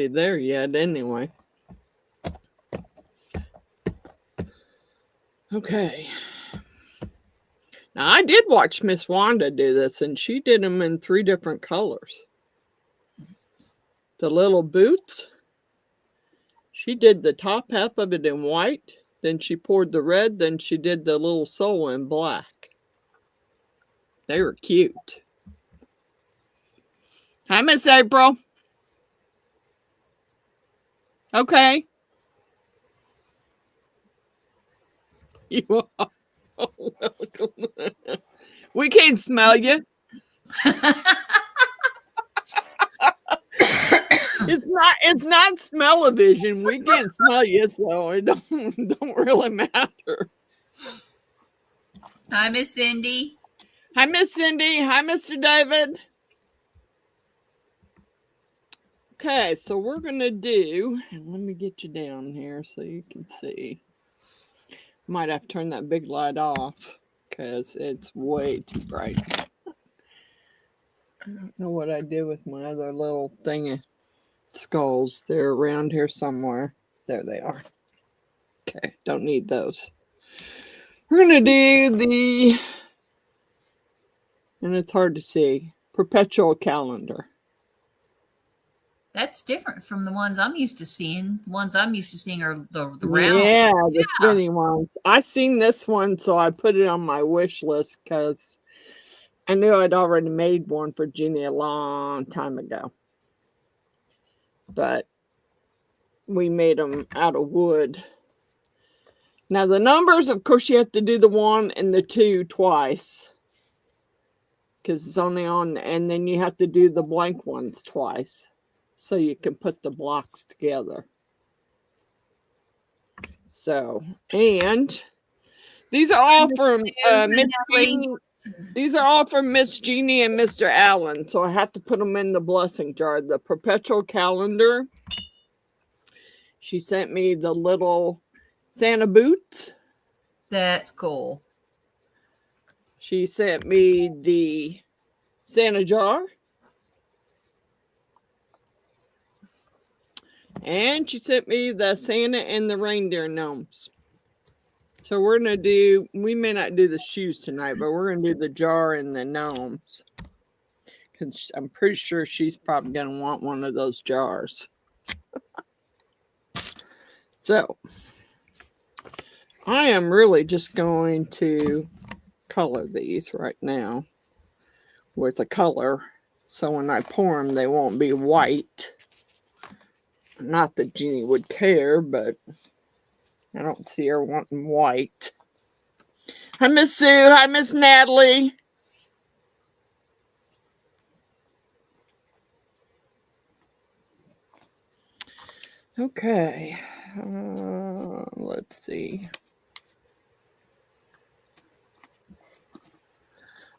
there yet anyway. Okay. Now, I did watch Miss Wanda do this, and she did them in 3 different colors. The little boots, she did the top half of it in white, then she poured the red, then she did the little sole in black. They were cute. Hi, Miss April. Okay. You are welcome. We can't smell you. It's not smell-o-vision. We can't smell you, so it don't really matter. Hi, Miss Cindy. Hi, Miss Cindy. Hi, Mr. David. Okay, so we're gonna do, and let me get you down here so you can see. Might have to turn that big light off because it's way too bright. I don't know what I did with my other little thing of skulls. They're around here somewhere. There they are. Okay, don't need those. We're gonna do the, and it's hard to see, Perpetual calendar. That's different from the ones I'm used to seeing. The ones I'm used to seeing are the round. Yeah, the spinning ones. I seen this one, so I put it on my wish list because I knew I'd already made one for Jeannie a long time ago. But we made them out of wood. Now the numbers, of course, you have to do the 1 and the 2 twice. Because it's only on, and then you have to do the blank ones twice. So you can put the blocks together. So, and these are all from Miss Jeannie. These are all from Miss Jeannie and Mr. Allen. So I have to put them in the blessing jar. The Perpetual calendar. She sent me the little Santa boots. That's cool. She sent me the Santa jar. And she sent me the Santa and the reindeer gnomes. So we're going to do, we may not do the shoes tonight, but we're going to do the jar and the gnomes. Because I'm pretty sure she's probably going to want one of those jars. So, I am really just going to color these right now with a color. So when I pour them, they won't be white. Not that Jeannie would care, but I don't see her wanting white. Hi, Miss Sue. Hi, Miss Natalie. Okay. Let's see.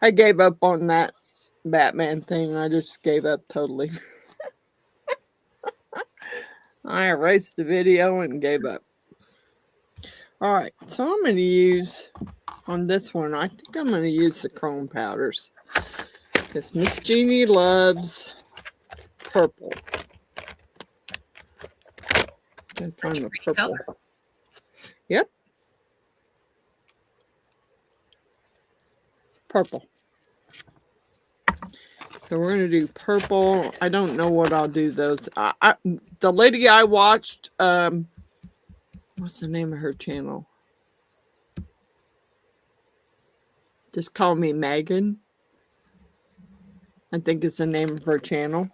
I gave up on that Batman thing. I just gave up totally. I erased the video and gave up. All right, so I'm going to use on this one, I think I'm going to use the chrome powders. Because Miss Jeannie loves purple. Let's find the purple. Yep. Purple. So we're going to do purple. I don't know what I'll do those. The lady I watched, what's the name of her channel? Just call me Megan. I think it's the name of her channel.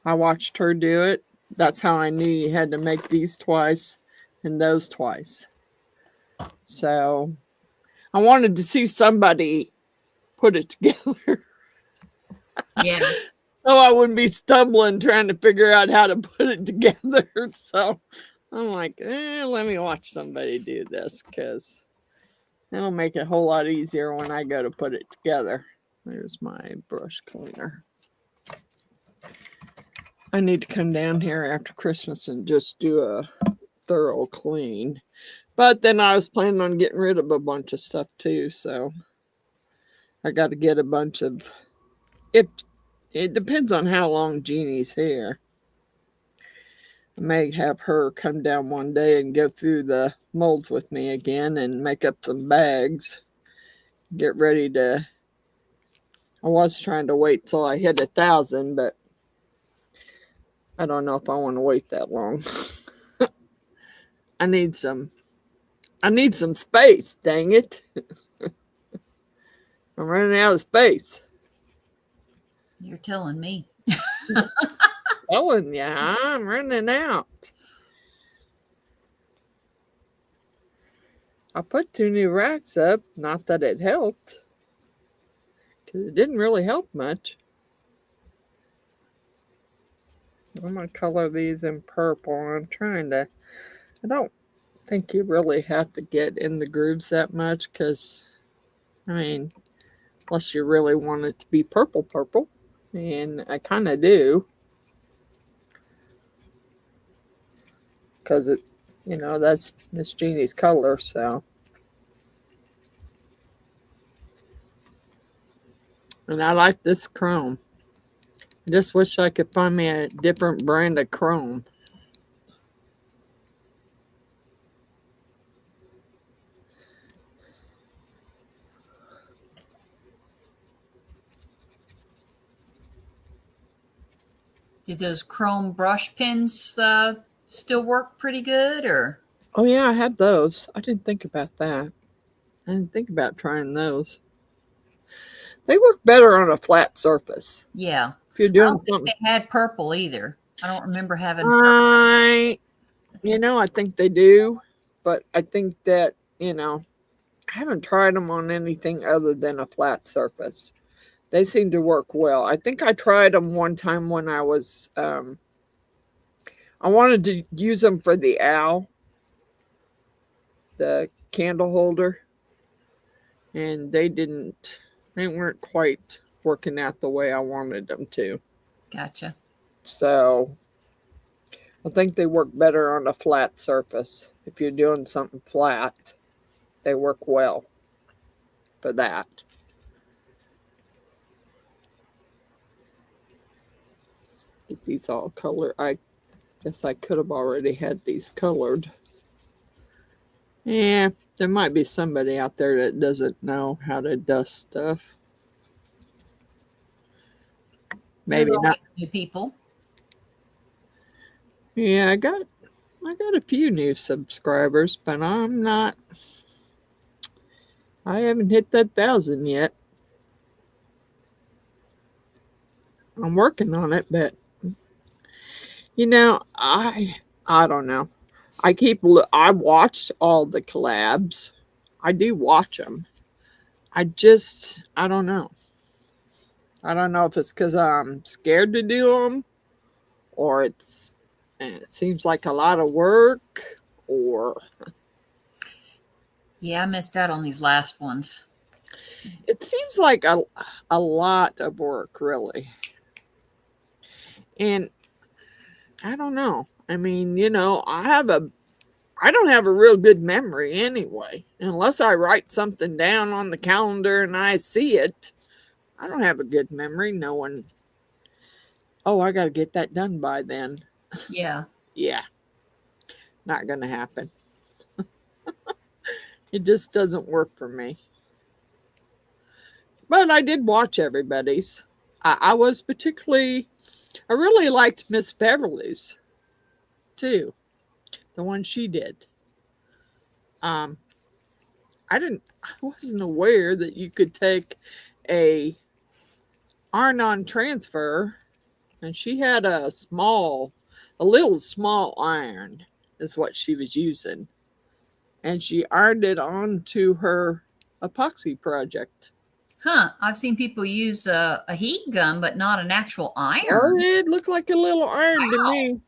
I watched her do it. That's how I knew you had to make these twice and those twice. So I wanted to see somebody put it together. Yeah. So I wouldn't be stumbling trying to figure out how to put it together. So I'm like, let me watch somebody do this because it'll make it a whole lot easier when I go to put it together. There's my brush cleaner. I need to come down here after Christmas and just do a thorough clean. But then I was planning on getting rid of a bunch of stuff too. So I got to get a bunch of... It depends on how long Jeannie's here. I may have her come down one day and go through the molds with me again and make up some bags. Get ready to. I was trying to wait till I hit 1,000, but I don't know if I want to wait that long. I need some space, dang it. I'm running out of space. You're telling me. Telling ya, I'm running out. I put 2 new racks up, not that it helped, because it didn't really help much. I'm going to color these in purple. I'm trying to, I don't think you really have to get in the grooves that much, because, I mean, unless you really want it to be purple, and I kind of do, because it, that's Miss Jeannie's color, so. And I like this chrome. I just wish I could find me a different brand of chrome. Did those chrome brush pens still work pretty good, or? Oh yeah, I have those. I didn't think about that. I didn't think about trying those. They work better on a flat surface. Yeah. If you're I doing don't think something. they had purple either. I don't remember having purple. I think they do, but I think that, I haven't tried them on anything other than a flat surface. They seem to work well. I think I tried them one time when I was, I wanted to use them for the owl, the candle holder, and they weren't quite working out the way I wanted them to. Gotcha. So I think they work better on a flat surface. If you're doing something flat, they work well for that. Get these all colored. I guess I could have already had these colored. Yeah, there might be somebody out there that doesn't know how to dust stuff. Maybe There's not. always new people. Yeah, I got a few new subscribers, but I haven't hit that 1,000 yet. I'm working on it, but I don't know. I watch all the collabs. I do watch them. I don't know. I don't know if it's because I'm scared to do them, or it seems like a lot of work, or Yeah, I missed out on these last ones. it seems like a lot of work, really. And I don't know. I mean, I don't have a real good memory anyway. Unless I write something down on the calendar and I see it, I don't have a good memory knowing, oh, I got to get that done by then. Yeah. Yeah. Not going to happen. It just doesn't work for me. But I did watch everybody's. I really liked Miss Beverly's too. The one she did. I wasn't aware that you could take a iron-on transfer, and she had a little small iron is what she was using, and she ironed it onto her epoxy project. Huh. I've seen people use a heat gun, but not an actual Oh, iron. it looked like a little iron to me.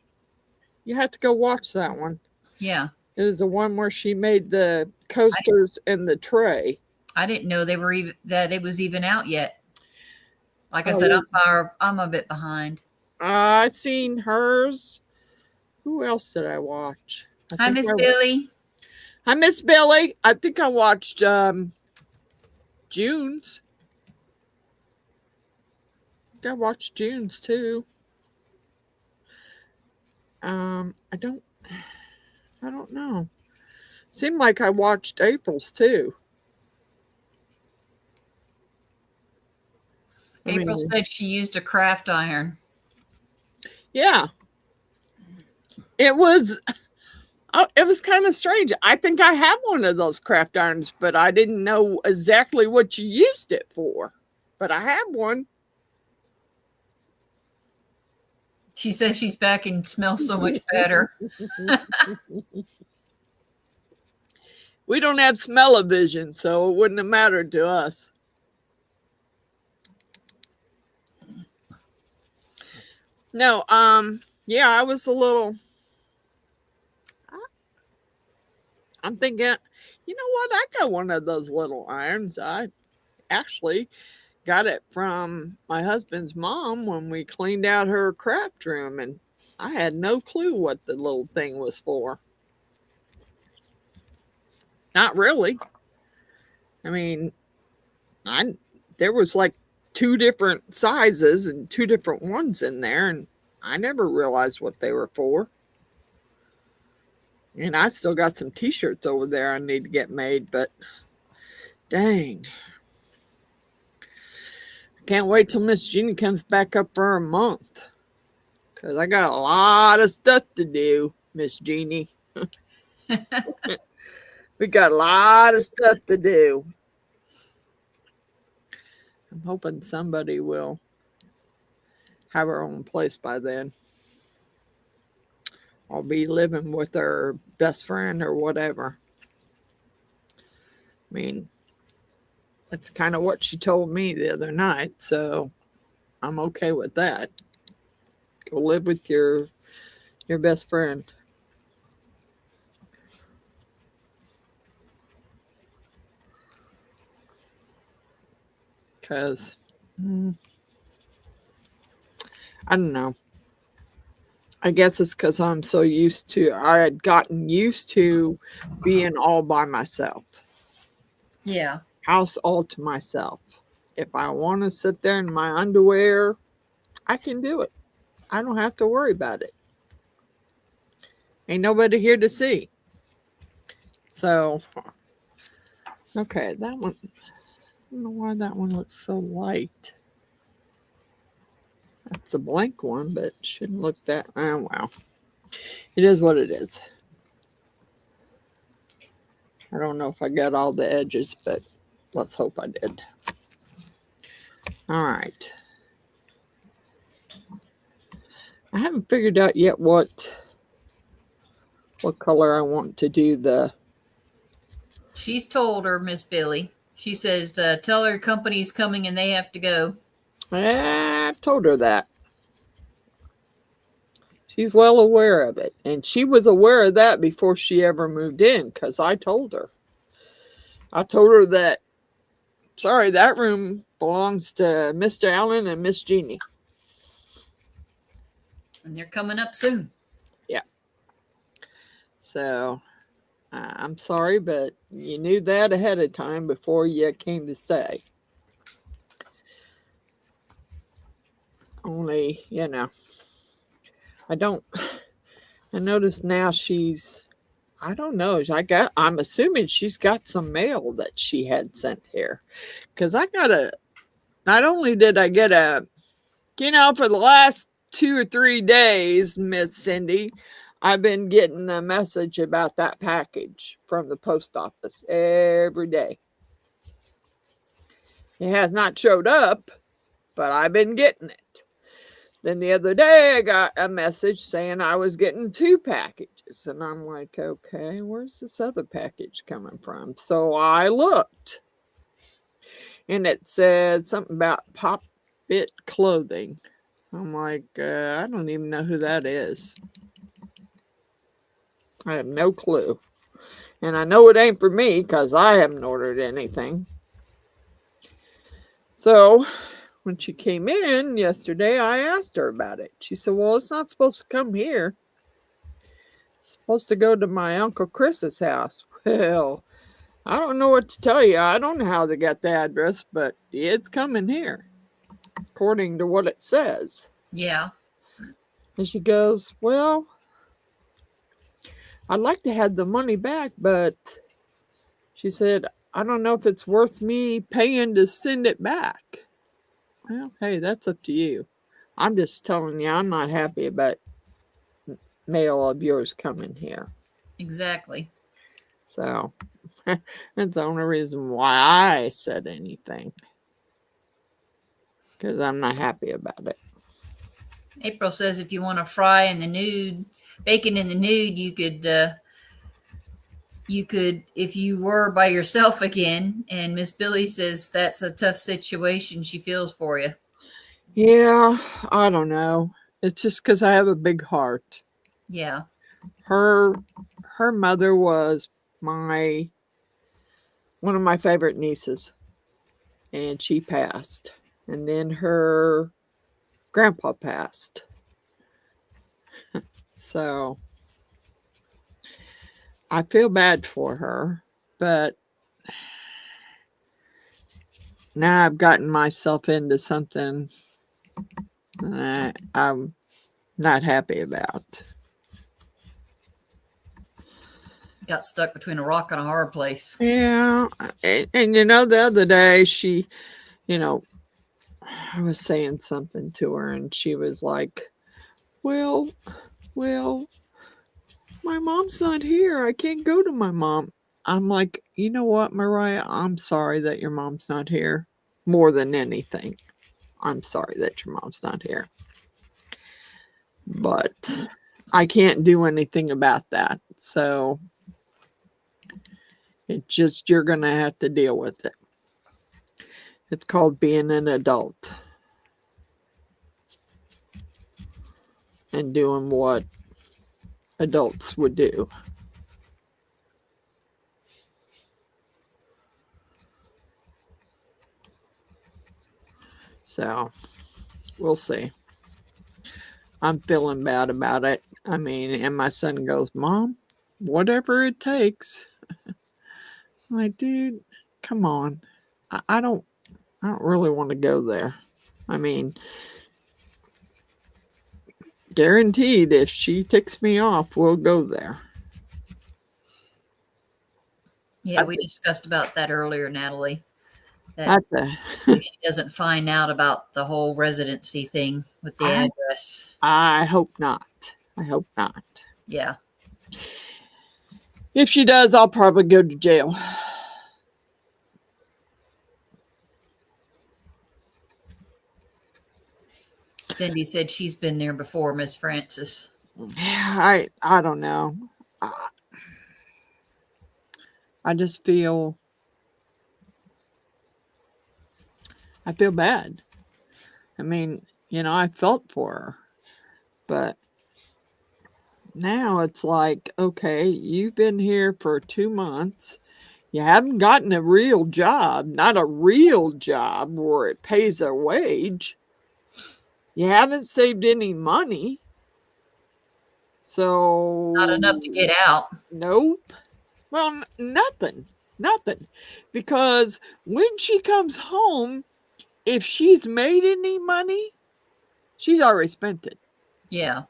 You have to go watch that one. Yeah. It is the one where she made the coasters and the tray. I didn't know that it was even out yet. Like I said, I'm a bit behind. I seen hers. Who else did I watch? Hi, Miss Billy. Hi, Miss Billy. I think I watched June's. I watched June's too. I I don't know. Seemed like I watched April's too. April said she used a craft iron. Yeah. It was kind of strange. I think I have one of those craft irons, but I didn't know exactly what you used it for. But I have one. She says she's back and smells so much better. We don't have smell-o-vision, so it wouldn't have mattered to us. No, yeah, I was a little, I'm thinking, you know what? I got one of those little irons. I actually got it from my husband's mom when we cleaned out her craft room, and I had no clue what the little thing was for. Not really. I mean, there was like 2 different sizes and 2 different ones in there, and I never realized what they were for. And I still got some t-shirts over there I need to get made, but dang. Can't wait till Miss Jeannie comes back up for a month, because I got a lot of stuff to do, Miss Jeannie. We got a lot of stuff to do. I'm hoping somebody will have her own place by then. I'll be living with her best friend or whatever. I mean, that's kind of what she told me the other night, so I'm okay with that. Go live with your best friend. Because I don't know. I guess it's because I had gotten used to being all by myself. Yeah. House all to myself. If I want to sit there in my underwear, I can do it. I don't have to worry about it. Ain't nobody here to see. So, okay, that one, I don't know why that one looks so light. That's a blank one, but it shouldn't look that, oh wow. It is what it is. I don't know if I got all the edges, but let's hope I did. All right. I haven't figured out yet what color I want to do the. She's told her, Miss Billy. She says, tell her company's coming and they have to go. I've told her that. She's well aware of it. And she was aware of that before she ever moved in, because I told her. I told her that, sorry, that room belongs to Mr. Allen and Miss Jeannie. And they're coming up soon. Yeah. So, I'm sorry, but you knew that ahead of time before you came to stay. Only, I noticed now I don't know. I'm assuming she's got some mail that she had sent here. Because not only did I get for the last 2 or 3 days, Miss Cindy, I've been getting a message about that package from the post office every day. It has not showed up, but I've been getting it. Then the other day, I got a message saying I was getting 2 packages. And I'm like, okay, where's this other package coming from? So I looked. And it said something about Pop It Clothing. I'm like, I don't even know who that is. I have no clue. And I know it ain't for me because I haven't ordered anything. So when she came in yesterday, I asked her about it. She said, well, it's not supposed to come here. It's supposed to go to my Uncle Chris's house. Well, I don't know what to tell you. I don't know how they got the address, but it's coming here, according to what it says. Yeah. And she goes, well, I'd like to have the money back, but she said, I don't know if it's worth me paying to send it back. Well, hey, that's up to you. I'm just telling you, I'm not happy about mail of yours coming here. Exactly. So that's the only reason why I said anything. Because I'm not happy about it. April says if you want to fry in the nude, bacon in the nude, you could, if you were by yourself again. And Miss Billy says that's a tough situation. She feels for you. Yeah, I don't know. It's just because I have a big heart. Yeah. Her mother was one of my favorite nieces, and she passed. And then her grandpa passed. So I feel bad for her, but now I've gotten myself into something I'm not happy about. Got stuck between a rock and a hard place. Yeah. And the other day I was saying something to her and she was like, well, my mom's not here. I can't go to my mom. I'm like, you know what, Mariah? I'm sorry that your mom's not here. More than anything, I'm sorry that your mom's not here. But I can't do anything about that. So it's just, you're going to have to deal with it. It's called being an adult and doing what adults would do. So we'll see. I'm feeling bad about it. I mean, and my son goes, Mom, whatever it takes. I'm like, dude, come on. I don't really want to go there. I mean, guaranteed if she ticks me off, we'll go there. Yeah, we discussed about that earlier, Natalie. That if she doesn't find out about the whole residency thing with the address. I hope not. I hope not. Yeah. If she does, I'll probably go to jail. Cindy said she's been there before, Miss Frances. I don't know. I just feel bad. I mean, I felt for her, but now it's like, okay, you've been here for 2 months. You haven't gotten a real job, not a real job where it pays a wage. You haven't saved any money. So not enough to get out. Nope. Well, nothing. Because when she comes home, if she's made any money, she's already spent it. Yeah.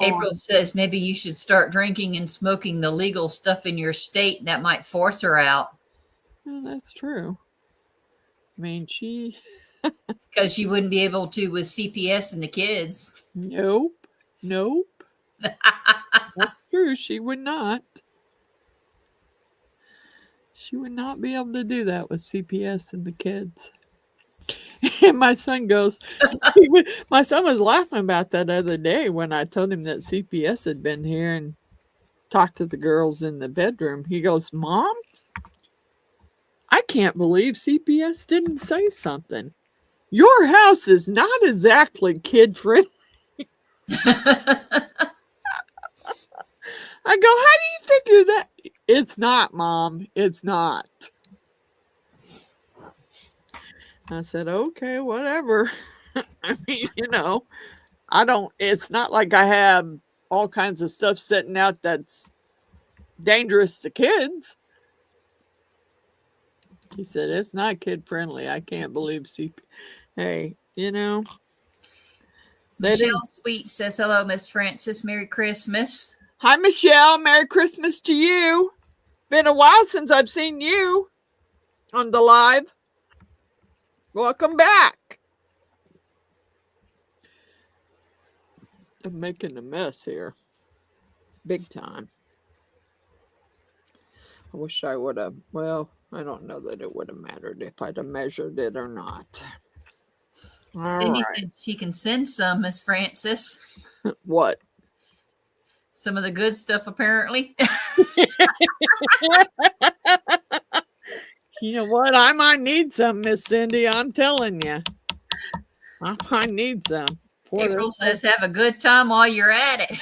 April says maybe you should start drinking and smoking the legal stuff in your state. That might force her out. Well, that's true. I mean, because she wouldn't be able to with CPS and the kids. Nope. That's true. She would not. She would not be able to do that with CPS and the kids. And my son goes, my son was laughing about that other day when I told him that CPS had been here and talked to the girls in the bedroom. He goes, Mom, I can't believe CPS didn't say something. Your house is not exactly kid friendly. I go, how do you figure that? It's not, Mom. It's not. I said, okay, whatever. I mean, it's not like I have all kinds of stuff sitting out that's dangerous to kids. He said, it's not kid friendly. I can't believe Hey, Michelle Sweet says, hello, Miss Frances. Merry Christmas. Hi, Michelle. Merry Christmas to you. Been a while since I've seen you on the live. Welcome back. I'm making a mess here. Big time. I wish I would have, well, I don't know that it would have mattered if I'd have measured it or not. Cindy said she can send some, Miss Frances. What? Some of the good stuff, apparently. You know what? I might need some, Miss Cindy. I'm telling you. I might need some. April says, have a good time while you're at it.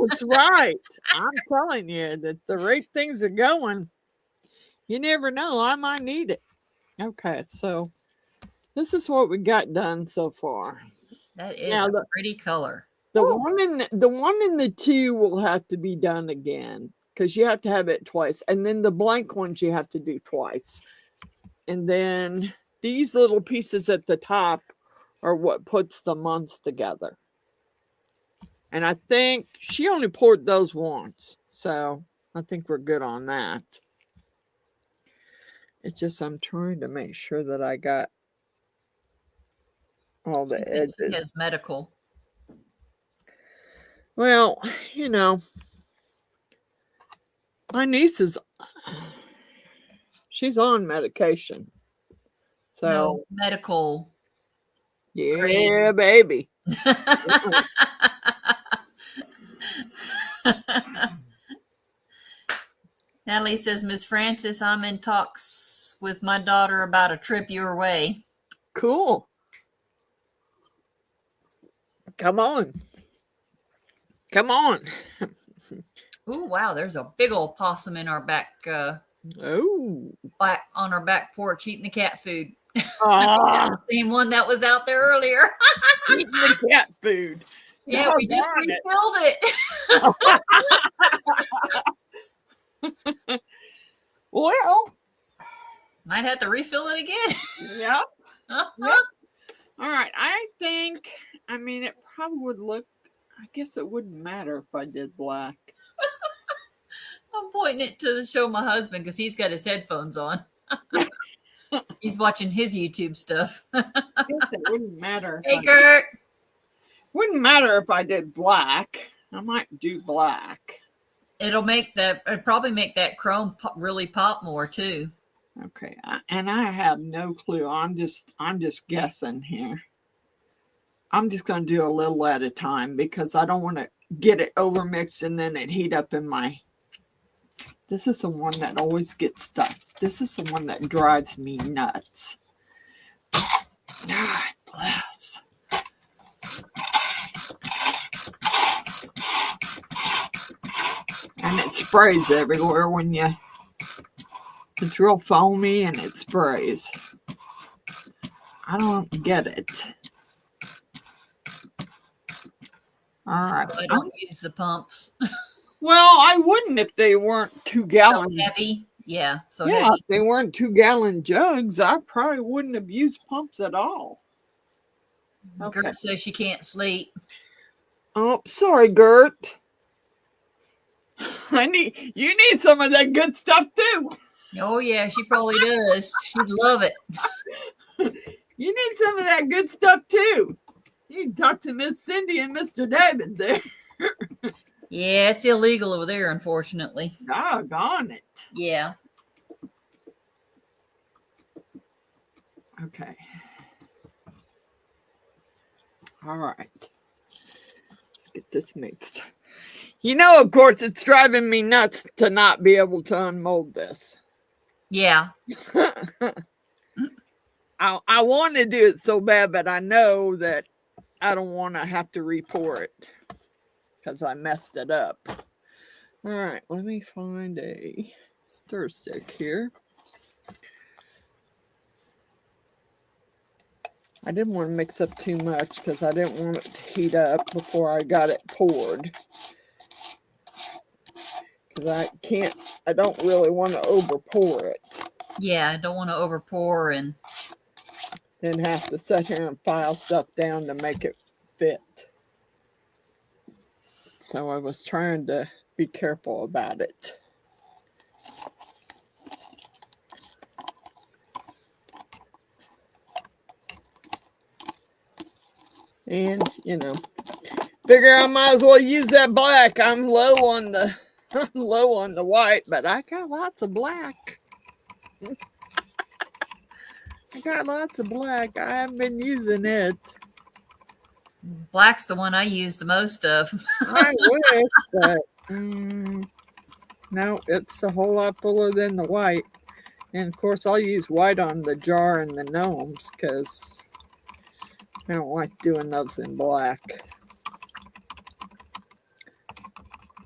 That's right. I'm telling you that the rate things are going, you never know. I might need it. Okay, so this is what we got done so far. That is a pretty color. The one in the 2 will have to be done again because you have to have it twice. And then the blank ones you have to do twice. And then these little pieces at the top are what puts the months together. And I think she only poured those once. So I think we're good on that. It's just I'm trying to make sure that I got all the edges. She has medical. Well, you know, my niece she's on medication. So no, medical. Yeah, grade. Baby. Natalie says, Miss Frances, I'm in talks with my daughter about a trip your way. Cool. Come on. Come on. Oh, wow. There's a big old possum in our back. On our back porch eating the cat food. The same one that was out there earlier. Eating the cat food. Yeah, we just refilled it. Well, might have to refill it again. Yep. Yep. All right. I think, I mean, it probably would look, I guess it wouldn't matter if I did black. I'm pointing it to show my husband because he's got his headphones on. He's watching his YouTube stuff. I guess it wouldn't matter. Hey, Kurt. Wouldn't matter if I did black. I might do black. It'll probably make that chrome really pop more too. Okay, and I have no clue. I'm just guessing here. I'm just going to do a little at a time because I don't want to get it over mixed and then it heat up in my. This is the one that always gets stuck. This is the one that drives me nuts. God bless. And it sprays everywhere when you. It's real foamy and it sprays. I don't get it. All right. I don't use the pumps. Well, I wouldn't if they weren't 2 gallon. So heavy. Yeah. So yeah, heavy. If they weren't 2 gallon jugs, I probably wouldn't have used pumps at all. Okay. Gert says she can't sleep. Oh, sorry, Gert. You need some of that good stuff too. Oh yeah, she probably does. She'd love it. You need some of that good stuff too. You can talk to Miss Cindy and Mr. David there. Yeah, it's illegal over there, unfortunately. Doggone it. Yeah. Okay. All right. Let's get this mixed. You know, of course, it's driving me nuts to not be able to unmold this. Yeah. I want to do it so bad, but I know that I don't want to have to re-pour it because I messed it up. All right, let me find a stir stick here. I didn't want to mix up too much because I didn't want it to heat up before I got it poured. Because I don't really want to over pour it. Yeah, I don't want to over pour and then have to sit here and file stuff down to make it fit. So I was trying to be careful about it. And, you know, figure I might as well use that black. I'm low on the white, but I got lots of black. I got lots of black. I haven't been using it. Black's the one I use the most of. I wish, but no, it's a whole lot fuller than the white. And of course, I'll use white on the jar and the gnomes because I don't like doing those in black.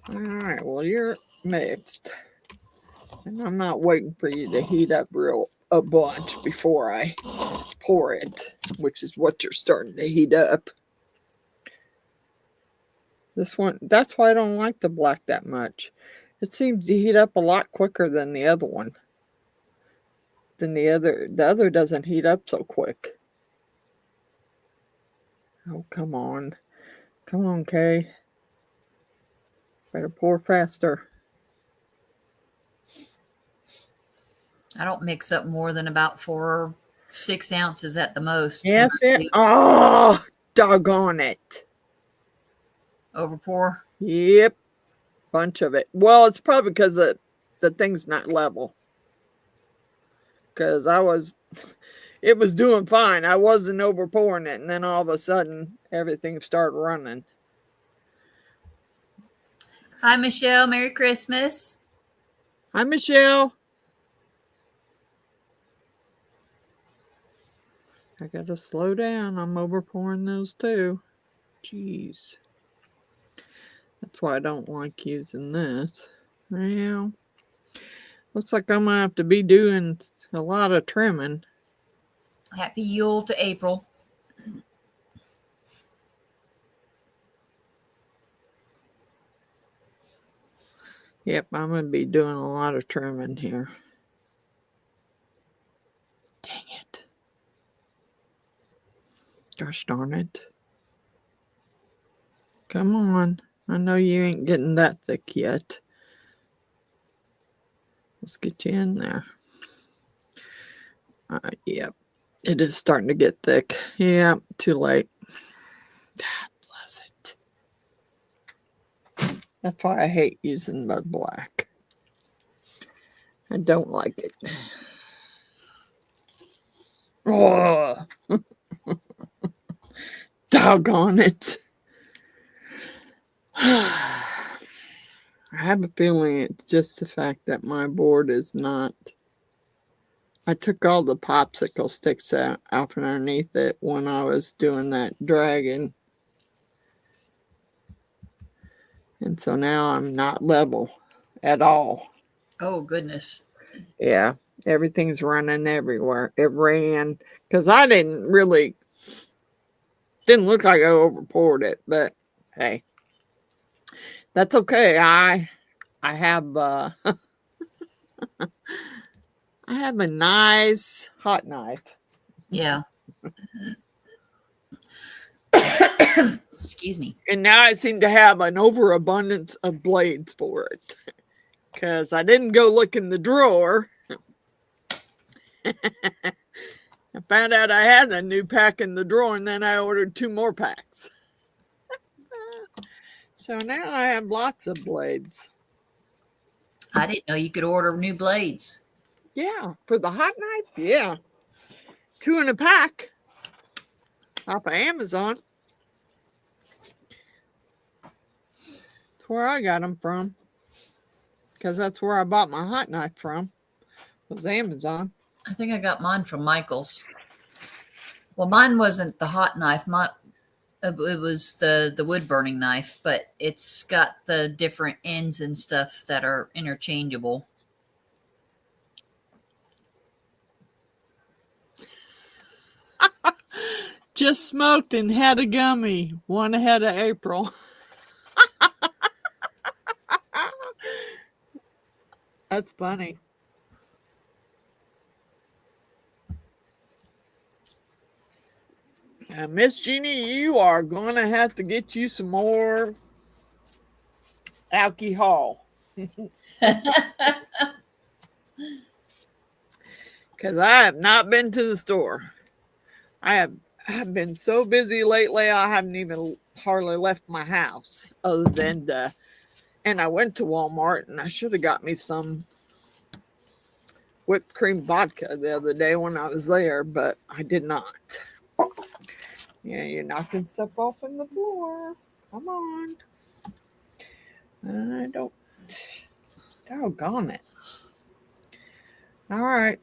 All right, well, you're mixed. And I'm not waiting for you to heat up a bunch before I pour it, which is what you're starting to heat up. This one, that's why I don't like the black that much. It seems to heat up a lot quicker than the other one. The other doesn't heat up so quick. Oh, come on. Come on, Kay. Better pour faster. I don't mix up more than about 4 or 6 ounces at the most. Yes, oh, doggone it. Overpour? Yep. Bunch of it. Well, it's probably because the thing's not level. Because it was doing fine. I wasn't overpouring it. And then all of a sudden, everything started running. Hi, Michelle. Merry Christmas. Hi, Michelle. I gotta slow down. I'm overpouring those too. Jeez. That's why I don't like using this. Well, looks like I'm gonna have to be doing a lot of trimming. Happy Yule to April. Yep, I'm gonna be doing a lot of trimming here. Dang it. Gosh darn it. Come on. I know you ain't getting that thick yet. Let's get you in there. Yep. It is starting to get thick. Yeah, too late. God bless it. That's why I hate using the black. I don't like it. Oh. Doggone it. I have a feeling it's just the fact that my board is not. I took all the popsicle sticks out from underneath it when I was doing that dragon. And so now I'm not level at all. Oh, goodness. Yeah, everything's running everywhere. It ran because I didn't look like I overpoured it, but hey, that's okay. I have I have a nice hot knife. Yeah. Excuse me. And now I seem to have an overabundance of blades for it because I didn't go look in the drawer. I found out I had a new pack in the drawer, and then I ordered 2 more packs. So now I have lots of blades. I didn't know you could order new blades. Yeah, for the hot knife, yeah. 2 in a pack off of Amazon. That's where I got them from. Because that's where I bought my hot knife from. Was Amazon. I think I got mine from Michael's. Well, mine wasn't the hot knife. It was the wood burning knife, but it's got the different ends and stuff that are interchangeable. Just smoked and had a gummy. 1 ahead of April. That's funny. Miss Jeannie, you are going to have to get you some more alcohol. Because I have not been to the store. I've been so busy lately, I haven't even hardly left my house other than and I went to Walmart and I should have got me some whipped cream vodka the other day when I was there, but I did not. Yeah, you're knocking stuff off on the floor. Come on. I don't. Doggone it. All right.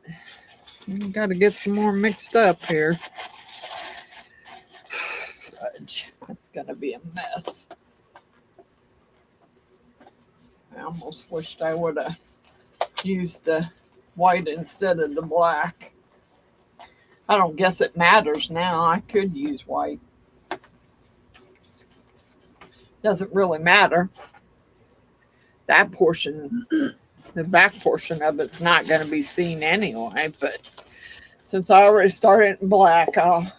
Got to get some more mixed up here. Fudge. That's going to be a mess. I almost wished I would have used the white instead of the black. I don't guess it matters now. I could use white. Doesn't really matter. That portion, the back portion of it's not going to be seen anyway. But since I already started in black, I'll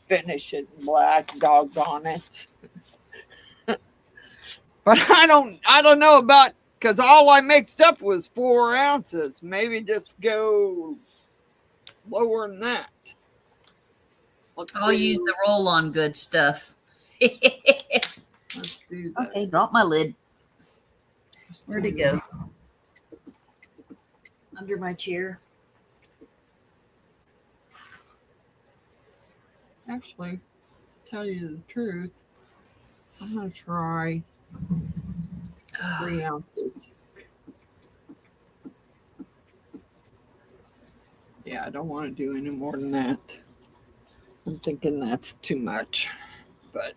finish it in black. Doggone it. But I don't know about, because all I mixed up was 4 ounces. Maybe just go lower than that. I'll use the roll-on good stuff. Let's do that. Okay, drop my lid. Where'd it go? Under my chair. Actually, tell you the truth, I'm going to try 3 ounces. Yeah, I don't want to do any more than that. I'm thinking that's too much, but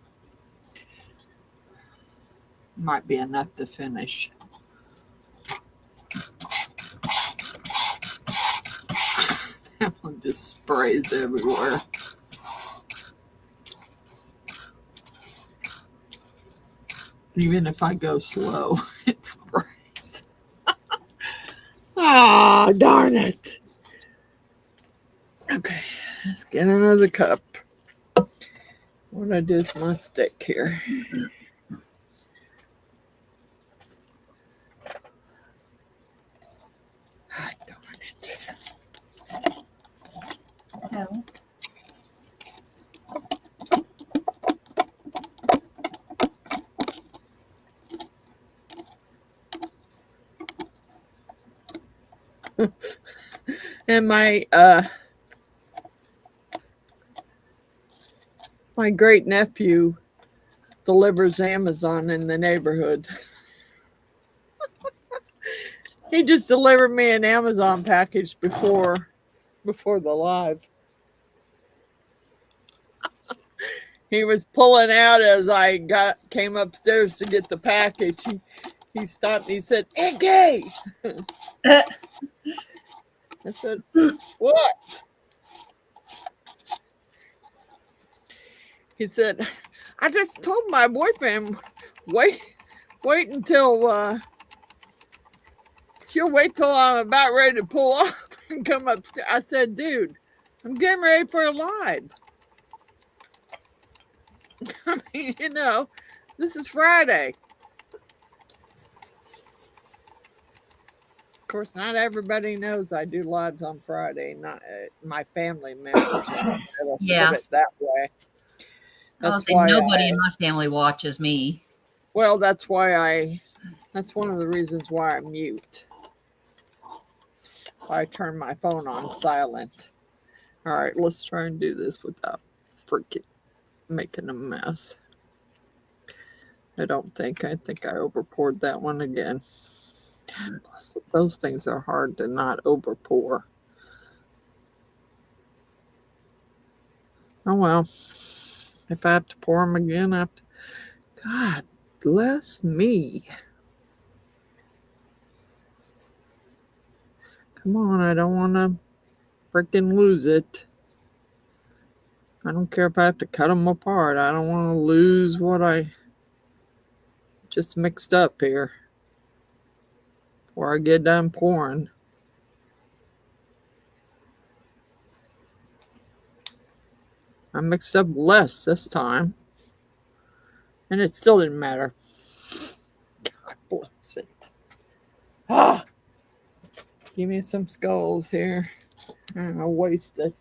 might be enough to finish. That one just sprays everywhere. Even if I go slow, it sprays. Ah, darn it. Okay, let's get another cup. What did I do with my stick here? Ah, darn it. No. And my great nephew delivers Amazon in the neighborhood. He just delivered me an Amazon package before the live. He was pulling out as I came upstairs to get the package. He stopped and he said, "Iggy!" I said, "What?" He said, "I just told my boyfriend, wait until she'll wait till I'm about ready to pull off and come upstairs." I said, "Dude, I'm getting ready for a live." I mean, this is Friday. Of course, not everybody knows I do lives on Friday. Not my family members. Yeah. Put it that way. That's why nobody in my family watches me. Well, that's one of the reasons why I mute. I turn my phone on silent. All right, let's try and do this without freaking making a mess. I think I over poured that one again. Plus, those things are hard to not over pour. Oh well. If I have to pour them again, I have to. God bless me. Come on, I don't want to freaking lose it. I don't care if I have to cut them apart. I don't want to lose what I just mixed up here before I get done pouring. I mixed up less this time, and it still didn't matter. bless it. Ah, give me some skulls here. I wasted.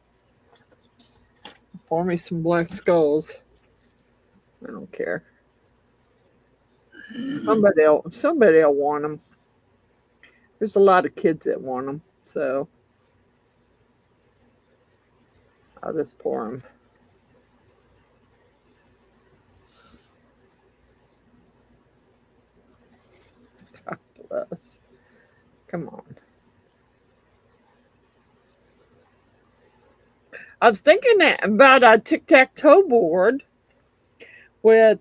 Pour me some black skulls. I don't care. Somebody'll want them. There's a lot of kids that want them, so I'll just pour them. God bless. Come on. I was thinking about a tic-tac-toe board with,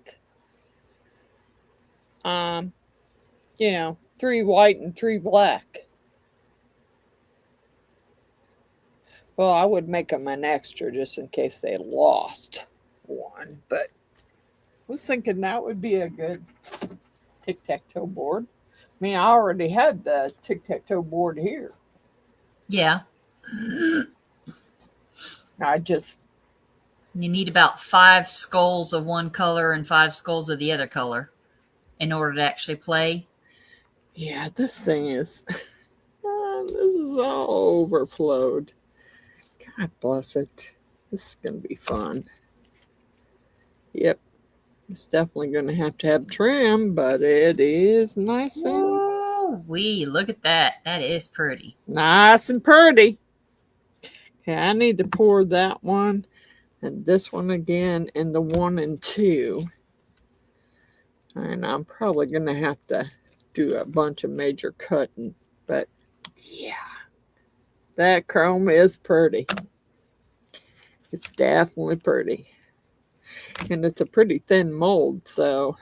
you know, 3 white and 3 black. Well, I would make them an extra just in case they lost one, but I was thinking that would be a good tic-tac-toe board. I mean, I already had the tic-tac-toe board here. Yeah. You need about 5 skulls of one color and 5 skulls of the other color in order to actually play. Yeah, this thing is, this is all overflowed. God bless it. This is going to be fun. Yep. It's definitely going to have trim, but it is nice and... Ooh-wee, look at that. That is pretty. Nice and pretty. Okay, I need to pour that one and this one again and the 1 and 2. And I'm probably going to have to do a bunch of major cutting. But yeah, that chrome is pretty. It's definitely pretty. And it's a pretty thin mold, so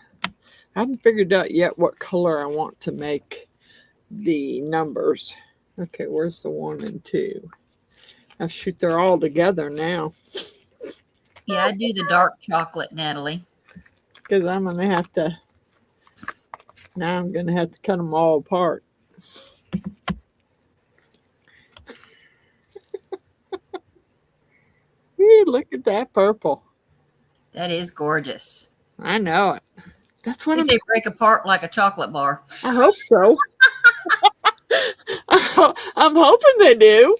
I haven't figured out yet what color I want to make the numbers. Okay, where's the 1 and 2? Oh, shoot, they're all together now. Yeah, I do the dark chocolate, Natalie. Because I'm going to have to, now I'm going to have to cut them all apart. Look at that purple. That is gorgeous. I know it. That's what they break apart like a chocolate bar. I hope so. I'm hoping they do.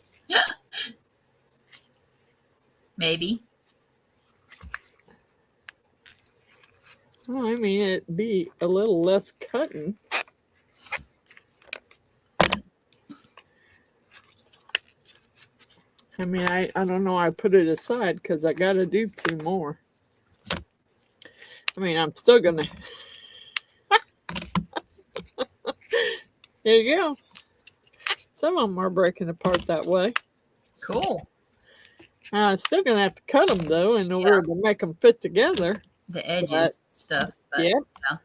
Maybe. Well, I mean, it'd be a little less cutting. I mean, I don't know. I put it aside because I got to do 2 more. I mean, I'm still going to. There you go. Some of them are breaking apart that way. Cool. I'm still going to have to cut them, though, in order to make them fit together. The edges stuff. But, yeah. Yeah.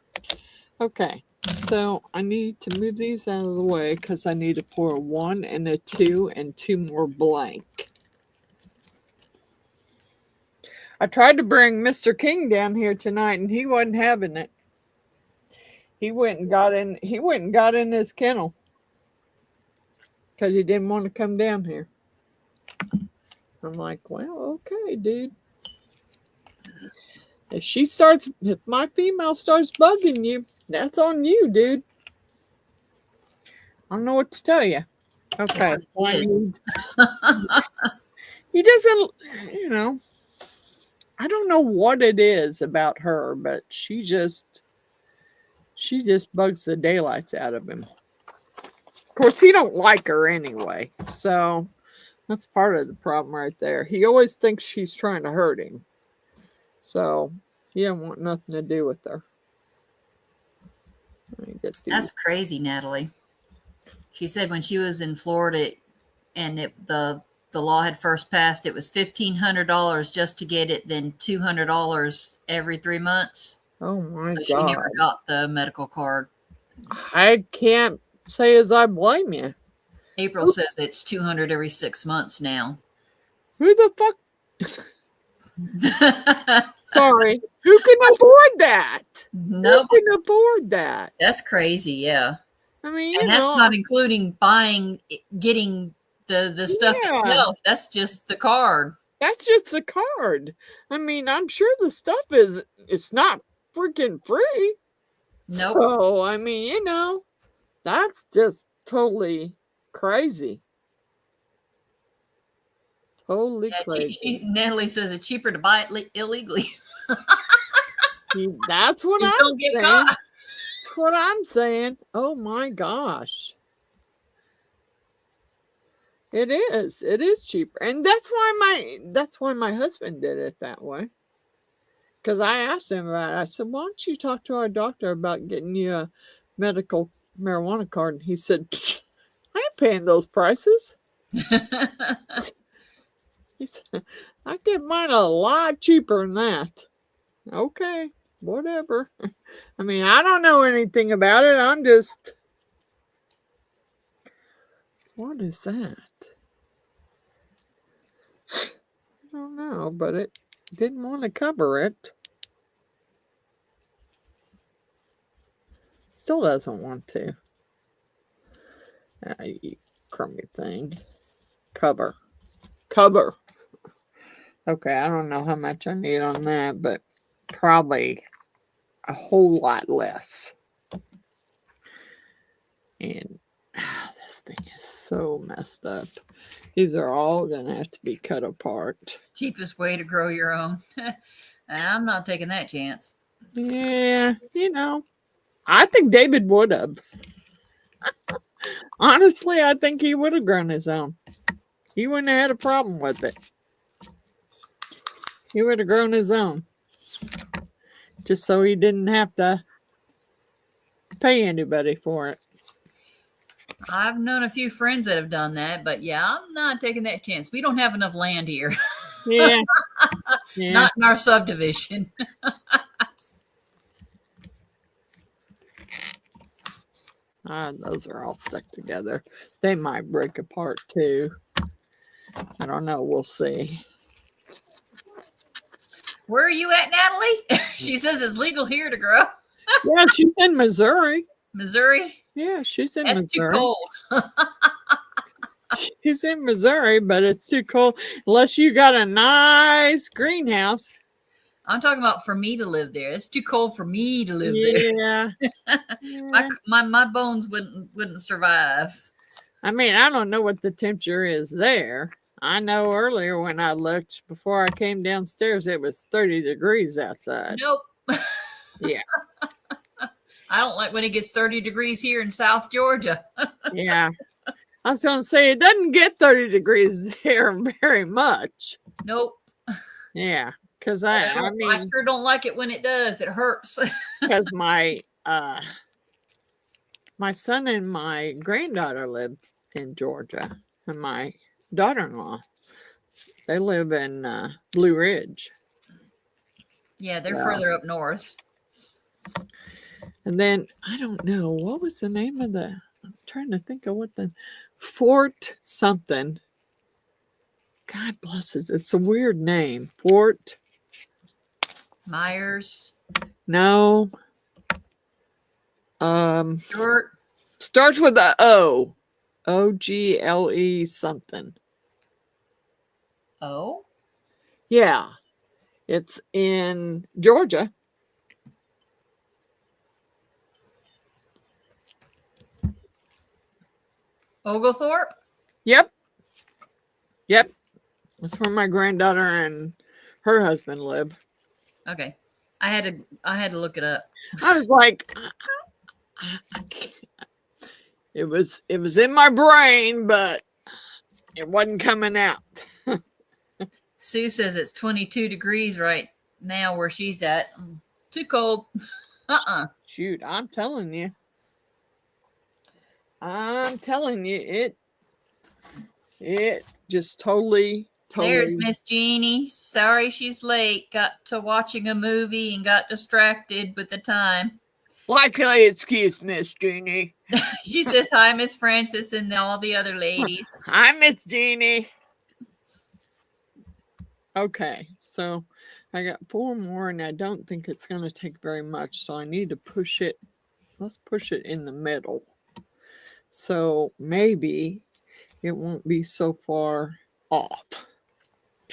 Okay. So I need to move these out of the way because I need to pour a 1 and a 2 and 2 more blank. I tried to bring Mr. King down here tonight and he wasn't having it. He went and got in his kennel because he didn't want to come down here. I'm like, well, okay, dude. If my female starts bugging you, that's on you, dude. I don't know what to tell you. Okay. He doesn't, you know, I don't know what it is about her, but she just bugs the daylights out of him. Of course, he don't like her anyway. So that's part of the problem right there. He always thinks she's trying to hurt him. So he don't want nothing to do with her. That's crazy, Natalie. She said when she was in Florida and the law had first passed, it was $1,500 just to get it, then $200 every 3 months. Oh my God. So she never got the medical card. I can't say as I blame you. April says it's $200 every 6 months now. Who the fuck? Sorry. Who can afford that? Nope. Who can afford that? That's crazy, yeah. I mean, and that's not including getting the stuff itself. That's just the card. That's just the card. I mean, I'm sure the stuff it's not freaking free. Nope. So, I mean, you know, that's just totally crazy. Totally Yeah, crazy. Natalie says it's cheaper to buy it illegally. That's what Just I'm don't get saying. caught. That's what I'm saying. Oh my gosh. It is. It is cheaper. And that's why my husband did it that way. Because I asked him about it. I said, why don't you talk to our doctor about getting you a medical marijuana card? And he said, I ain't paying those prices. He said, I get mine a lot cheaper than that. Okay, whatever. I mean, I don't know anything about it. I'm just. What is that? I don't know, but it didn't want to cover it. Still doesn't want to. You crummy thing. Cover. Cover. Okay, I don't know how much I need on that, but probably a whole lot less. And this thing is so messed up. These are all going to have to be cut apart. Cheapest way to grow your own. I'm not taking that chance. Yeah, you know, I think David would have. Honestly, I think he would have grown his own. He wouldn't have had a problem with it. He would have grown his own. Just so he didn't have to pay anybody for it. I've known a few friends that have done that, but yeah, I'm not taking that chance. We don't have enough land here. Yeah. Yeah. Not in our subdivision. Those are all stuck together. They might break apart too. I don't know. We'll see. Where are you at, Natalie? She says it's legal here to grow. Yeah, she's in Missouri. Missouri? Yeah, she's in That's Missouri. too cold. She's in Missouri, but it's too cold unless you got a nice greenhouse. I'm talking about for me to live there. It's too cold for me to live there. Yeah. My bones wouldn't survive. I mean, I don't know what the temperature is there. I know earlier when I looked before I came downstairs, it was 30 degrees outside. Nope. Yeah. I don't like when it gets 30 degrees here in South Georgia. Yeah. I was going to say, it doesn't get 30 degrees there very much. Nope. Yeah. Because I sure don't like it when it does. It hurts. Because my son and my granddaughter lived in Georgia, and my daughter-in-law, they live in Blue Ridge. Yeah, they're further up north. And then I don't know what was the name of I'm trying to think of what the Fort something. God bless it. It's a weird name. Fort Myers. No. Short. Starts with a O. Ogle something. Oh? Yeah. It's in Georgia. Oglethorpe? Yep. That's where my granddaughter and her husband live. Okay. I had to look it up. I was like, it was in my brain, but it wasn't coming out. Sue says it's 22 degrees right now where she's at. Too cold. Shoot, I'm telling you. It just totally. There's Miss Jeannie. Sorry she's late. Got to watching a movie and got distracted with the time. Likely excuse, Miss Jeannie. She says hi, Miss Frances, and all the other ladies. Hi, Miss Jeannie. Okay, so I got 4 more, and I don't think it's going to take very much, so I need to push it. Let's push it in the middle. So maybe it won't be so far off.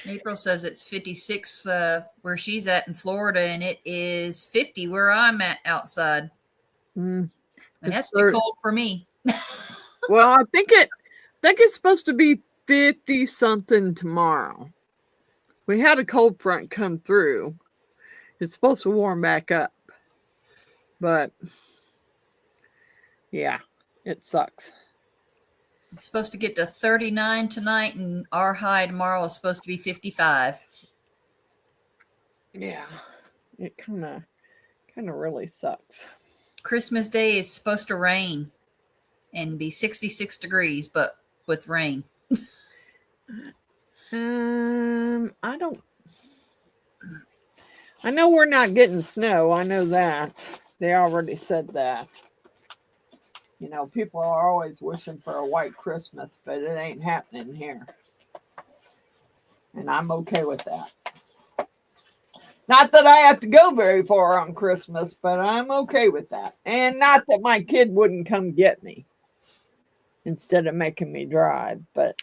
April says it's 56 where she's at in Florida, and it is 50 where I'm at outside. And that's It's too cold for me. well, I think it's supposed to be 50 something tomorrow. We had a cold front come through. It's supposed to warm back up. But yeah, it sucks. It's supposed to get to 39 tonight, and our high tomorrow is supposed to be 55. Yeah. It kind of really sucks. Christmas Day is supposed to rain and be 66 degrees, but with rain. I know we're not getting snow. I know that. They already said that. You know, people are always wishing for a white Christmas, but it ain't happening here. And I'm okay with that. Not that I have to go very far on Christmas, but I'm okay with that. And not that my kid wouldn't come get me instead of making me drive. But,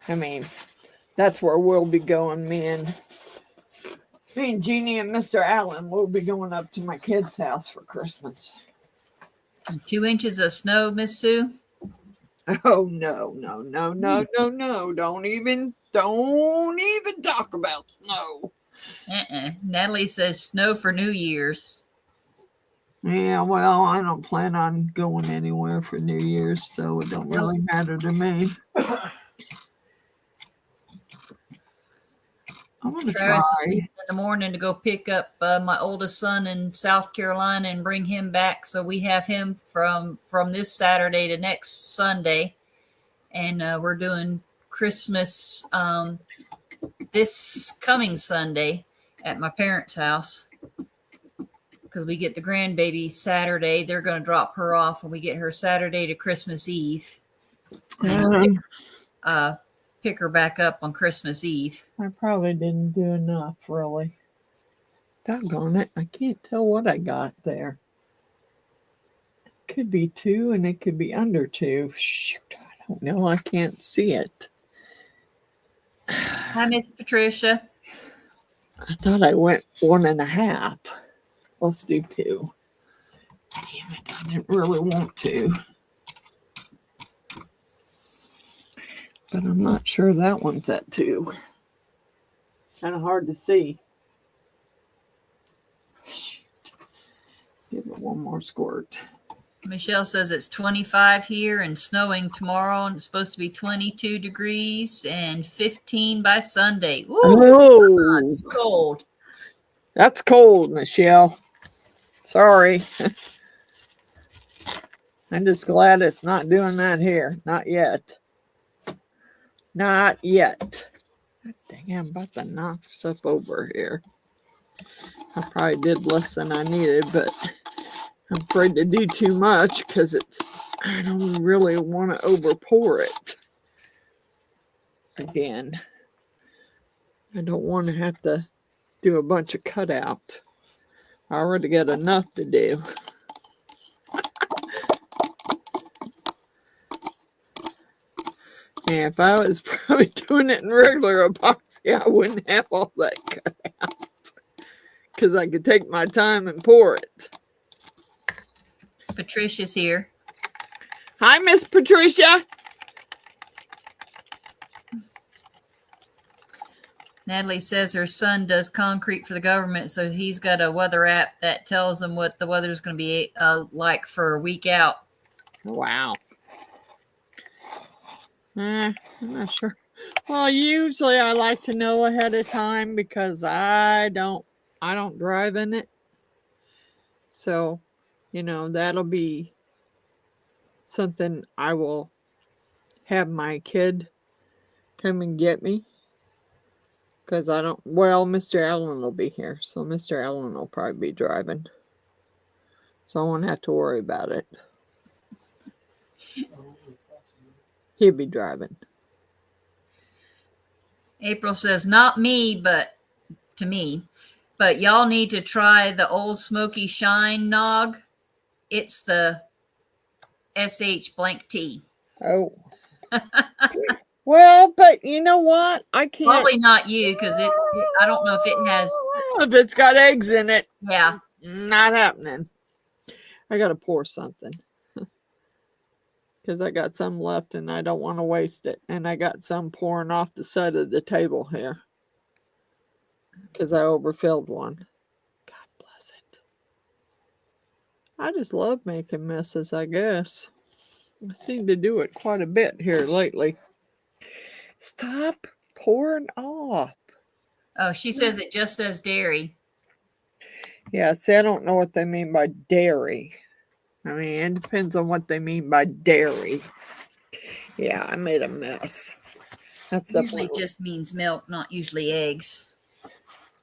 I mean, that's where we'll be going. Me and Jeannie and Mr. Allen will be going up to my kid's house for Christmas. 2 inches of snow, Miss Sue? Oh, no. Don't even talk about snow. Natalie says snow for New Year's. Yeah, well, I don't plan on going anywhere for New Year's, so it don't really matter to me. I'm going to try. Travis is leaving in the morning to go pick up my oldest son in South Carolina and bring him back. So we have him from this Saturday to next Sunday. And we're doing Christmas this coming Sunday at my parents' house. Because we get the grandbaby Saturday. They're going to drop her off, and we get her Saturday to Christmas Eve. Pick her back up on Christmas Eve. I probably didn't do enough, really. Doggone it. I can't tell what I got there. It could be 2 and it could be under 2. Shoot, I don't know. I can't see it. Hi, Miss Patricia. I thought I went 1.5. Let's do 2. Damn it. I didn't really want to. But I'm not sure that one's at 2. Kind of hard to see. Shoot. Give it one more squirt. Michelle says it's 25 here and snowing tomorrow, and it's supposed to be 22 degrees and 15 by Sunday. Ooh, oh, cold. That's cold, Michelle. Sorry. I'm just glad it's not doing that here. Not yet. Not yet. Dang, I'm about to knock stuff over here. I probably did less than I needed, but I'm afraid to do too much because I don't really want to over pour it. Again, I don't want to have to do a bunch of cutout. I already got enough to do. And if I was probably doing it in regular epoxy, I wouldn't have all that cut out. Because I could take my time and pour it. Patricia's here. Hi, Miss Patricia. Natalie says her son does concrete for the government, so he's got a weather app that tells him what the weather's going to be like for a week out. Wow. I'm not sure. Well, usually I like to know ahead of time because I don't drive in it. So, that'll be something I will have my kid come and get me. Because Mr. Allen will be here. So Mr. Allen will probably be driving. So I won't have to worry about it. He'll be driving. April says, not me, but to me. But y'all need to try the Old Smoky Shine Nog. It's the SH blank T. Oh. Well, but you know what? I can't. Probably not you, because I don't know if it has. If it's got eggs in it. Yeah. Not happening. I got to pour something. Because I got some left and I don't want to waste it. And I got some pouring off the side of the table here. Because I overfilled one. God bless it. I just love making messes, I guess. I seem to do it quite a bit here lately. Stop pouring off. Oh, she says it just says dairy. Yeah, see, I don't know what they mean by dairy. I mean, it depends on what they mean by dairy. Yeah, I made a mess. That's Usually definitely just means milk, not usually eggs.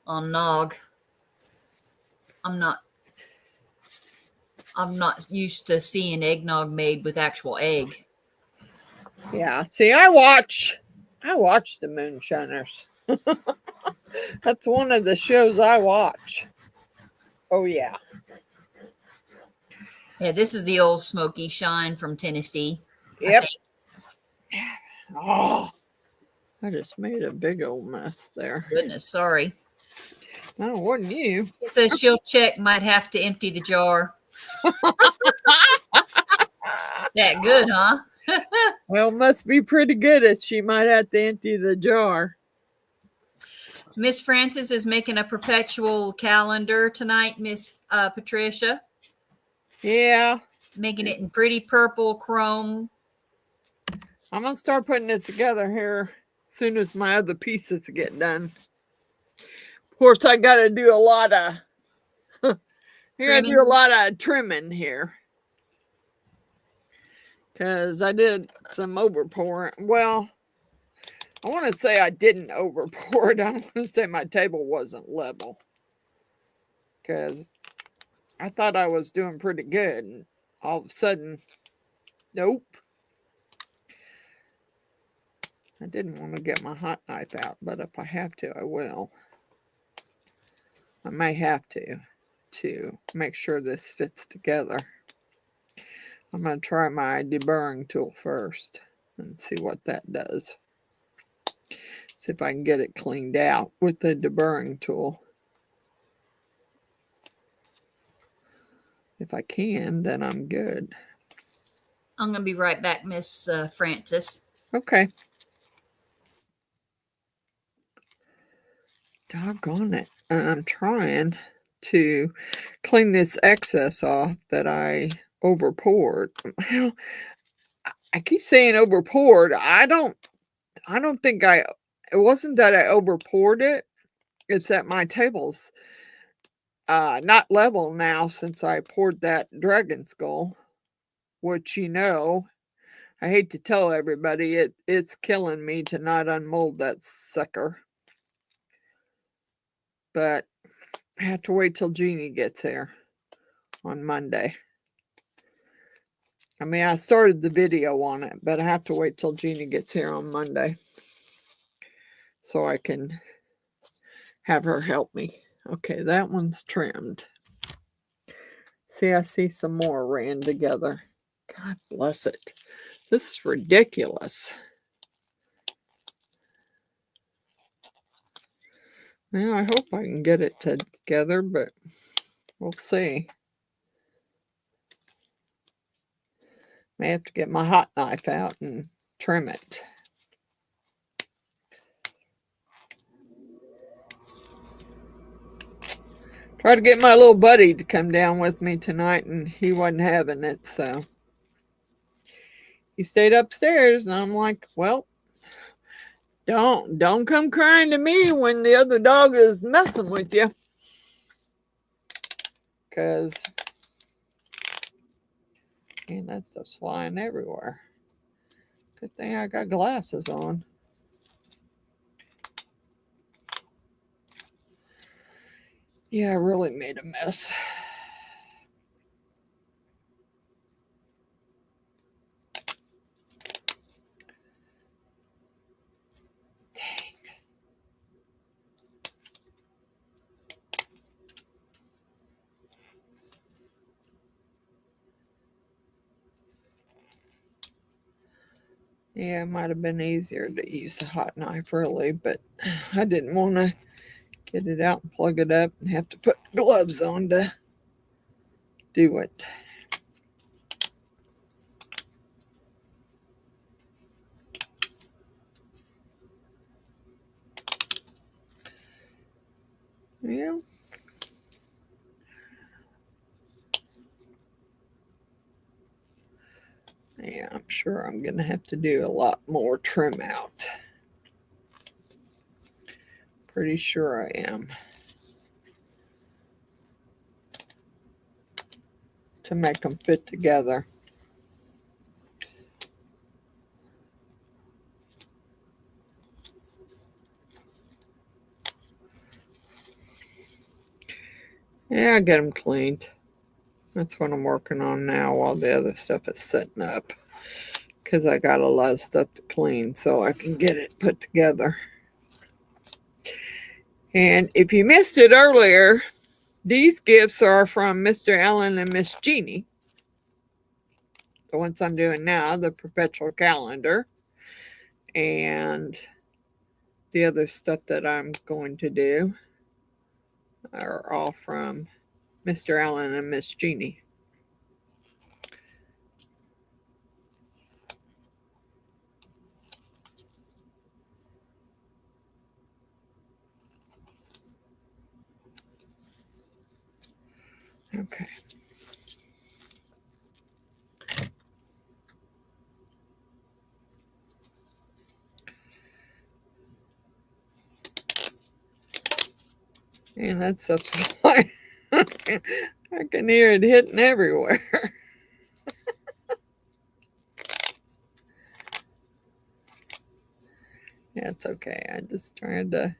On nog. I'm not used to seeing eggnog made with actual egg. Yeah, see, I watch the Moonshiners. That's one of the shows I watch. Oh yeah. Yeah, this is the old Smoky Shine from Tennessee. Yep. Oh, I just made a big old mess there. Goodness, sorry. No, it wasn't you. It says she'll check, might have to empty the jar. That good, huh? Well, must be pretty good as she might have to empty the jar. Miss Frances is making a perpetual calendar tonight, Miss Patricia. Yeah. Making it in pretty purple chrome. I'm going to start putting it together here as soon as my other pieces get done. Of course, I got to do a lot of trimming here. Because I did some overpouring. Well, I want to say I didn't overpour it. I want to say my table wasn't level. Because I thought I was doing pretty good. And all of a sudden, nope. I didn't want to get my hot knife out. But if I have to, I will. I may have to make sure this fits together. I'm going to try my deburring tool first and see what that does. See if I can get it cleaned out with the deburring tool. If I can, then I'm good. I'm going to be right back, Miss Frances. Okay. Doggone it. I'm trying to clean this excess off that I overpoured. Well, I keep saying overpoured. I don't think it wasn't that I overpoured it. It's that my table's not level now since I poured that dragon skull, which, I hate to tell everybody, it's killing me to not unmold that sucker. But I have to wait till Jeannie gets here on Monday. I mean, I started the video on it, but I have to wait till Jeannie gets here on Monday so I can have her help me. Okay, that one's trimmed. See, I see some more ran together. God bless it. This is ridiculous. Well, I hope I can get it together, but we'll see. May have to get my hot knife out and trim it. Tried to get my little buddy to come down with me tonight, and he wasn't having it, so he stayed upstairs, and I'm like, well, don't come crying to me when the other dog is messing with you. Because, man, that stuff's flying everywhere. Good thing I got glasses on. Yeah, I really made a mess. Yeah, it might have been easier to use a hot knife really, but I didn't want to get it out and plug it up and have to put gloves on to do it. Yeah. Yeah, I'm sure I'm going to have to do a lot more trim out. Pretty sure I am. To make them fit together. Yeah, I'll get them cleaned. That's what I'm working on now while the other stuff is setting up. Because I got a lot of stuff to clean so I can get it put together. And if you missed it earlier, these gifts are from Mr. Allen and Miss Jeannie. The ones I'm doing now, the Perpetual calendar. And the other stuff that I'm going to do are all from Mr. Allen and Miss Jeannie. Okay. And that stuff's like, I can hear it hitting everywhere. Yeah, it's okay. I'm just trying to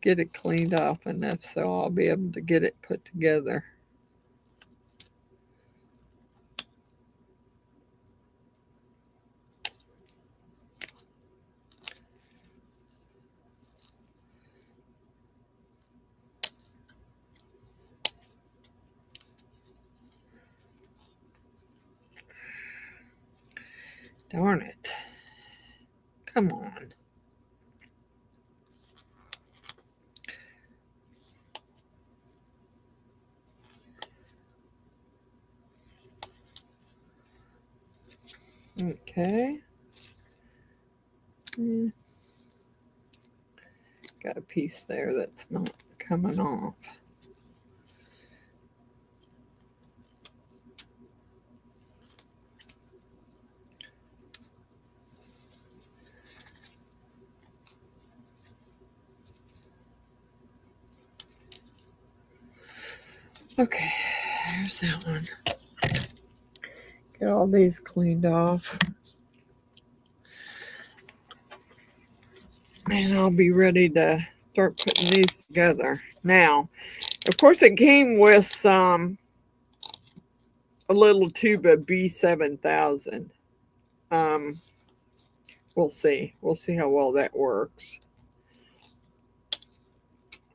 get it cleaned off enough so I'll be able to get it put together. Darn it. Come on. Okay. Got a piece there that's not coming off. Okay, there's that one. Get all these cleaned off. And I'll be ready to start putting these together. Now, of course, it came with a little tube of B7000. We'll see. We'll see how well that works.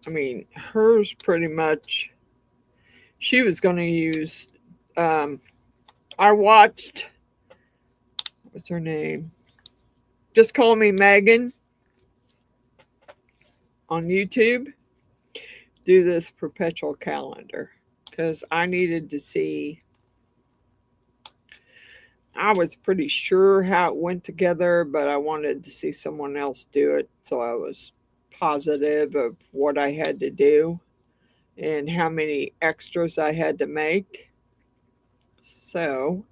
I mean, hers pretty much, she was going to use, I watched, what's her name? Just Call Me Megan on YouTube. Do this Perpetual calendar. Because I needed to see, I was pretty sure how it went together, but I wanted to see someone else do it. So I was positive of what I had to do and how many extras I had to make. So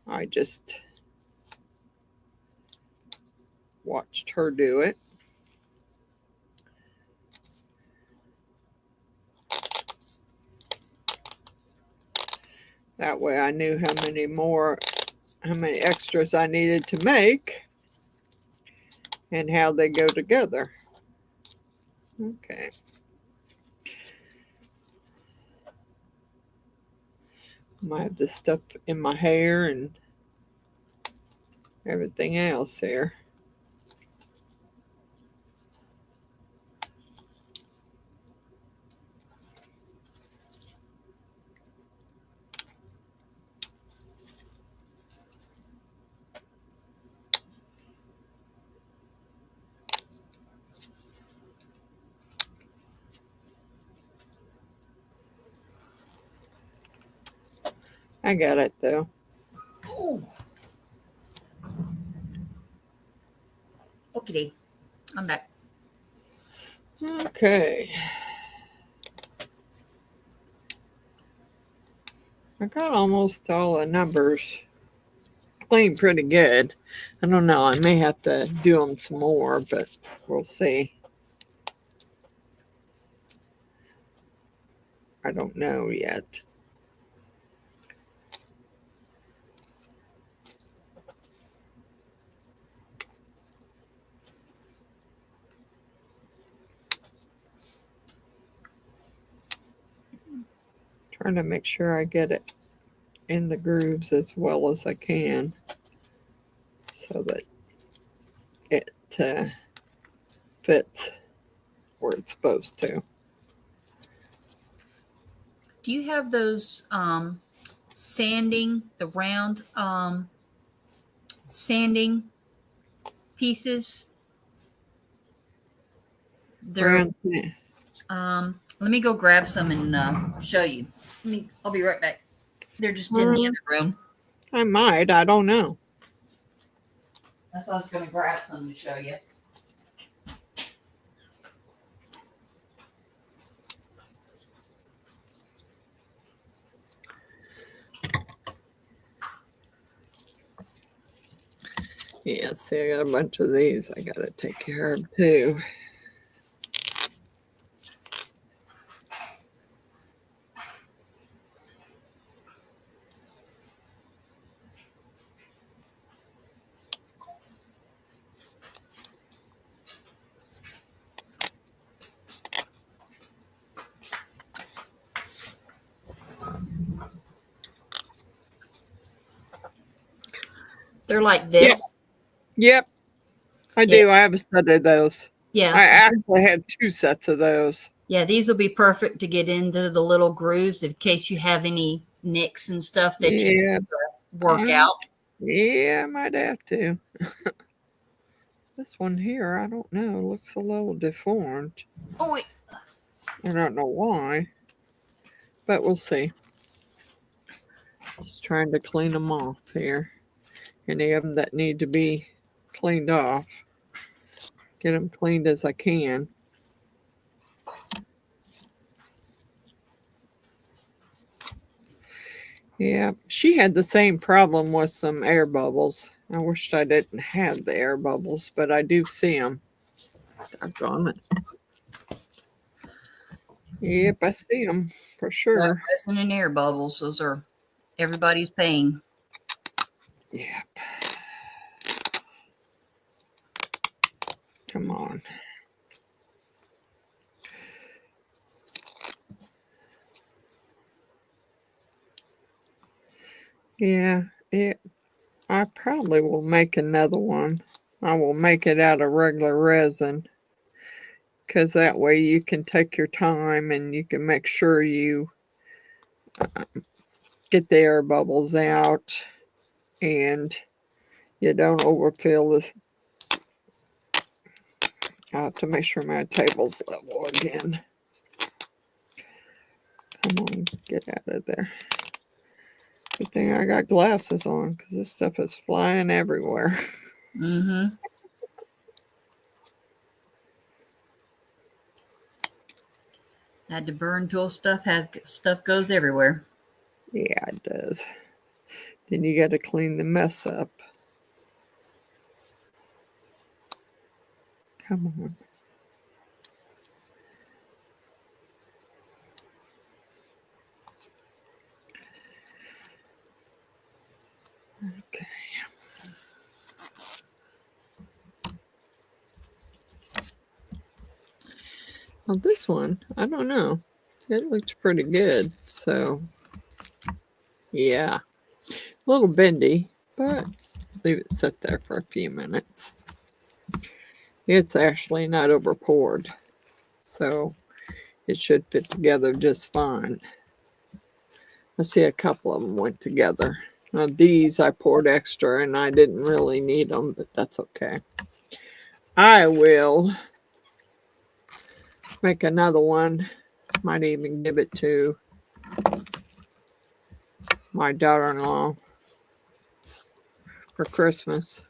I just watched her do it. That way I knew how many extras I needed to make and how they go together. Okay. I have this stuff in my hair and everything else here. I got it though. Oh. Okay, I'm back. Okay. I got almost all the numbers clean pretty good. I don't know. I may have to do them some more, but we'll see. I don't know yet. Trying to make sure I get it in the grooves as well as I can so that it fits where it's supposed to. Do you have those sanding, the round sanding pieces? They're let me go grab some and show you. I'll be right back. They're just in the other room. I might. I don't know. That's why I was going to grab some to show you. Yeah, see, I got a bunch of these I got to take care of too. They're like this. Yep. I do. I have a set of those. Yeah. I actually had 2 sets of those. Yeah, these will be perfect to get into the little grooves in case you have any nicks and stuff that you work out. Yeah, I might have to. This one here, I don't know. It looks a little deformed. Oh, wait. I don't know why, but we'll see. Just trying to clean them off here. Any of them that need to be cleaned off. Get them cleaned as I can. Yeah, she had the same problem with some air bubbles. I wished I didn't have the air bubbles, but I do see them. Doggone it. Yep, I see them for sure. Resin and air bubbles, those are everybody's pain. Yep. Come on. Yeah, I probably will make another one. I will make it out of regular resin because that way you can take your time and you can make sure you get the air bubbles out and you don't overfill this. I have to make sure my table's level again. Come on, get out of there. Good thing I got glasses on because this stuff is flying everywhere. Mm-hmm. Had to burn tool stuff goes everywhere. Yeah, it does. Then you got to clean the mess up. Come on. Okay. Well, this one, I don't know. It looks pretty good. So, yeah. A little bendy, but leave it sit there for a few minutes. It's actually not over poured, so it should fit together just fine. I see a couple of them went together. Now these I poured extra and I didn't really need them, but that's okay. I will make another one. Might even give it to my daughter-in-law for Christmas.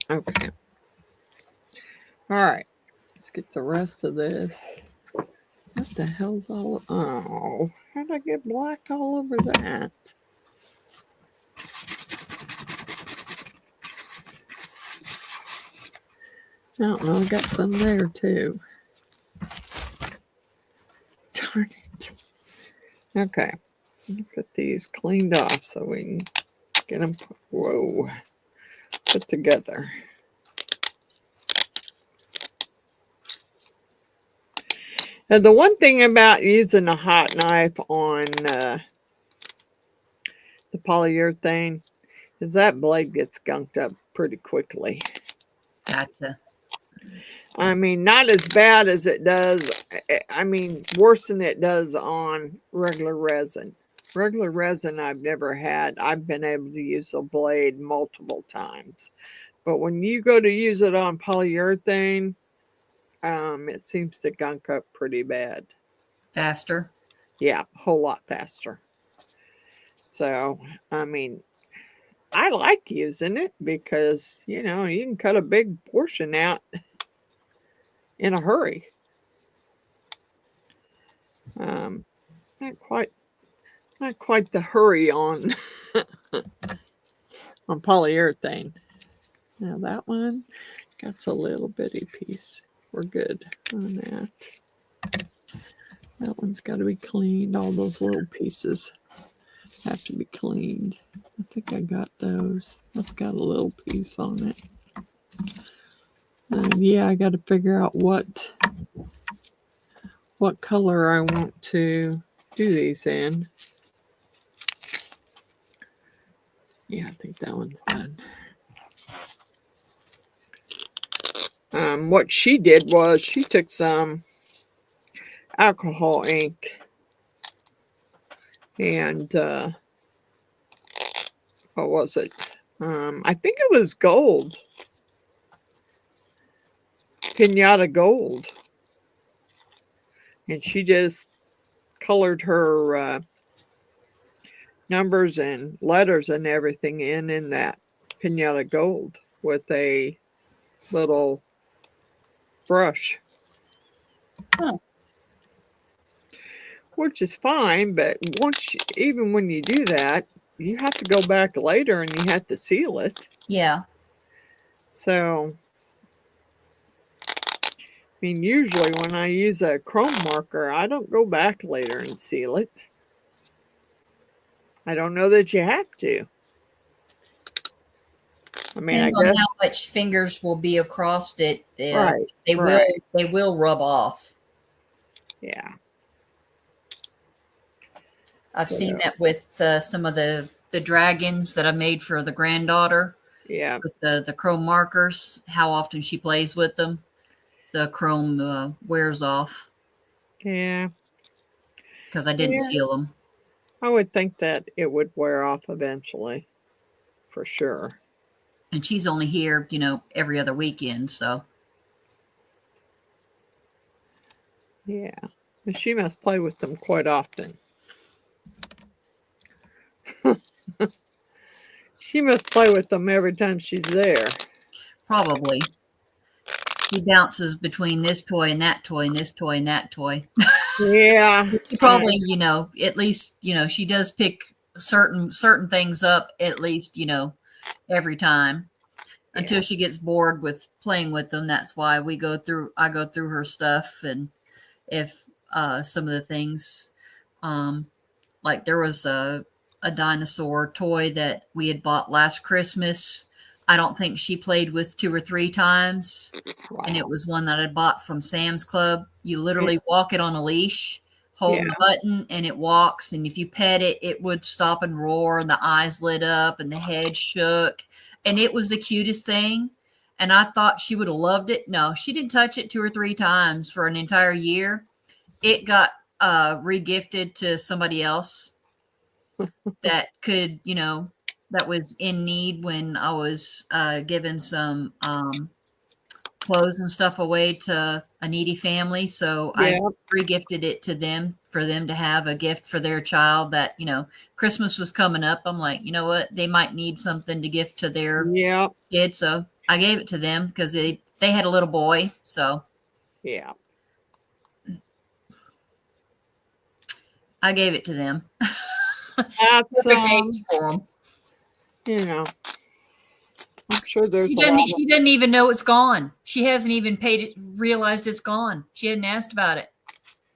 Okay. All right. Let's get the rest of this. What the hell's all... Oh, how did I get black all over that? I don't know. I got some there too. Darn it. Okay. Let's get these cleaned off so we can get them, put together. Now, the one thing about using a hot knife on the polyurethane is that blade gets gunked up pretty quickly. Gotcha. I mean, not as bad as it does. I mean, worse than it does on regular resin. Regular resin I've never had. I've been able to use a blade multiple times. But when you go to use it on polyurethane, it seems to gunk up pretty bad. Faster? Yeah, a whole lot faster. So, I mean, I like using it because, you know, you can cut a big portion out in a hurry. Not quite the hurry on on polyurethane. Now that one got a little bitty piece. We're good on that. That one's got to be cleaned. All those little pieces have to be cleaned. I think I got those. That's got a little piece on it. And yeah, I got to figure out what color I want to do these in. Yeah, I think that one's done. What she did was she took some alcohol ink and what was it? I think it was gold. Pinata gold. And she just colored her numbers and letters and everything in that pinata gold with a little brush. Huh. Which is fine, but even when you do that, you have to go back later and you have to seal it. Yeah. So, I mean, usually when I use a chrome marker, I don't go back later and seal it. I don't know that you have to. I mean, Depends I guess on how much fingers will be across it. right. They will rub off. Yeah. I've seen that with some of the dragons that I made for the granddaughter. Yeah. With the chrome markers, how often she plays with them, the chrome wears off. Yeah. Because I didn't seal them. I would think that it would wear off eventually, for sure. And she's only here, you know, every other weekend, so. Yeah. But she must play with them quite often. She must play with them every time she's there. Probably. She bounces between this toy and that toy and this toy and that toy. Yeah. She probably, you know, at least, you know, she does pick certain things up at least, you know, every time until she gets bored with playing with them. That's why I go through her stuff. And if some of the things, like there was a dinosaur toy that we had bought last Christmas. I don't think she played with 2 or 3 times. Wow. And it was one that I bought from Sam's Club. You literally walk it on a leash, hold the button, and it walks. And if you pet it, it would stop and roar, and the eyes lit up, and the head shook. And it was the cutest thing. And I thought she would have loved it. No, she didn't touch it 2 or 3 times for an entire year. It got regifted to somebody else that could, you know, that was in need when I was giving some clothes and stuff away to a needy family. So I regifted it to them for them to have a gift for their child that, Christmas was coming up. I'm like, you know what? They might need something to gift to their Yeah. kid. So I gave it to them because they had a little boy. So Yeah. I gave it to them. That's Perfect age for them. you know, I'm sure there's She a lot doesn't. She doesn't even know it's gone. She hasn't even realized it's gone. She hadn't asked about it,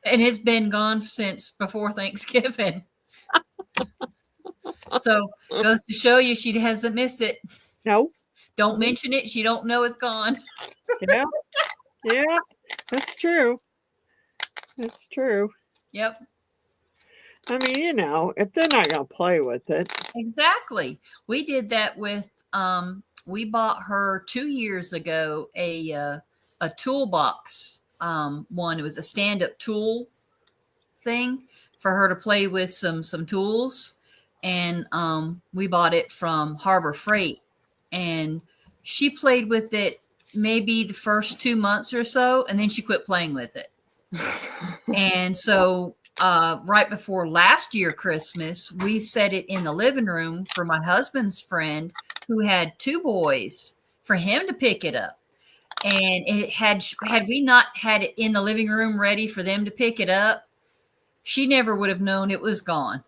and it's been gone since before Thanksgiving. So goes to show you, she hasn't missed it. No. Don't mention it. She don't know it's gone. Yeah. Yeah. That's true. That's true. Yep. I mean, if they're not going to play with it. Exactly. We did that with. We bought her 2 years ago a toolbox. One. It was a stand-up tool thing for her to play with some tools, and we bought it from Harbor Freight, and she played with it maybe the first 2 months or so, and then she quit playing with it. And so right before last year Christmas, we set it in the living room for my husband's friend who had 2 boys, for him to pick it up. And it had we not had it in the living room ready for them to pick it up, she never would have known it was gone.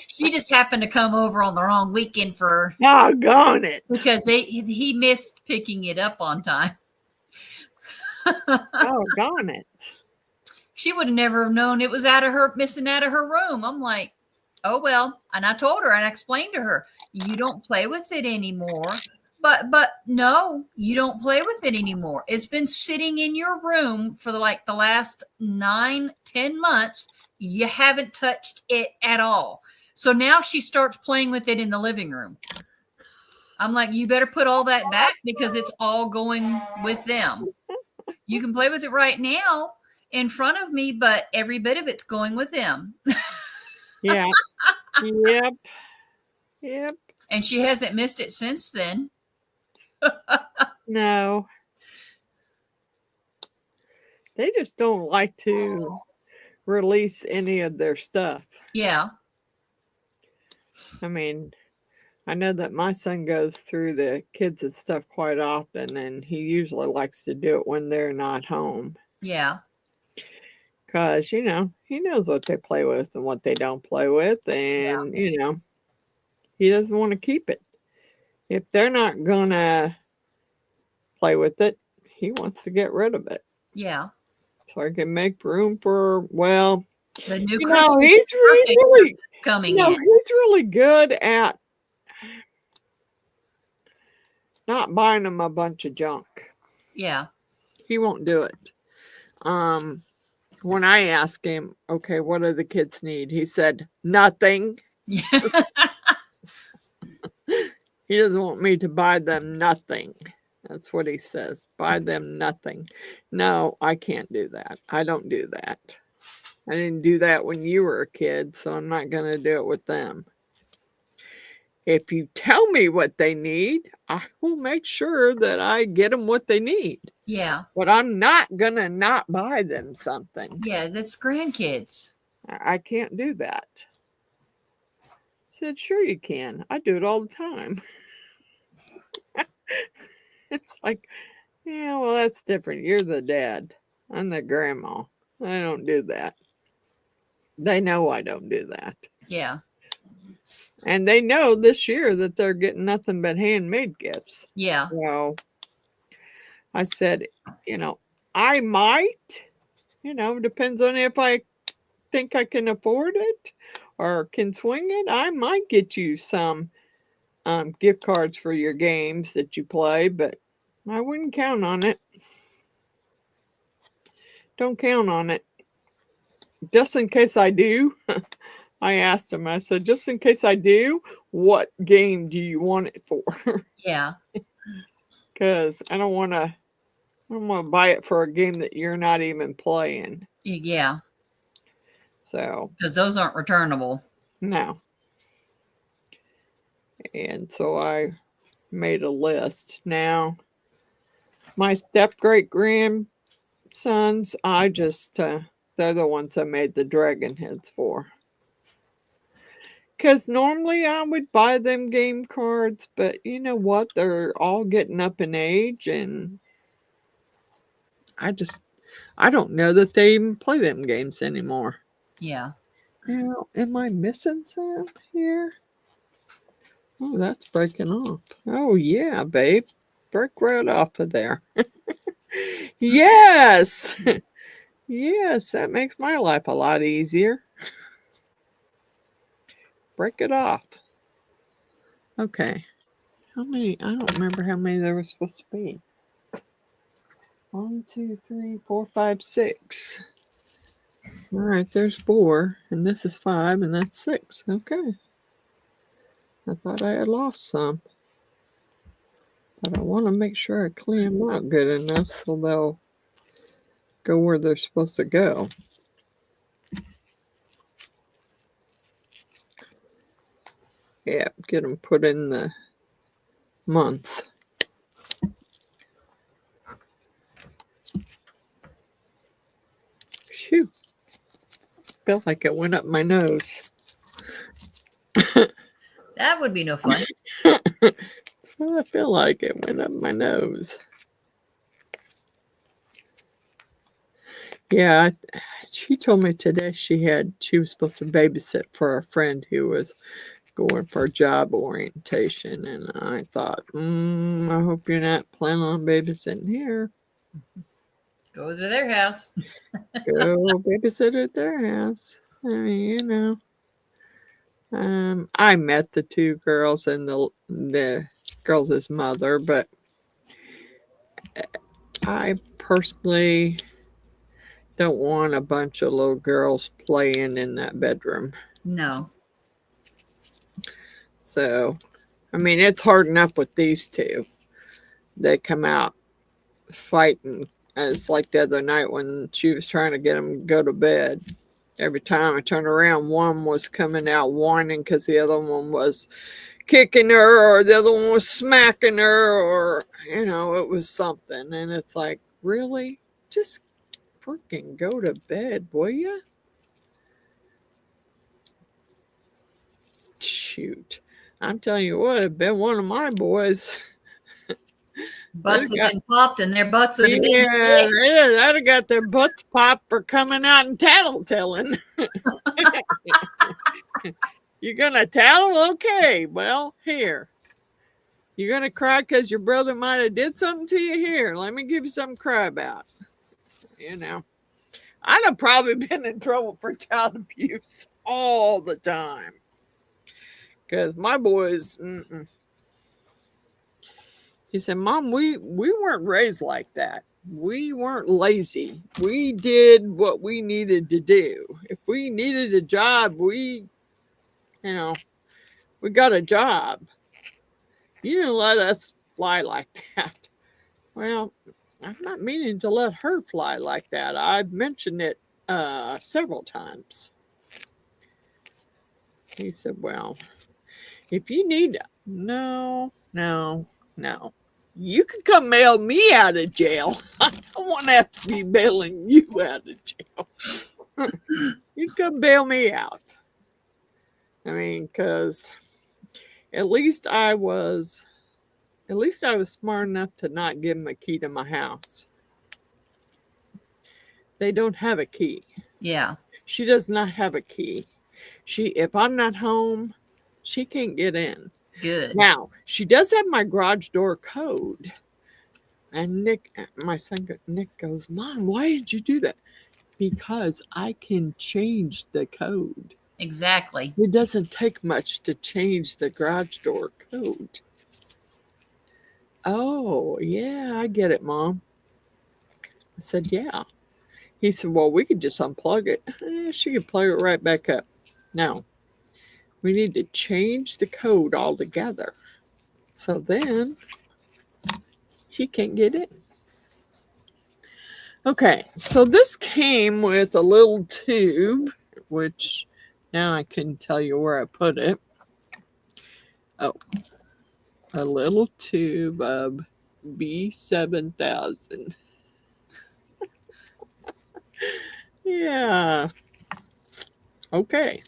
She just happened to come over on the wrong weekend for Doggone it. because he missed picking it up on time. Doggone it. She would have never have known it was missing out of her room. I'm like, oh well. And I told her and I explained to her, you don't play with it anymore. But no, you don't play with it anymore. It's been sitting in your room for the last 9-10 months. You haven't touched it at all. So now she starts playing with it in the living room. I'm like, you better put all that back because it's all going with them. You can play with it right now in front of me, but every bit of it's going with them. Yeah. Yep. Yep. And she hasn't missed it since then. No. They just don't like to release any of their stuff. Yeah. I mean, I know that my son goes through the kids' stuff quite often, and he usually likes to do it when they're not home. Yeah. Because, he knows what they play with and what they don't play with. And, he doesn't want to keep it. If they're not going to play with it, he wants to get rid of it. Yeah. So I can make room for, the new Christmas he's really coming in. He's really good at not buying them a bunch of junk. Yeah. He won't do it. When I asked him, okay, what do the kids need? He said, nothing. Yeah. He doesn't want me to buy them nothing. That's what he says. Buy them nothing. No, I can't do that. I don't do that. I didn't do that when you were a kid, so I'm not going to do it with them. If you tell me what they need, I will make sure that I get them what they need. Yeah. But I'm not going to not buy them something. Yeah, that's grandkids. I can't do that. I said, sure you can. I do it all the time. It's like, yeah, well, that's different. You're the dad. I'm the grandma. I don't do that. They know I don't do that. Yeah. And they know this year that they're getting nothing but handmade gifts. Yeah. So I said, I might, depends on if I think I can afford it or can swing it. I might get you some gift cards for your games that you play, but I wouldn't count on it. Don't count on it. Just in case I do, I asked him, I said, just in case I do, what game do you want it for? Yeah. Because I don't want to buy it for a game that you're not even playing. Yeah. So. Because those aren't returnable. No. And so I made a list. Now, my step great grandparents sons, I just, they're the ones I made the dragon heads for. Because normally I would buy them game cards, but you know what? They're all getting up in age, and I don't know that they even play them games anymore. Yeah. Now, am I missing some here? Oh, that's breaking off. Oh, yeah, babe. Break right off of there. Yes! Yes, that makes my life a lot easier. Break it off. Okay. How many? I don't remember how many there were supposed to be. 1, 2, 3, 4, 5, 6. All right, there's 4, and this is 5, and that's 6. Okay. I thought I had lost some. But I want to make sure I clean them out good enough so they'll go where they're supposed to go. Yeah, get them put in the month. Phew. Felt like it went up my nose. That would be no fun. That's what I feel like. It went up my nose. Yeah, she told me today she was supposed to babysit for a friend who was going for job orientation, and I thought, I hope you're not planning on babysitting here. Go to their house. Go babysit at their house. I mean, you know. I met the 2 girls and the girls' mother, but I personally don't want a bunch of little girls playing in that bedroom. No. So, I mean, it's hard enough with these 2. They come out fighting. It's like the other night when she was trying to get them to go to bed. Every time I turned around, one was coming out whining because the other one was kicking her, or the other one was smacking her, or, you know, it was something. And it's like, really? Just freaking go to bed, will ya? Shoot. I'm telling you what, it'd been one of my boys. Butts have been popped and their butts would have been. Yeah, that'd have got their butts popped for coming out and tattletelling. You're gonna tattle? Okay, well, here. You're gonna cry because your brother might have did something to you? Here, let me give you something to cry about. You know, I'd have probably been in trouble for child abuse all the time. Because my boys, he said, Mom, we weren't raised like that. We weren't lazy. We did what we needed to do. If we needed a job, we got a job. You didn't let us fly like that. Well, I'm not meaning to let her fly like that. I've mentioned it several times. He said, well, if you need, no. You can come bail me out of jail. I don't want to have to be bailing you out of jail. You come bail me out. I mean, because at least I was smart enough to not give him a key to my house. They don't have a key. Yeah. She does not have a key. If I'm not home, she can't get in. Good. Now, she does have my garage door code. And my son Nick goes, Mom, why did you do that? Because I can change the code. Exactly. It doesn't take much to change the garage door code. Oh, yeah, I get it, Mom. I said, yeah. He said, well, we could just unplug it. She could plug it right back up. No, we need to change the code altogether. So then she can't get in. Okay, so this came with a little tube, which now I couldn't tell you where I put it. Oh, a little tube of B7000. Yeah. Okay.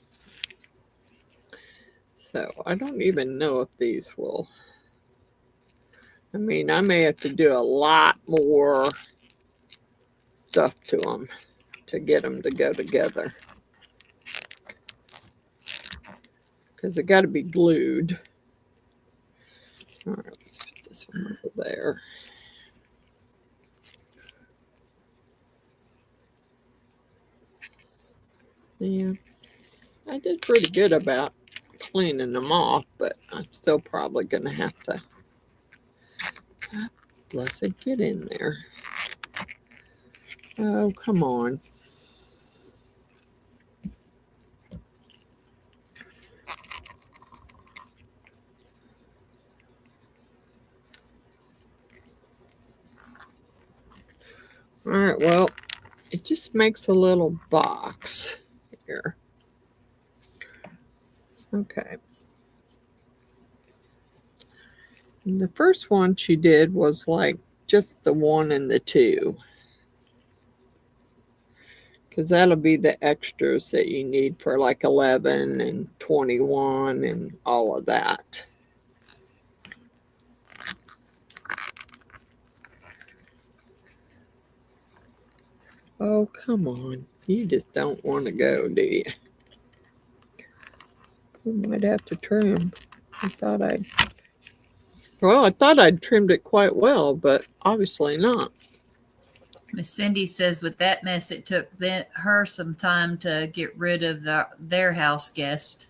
So I don't even know if these will. I mean, I may have to do a lot more stuff to them to get them to go together. Because they got to be glued. All right, let's put this one over there. Yeah, I did pretty good about cleaning them off, but I'm still probably going to have to, bless it, get in there. Oh, come on. All right, well, it just makes a little box here. Okay. And the first one she did was like just the 1 and the 2. Because that'll be the extras that you need for like 11 and 21 and all of that. Oh, come on. You just don't want to go, do you? We might have to trim. I thought I'd trimmed it quite well, but obviously not. Miss Cindy says with that mess, it took her some time to get rid of their house guest.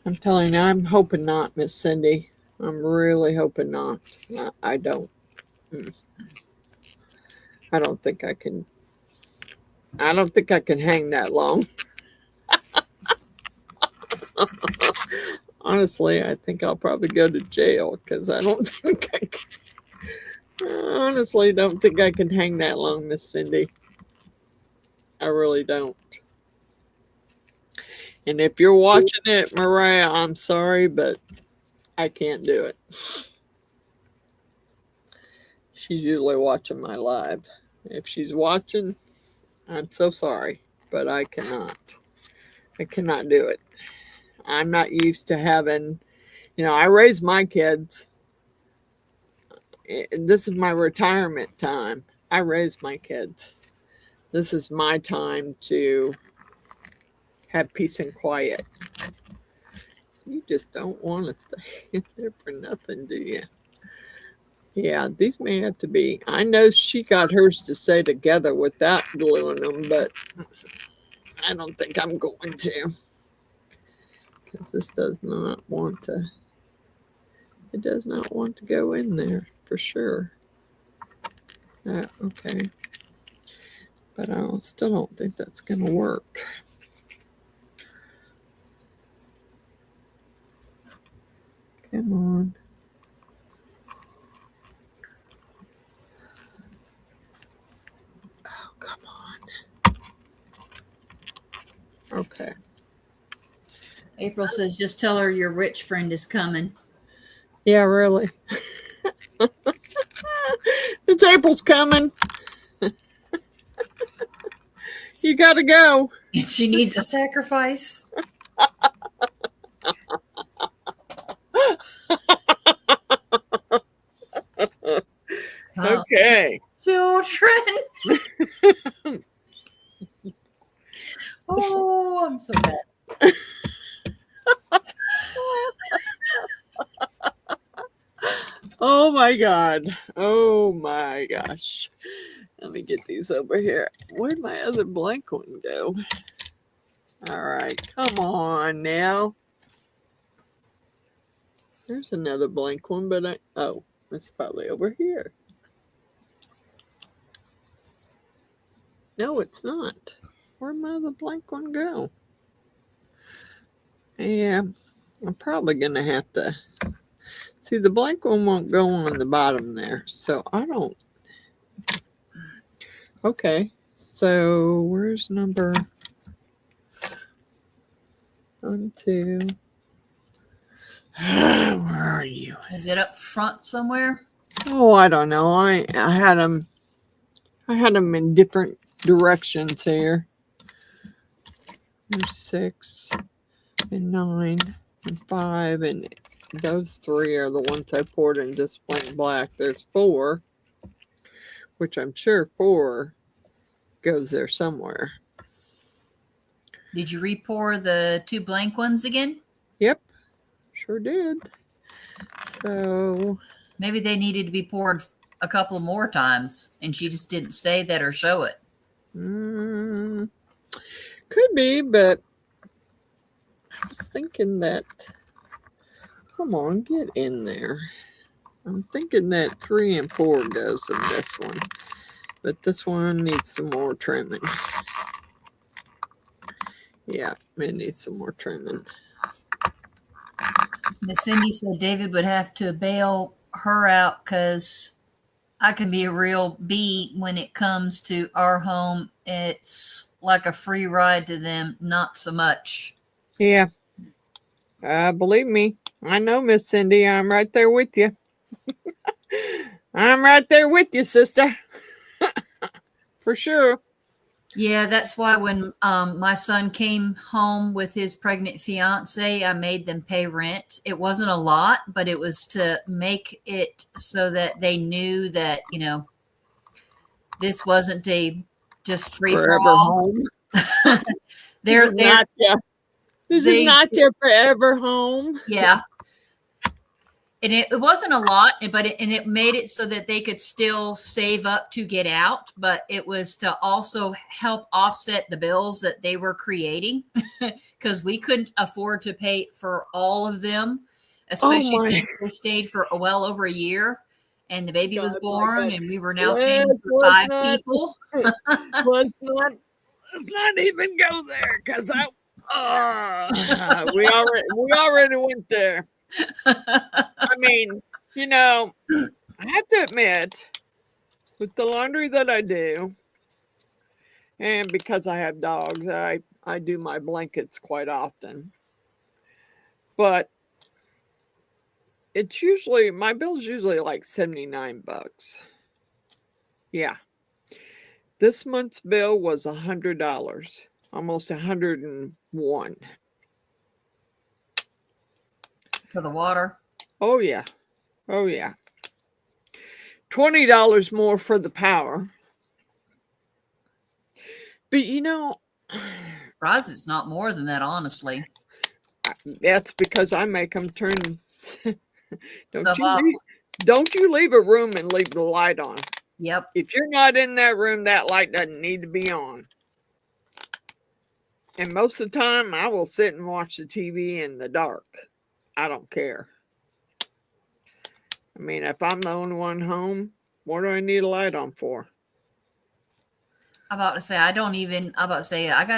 I'm telling you, I'm hoping not, Miss Cindy. I'm really hoping not. I don't. I don't think I can. I don't think I can hang that long. Honestly, I think I'll probably go to jail because I don't think I can. I honestly don't think I can hang that long, Miss Cindy. I really don't. And if you're watching it, Mariah, I'm sorry, but I can't do it. She's usually watching my live. If she's watching, I'm so sorry, but I cannot. I cannot do it. I'm not used to having, I raised my kids. This is my retirement time. I raised my kids. This is my time to have peace and quiet. You just don't want to stay in there for nothing, do you? Yeah, these may have to be. I know she got hers to stay together without gluing them, but I don't think I'm going to. Because this does not want to. It does not want to go in there for sure. Okay. But I still don't think that's going to work. Come on. Oh, come on. Okay. April says, just tell her your rich friend is coming. Yeah, really. It's April's coming. You got to go. She needs a sacrifice. Okay. Children. Oh, I'm so bad. Oh my God. Oh my gosh. Let me get these over here. Where'd my other blank one go? All right. Come on now. There's another blank one, but it's probably over here. No, it's not. Where'd my other blank one go? Yeah, I'm probably going to have to. See, the blank one won't go on the bottom there, so I don't. Okay, so where's number 1, 2? Where are you? Is it up front somewhere? Oh, I don't know. I had them I had them in different directions here. There's 6 and 9 and 5, and those 3 are the ones I poured in just plain black. There's 4, which I'm sure 4 goes there somewhere. Did you re-pour the 2 blank ones again? Yep, sure did. So maybe they needed to be poured a couple more times, and she just didn't say that or show it. Could be, but I was thinking that, come on, get in there. I'm thinking that 3 and 4 goes in this one, but this one needs some more trimming. Yeah, it needs some more trimming. Miss Cindy said David would have to bail her out because I can be a real bee when it comes to our home. It's like a free ride to them, not so much. Yeah. Believe me, I know, Miss Cindy. I'm right there with you. I'm right there with you, sister. For sure. Yeah, that's why when my son came home with his pregnant fiance, I made them pay rent. It wasn't a lot, but it was to make it so that they knew that, you know, this wasn't a just free for all. Home. This is not your forever home. Yeah. And it wasn't a lot, but it made it so that they could still save up to get out, but it was to also help offset the bills that they were creating because we couldn't afford to pay for all of them, especially since they stayed for well over a year and the baby was born and we were now paying for 5 people. Let's not even go there because we already went there. I mean, you know, I have to admit, with the laundry that I do, and because I have dogs, I do my blankets quite often. But it's usually, my bill's usually like $79. Yeah. This month's bill was $100, almost $101. For the water? Oh, yeah. Oh, yeah. $20 more for the power. But, you know, surprised it's not more than that, honestly. That's because I make them turn. Don't you leave a room and leave the light on. Yep. If you're not in that room, that light doesn't need to be on. And most of the time, I will sit and watch the TV in the dark. I don't care. I mean, if I'm the only one home, what do I need a light on for? I got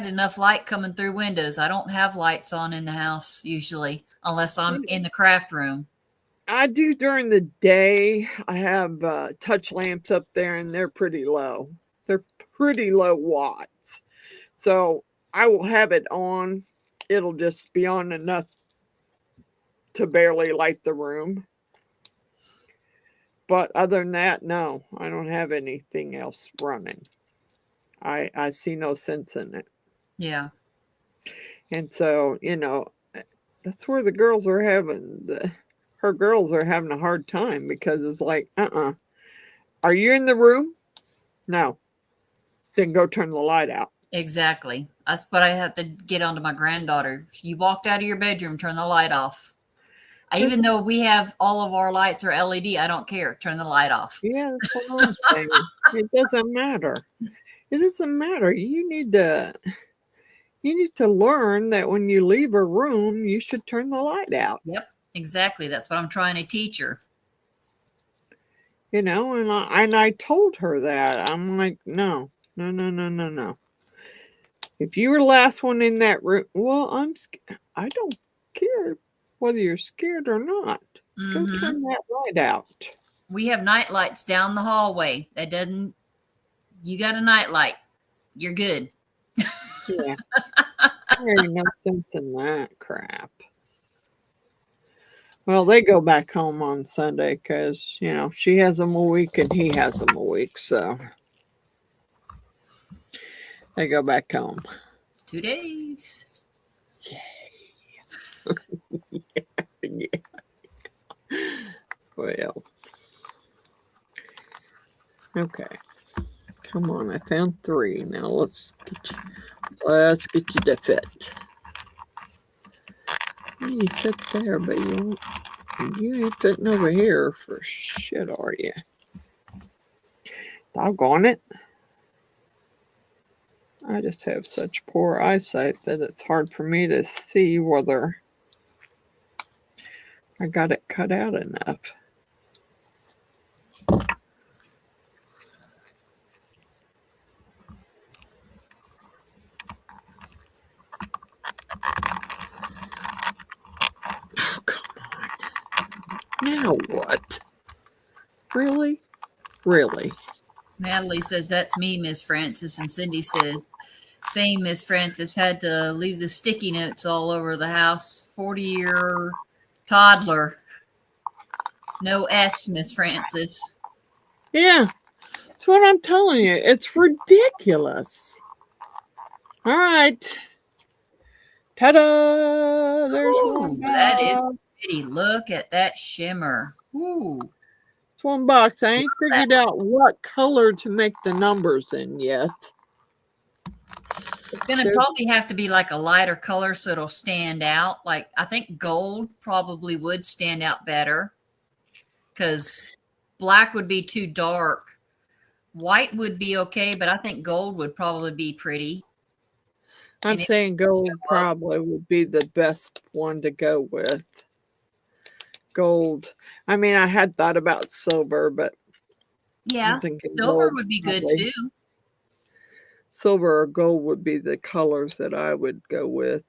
enough light coming through windows. I don't have lights on in the house usually, unless I'm in the craft room. I do during the day. I have touch lamps up there and they're pretty low. They're pretty low watts. So I will have it on. It'll just be on enough to barely light the room. But other than that, no, I don't have anything else running. I see no sense in it. Yeah. And so, you know, that's where the girls are her girls are having a hard time because it's like, are you in the room? No. Then go turn the light out. Exactly. That's what I have to get onto my granddaughter. You walked out of your bedroom, turn the light off. Even though we have all of our lights are LED, I don't care. Turn the light off. Yeah, that's what I'm saying. It doesn't matter. It doesn't matter. You need to learn that when you leave a room, you should turn the light out. Yep, exactly. That's what I'm trying to teach her. You know, and I told her that. I'm like, no. If you were the last one in that room, well, I don't care whether you're scared or not. Go turn that light out. We have night lights down the hallway. You got a night light. You're good. Yeah. There ain't no sense in that crap. Well, they go back home on Sunday because, you know, she has them a week and he has them a week. So They go back home. 2 days. Yeah. Well. Okay. Come on, I found 3. Now let's get you to fit. You fit there, but you ain't fitting over here for shit, are you? Doggone it. I just have such poor eyesight that it's hard for me to see whether I got it cut out enough. Oh, come on. Now what? Really? Really? Natalie says, that's me, Miss Frances. And Cindy says, same, Miss Frances. Had to leave the sticky notes all over the house. 40-year toddler. No S, Miss Frances. Yeah. That's what I'm telling you. It's ridiculous. All right. Ta-da! There's one box. That is pretty. Look at that shimmer. Ooh. It's one box. I ain't figured out what color to make the numbers in yet. It's going to probably have to be like a lighter color so it'll stand out. Like, I think gold probably would stand out better because black would be too dark. White would be okay, but I think gold would probably be pretty. I'm saying gold probably would be the best one to go with. Gold. I mean, I had thought about silver, but yeah, silver would be good too. Silver or gold would be the colors that I would go with.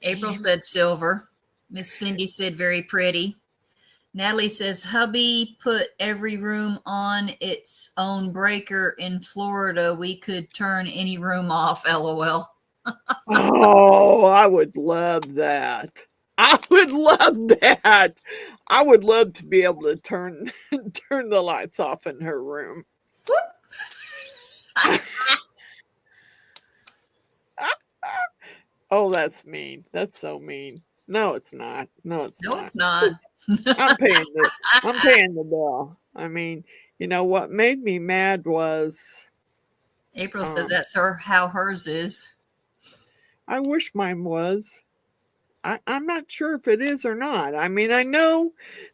April said silver. Miss Cindy said very pretty. Natalie says, hubby put every room on its own breaker in Florida. We could turn any room off, LOL. Oh, I would love that. I would love that. I would love to be able to turn the lights off in her room. Oh, that's mean. That's so mean. No, it's not. No, it's not. No, it's not. I'm paying the bill. I mean, you know what made me mad was April says that's how hers is. I wish mine was. I'm not sure if it is or not. I mean, I know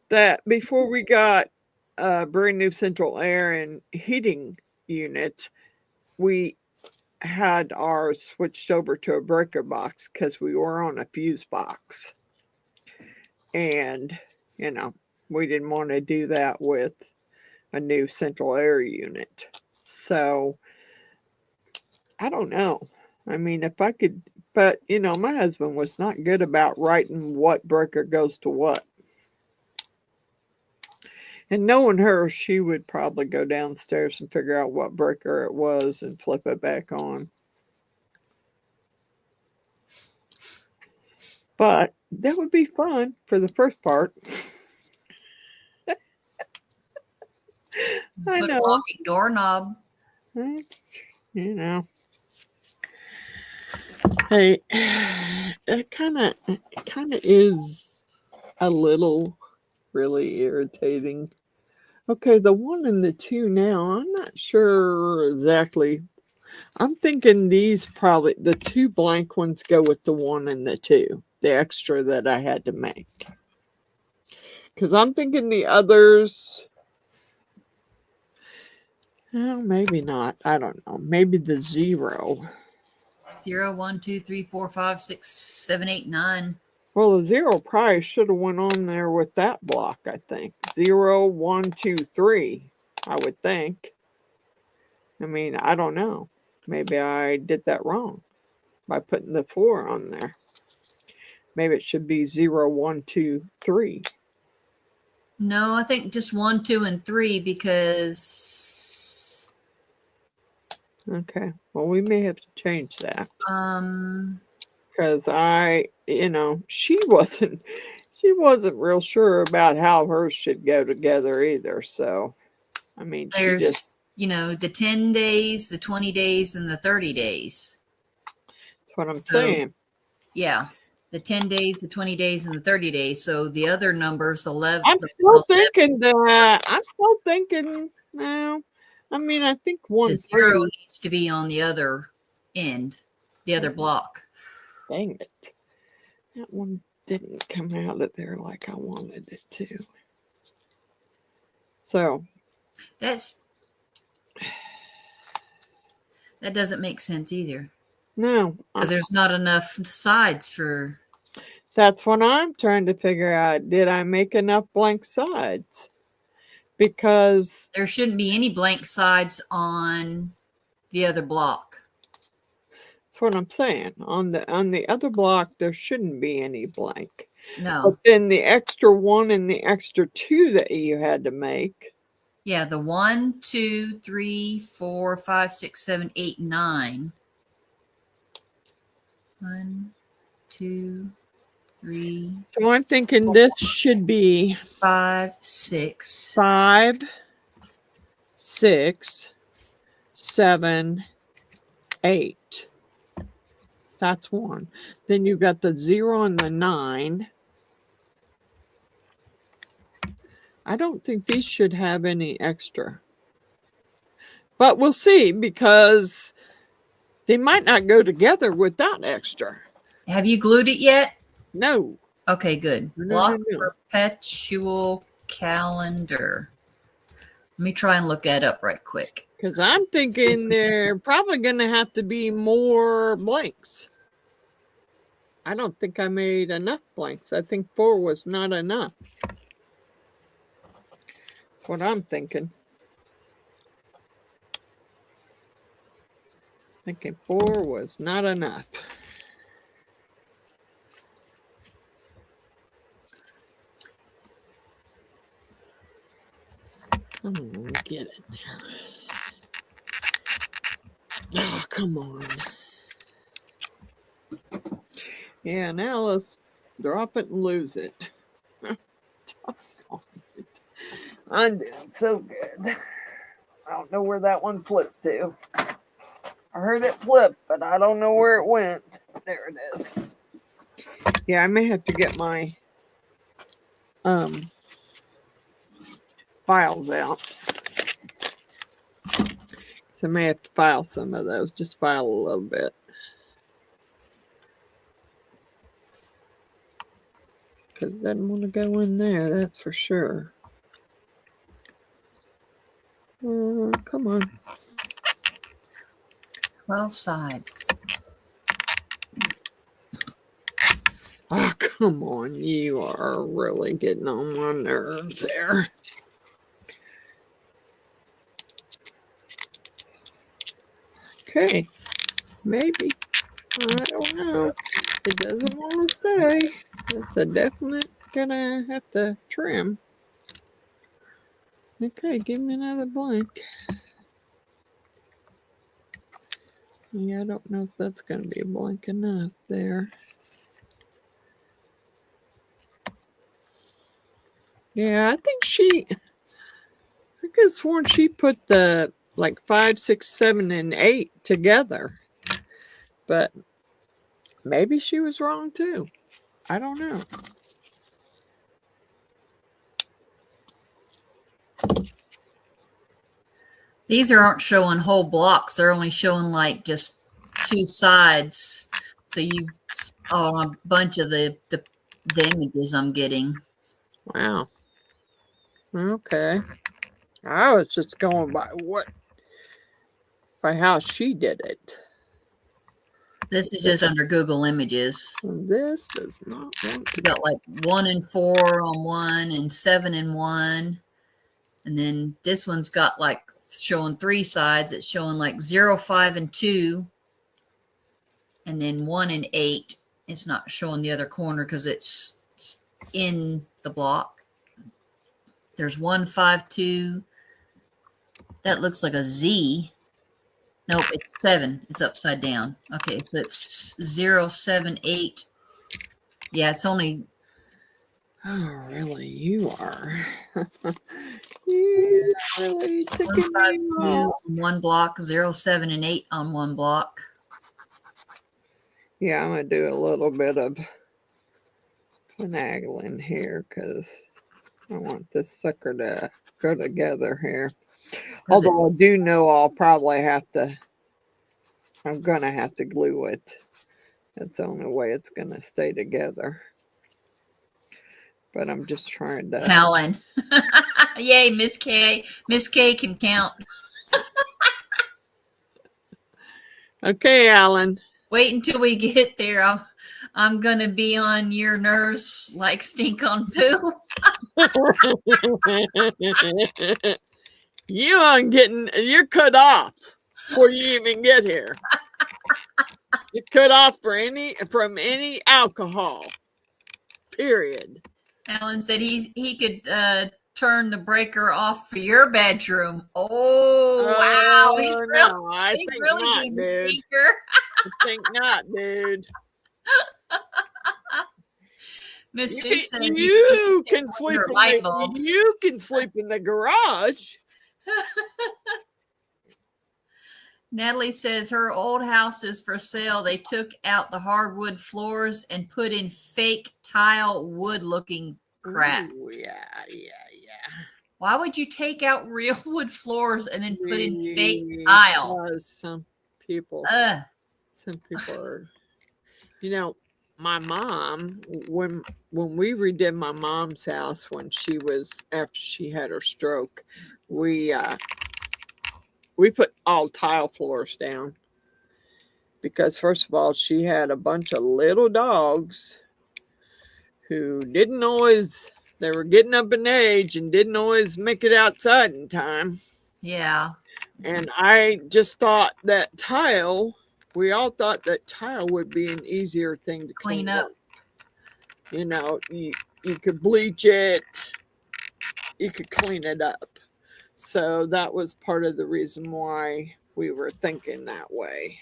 that before we got a brand new central air and heating unit, we had ours switched over to a breaker box because we were on a fuse box. And, you know, we didn't want to do that with a new central air unit. So, I don't know. I mean, if I could, but, you know, my husband was not good about writing what breaker goes to what. And knowing her, she would probably go downstairs and figure out what breaker it was and flip it back on. But that would be fun for the first part. I know. Put a locking doorknob. It's, you know. Hey, it kind of is a little really irritating. Okay, the 1 and the 2 now, I'm not sure exactly. I'm thinking these probably, the 2 blank ones go with the 1 and the 2, the extra that I had to make. Because I'm thinking the others, well, maybe not. I don't know. Maybe the 0. 0, 1, 2, 3, 4, 5, 6, 7, 8, 9. Well, the 0 probably should have went on there with that block, I think. 0, 1, 2, 3, I would think. I mean, I don't know. Maybe I did that wrong by putting the 4 on there. Maybe it should be 0, 1, 2, 3. No, I think just 1, 2, and 3 because. Okay. Well, we may have to change that. Because she wasn't real sure about how hers should go together either. So, I mean, she just you know, the 10 days, the 20 days, and the 30 days. That's what I'm So, saying. yeah, the 10 days, the 20 days, and the 30 days. So the other numbers, 11. I'm still thinking that. I'm still thinking now. I mean, I think The 1 zero 3. needs to be on the other end, the other block. Dang it. That one didn't come out of there like I wanted it to. So That doesn't make sense either. no, Because there's not enough sides for. that's what I'm trying to figure out. Did I make enough blank sides? Because There shouldn't be any blank sides on the other block. that's what I'm saying. On the other block, there shouldn't be any blank. No. But then the extra 1 and the extra 2 that you had to make. Yeah, the 1, 2, 3, 4, 5, 6, 7, 8, 9. 1, 2, 3. So I'm thinking this should be 5, 6. 5, 6, 7, 8. That's 1. Then you've got the 0 and the 9. I don't think these should have any extra. But we'll see, because they might not go together without extra. Have you glued it yet? No. Okay, good. No, Block no. Perpetual calendar. Let me try and look that up right quick. Because I'm thinking they're probably going to have to be more blanks. I don't think I made enough blanks. I think 4 was not enough. That's what I'm thinking. Thinking 4 was not enough. Come on, get it. Oh, come on. Yeah, now let's drop it and lose it. I'm doing so good. I don't know where that one flipped to. I heard it flip, but I don't know where it went. There it is. Yeah, I may have to get my files out. So I may have to file some of those. Just file a little bit. Because it doesn't want to go in there, that's for sure. Come on. 12 sides. Oh, come on. You are really getting on my nerves there. Okay. Maybe. I don't know. It doesn't want to say. It's a definite gonna have to trim. Okay, give me another blank. Yeah, I don't know if that's going to be blank enough there. Yeah, I think I could have sworn she put the like 5, 6, 7, and 8 together. But maybe she was wrong too. I don't know. These aren't showing whole blocks. They're only showing like just 2 sides. So you on a bunch of the images I'm getting. Wow. Okay. I was just going by how she did it. This is just under Google Images. This does not want to You got like 1 and 4 on one and 7 and 1. And then this one's got like showing 3 sides. It's showing like 0, 5, and 2. And then 1 and 8. It's not showing the other corner because it's in the block. There's 1, 5, 2. That looks like a Z. Nope, it's 7. It's upside down. Okay, so it's 0, 7, 8. Yeah, it's only. Oh, really? You are. You really ticking me 152 off. on one block, 0, 7, and 8 on one block. Yeah, I'm going to do a little bit of finagling here because I want this sucker to go together here. Although I do know I'll probably have to, I'm going to have to glue it. That's the only way it's going to stay together. But I'm just trying to. Alan. Yay, Miss K. Miss K can count. Okay, Alan. Wait until we get there. I'm going to be on your nerves like stink on poo. You're cut off before you even get here. You're cut off from any alcohol. Period. Alan said he could turn the breaker off for your bedroom. Oh, wow. He's really not, being dude. the stinker. I think not, dude. Miss Sue says you can sleep light bulbs. You can sleep in the garage. Natalie says her old house is for sale. They took out the hardwood floors and put in fake tile wood looking crap. Ooh, yeah. Why would you take out real wood floors and then put in fake tile? Because some people are, my mom, when we redid my mom's house after she had her stroke, we put all tile floors down because, first of all, she had a bunch of little dogs who they were getting up in age and didn't always make it outside in time. Yeah. And I just thought that we all thought that tile would be an easier thing to clean up. You could bleach it, you could clean it up. So that was part of the reason why we were thinking that way.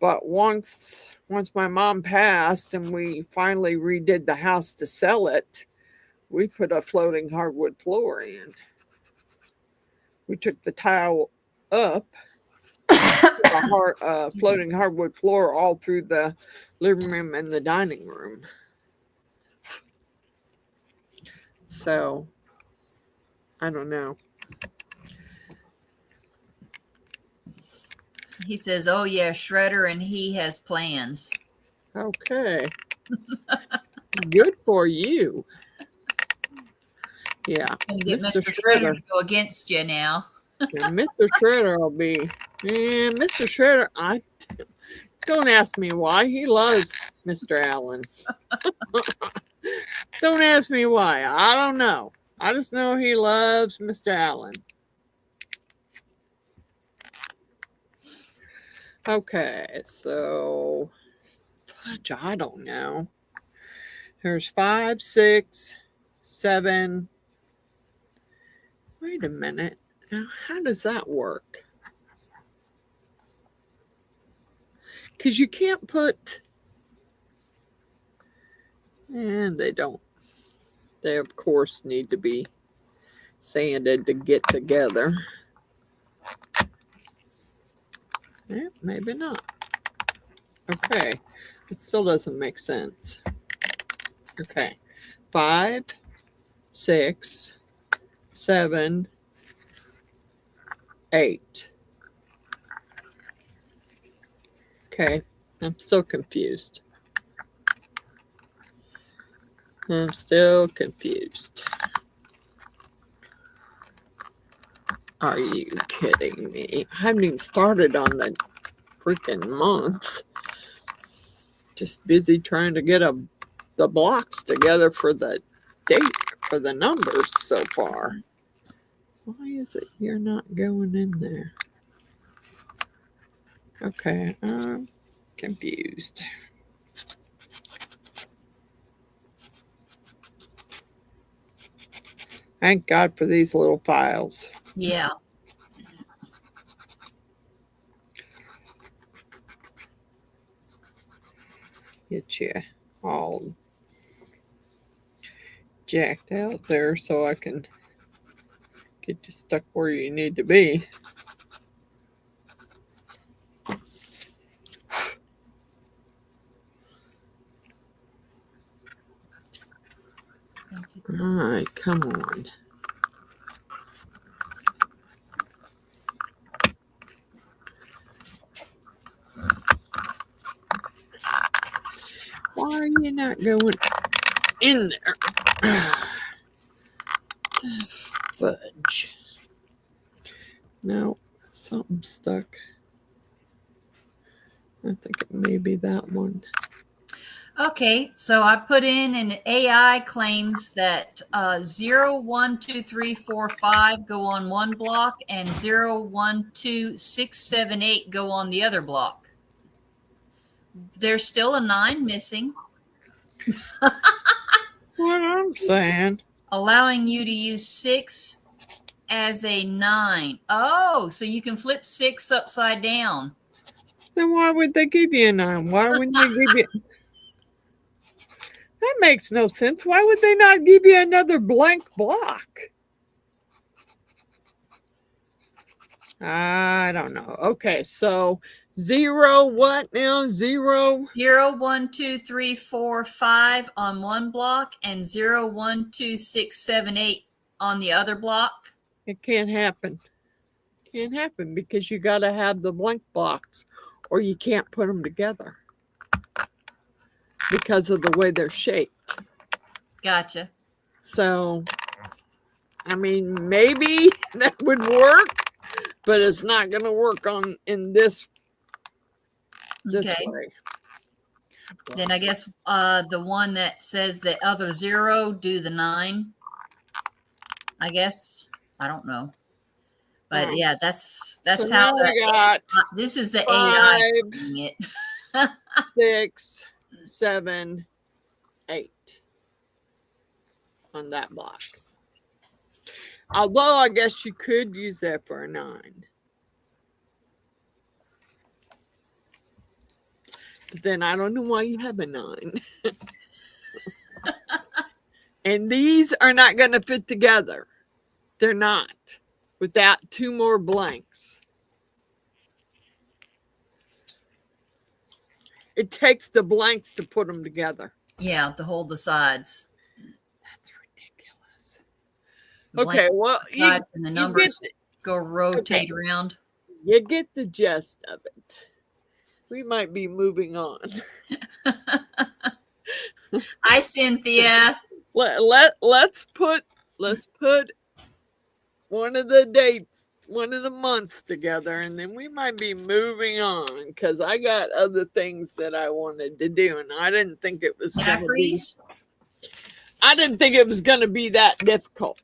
But once my mom passed and we finally redid the house to sell it, we put a floating hardwood floor in. We took the tile up, floating hardwood floor all through the living room and the dining room. So, I don't know. He says, oh, yeah, Shredder, and he has plans. Okay. Good for you. Yeah. Going to get Mr. Shredder to go against you now. Yeah, Mr. Shredder will be. Man, Mr. Shredder, don't ask me why. He loves Mr. Allen. Don't ask me why. I don't know. I just know he loves Mr. Allen. Okay, so I don't know. There's 5, 6, 7. Wait a minute. Now, how does that work? Because you can't put. And they don't. They, of course, need to be sanded to get together. Yeah, maybe not. Okay. It still doesn't make sense. Okay. 5, 6, 7, 8. Okay. I'm still confused. I'm still confused. Are you kidding me? I haven't even started on the freaking month. Just busy trying to get the blocks together for the date, for the numbers so far. Why is it you're not going in there? Okay, I'm confused. Thank God for these little files. Yeah. Get you all jacked out there so I can Get you stuck where you need to be. All right, come on. Why are you not going in there? Fudge. No, something stuck. I think it may be that one. Okay, so I put in an AI claims that 0, 1, 2, 3, 4, 5 go on one block and 0, 1, 2, 6, 7, 8 go on the other block. There's still a 9 missing. What I'm saying. Allowing you to use 6 as a 9. Oh, so you can flip 6 upside down. Then why would they give you a 9? Why wouldn't they give you... That makes no sense. Why would they not give you another blank block? I don't know. Okay, so 0 what now? 0? 0, 1, 2, 3, 4, 5 on one block and 0, 1, 2, 6, 7, 8 on the other block. It can't happen. Can't happen because you got to have the blank blocks or you can't put them together because of the way they're shaped. Gotcha. So, I mean, maybe that would work, but it's not going to work in this Okay. way. Then I guess the one that says the other 0 do the 9. I guess. I don't know. But yeah, that's So how now we got this is the 5, AI doing it. 6, 7, 8 on that block. Although I guess you could use that for a 9. But then I don't know why you have a 9. And these are not going to fit together. They're not. Without 2 more blanks. It takes the blanks to put them together. Yeah, to hold the sides. That's ridiculous. The Okay, well, sides and the numbers go rotate around. You get the gist of it. We might be moving on. Hi, Cynthia. Let's put one of the dates, one of the months together, and then we might be moving on because I got other things that I wanted to do, and I didn't think it was Can I freeze? I didn't think it was going to be that difficult.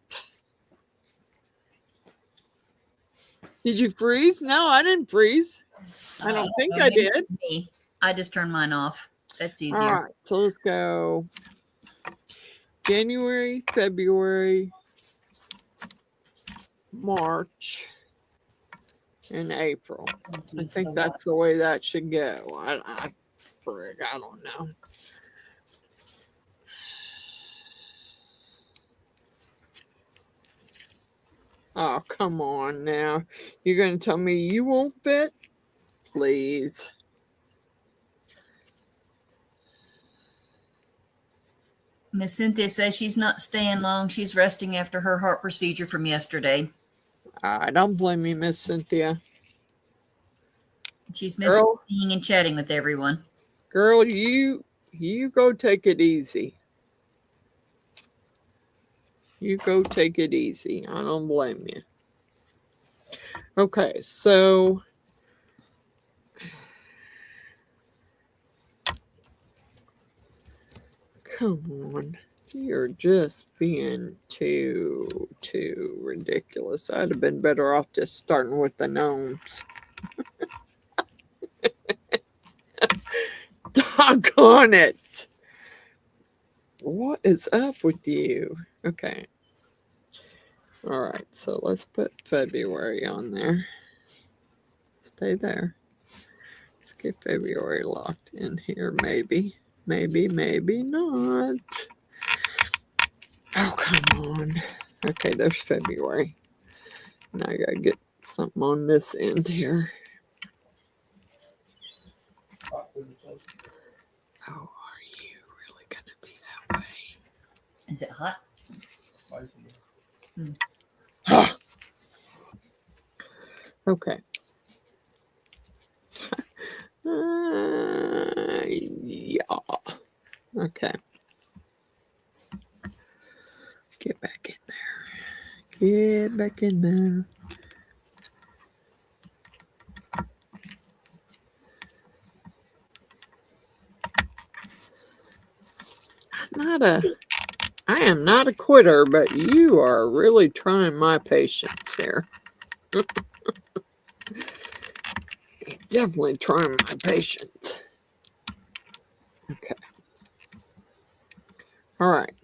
Did you freeze? No, I didn't freeze. I don't think I did. I just turned mine off. That's easier. All right, so let's go January, February, March, and April. I think that's the way that should go. I don't know. Oh, come on now. You're going to tell me you won't fit? Please. Miss Cynthia says she's not staying long. She's resting after her heart procedure from yesterday. I don't blame you, Miss Cynthia. She's missing seeing and chatting with everyone. Girl, you go take it easy. You go take it easy. I don't blame you. Okay, so come on. You're just being too ridiculous. I'd have been better off just starting with the gnomes. Doggone it. What is up with you? Okay. All right, so let's put February on there. Stay there. Let's get February locked in here, maybe. Maybe not. Oh, come on. Okay, there's February. Now I gotta get something on this end here. Oh, are you really gonna be that way? Is it hot? Okay. Yeah. Okay. Get back in there. Get back in there. I am not a quitter, but you are really trying my patience here. You're definitely trying my patience. Okay. All right.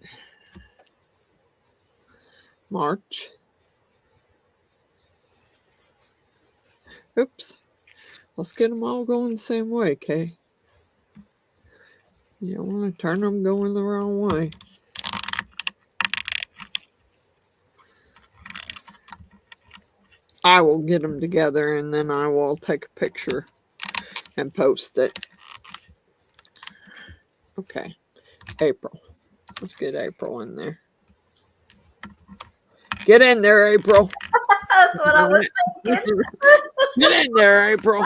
March. Oops. Let's get them all going the same way, Kay. You don't want to turn them going the wrong way. I will get them together and then I will take a picture and post it. Okay. April. Let's get April in there. Get in there, April. That's what I was thinking. Get in there, April.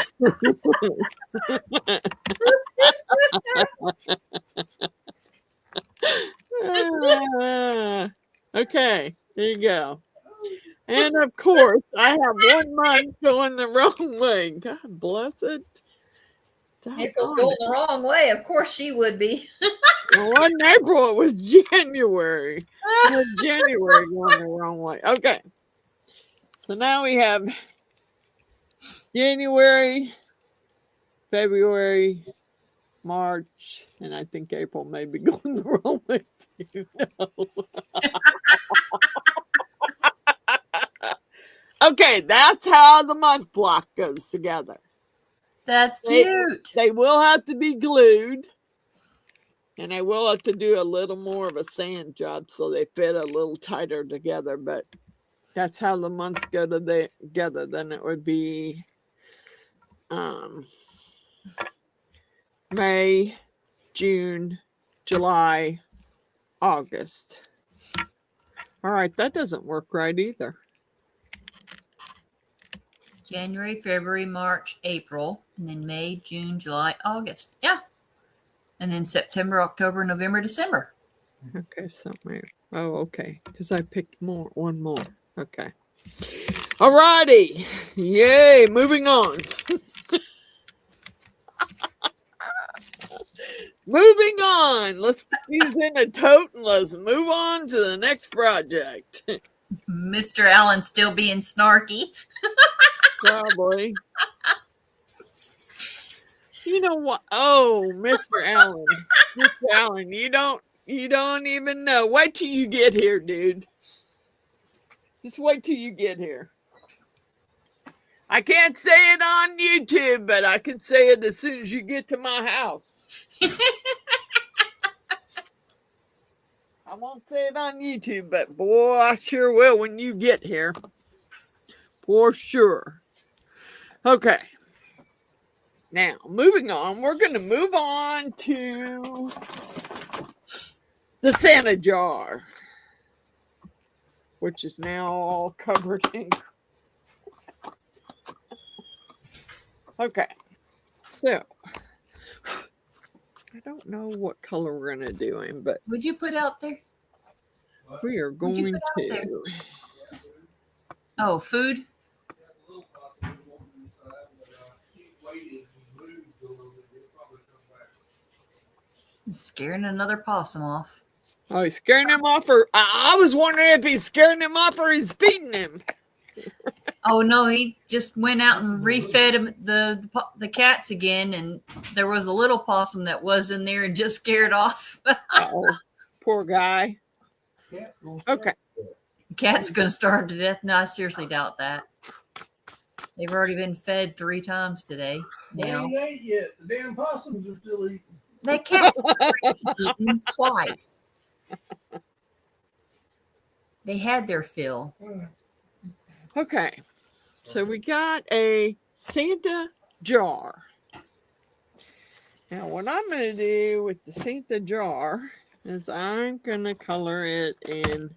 Okay, there you go. And of course, I have one month going the wrong way. God bless it. April's going the wrong way. Of course she would be. It wasn't April, it was January. It was January going the wrong way. Okay. So now we have January, February, March, and I think April may be going the wrong way too. No. Okay, that's how the month block goes together. That's cute. They will have to be glued, and I will have to do a little more of a sand job so they fit a little tighter together, but that's how the months go together. Then it would be May, June, July, August. All right, that doesn't work right either. January, February, March, April, and then May, June, July, August. Yeah. And then September, October, November, December. Okay, so May. Oh, okay. Because I picked one more. Okay. All righty. Yay. Moving on. Moving on. Let's put these in a tote and let's move on to the next project. Mr. Allen still being snarky. Probably. You know what? Oh, Mr. Allen. Mr. Allen, you don't even know. Wait till you get here, dude. Just wait till you get here. I can't say it on YouTube, but I can say it as soon as you get to my house. I won't say it on YouTube, but boy, I sure will when you get here. For sure. Okay. Now, moving on, we're going to move on to the Santa jar, which is now all covered in. Okay. So, I don't know what color we're going to do him, but Would you put out there? we are going to. Oh, food? He's scaring another possum off. Oh, he's scaring him off, or I was wondering if he's scaring him off or he's feeding him. Oh no, he just went out and refed him the cats again, and there was a little possum that was in there and just scared off. Oh, poor guy. Okay. The cat's gonna starve to death. No, I seriously doubt that. They've already been fed 3 times today. Now They ain't ate yet. The damn possums are still eating. the cat's eaten twice. They had their fill. Okay. So we got a Santa jar. Now what I'm going to do with the Santa jar is I'm going to color it in,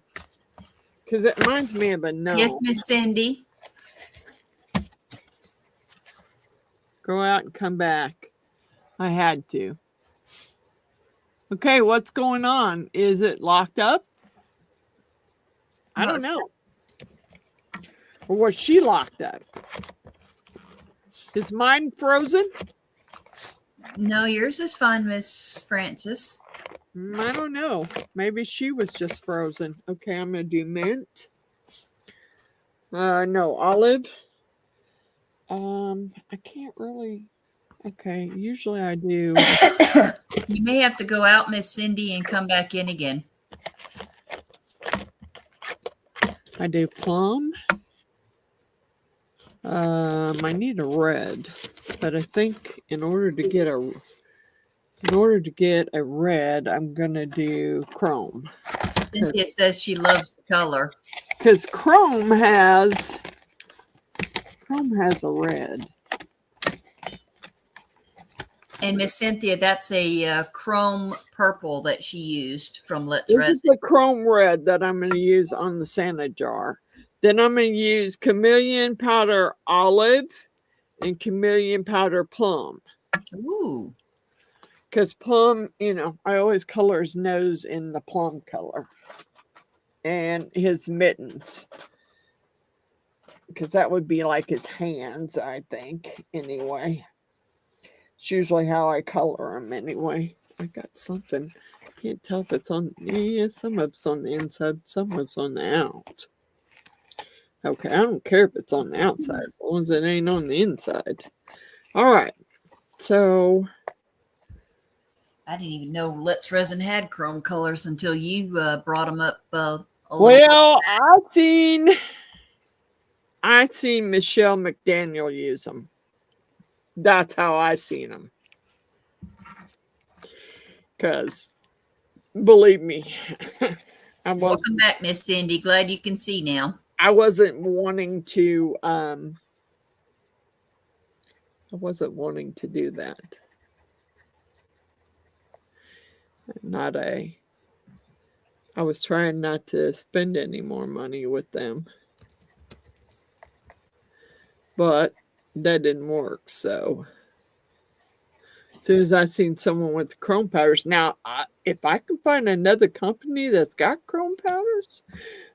because it reminds me of a gnome. Yes, Miss Cindy. Go out and come back. I had to. Okay, what's going on? Is it locked up? I don't know. Or was she locked up? Is mine frozen? No, yours is fine, Miss Francis. I don't know. Maybe she was just frozen. Okay, I'm going to do mint. No, olive. I can't really. Okay, usually I do. You may have to go out, Miss Cindy, and come back in again. I do plum. I need a red, but I think in order to get a red, I'm gonna do chrome. Cynthia says she loves the color. Because chrome has a red. And Miss Cynthia, that's a chrome purple that she used from Let's This Resin. is the chrome red that I'm going to use on the Santa jar. Then I'm going to use chameleon powder olive and chameleon powder plum. Ooh. Because plum, I always color his nose in the plum color. And his mittens. Because that would be like his hands, I think, anyway. It's usually how I color them anyway. I got something. Can't tell if it's on. Yeah, some of it's on the inside, some of it's on the out. Okay, I don't care if it's on the outside as long as it ain't on the inside. All right, so I didn't even know Let's Resin had chrome colors until you brought them up. Well, I seen Michelle McDaniel use them. That's how I seen them. Because, believe me, Welcome back, Miss Cindy. Glad you can see now. I wasn't wanting to do that. I was trying not to spend any more money with them. But that didn't work, so as soon as I seen someone with chrome powders. Now, if I can find another company that's got chrome powders,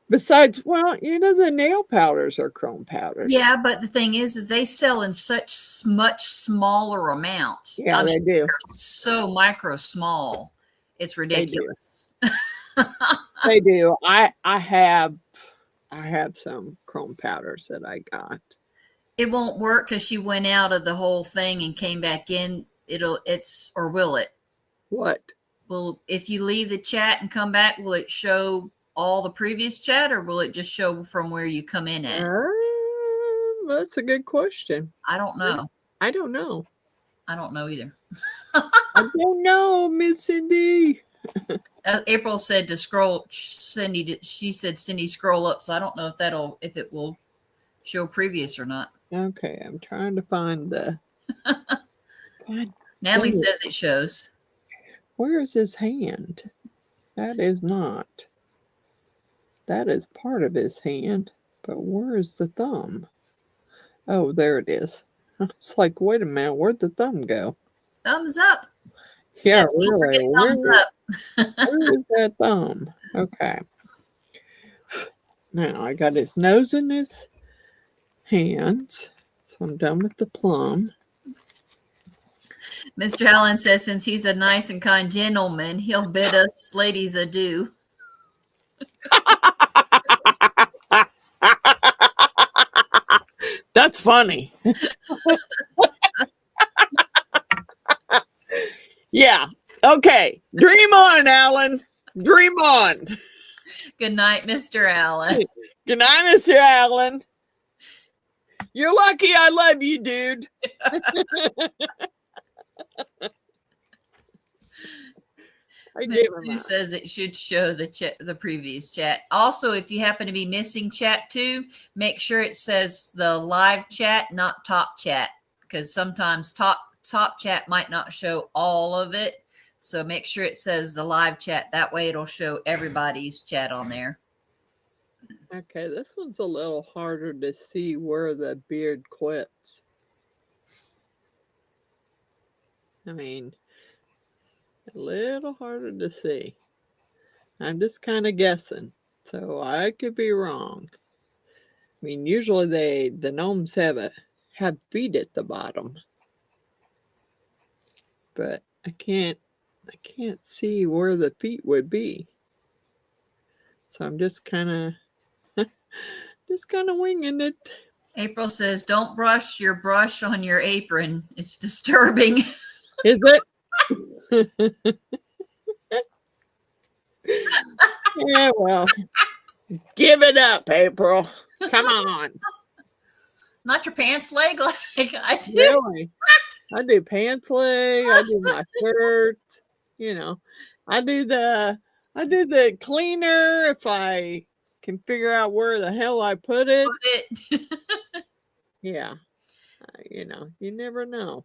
besides, the nail powders are chrome powders. Yeah, but the thing is they sell in such much smaller amounts. Yeah, they do. They're so micro small. It's ridiculous. They do. I have some chrome powders that I got. It won't work because she went out of the whole thing and came back in. Will it? What? Well, if you leave the chat and come back, will it show all the previous chat or will it just show from where you come in at? That's a good question. I don't know. I don't know. I don't know either. I don't know, Miss Cindy. April said to scroll. She said Cindy scroll up, so I don't know if it will show previous or not. Okay, I'm trying to find the. God, Natalie says it shows. where is his hand? That is not. That is part of his hand, but where is the thumb? Oh, there it is. I was like, wait a minute, where'd the thumb go? Thumbs up. Yeah, Yes, really. thumbs up. Where is that thumb? Okay. Now I got his nose in his hands, so I'm done with the plum. Mr. Allen says since he's a nice and kind gentleman, he'll bid us ladies adieu. That's funny. Yeah. Okay. Dream on, Alan. Dream on. Good night, Mr. Allen. Good night, Mr. Allen. You're lucky I love you, dude. I Miss gave him Sue a, says it should show the previous chat. Also, if you happen to be missing chat 2, make sure it says the live chat, not top chat, because sometimes top chat might not show all of it. So make sure it says the live chat. That way it'll show everybody's chat on there. okay, this one's a little harder to see where the beard quits. I mean, a little harder to see. I'm just kind of guessing, so I could be wrong. I mean, usually the gnomes have feet at the bottom, but I can't see where the feet would be. So I'm just kind of winging it. April says, don't brush your brush on your apron. It's disturbing. Is it? Yeah, well, give it up, April. Come on. Not your pants leg like I do. Really? I do pants leg, I do my shirt, you know. I do the cleaner if I can figure out where the hell I put it. Yeah. You know, you never know.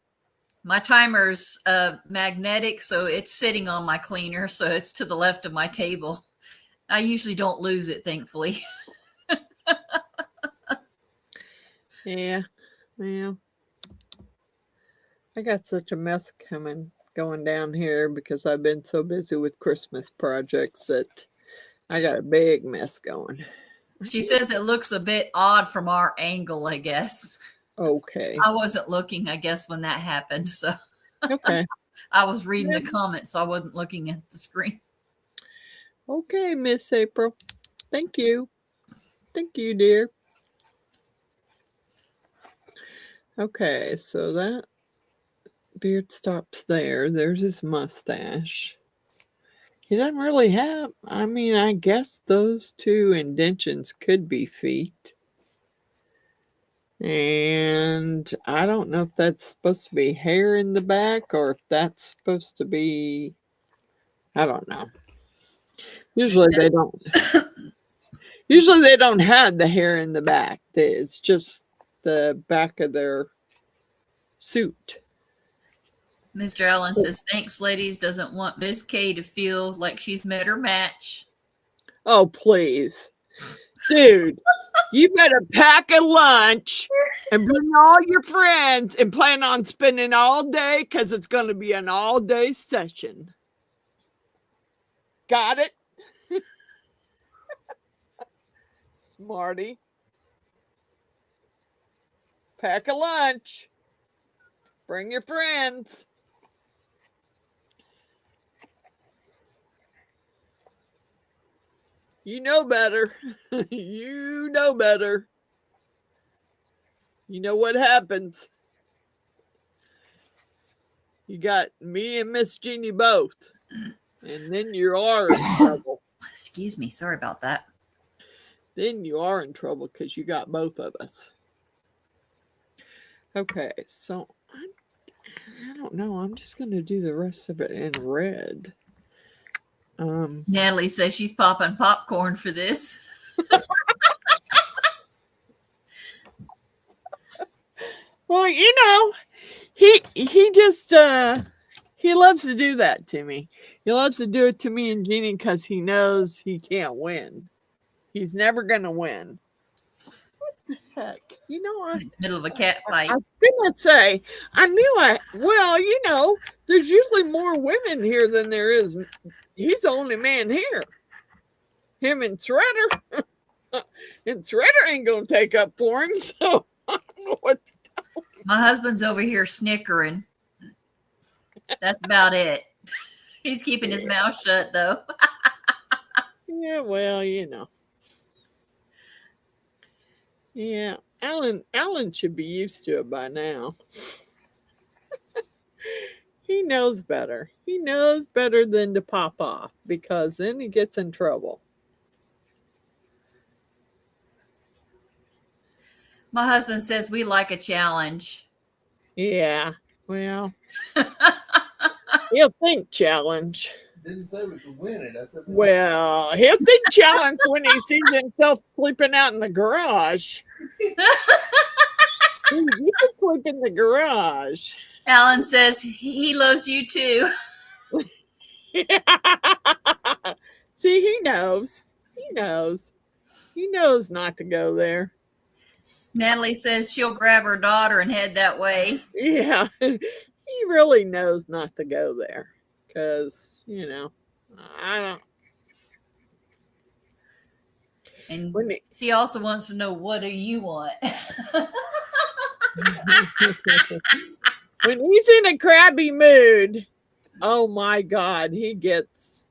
My timer's magnetic, so it's sitting on my cleaner, so it's to the left of my table. I usually don't lose it, thankfully. Yeah. Well, I got such a mess going down here because I've been so busy with Christmas projects that I got a big mess going. She says it looks a bit odd from our angle, I guess. Okay. I wasn't looking, I guess, when that happened. So Okay. I was reading the comments, so I wasn't looking at the screen. Okay, Miss April. Thank you. Thank you, dear. Okay, so that beard stops there. There's his mustache. He doesn't really have, I mean, I guess those two indentions could be feet. And I don't know if that's supposed to be hair in the back or if that's supposed to be, I don't know. Usually they don't. Usually they don't have the hair in the back. It's just the back of their suit. Mr. Allen says, thanks, ladies. Doesn't want Miss K to feel like she's met her match. Oh, please. Dude, you better pack a lunch and bring all your friends and plan on spending all day because it's going to be an all-day session. Got it? Smarty. Pack a lunch. Bring your friends. You know better. You know better. You know what happens. You got me and Miss Jeannie both. And then you are in trouble. Excuse me. Sorry about that. Then you are in trouble because you got both of us. Okay, so I don't know. I'm just going to do the rest of it in red. Natalie says she's popping popcorn for this. Well, you know, he just he loves to do that to me. He loves to do it to me and Jeannie because he knows he can't win. He's never gonna win. What the heck? You know, In the middle of a cat fight. I was gonna say well, you know, there's usually more women here than there is. He's the only man here. Him and Shredder. And Shredder ain't gonna take up for him, so I don't know what to tell him. My husband's over here snickering. That's about it. He's keeping his mouth shut, though. Yeah, well, you know. Yeah, Alan should be used to it by now. He knows better. He knows better than to pop off because then he gets in trouble. My husband says we like a challenge. Yeah, well, he'll think challenge. Didn't say we could win it. I said, Well, he'll think challenged when he sees himself sleeping out in the garage. You can sleep in the garage. Alan says he loves you too. See, he knows. He knows. He knows not to go there. Natalie says she'll grab her daughter and head that way. Yeah, he really knows not to go there because, you know, I don't. And she also wants to know, what do you want? When he's in a crabby mood, oh my God, he gets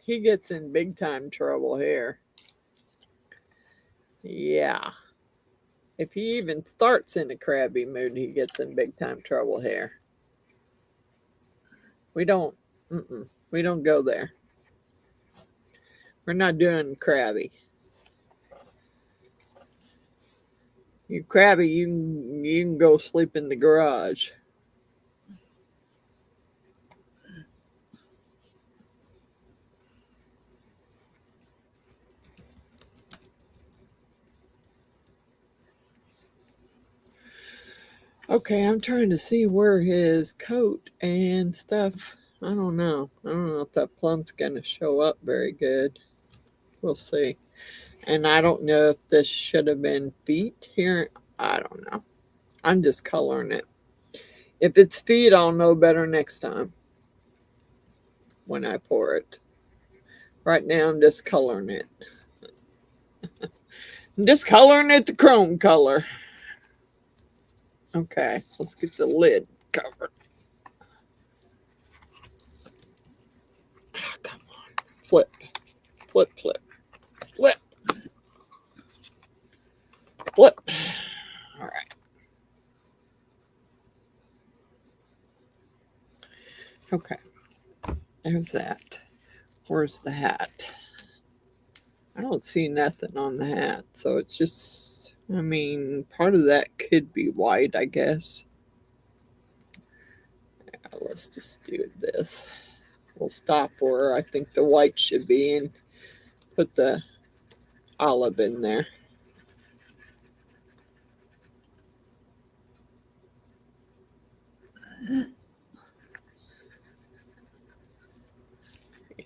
in big time trouble here. Yeah. If he even starts in a crabby mood, he gets in big time trouble here. We don't go there. We're not doing crabby. You crabby, you can go sleep in the garage. Okay, I'm trying to see where his coat and stuff. I don't know. I don't know if that plum's gonna show up very good. We'll see. And I don't know if this should have been feet here. I don't know. I'm just coloring it. If it's feet, I'll know better next time when I pour it. Right now, I'm just coloring it. I'm just coloring it the chrome color. Okay, let's get the lid covered. Oh, come on. Flip. Flip, flip. Flip. Flip. All right. Okay. There's that. Where's the hat? I don't see nothing on the hat, so it's just, I mean, part of that could be white, I guess. Yeah, let's just do this. We'll stop where I think the white should be and put the olive in there.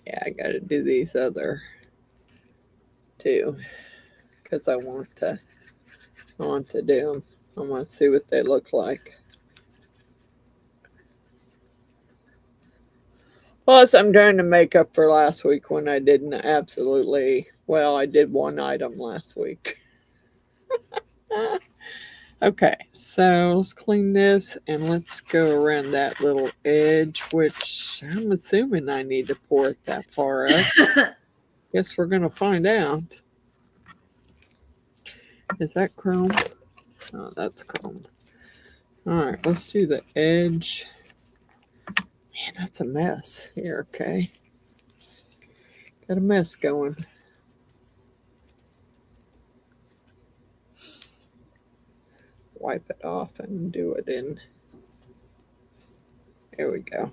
Yeah, I gotta do these other two because I want to do them. I want to see what they look like. Plus, I'm trying to make up for last week when I didn't absolutely, well, I did one item last week. Okay, so let's clean this and let's go around that little edge, which I'm assuming I need to pour it that far up. Guess we're going to find out. Is that chrome? Oh, that's chrome. All right, let's do the edge. Man, that's a mess here, okay? Got a mess going. Wipe it off and do it in. There we go.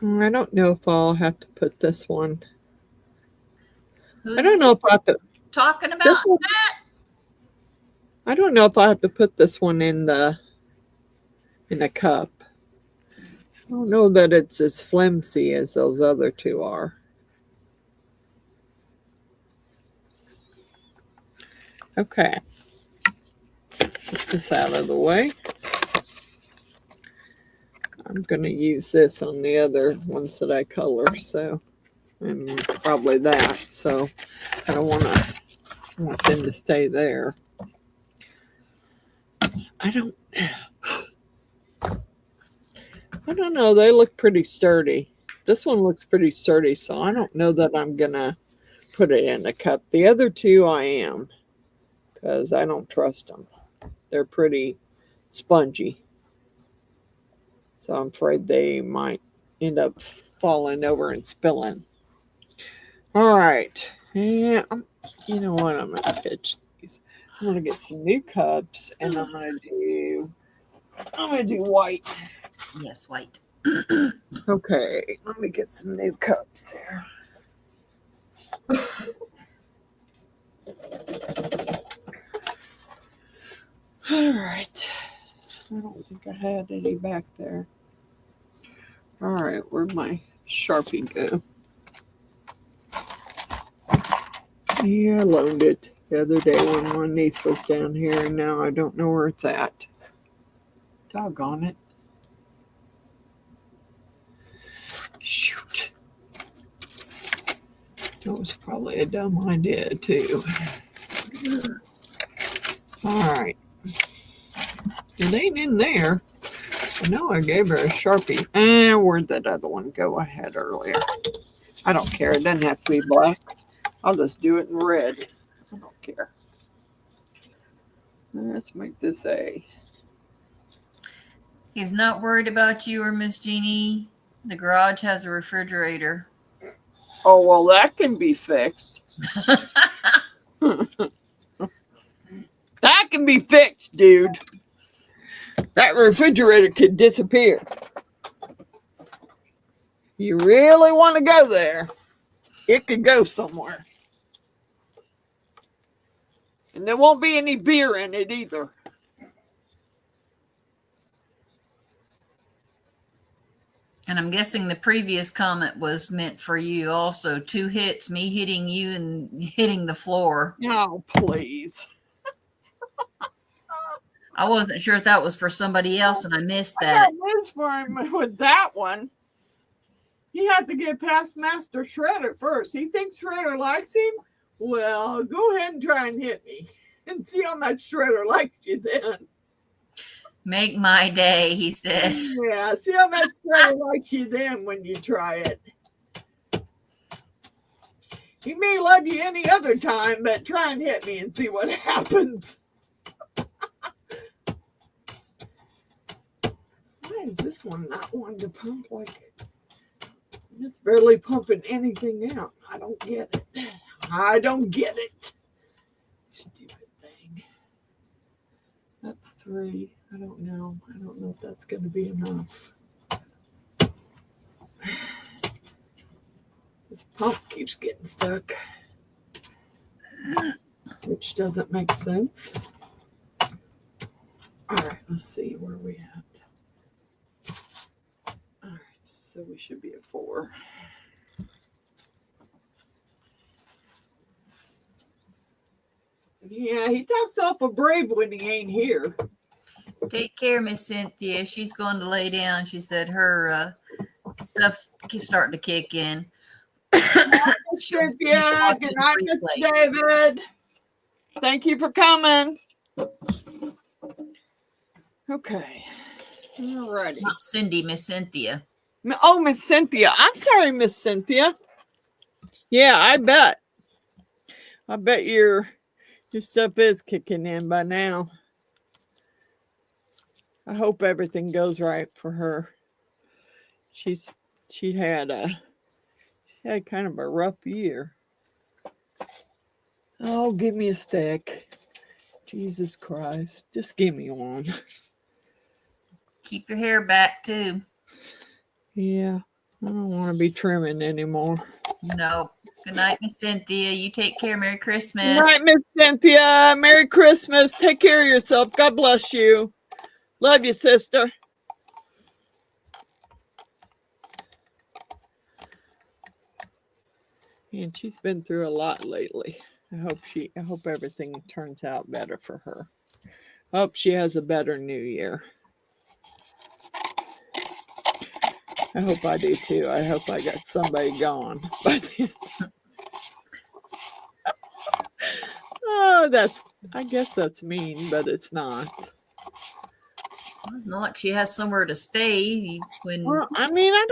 I don't know if I'll have to put this one. I don't know if I have to. Talking about that? I don't know if I have to put this one in the cup. I don't know that it's as flimsy as those other two are. Okay. Let's get this out of the way. I'm going to use this on the other ones that I color, so, and probably that. So I don't want them to stay there. I don't know. They look pretty sturdy. This one looks pretty sturdy, so I don't know that I'm going to put it in a cup. The other two I am, because I don't trust them. They're pretty spongy. So I'm afraid they might end up falling over and spilling. All right. Yeah, you know what? I'm going to pitch these. I'm going to get some new cups, and I'm going to do white. Yes, white. Okay, let me get some new cups here. All right. I don't think I had any back there. All right, where'd my Sharpie go? Yeah, I loaned it the other day when my niece was down here, and now I don't know where it's at. Doggone it. Shoot. That was probably a dumb idea, too. All right. It ain't in there. I know I gave her a Sharpie. Where'd that other one go I had earlier? I don't care. It doesn't have to be black. I'll just do it in red. I don't care. Let's make this A. He's not worried about you or Miss Jeannie. The garage has a refrigerator. Oh, well, that can be fixed. That can be fixed, dude. That refrigerator could disappear. You really want to go there, it could go somewhere. And there won't be any beer in it either. And I'm guessing the previous comment was meant for you also. 2 hits, me hitting you and hitting the floor. Oh, please. I wasn't sure if that was for somebody else, and I missed I that. got news for him with that one. He had to get past Master Shredder first. He thinks Shredder likes him. Well, go ahead and try and hit me and see how much Shredder likes you then. Make my day, he said. Yeah, see how much Shredder likes you then when you try it. He may love you any other time, but try and hit me and see what happens. Why is this one not wanting to pump like it's barely pumping anything out? I don't get it. I don't get it. Stupid thing. That's 3. I don't know. I don't know if that's going to be enough. This pump keeps getting stuck, which doesn't make sense. All right, let's see where we at. All right, so we should be at 4. Yeah, he talks awful brave when he ain't here. Take care, Miss Cynthia. She's going to lay down. She said her stuff's starting to kick in. Cynthia, good night, Mr. David. Thank you for coming. Okay. All righty. Not Cindy, Miss Cynthia. Oh, Miss Cynthia. I'm sorry, Miss Cynthia. Yeah, I bet. I bet your stuff is kicking in by now. I hope everything goes right for her. She had kind of a rough year. Oh, give me a stick. Jesus Christ. Just give me one. Keep your hair back, too. Yeah. I don't want to be trimming anymore. No. Good night, Miss Cynthia. You take care. Merry Christmas. Good night, Miss Cynthia. Merry Christmas. Take care of yourself. God bless you. Love you, sister. And she's been through a lot lately. I hope everything turns out better for her. I hope she has a better new year. I hope I do too. I hope I got somebody gone. But I guess that's mean, but it's not. It's not like she has somewhere to stay. Well, I mean, I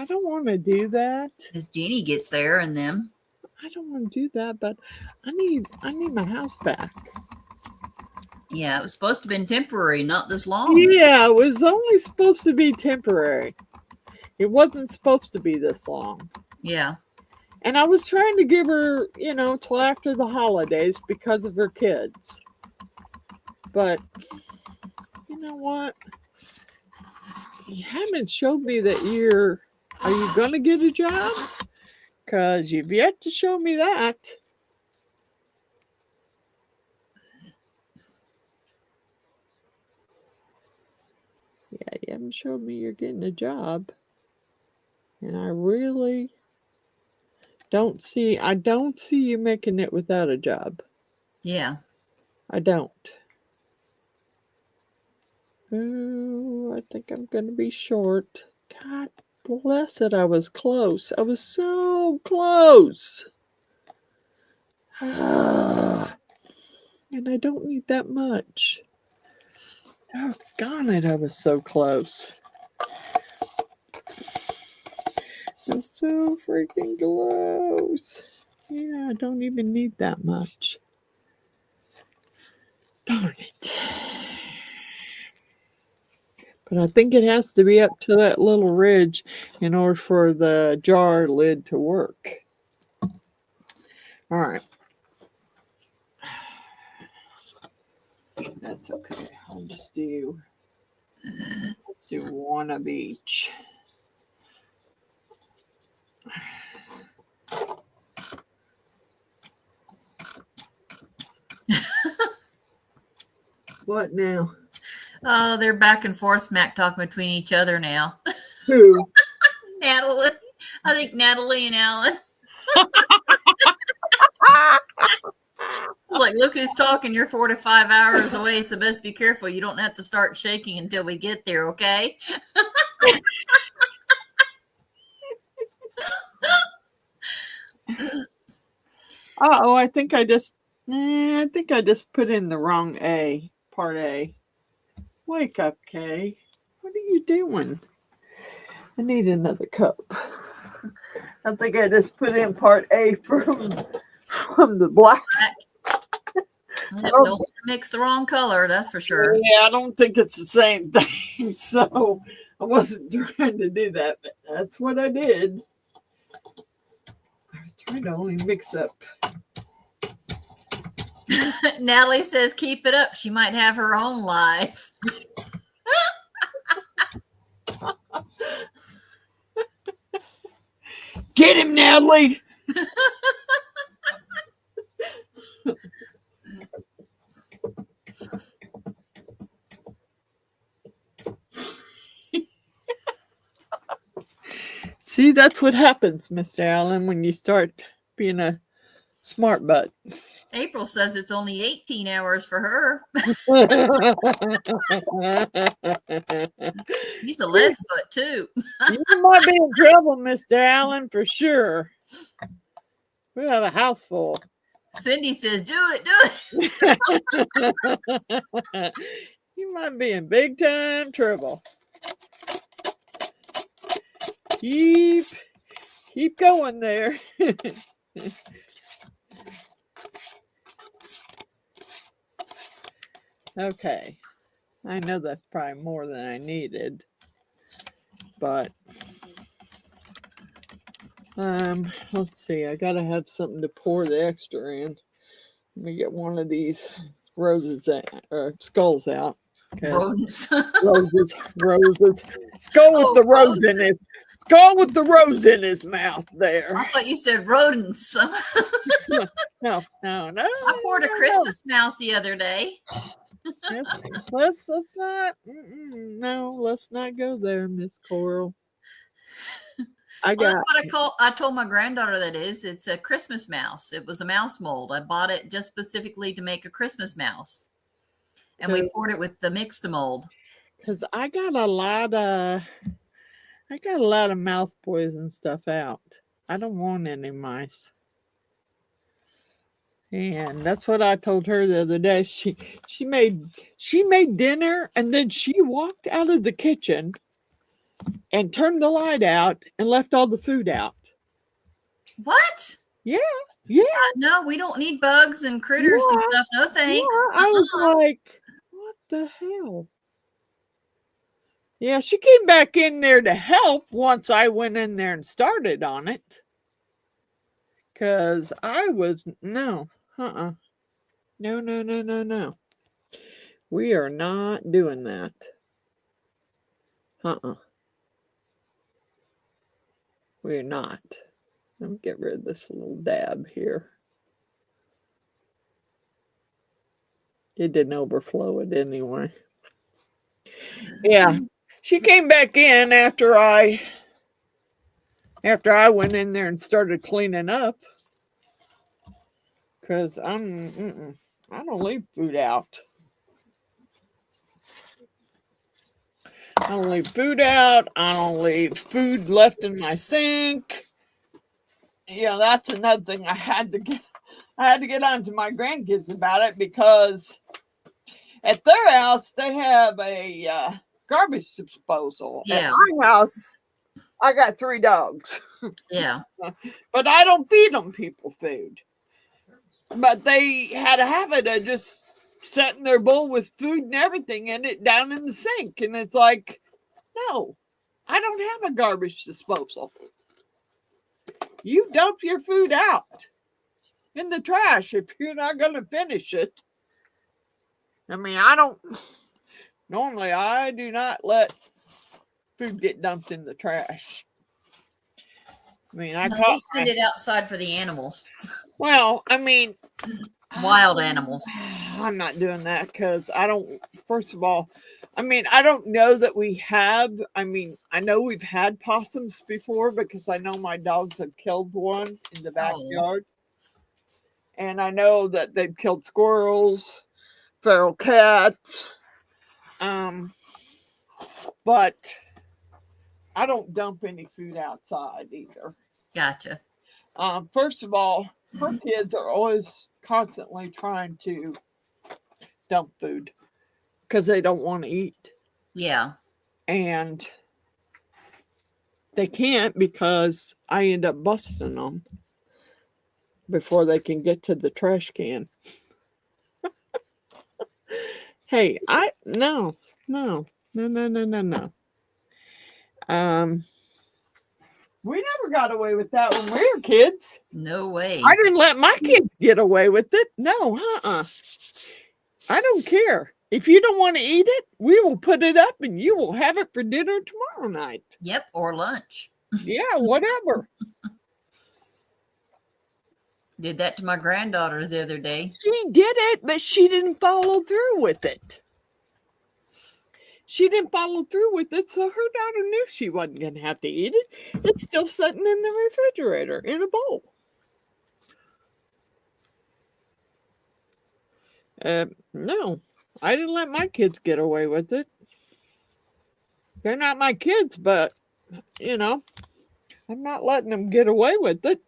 don't want to do that. As Jeannie gets there and them. I don't want to do that, but I need my house back. Yeah, it was supposed to have been temporary, not this long. Yeah, it was only supposed to be temporary. It wasn't supposed to be this long. Yeah. And I was trying to give her, till after the holidays because of her kids. But you know what? You haven't showed me that are you going to get a job? Because you've yet to show me that. Yeah, you haven't showed me you're getting a job. And I really don't see you making it without a job. Yeah. I don't. Oh, I think I'm going to be short. God bless it. I was close. I was so close. And I don't need that much. Doggone it, I was so close. I'm so freaking close. Yeah, I don't even need that much. Darn it. But I think it has to be up to that little ridge in order for the jar lid to work. All right. That's okay. I'll just let's do one of each. What now? Oh, they're back and forth smack talking between each other now. Who? Natalie. I think Natalie and Alan. Like, look who's talking. You're 4 to 5 hours away, so best be careful. You don't have to start shaking until we get there, okay? Uh-oh, I think I just put in the wrong A, part A. Wake up, Kay. What are you doing? I need another cup. I think I just put in part A from the black. Don't mix the wrong color, that's for sure. Yeah, I don't think it's the same thing. So I wasn't trying to do that, but that's what I did. I was trying to only mix up. Natalie says, keep it up. She might have her own life. Get him, Natalie! See, that's what happens, Mr. Allen, when you start being a smart butt. April says it's only 18 hours for her. He's a lead foot, too. You might be in trouble, Mr. Allen, for sure. We have a house full. Cindy says, do it. You might be in big time trouble. Keep going there. Okay. I know that's probably more than I needed. But let's see. I gotta have something to pour the extra in. Let me get one of these skulls out. Rodents. Roses. Skull with the rose in it. Skull with the rose in his mouth there. I thought you said rodents. No. I poured a Christmas mouse the other day. Let's not. Let's not go there, Miss Coral. That's what I told my granddaughter that is. It's a Christmas mouse. It was a mouse mold. I bought it just specifically to make a Christmas mouse. And we poured it with the mixed mold. Because I got a lot of mouse poison stuff out. I don't want any mice. And that's what I told her the other day. She made dinner and then she walked out of the kitchen and turned the light out and left all the food out. What? Yeah. No, we don't need bugs and critters and stuff. No thanks. Yeah, I was like, the hell? Yeah, she came back in there to help once I went in there and started on it. Because I was, no, no. We are not doing that. We're not. Let me get rid of this little dab here. It didn't overflow it anyway. Yeah. She came back in after I went in there and started cleaning up. Because I don't leave food out. I don't leave food out. I don't leave food left in my sink. Yeah, that's another thing I had to get on to my grandkids about it, because at their house they have a garbage disposal. Yeah. At my house, I got 3 dogs. Yeah. But I don't feed them people food. But they had a habit of just setting their bowl with food and everything in it down in the sink. And it's like, no, I don't have a garbage disposal. You dump your food out in the trash if you're not going to finish it. I mean, normally I do not let food get dumped in the trash. I mean, We send it outside for the animals. Well, I mean, wild animals. I'm not doing that because first of all, I mean, I don't know that we have. I mean, I know we've had possums before because I know my dogs have killed one in the backyard. And I know that they've killed squirrels, feral cats. But I don't dump any food outside either. Gotcha. First of all, her kids are always constantly trying to dump food because they don't want to eat. Yeah. And they can't because I end up busting them before they can get to the trash can. Hey, no. We never got away with that when we were kids. No way. I didn't let my kids get away with it. No, I don't care. If you don't want to eat it, we will put it up and you will have it for dinner tomorrow night. Yep, or lunch. Yeah, whatever. Did that to my granddaughter the other day. She did it, but she didn't follow through with it. She didn't follow through with it, so her daughter knew she wasn't going to have to eat it. It's still sitting in the refrigerator in a bowl. No, I didn't let my kids get away with it. They're not my kids, but, I'm not letting them get away with it.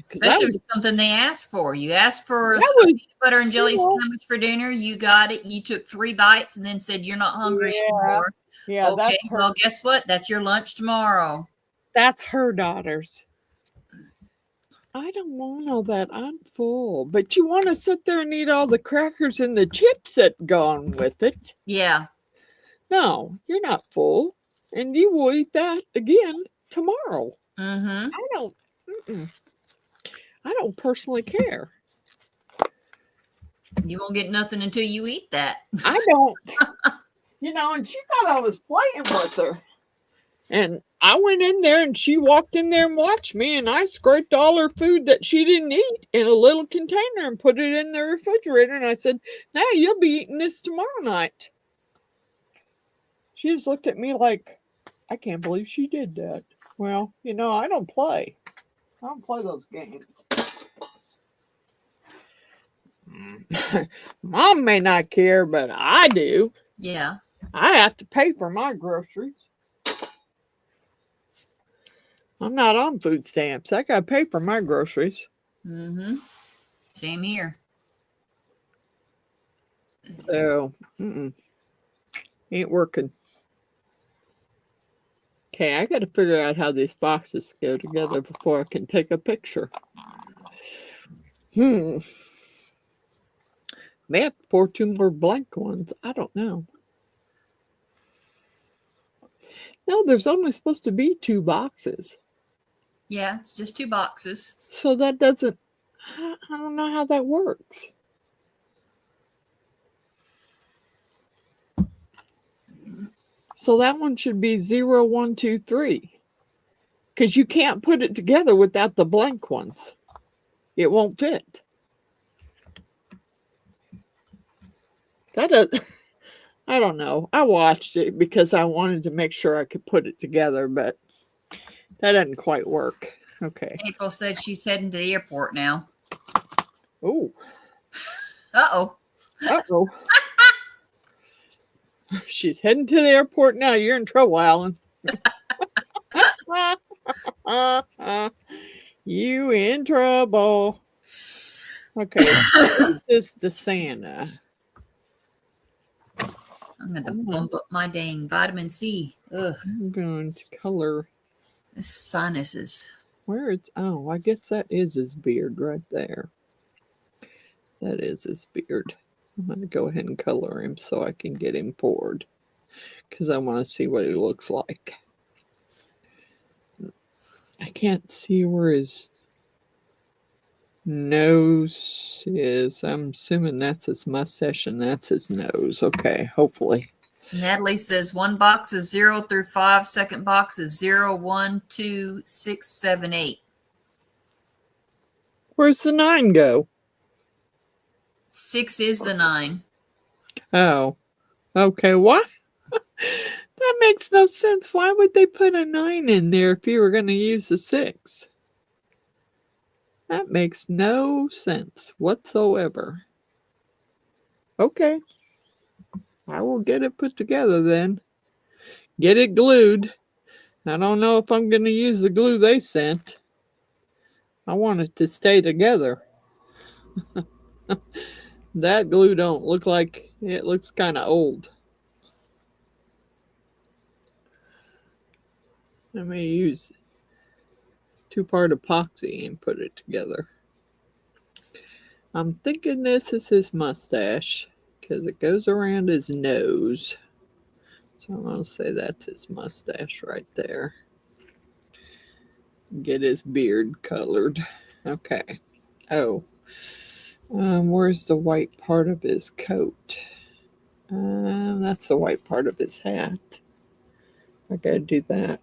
Especially if it's something they asked for. You asked for a peanut butter and jelly sandwich for dinner. You got it. You took 3 bites and then said you're not hungry anymore. Yeah, okay, well, guess what? That's your lunch tomorrow. That's her daughters. I don't want all that. I'm full. But you want to sit there and eat all the crackers and the chips that go on with it. Yeah. No, you're not full. And you will eat that again tomorrow. Mm-hmm. I don't personally care. You won't get nothing until you eat that. I don't. And she thought I was playing with her. And I went in there and she walked in there and watched me, and I scraped all her food that she didn't eat in a little container and put it in the refrigerator. And I said, now you'll be eating this tomorrow night. She just looked at me like, I can't believe she did that. Well, I don't play. I don't play those games. Mom may not care, but I do. Yeah. I have to pay for my groceries. I'm not on food stamps. I got to pay for my groceries. Mm-hmm. Same here. So, ain't working. Okay, I got to figure out how these boxes go together before I can take a picture. May have to pour 2 more blank ones. I don't know. No, there's only supposed to be 2 boxes. Yeah, it's just 2 boxes. So that doesn't, I don't know how that works. So that one should be 0, 1, 2, 3. Because you can't put it together without the blank ones. It won't fit. That does, I don't know. I watched it because I wanted to make sure I could put it together, but that doesn't quite work. Okay. April said she's heading to the airport now. Oh. Uh-oh. Uh-oh. She's heading to the airport now. You're in trouble, Alan. You in trouble. Okay. This is the Santa. I'm going to bump up my dang vitamin C. Ugh. I'm going to color. This sinuses. Where it's, oh, I guess that is his beard right there. That is his beard. I'm going to go ahead and color him so I can get him poured. Because I want to see what he looks like. I can't see where his nose is. I'm assuming that's his mustache and that's his nose. Okay, hopefully. Natalie says 1 box is 0 through 5. Second box is 0, 1, 2, 6, 7, 8. Where's the 9 go? 6 is the 9. Oh, okay. What? That makes no sense. Why would they put a 9 in there if you were going to use the 6? That makes no sense whatsoever. Okay. I will get it put together then. Get it glued. I don't know if I'm going to use the glue they sent. I want it to stay together. That glue don't look like, it looks kind of old. I may use 2-part epoxy and put it together. I'm thinking this is his mustache because it goes around his nose. So I'm going to say that's his mustache right there. Get his beard colored. Okay. Oh. Where's the white part of his coat? That's the white part of his hat. I gotta do that.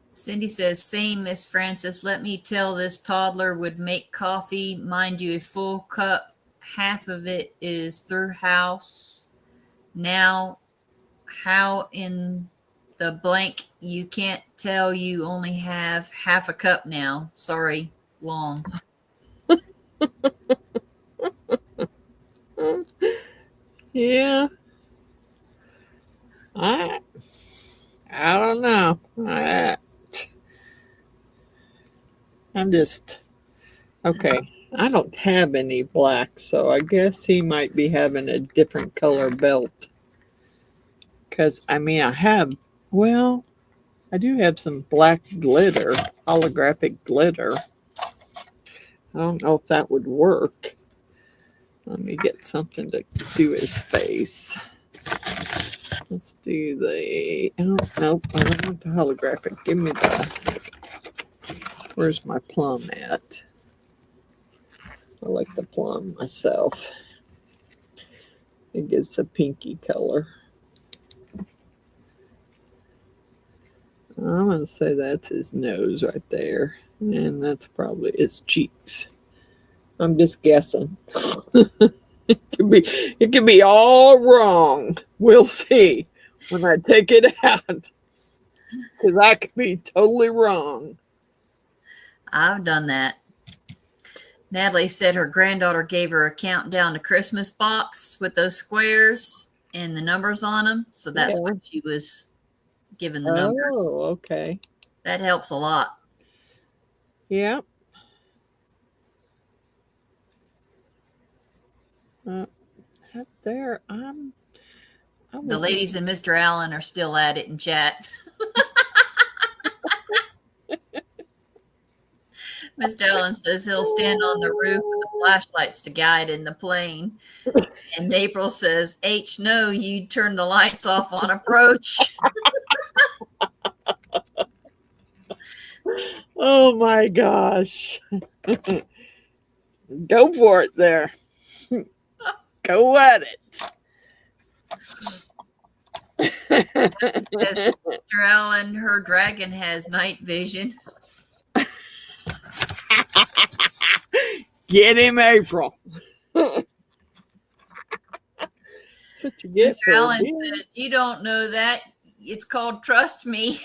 Cindy says, same Miss Francis. Let me tell this toddler would make coffee. Mind you, a full cup. Half of it is through house. Now, how in the blank you can't tell you only have half a cup now. Sorry, long. Yeah. I don't know. I'm just okay. I don't have any black, so I guess he might be having a different color belt. Because I mean, I do have some black glitter, holographic glitter. I don't know if that would work. Let me get something to do his face. Let's do the, oh, nope, I don't want the holographic. Give me where's my plum at? I like the plum myself. It gives the pinky color. I'm going to say that's his nose right there. And that's probably his cheeks. I'm just guessing. It could be all wrong. We'll see when I take it out. Because I could be totally wrong. I've done that. Natalie said her granddaughter gave her a countdown to Christmas box with those squares and the numbers on them. So that's what she was given the numbers. Oh, okay. That helps a lot. Yeah. There, the ladies and Mr. Allen are still at it in chat. Mr. Allen says he'll stand on the roof with a flashlights to guide in the plane. And April says, H, no, you turn the lights off on approach. Oh my gosh. Go for it there. Go at it. Says, Mr. Allen, her dragon has night vision. Get him, April. That's what you get. Mr. Allen says, you don't know that. It's called Trust Me.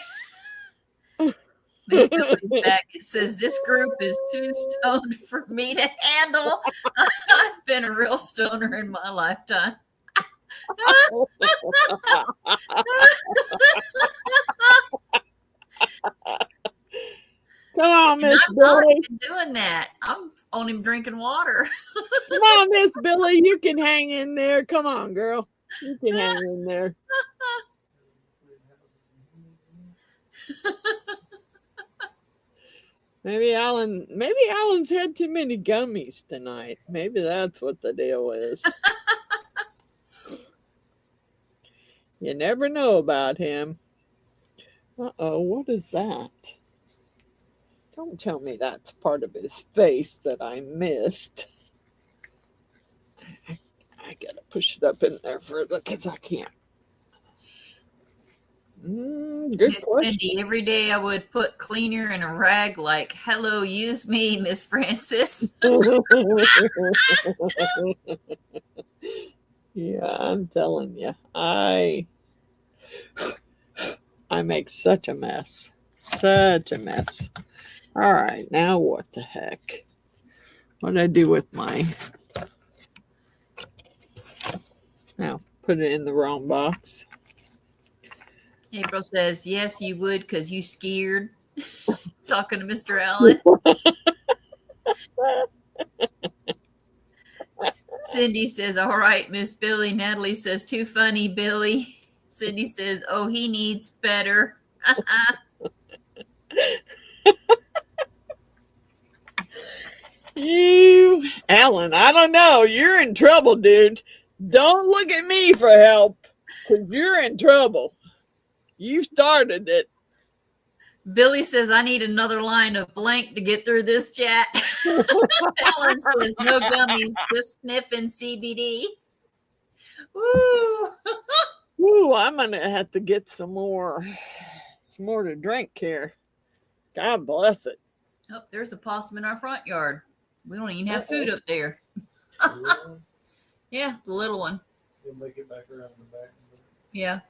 Miss Billy's back. It says, this group is too stoned for me to handle. I've been a real stoner in my lifetime. Come on, Miss I'm not Billy. even doing that. I'm on him drinking water. Come on, Miss Billy. You can hang in there. Come on, girl. You can hang in there. Maybe Alan's had too many gummies tonight. Maybe that's what the deal is. You never know about him. Uh-oh, what is that? Don't tell me that's part of his face that I missed. I gotta push it up in there further because I can't. Good Miss question. Cindy, every day I would put cleaner in a rag like, hello, use me, Miss Francis. Yeah, I'm telling you, I make such a mess. Such a mess. All right, now what the heck? What did I do with mine? Now, put it in the wrong box. April says, yes, you would because you scared. Talking to Mr. Allen. Cindy says, all right, Miss Billy. Natalie says, too funny, Billy. Cindy says, oh, he needs better. You, Alan, I don't know. You're in trouble, dude. Don't look at me for help because you're in trouble. You started it. Billy says, I need another line of blank to get through this chat. Alan says, no gummies, just sniffing CBD. Woo! Woo, I'm going to have to get some more to drink here. God bless it. Oh, there's a possum in our front yard. We don't even have food up there. Yeah, the little one. He'll make it back around the back. Yeah.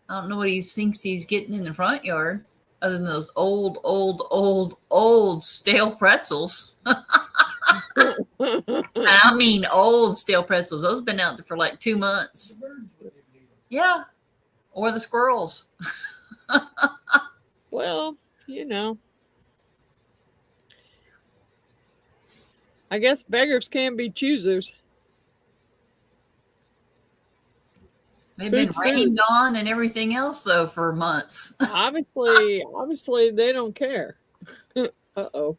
I don't know what he thinks he's getting in the front yard other than those old stale pretzels. And I mean old stale pretzels. Those have been out there for like 2 months. The birds wouldn't even eat 'em. Yeah. Or the squirrels. Well, you know, I guess beggars can be choosers. They've been Food's rained on and everything else though for months. Obviously, they don't care. Uh-oh.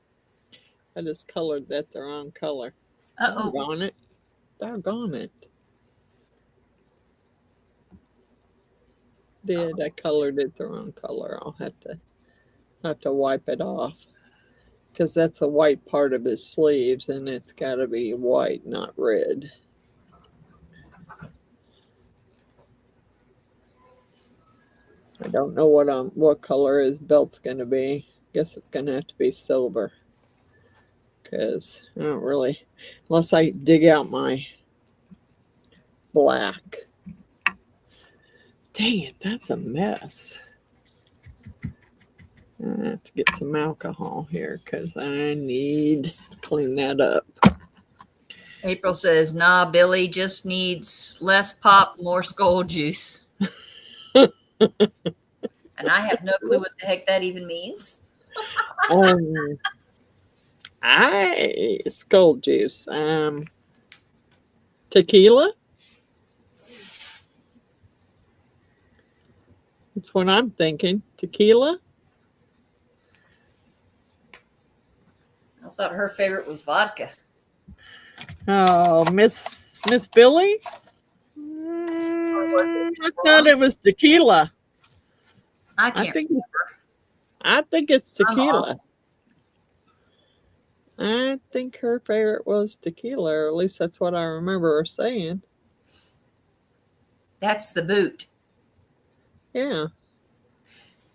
I just colored that the wrong color. Uh-oh. Doggone it. Doggone it. I colored it the wrong color. I'll have to wipe it off. Because that's a white part of his sleeves and it's gotta be white, not red. I don't know what color his belt's gonna be. Guess it's gonna have to be silver. Because I don't really, unless I dig out my black. Dang it, that's a mess. I have to get some alcohol here because I need to clean that up. April says, nah, Billy just needs less pop, more skull juice. And I have no clue what the heck that even means. Skull juice. Tequila? That's what I'm thinking. Tequila? I thought her favorite was vodka. Oh, Miss Billy? I thought it was tequila. I I can't think remember. it's I'm tequila. awful. I think her favorite was tequila, or at least that's what I remember her saying. That's the boot. Yeah.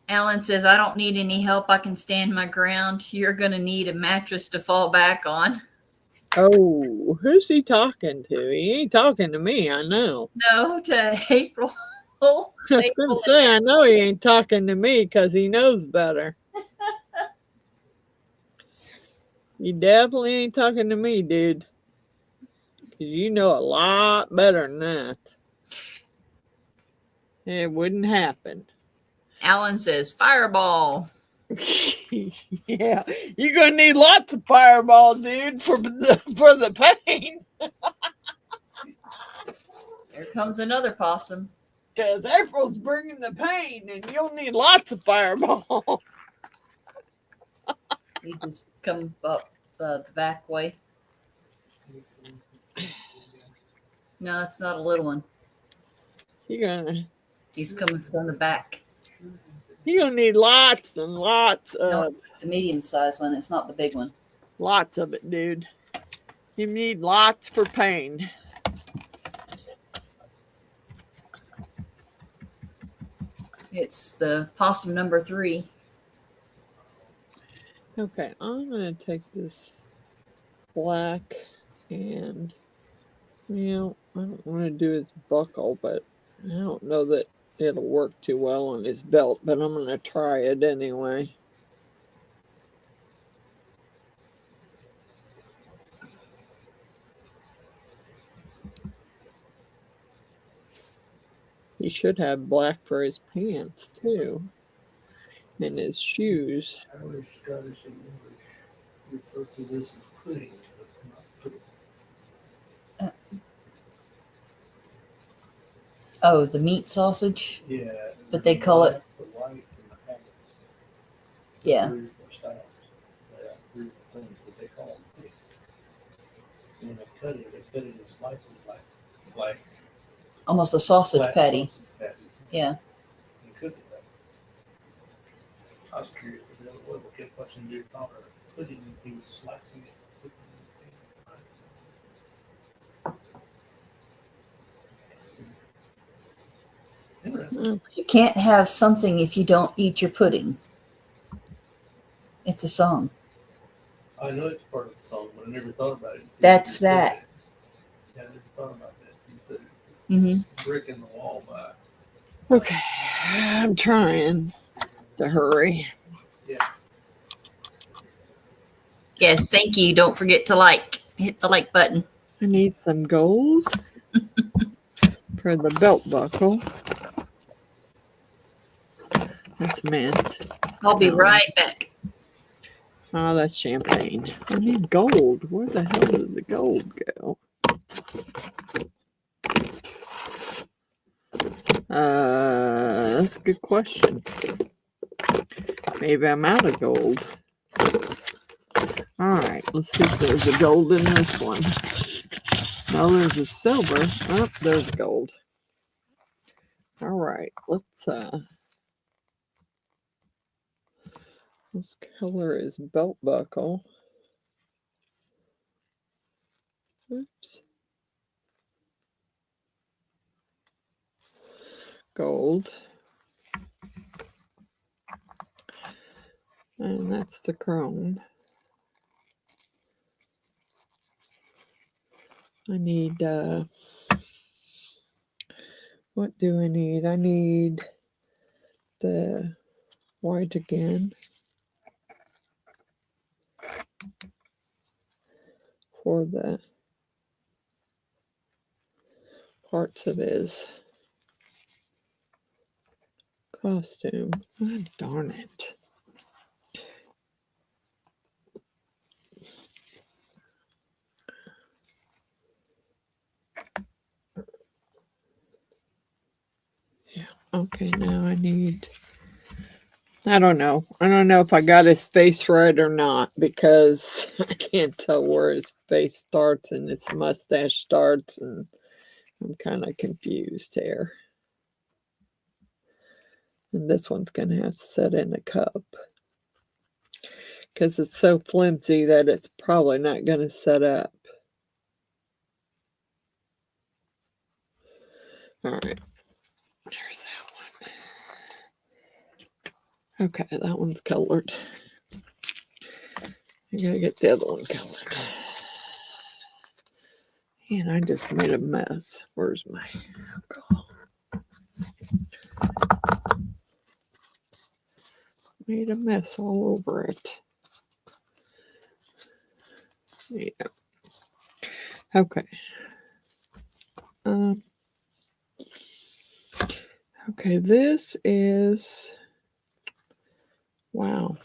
Alan says, I don't need any help. I can stand my ground. You're going to need a mattress to fall back on. Oh, who's he talking to? He ain't talking to me, I know. No, to April. I was going to say, I know he ain't talking to me because he knows better. You definitely ain't talking to me, dude. Because you know a lot better than that. It wouldn't happen. Alan says, fireball. Yeah, you're going to need lots of fireball, dude, for the pain. There comes another possum. Because April's bringing the pain, and you'll need lots of fireball. He just come up the back way. No, it's not a little one. He's coming from the back. You're gonna need lots and lots No, of it's the medium-sized one. It's not the big one. lots of it, dude. You need lots for pain. It's the possum number 3. Okay, I'm gonna take this black and I don't want to do his buckle, but I don't know that it'll work too well on his belt, but I'm gonna try it anyway. He should have black for his pants too, and his shoes. Irish, Scottish, and English refer to this as pudding, but it's not pudding. Oh, the meat sausage? Yeah. But they call it- The white and the packets. Yeah. 3 or 4 styles. Yeah, 3 or 4 things, but they call them pudding. And when they cut it in slices like Almost a sausage flat patty. sausage patty. Yeah. And cook it that way. I was curious what it was. I kept watching Dude call her pudding, and he was slicing it. Putting it in the pan. Interesting. You can't have something if you don't eat your pudding. It's a song. I know it's part of the song, but I never thought about it. That's You said that. it. Yeah, I never thought about that. You said Mhm. it's brick in the wall by. Okay, I'm trying to hurry. Yeah. Yes, thank you. Don't forget to hit the like button. I need some gold for the belt buckle. That's mint. I'll be right back. Oh, that's champagne. I need gold. Where the hell did the gold go? That's a good question. Maybe I'm out of gold. All right, let's see if there's a gold in this one. No, there's a silver. Oh, there's gold. All right, this color is belt buckle. Oops. Gold. And that's the chrome. I need, what do I need? I need the white again for the parts of his costume. Oh, darn it. Yeah, okay, now I need I don't know. I don't know if I got his face right or not because I can't tell where his face starts and his mustache starts, and I'm kind of confused here. And this one's going to have to set in a cup because it's so flimsy that it's probably not going to set up. All right. There's that one. Okay, that one's colored. I gotta get the other one colored. And I just made a mess. Where's my alcohol? Made a mess all over it. Yeah. Okay. Okay, this is wow.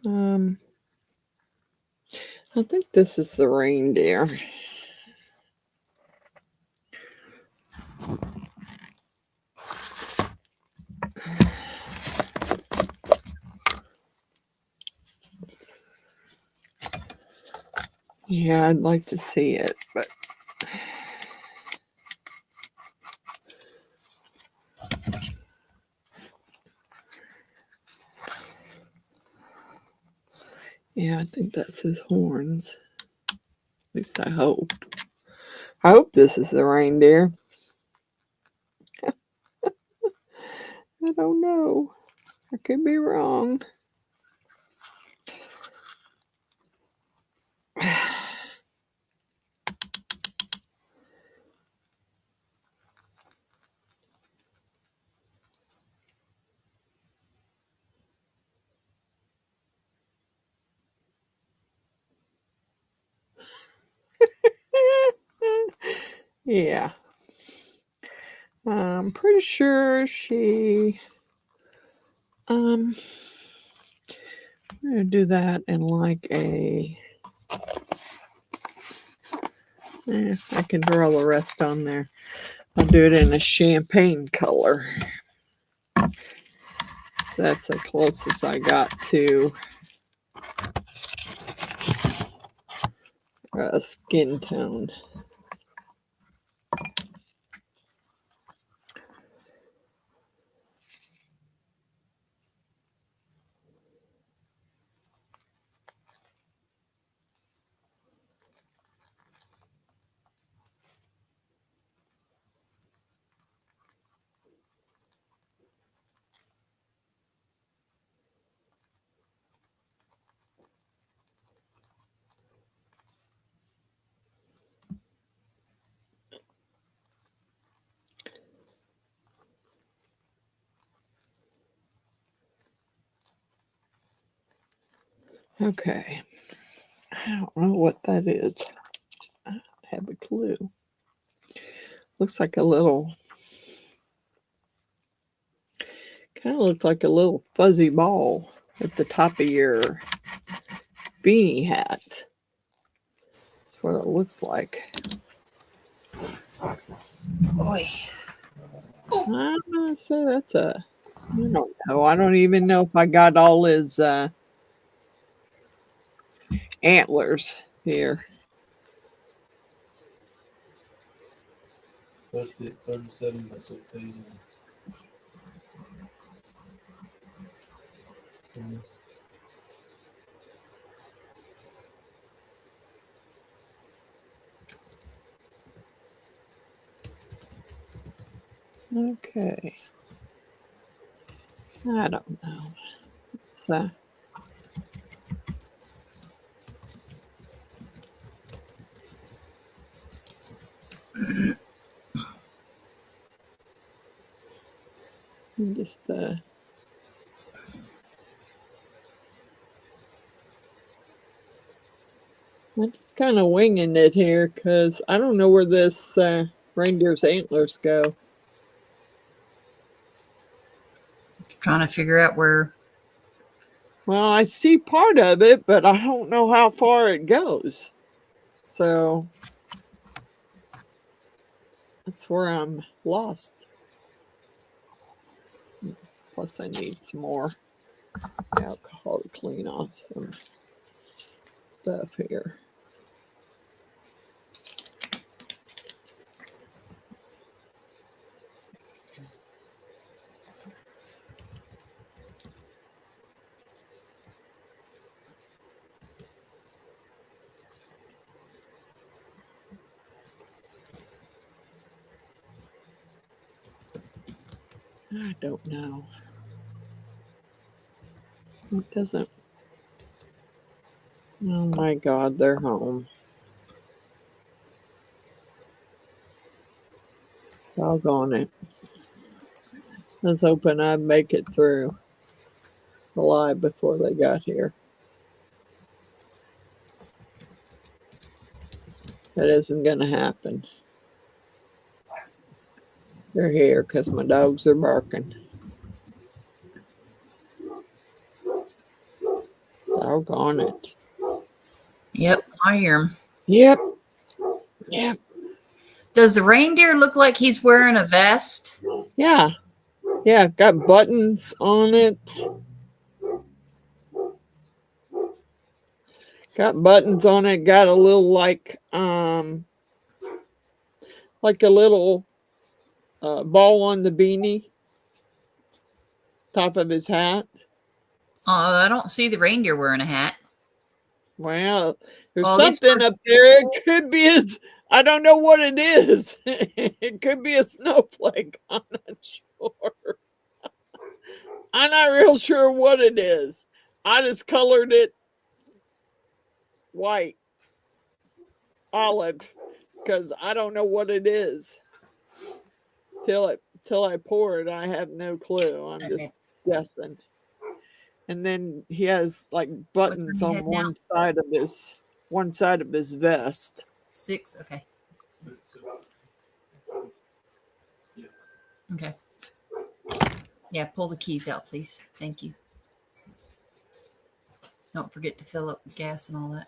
I think this is the reindeer. Yeah, I'd like to see it, but yeah, I think that's his horns. At least I hope. I hope this is the reindeer. I don't know. I could be wrong. Yeah. I'm pretty sure she I'm gonna do that in like a I can draw the rest on there. I'll do it in a champagne color. So that's the closest I got to a skin tone. Okay. I don't know what that is. I don't have a clue. Looks like a little, kind of looks like a little fuzzy ball at the top of your beanie hat. That's what it looks like. Boy. I'm gonna say that's a, I don't know. I don't even know if I got all his antlers here. Posted 37 by 16. Okay. I don't know. So, I'm just I'm just kind of winging it here because I don't know where this reindeer's antlers go. Trying to figure out where. Well, I see part of it, but I don't know how far it goes. So that's where I'm lost. Plus, I need some more alcohol to clean off some stuff here. I don't know. It doesn't. Oh my God, they're home. Doggone it. I was hoping I'd make it through alive before they got here. That isn't going to happen. They're here because my dogs are barking. Doggone it. Yep, I hear him. Yep. Yep. Does the reindeer look like he's wearing a vest? Yeah. Yeah, got buttons on it. Got buttons on it. Got a little like a little ball on the beanie. Top of his hat. I don't see the reindeer wearing a hat. Well, there's Well, these something were- up there. It could be I don't know what it is. It could be a snowflake. I'm not sure. I'm not real sure what it is. I just colored it white, olive, because I don't know what it is. Till I pour it, I have no clue. I'm just guessing. And then he has like buttons on one side of his vest. 6, okay. Okay. Yeah, pull the keys out, please. Thank you. Don't forget to fill up with gas and all that.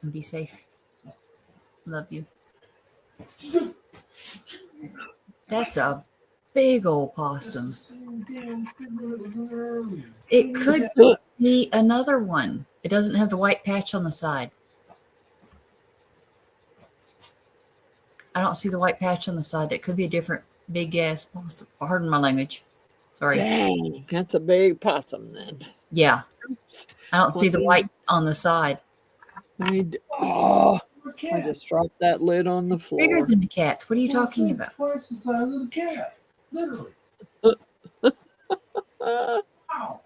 And be safe. Love you. That's a big old possum. It could be another one. It doesn't have the white patch on the side. I don't see the white patch on the side. That could be a different big ass possum. Pardon my language. Sorry. Dang, that's a big possum then. Yeah. I don't see the white on the side. I just dropped that lid on the floor. Bigger than the cats. What are you talking about? Twice the size of the cat. Literally. Wow.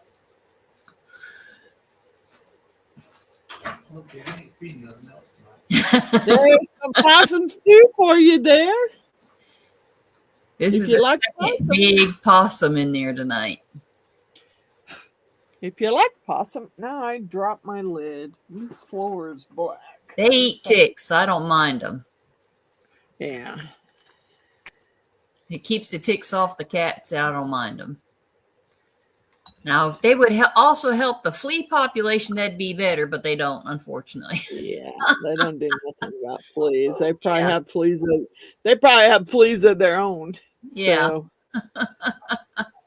Okay, I ain't feeding nothing else tonight. There's some possum stew for you there. This If is you the like second big possum in there tonight. If you like possum, now I dropped my lid. This floor is black. They eat ticks. I don't mind them. Yeah. It keeps the ticks off the cats. I don't mind them. Now, if they would also help the flea population, that'd be better, but they don't, unfortunately. Yeah, they don't do nothing about fleas. They probably have fleas. They probably have fleas of their own. Yeah. So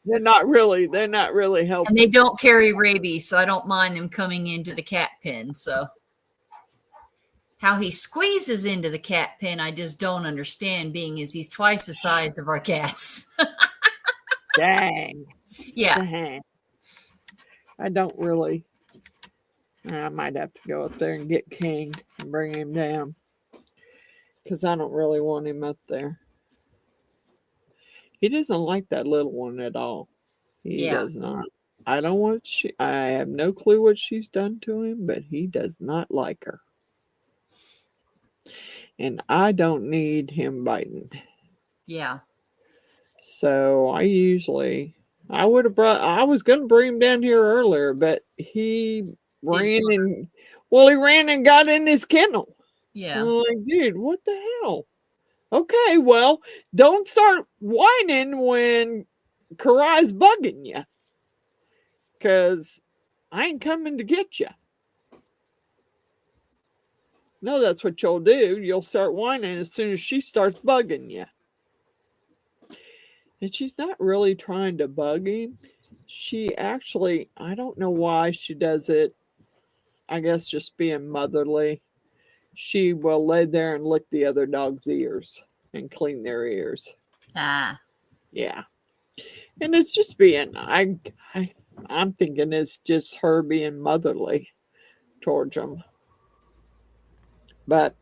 they're not really helping. And they don't carry rabies, so I don't mind them coming into the cat pen. So how he squeezes into the cat pen, I just don't understand, being as he's twice the size of our cats. Dang. Yeah. Dang. I don't really. I might have to go up there and get King and bring him down, because I don't really want him up there. He doesn't like that little one at all. He does not. I don't want I have no clue what she's done to him, but he does not like her. And I don't need him biting. Yeah. So I was going to bring him down here earlier, but he ran and got in his kennel. Yeah. I'm like, dude, what the hell? Okay, well, don't start whining when Karai's bugging you, because I ain't coming to get you. No, that's what you'll do. You'll start whining as soon as she starts bugging you. And she's not really trying to bug him. She actually, I don't know why she does it. I guess just being motherly. She will lay there and lick the other dog's ears and clean their ears. Ah, Yeah. And it's just being, I'm thinking it's just her being motherly towards them. But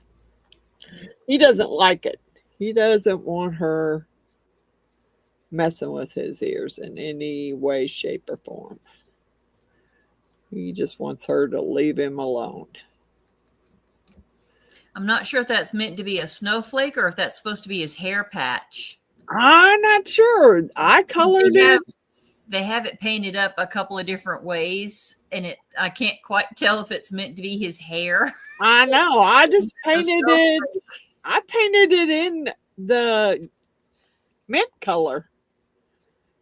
he doesn't like it. He doesn't want her messing with his ears in any way, shape, or form. He just wants her to leave him alone. I'm not sure if that's meant to be a snowflake or if that's supposed to be his hair patch. I'm not sure. I colored it. They have it painted up a couple of different ways, and I can't quite tell if it's meant to be his hair. I know. I just painted it. I painted it in the mint color,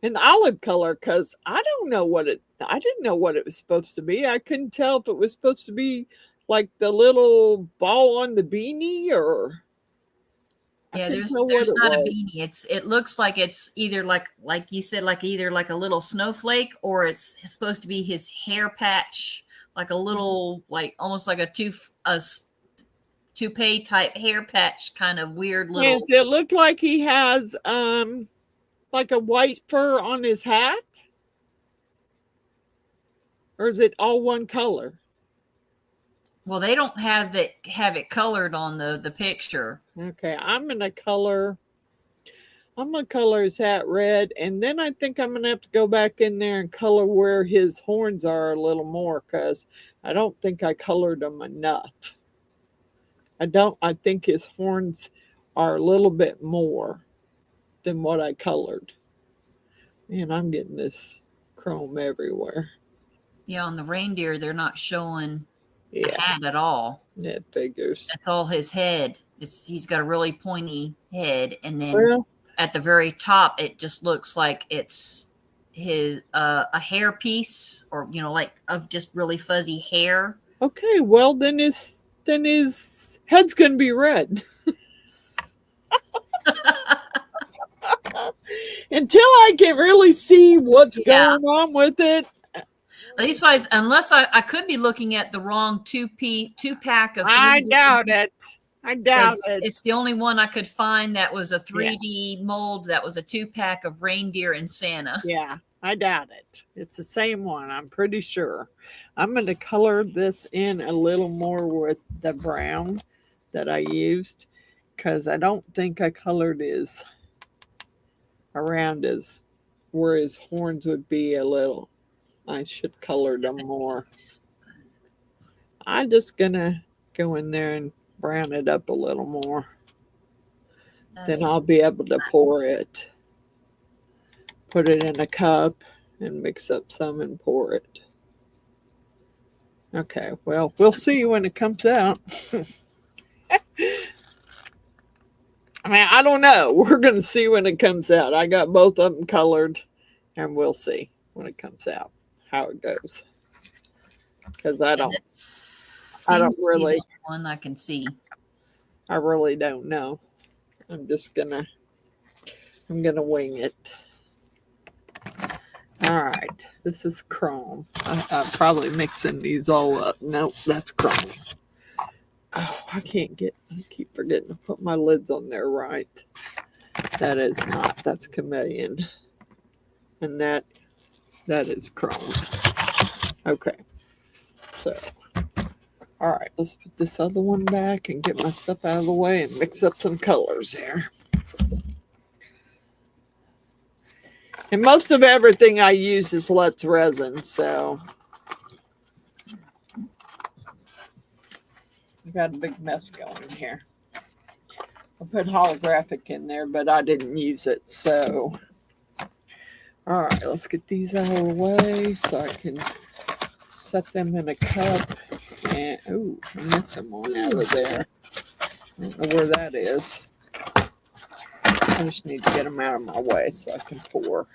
in the olive color, because I didn't know what it was supposed to be. I couldn't tell if it was supposed to be like the little ball on the beanie or. Yeah, there's not a beanie. It looks like it's either like you said, like either like a little snowflake, or it's supposed to be his hair patch, like a little, like almost like a toupee type hair patch, kind of weird little. Yes, it looked like he has like a white fur on his hat, or is it all one color? Well, they don't have it colored on the picture. Okay, I'm gonna color his hat red, and then I think I'm gonna have to go back in there and color where his horns are a little more, because I don't think I colored them enough. I think his horns are a little bit more than what I colored. Man, I'm getting this chrome everywhere. Yeah, on the reindeer, they're not showing Yeah. the hat at all. It figures. That's all his head. He's got a really pointy head, and then at the very top, it just looks like it's his a hair piece, or like of just really fuzzy hair. Okay, well then his head's gonna be red. Until I can really see what's going on with it. Leastwise, unless I could be looking at the wrong two pack of. I doubt it. It's the only one I could find that was a 3D mold. That was a 2-pack of reindeer and Santa. Yeah, I doubt it. It's the same one. I'm pretty sure. I'm going to color this in a little more with the brown that I used, because I don't think I colored his around where his horns would be a little. I should color them more. I'm just going to go in there and brown it up a little more. Then I'll be able to pour it. Put it in a cup and mix up some and pour it. Okay, well, we'll see when it comes out. I mean, I don't know. We're going to see when it comes out. I got both of them colored, and we'll see when it comes out how it goes. Because I don't really. The one I can see. I really don't know. I'm gonna wing it. All right, this is chrome. I'm probably mixing these all up. Nope, that's chrome. Oh, I keep forgetting to put my lids on there right. That is not. That's chameleon, and that is chrome. Okay, so. All right, let's put this other one back and get my stuff out of the way and mix up some colors here. And most of everything I use is Let's resin, so I got a big mess going here. I put holographic in there, but I didn't use it, so. All right, let's get these out of the way so I can set them in a cup. And I'm missing one out of there. I don't know where that is. I just need to get them out of my way so I can pour.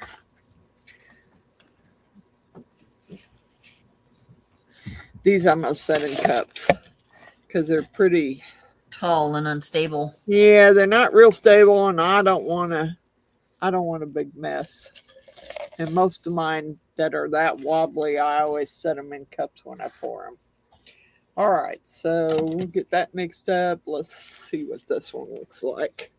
These I'm gonna set in cups because they're pretty tall and unstable. Yeah, they're not real stable, and I don't want a big mess. And most of mine that are that wobbly, I always set them in cups when I pour them. All right, so we'll get that mixed up. Let's see what this one looks like.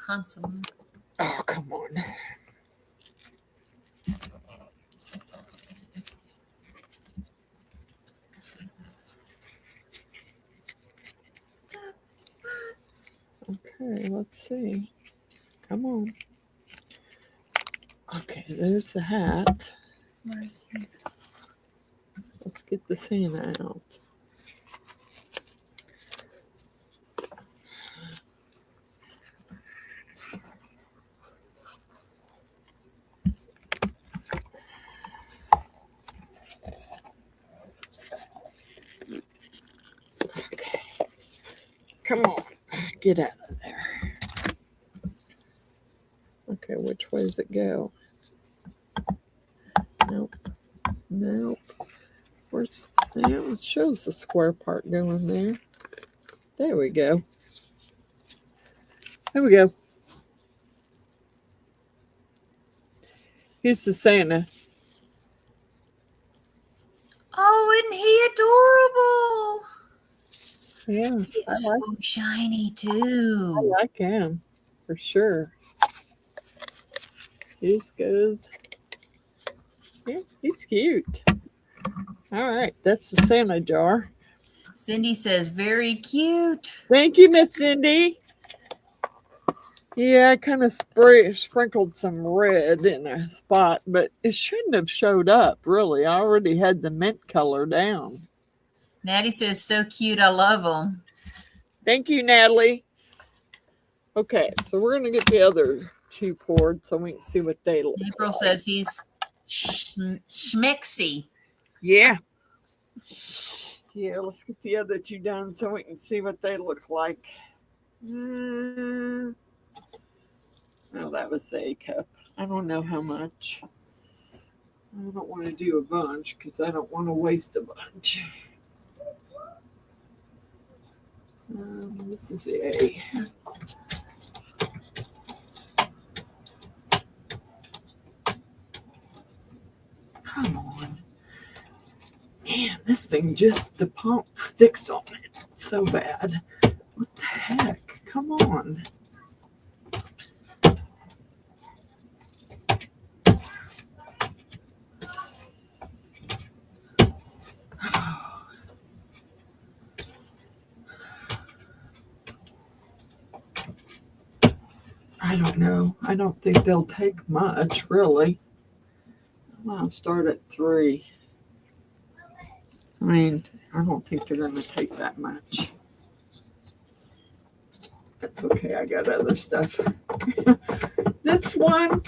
Handsome. Oh, come on. Okay, let's see. Come on. Okay, there's the hat. Where's your... Let's get the Santa out. Okay. Come on. Get out of there. Okay, which way does it go? Nope. Nope. Where's that? It shows the square part going there. There we go. There we go. Here's the Santa. Oh, isn't he adorable? Yeah, It's so shiny too. I like him for sure. Here goes. Yeah, he's cute. All right, that's the Santa jar. Cindy says, very cute. Thank you, Miss Cindy. Yeah, I kind of sprinkled some red in a spot, but it shouldn't have showed up, really. I already had the mint color down. Natty says, so cute. I love them. Thank you, Natalie. Okay, so we're going to get the other two poured so we can see what they look like. April says he's schmixy. Yeah. Yeah, let's get the other two done so we can see what they look like. Well, that was the A cup. I don't know how much. I don't want to do a bunch because I don't want to waste a bunch. This is the A. Come on. Man, this thing just, the pump sticks on it so bad. What the heck? Come on. I don't know. I don't think they'll take much, really. I'll start at 3. I mean, I don't think they're going to take that much. That's okay. I got other stuff. This one,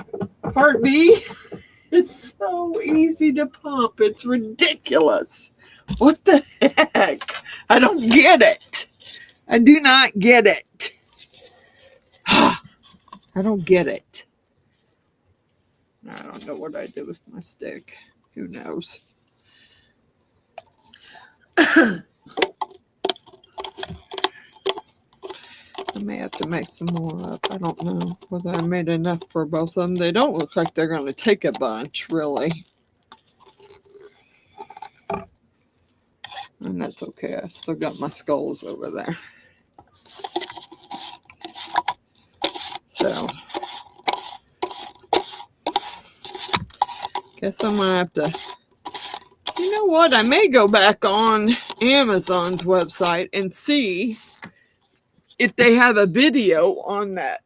part B, is so easy to pump. It's ridiculous. What the heck? I don't get it. I do not get it. I don't get it. I don't know what I did with my stick. Who knows? I may have to make some more up. I don't know whether I made enough for both of them. They don't look like they're going to take a bunch, really. And that's okay. I still got my skulls over there. So, guess I'm going to have to, you know what? I may go back on Amazon's website and see if they have a video on that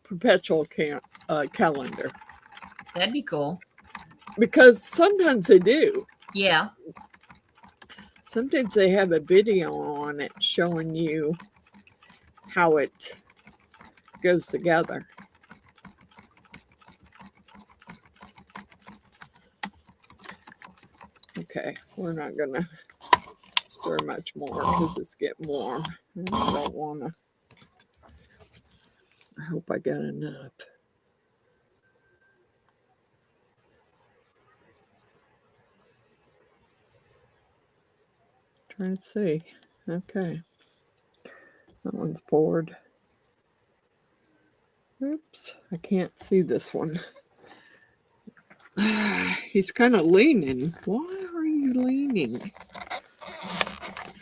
Perpetual calendar. That'd be cool. Because sometimes they do. Yeah. Sometimes they have a video on it showing you how it goes together. Okay, we're not going to stir much more because it's getting warm. And I don't want to. I hope I got enough. Trying to see. Okay. That one's poured. Oops, I can't see this one. He's kind of leaning. Why are you leaning?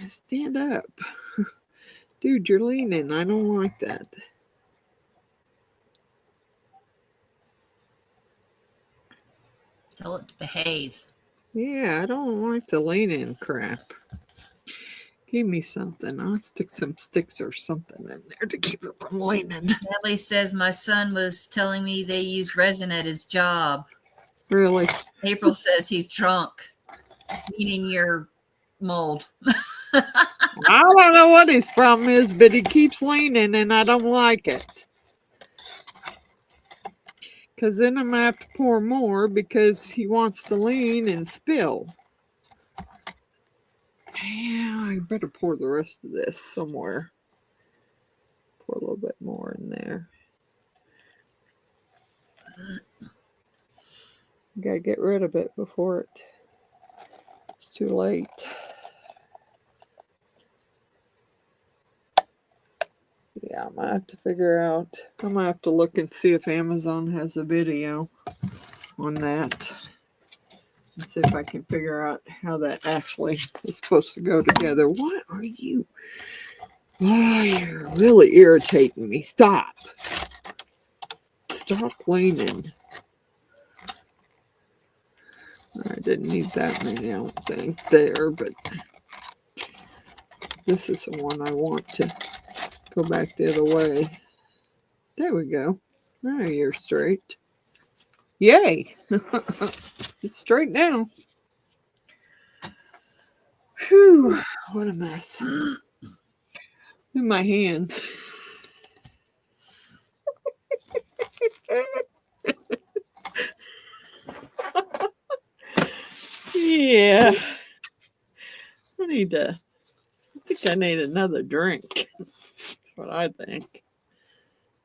Stand up. Dude, you're leaning. I don't like that. Tell it to behave. Yeah, I don't like the leaning crap. Give me something. I'll stick some sticks or something in there to keep it from leaning. Nellie says my son was telling me they use resin at his job. Really? April says he's drunk, meaning your mold. I don't know what his problem is, but he keeps leaning and I don't like it. Because then I'm going to have to pour more because he wants to lean and spill. Yeah, I better pour the rest of this somewhere. Pour a little bit more in there. Gotta get rid of it before it's too late. Yeah, I might have to figure out. I might have to look and see if Amazon has a video on that. And see if I can figure out how that actually is supposed to go together. What are you? Oh, you're really irritating me. Stop. Stop leaning. I didn't need that many, I don't think, there, but this is the one I want to go back the other way. There we go. Now you're straight. Yay! It's straight now. Whew, what a mess. In my hands. Yeah. I think I need another drink. That's what I think.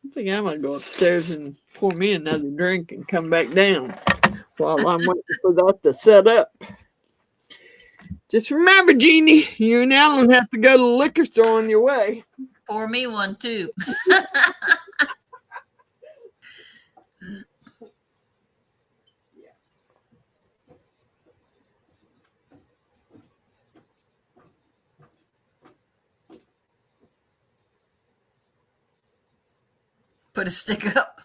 I think I'm going to go upstairs and pour me another drink and come back down while I'm waiting for that to set up. Just remember, Jeannie, you and Alan have to go to the liquor store on your way. Pour me one too. Put a stick up.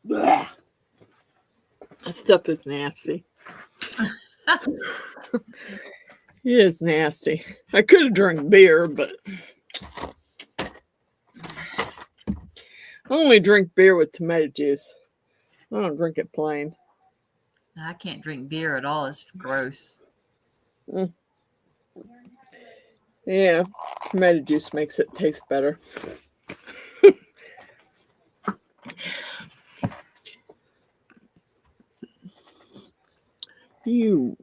Blah. That stuff is nasty. It is nasty. I could have drank beer, but I only drink beer with tomato juice. I don't drink it plain. I can't drink beer at all. It's gross. Yeah, tomato juice makes it taste better. You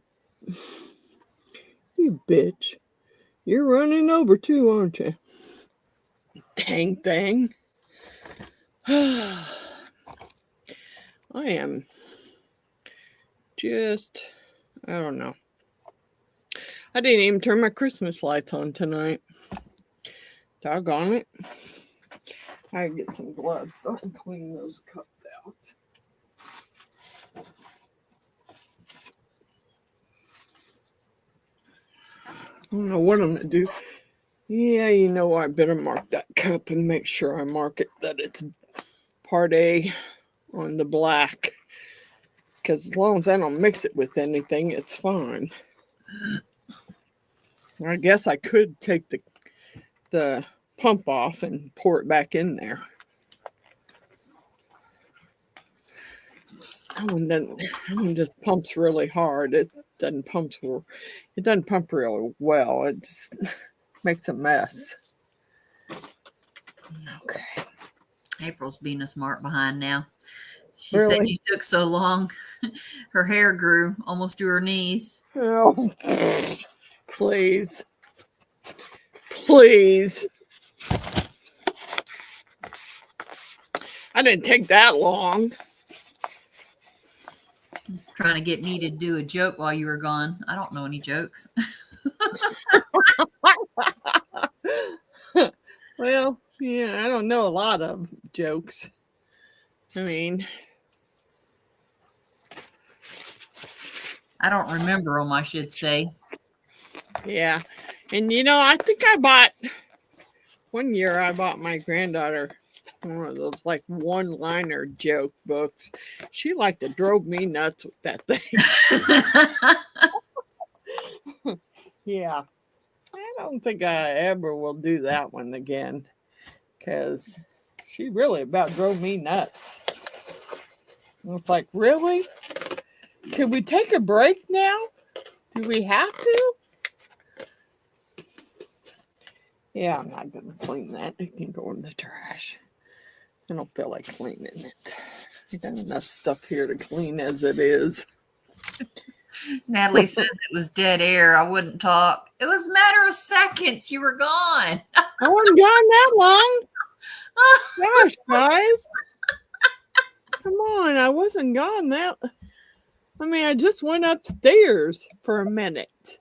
bitch. You're running over too, aren't you? Dang thing. I am just, I don't know. I didn't even turn my Christmas lights on tonight. Doggone it. I gotta get some gloves so I can clean those cups out. I don't know what I'm gonna do. Yeah, you know, I better mark that cup and make sure I mark it that it's part A on the black. Because as long as I don't mix it with anything, it's fine. I guess I could take the pump off and pour it back in there. That one just pumps really hard. It doesn't pump really well. It just makes a mess. Okay. April's being a smart behind now. She Really? said you took so long. Her hair grew almost to her knees. Oh, please. Please. I didn't take that long. Trying to get me to do a joke while you were gone. I don't know any jokes. Well, yeah, I don't know a lot of jokes. I mean, I don't remember them, I should say. yeah. And I think one year I bought my granddaughter one of those like one-liner joke books. She drove me nuts with that thing. Yeah. I don't think I ever will do that one again because she really about drove me nuts. And it's like, really? Can we take a break now? Do we have to? Yeah, I'm not going to clean that. It can go in the trash. I don't feel like cleaning it. I got enough stuff here to clean as it is. Natalie says it was dead air. I wouldn't talk. It was a matter of seconds. You were gone. I wasn't gone that long. Gosh, guys. Come on. I wasn't gone that. I just went upstairs for a minute,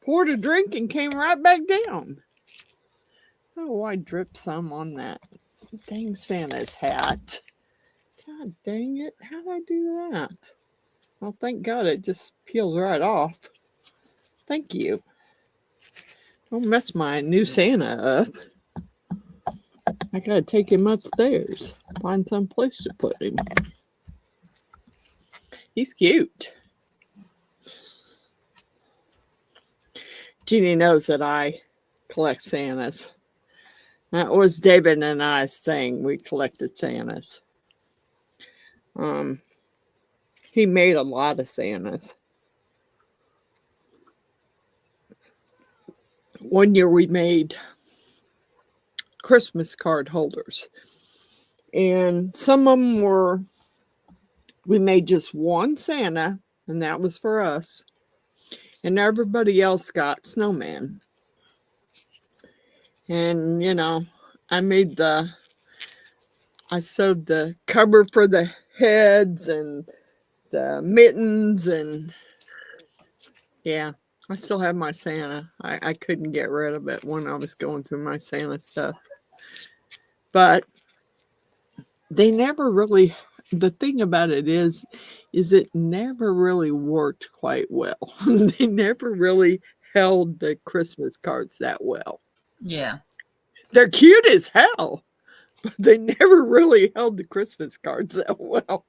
poured a drink, and came right back down. Oh, I dripped some on that dang Santa's hat. God dang it. How'd I do that? Well, thank God it just peels right off. Thank you. Don't mess my new Santa up. I gotta take him upstairs. Find some place to put him. He's cute. Jeannie knows that I collect Santas. That was David and I's thing. We collected Santas. He made a lot of Santas. One year we made Christmas card holders. And some of them we made just one Santa, and that was for us. And everybody else got snowman. And, I sewed the cover for the heads and the mittens, and yeah, I still have my Santa. I couldn't get rid of it when I was going through my Santa stuff. But they never really, the thing about it is it never really worked quite well. They never really held the Christmas cards that well. Yeah. They're cute as hell, but they never really held the Christmas cards that well.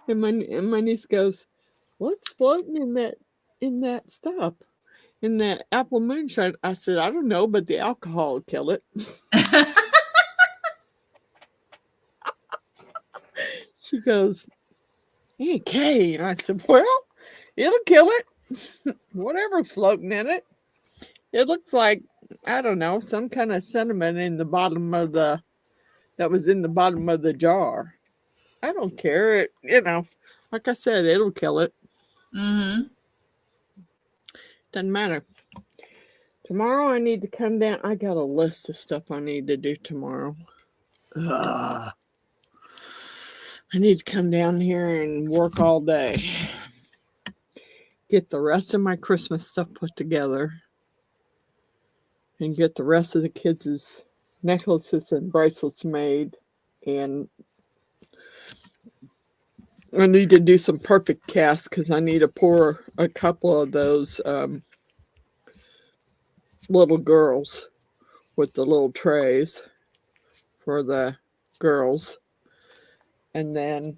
And my niece goes, "What's floating in that stuff? In that apple moonshine?" I said, "I don't know, but the alcohol will kill it." She goes, "Okay." And I said, "Well, it'll kill it. Whatever's floating in it. It looks like, I don't know, some kind of sediment in the bottom of that was in the bottom of the jar. I don't care. It, like I said, it'll kill it. Mm-hmm. Doesn't matter. Tomorrow I need to come down. I got a list of stuff I need to do tomorrow. I need to come down here and work all day. Get the rest of my Christmas stuff put together. And get the rest of the kids' necklaces and bracelets made. And I need to do some perfect casts because I need to pour a couple of those little girls with the little trays for the girls. And then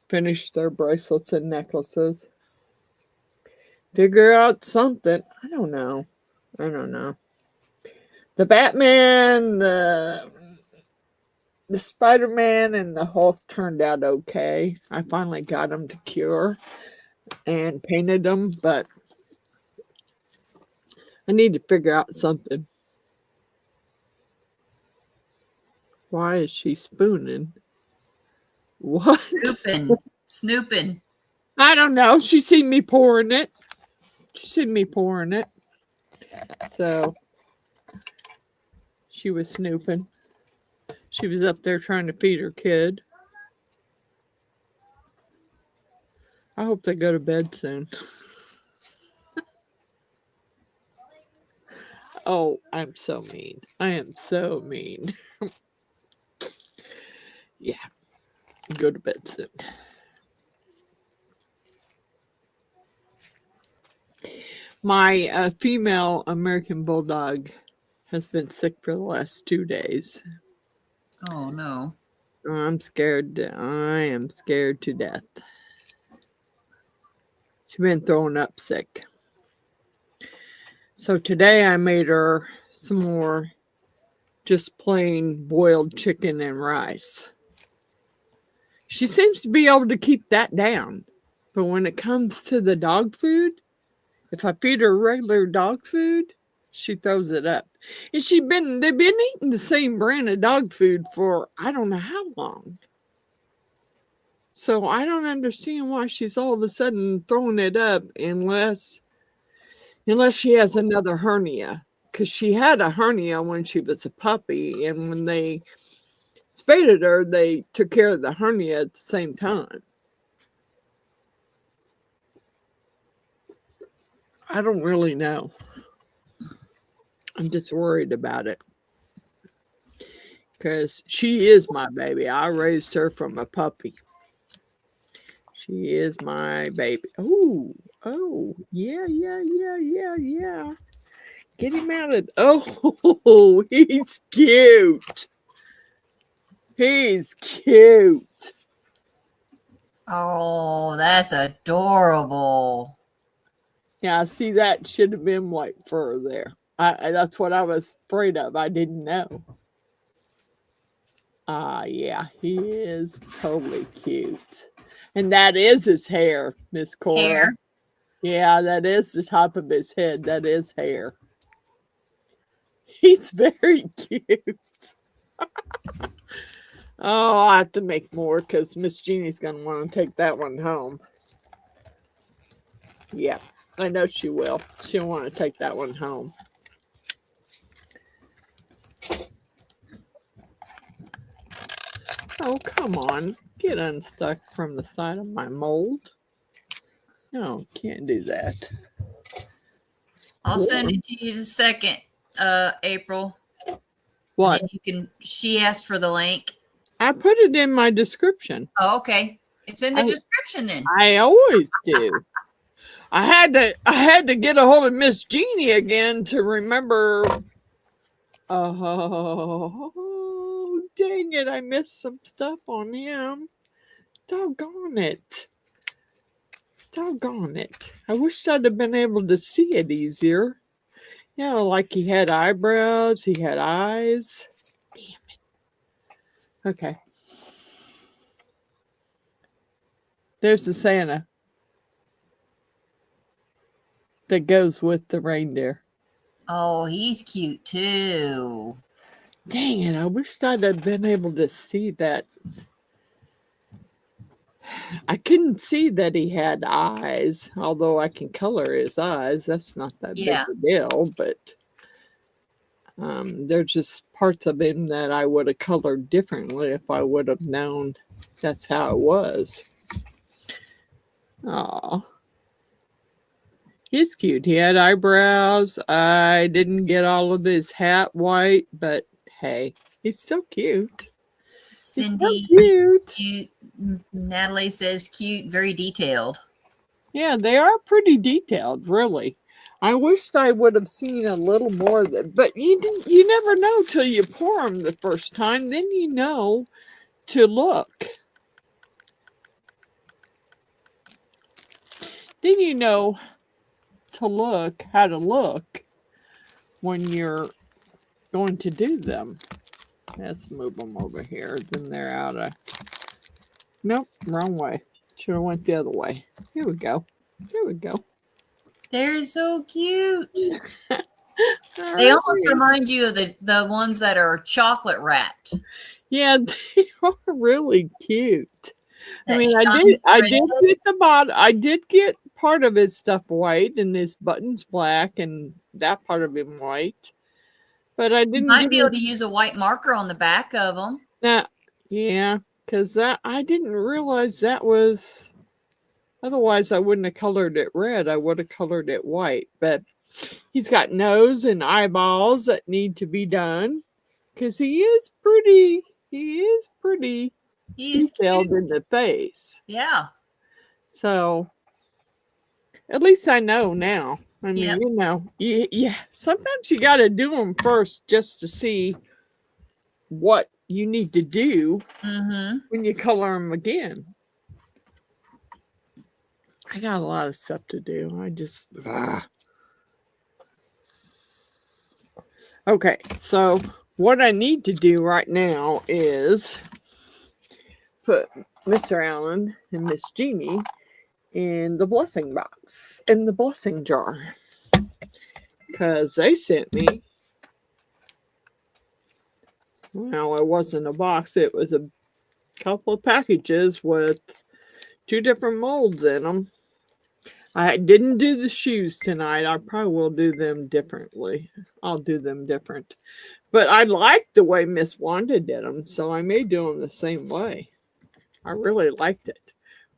finish their bracelets and necklaces. Figure out something. I don't know. The Batman, the the Spider-Man and the Hulk turned out okay. I finally got them to cure and painted them, but I need to figure out something. Why is she spooning? What? Snooping. I don't know. She seen me pouring it. So she was snooping. She was up there trying to feed her kid. I hope they go to bed soon. Oh, I'm so mean. I am so mean. Yeah, go to bed soon. My female American Bulldog has been sick for the last 2 days. Oh no. I'm scared. I am scared to death. She's been throwing up sick. So today I made her some more just plain boiled chicken and rice. She seems to be able to keep that down. But when it comes to the dog food, if I feed her regular dog food, she throws it up. And they've been eating the same brand of dog food for I don't know how long. So I don't understand why she's all of a sudden throwing it up unless she has another hernia. Because she had a hernia when she was a puppy, and when they spaded her, they took care of the hernia at the same time. I don't really know. I'm just worried about it. Because she is my baby. I raised her from a puppy. She is my baby. Oh, yeah. Get him out of... Oh, he's cute. He's cute. Oh, that's adorable. Yeah, see, that should have been white fur there. That's what I was afraid of. I didn't know. Yeah, he is totally cute. And that is his hair, Miss Cora. Hair. Yeah, that is the top of his head. That is hair. He's very cute. Oh, I'll have to make more because Miss Jeannie's going to want to take that one home. Yeah, I know she will. She'll want to take that one home. Oh, come on. Get unstuck from the side of my mold. No, can't do that. I'll send it to you in a second, April. What? And she asked for the link. I put it in my description. Oh, okay. It's in the description then. I always do. I had to get a hold of Miss Jeannie again to remember. Oh, dang it. I missed some stuff on him. Doggone it. I wished I'd have been able to see it easier. Yeah, like he had eyebrows, he had eyes. Damn it. Okay. There's the Santa that goes with the reindeer. Oh, he's cute too. Dang it, I wish I'd have been able to see that. I couldn't see that he had eyes, although I can color his eyes. That's not that big a deal, but there's just parts of him that I would have colored differently if I would have known that's how it was. Aw. He's cute. He had eyebrows. I didn't get all of his hat white, but hey, he's so cute. Cindy, so cute. Natalie says cute, very detailed. Yeah, they are pretty detailed, really. I wished I would have seen a little more of it, but you never know till you pour them the first time. Then you know to look. Then you know how to look when you're going to do them. Let's move them over here. Then they're out of... Nope, wrong way. Should have went the other way. Here we go. Here we go. They're so cute. All They almost right. remind you of the ones that are chocolate wrapped. Yeah, they are really cute. I That mean, I shiny did red. get the bottom. I did get part of his stuff white, and his buttons black, and that part of him white. But I You didn't might get be able to use a white marker on the back of them. that. Yeah, because I didn't realize that was. Otherwise, I wouldn't have colored it red. I would have colored it white. But he's got nose and eyeballs that need to be done because he is pretty. He is pretty He is detailed cute. in the face. Yeah. So at least I know now. I mean, Yep. you know, yeah. Sometimes you got to do them first just to see what you need to do Mm-hmm. when you color them again. I got a lot of stuff to do. I just. Okay, so what I need to do right now is put Mr. Allen and Miss Jeannie in the blessing box, in the blessing jar. Because they sent me, well, it wasn't a box, it was a couple of packages with 2 different molds in them. I didn't do the shoes tonight. I probably will do them differently. I'll do them different. But I liked the way Miss Wanda did them, so I may do them the same way. I really liked it.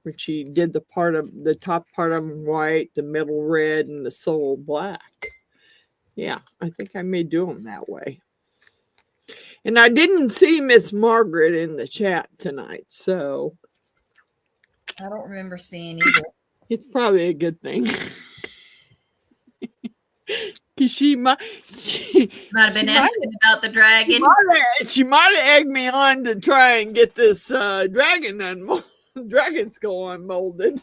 When she did the top part of them white, the middle red, and the sole black. Yeah, I think I may do them that way. And I didn't see Miss Margaret in the chat tonight, so I don't remember seeing either. it's probably a good thing. Because she might Have been asking about the dragon. she might have egged me on to try and get this dragon skull unmolded.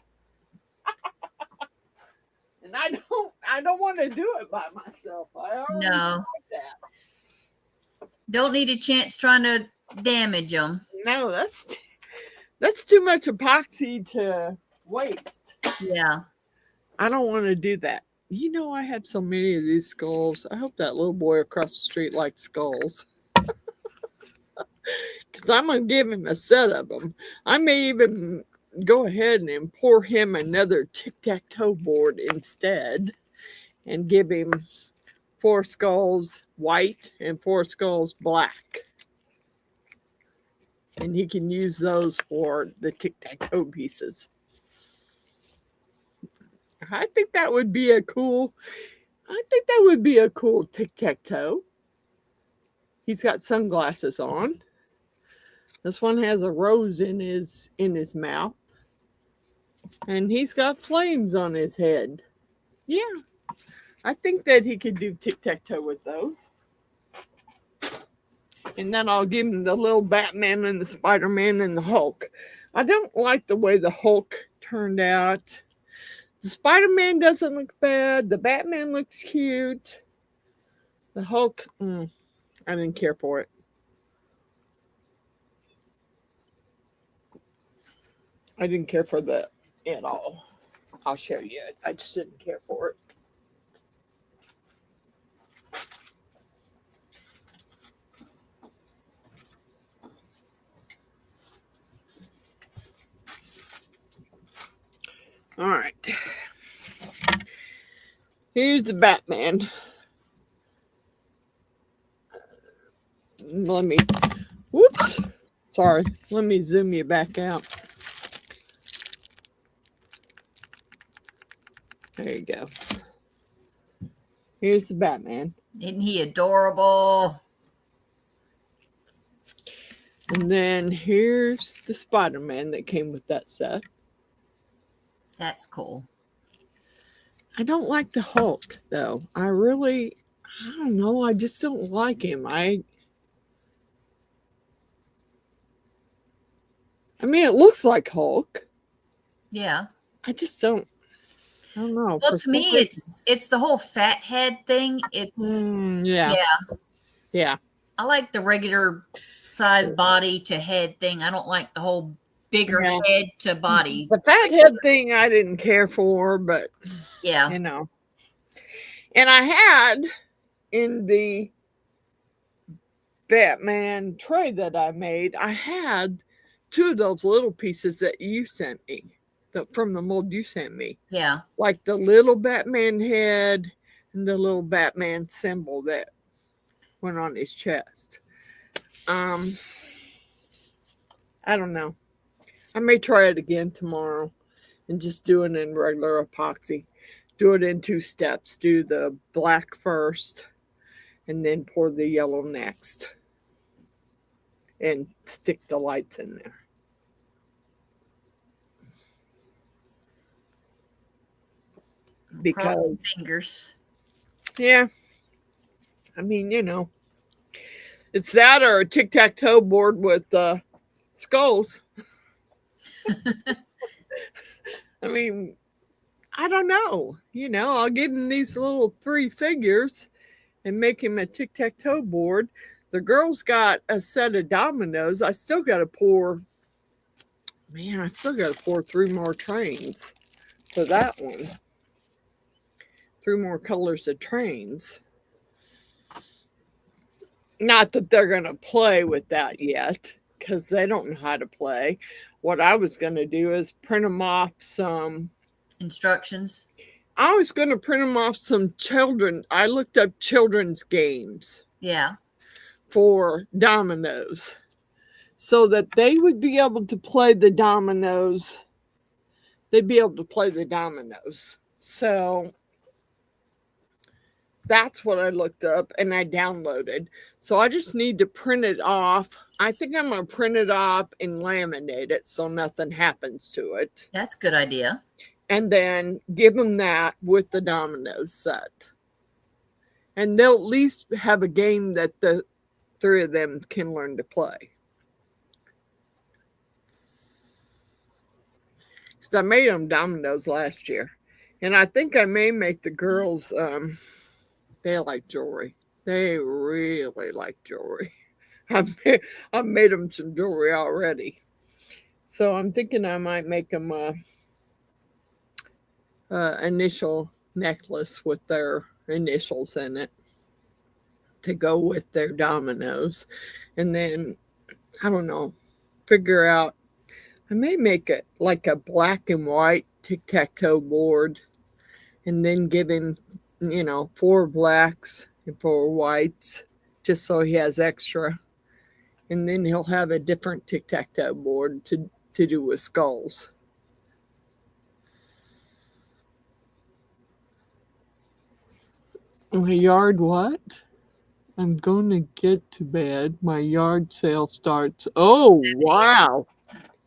And I don't want to do it by myself. I already No. like that. Don't need a chance trying to damage them. No, that's too much epoxy to waste. Yeah. I don't want to do that. You know, I have so many of these skulls. I hope that little boy across the street likes skulls. Because I'm going to give him a set of them. I may even go ahead and pour him another tic-tac-toe board instead. And give him 4 skulls white and 4 skulls black. And he can use those for the tic-tac-toe pieces. I think that would be a cool tic-tac-toe. He's got sunglasses on. This one has a rose in his mouth. And he's got flames on his head. Yeah. I think that he could do tic-tac-toe with those. And then I'll give him the little Batman and the Spider-Man and the Hulk. I don't like the way the Hulk turned out. The Spider-Man doesn't look bad. The Batman looks cute. The Hulk, I didn't care for it. I didn't care for that at all. I'll show you. I just didn't care for it. All right. Here's the Batman. Whoops. Sorry. Let me zoom you back out. There you go. Here's the Batman. Isn't he adorable? And then here's the Spider-Man that came with that set. That's cool. I don't like the Hulk, though. I don't know. I just don't like him. I mean, it looks like Hulk. Yeah. I just don't. I don't know. Well, to me, it's the whole fat head thing. It's yeah. yeah. Yeah. I like the regular size body to head thing. I don't like the whole bigger Yeah. head to body. The fat head thing I didn't care for, but Yeah. you know. And I had in the Batman tray that I made, I had 2 of those little pieces that you sent me, from the mold you sent me. Yeah. Like the little Batman head and the little Batman symbol that went on his chest. I don't know. I may try it again tomorrow and just do it in regular epoxy. Do it in 2 steps. Do the black first and then pour the yellow next. And stick the lights in there. Because fingers. Yeah. I mean, you know. It's that or a tic-tac-toe board with skulls. I mean, I don't know. You know, I'll get in these little 3 figures and make him a tic-tac-toe board. The girls got a set of dominoes. I still got to pour 3 more trains for that one. 3 more colors of trains. Not that they're going to play with that yet, because they don't know how to play. What I was going to do is print them off some instructions. I was going to print them off some children. I looked up children's games. Yeah. For dominoes, so that they would be able to play the dominoes. They'd be able to play the dominoes. So that's what I looked up and I downloaded. So I just need to print it off. I think I'm going to print it off and laminate it so nothing happens to it. That's a good idea. And then give them that with the dominoes set. And they'll at least have a game that the 3 of them can learn to play. Because I made them dominoes last year. And I think I may make the girls, they like jewelry. They really like jewelry. I've made them some jewelry already. So I'm thinking I might make them a initial necklace with their initials in it to go with their dominoes. And then, I don't know, figure out, I may make it like a black and white tic-tac-toe board and then give him, 4 blacks and 4 whites just so he has extra. And then he'll have a different tic-tac-toe board to do with skulls. My yard what? I'm going to get to bed. My yard sale starts. Oh, wow.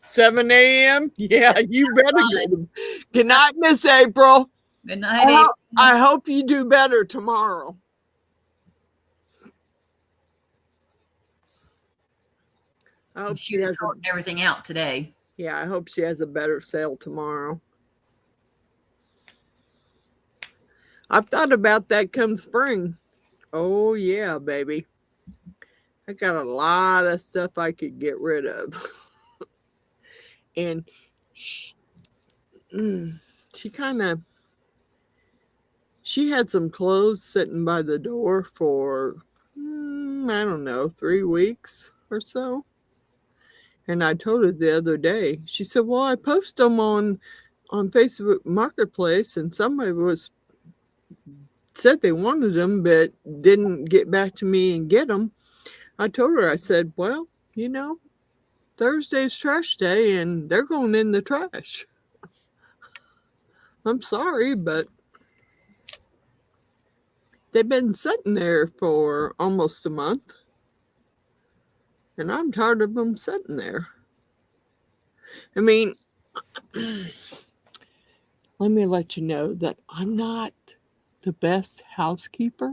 7 a.m.? Yeah, you better go. Good night, Miss April. Good night, April. I hope you do better tomorrow. I hope she was sorting everything out today. Yeah, I hope she has a better sale tomorrow. I've thought about that come spring. Oh, yeah, baby. I got a lot of stuff I could get rid of. And she had some clothes sitting by the door for, I don't know, 3 weeks or so. And I told her the other day, she said, well, I post them on Facebook Marketplace and somebody said they wanted them, but didn't get back to me and get them. I told her, I said, well, Thursday's trash day and they're going in the trash. I'm sorry, but they've been sitting there for almost a month. And I'm tired of them sitting there. I mean, let me let you know that I'm not the best housekeeper.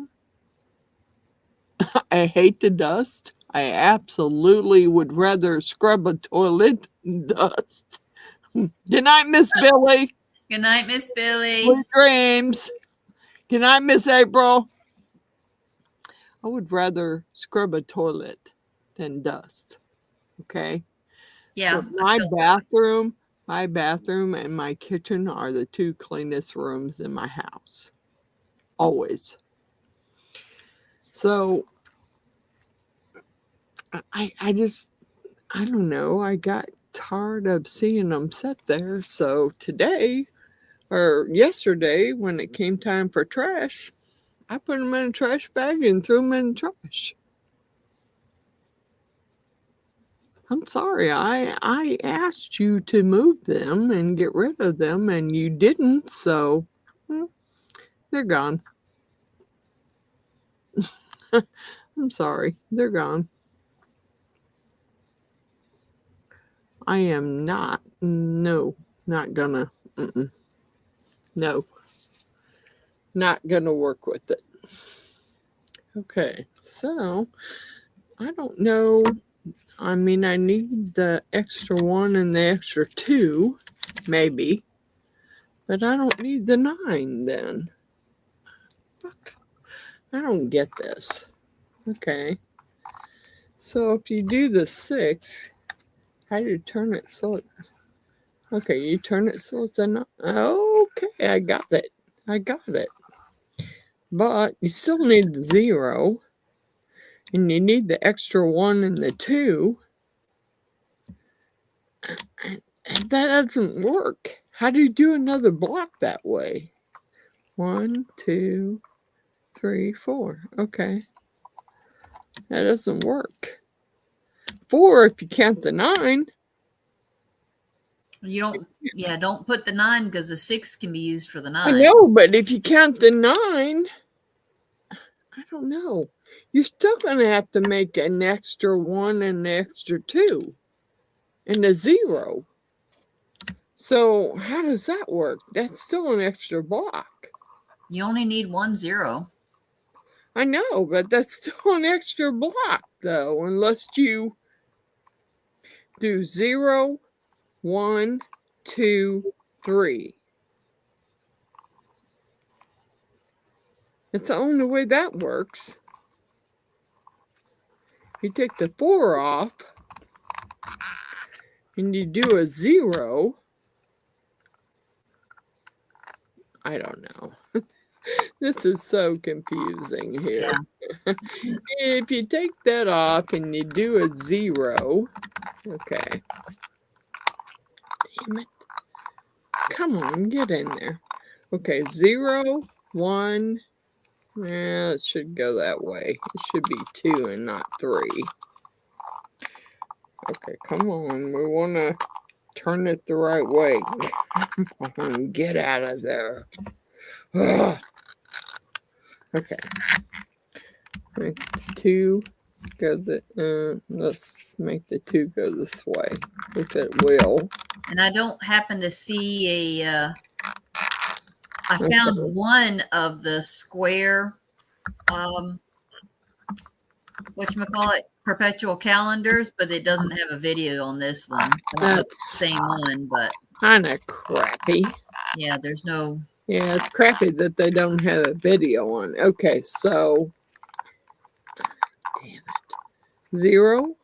I hate the dust. I absolutely would rather scrub a toilet than dust. Good night, Miss Billy. Good night, Miss Billy. Sweet dreams. Good night, Miss April. I would rather scrub a toilet than dust. Okay. Yeah. But I feel my bathroom and my kitchen are the two cleanest rooms in my house. Always. So I don't know. I got tired of seeing them sit there. So today or yesterday, when it came time for trash, I put them in a trash bag and threw them in the trash. I'm sorry. I asked you to move them and get rid of them, and you didn't. So they're gone. I'm sorry. They're gone. I am not. No, not gonna. No, not gonna work with it. Okay, so I don't know. I mean, I need the extra one and the extra two, maybe, but I don't need the 9 then. Fuck. I don't get this. Okay. So if you do the 6, how do you turn it so it... Okay, you turn it so it's a 9. Okay, I got it. But you still need the 0. And you need the extra 1 and the 2. And that doesn't work. How do you do another block that way? 1, 2, 3, 4. Okay. That doesn't work. 4 if you count the 9. You don't put the 9 because the 6 can be used for the 9. I know, but if you count the 9, I don't know. You're still going to have to make an extra 1 and an extra 2 and a 0. So how does that work? That's still an extra block. You only need 1 0. I know, but that's still an extra block, though, unless you do 0, 1, 2, 3. It's the only way that works. You take the 4 off, and you do a 0. I don't know. This is so confusing here. Yeah. If you take that off and you do a 0, okay. Damn it. Come on, get in there. Okay, 0, 1. Yeah, it should go that way. It should be 2 and not 3. Okay, come on. We want to turn it the right way. Come on, get out of there. Ugh. Okay. Make the 2 go let's make the 2 go this way, if it will. And I don't happen to see a... I found one of the square, whatchamacallit, perpetual calendars, but it doesn't have a video on this one. That's the same one, but kind of crappy. Yeah, there's no... Yeah, it's crappy that they don't have a video on. Okay, so... Damn it. 0.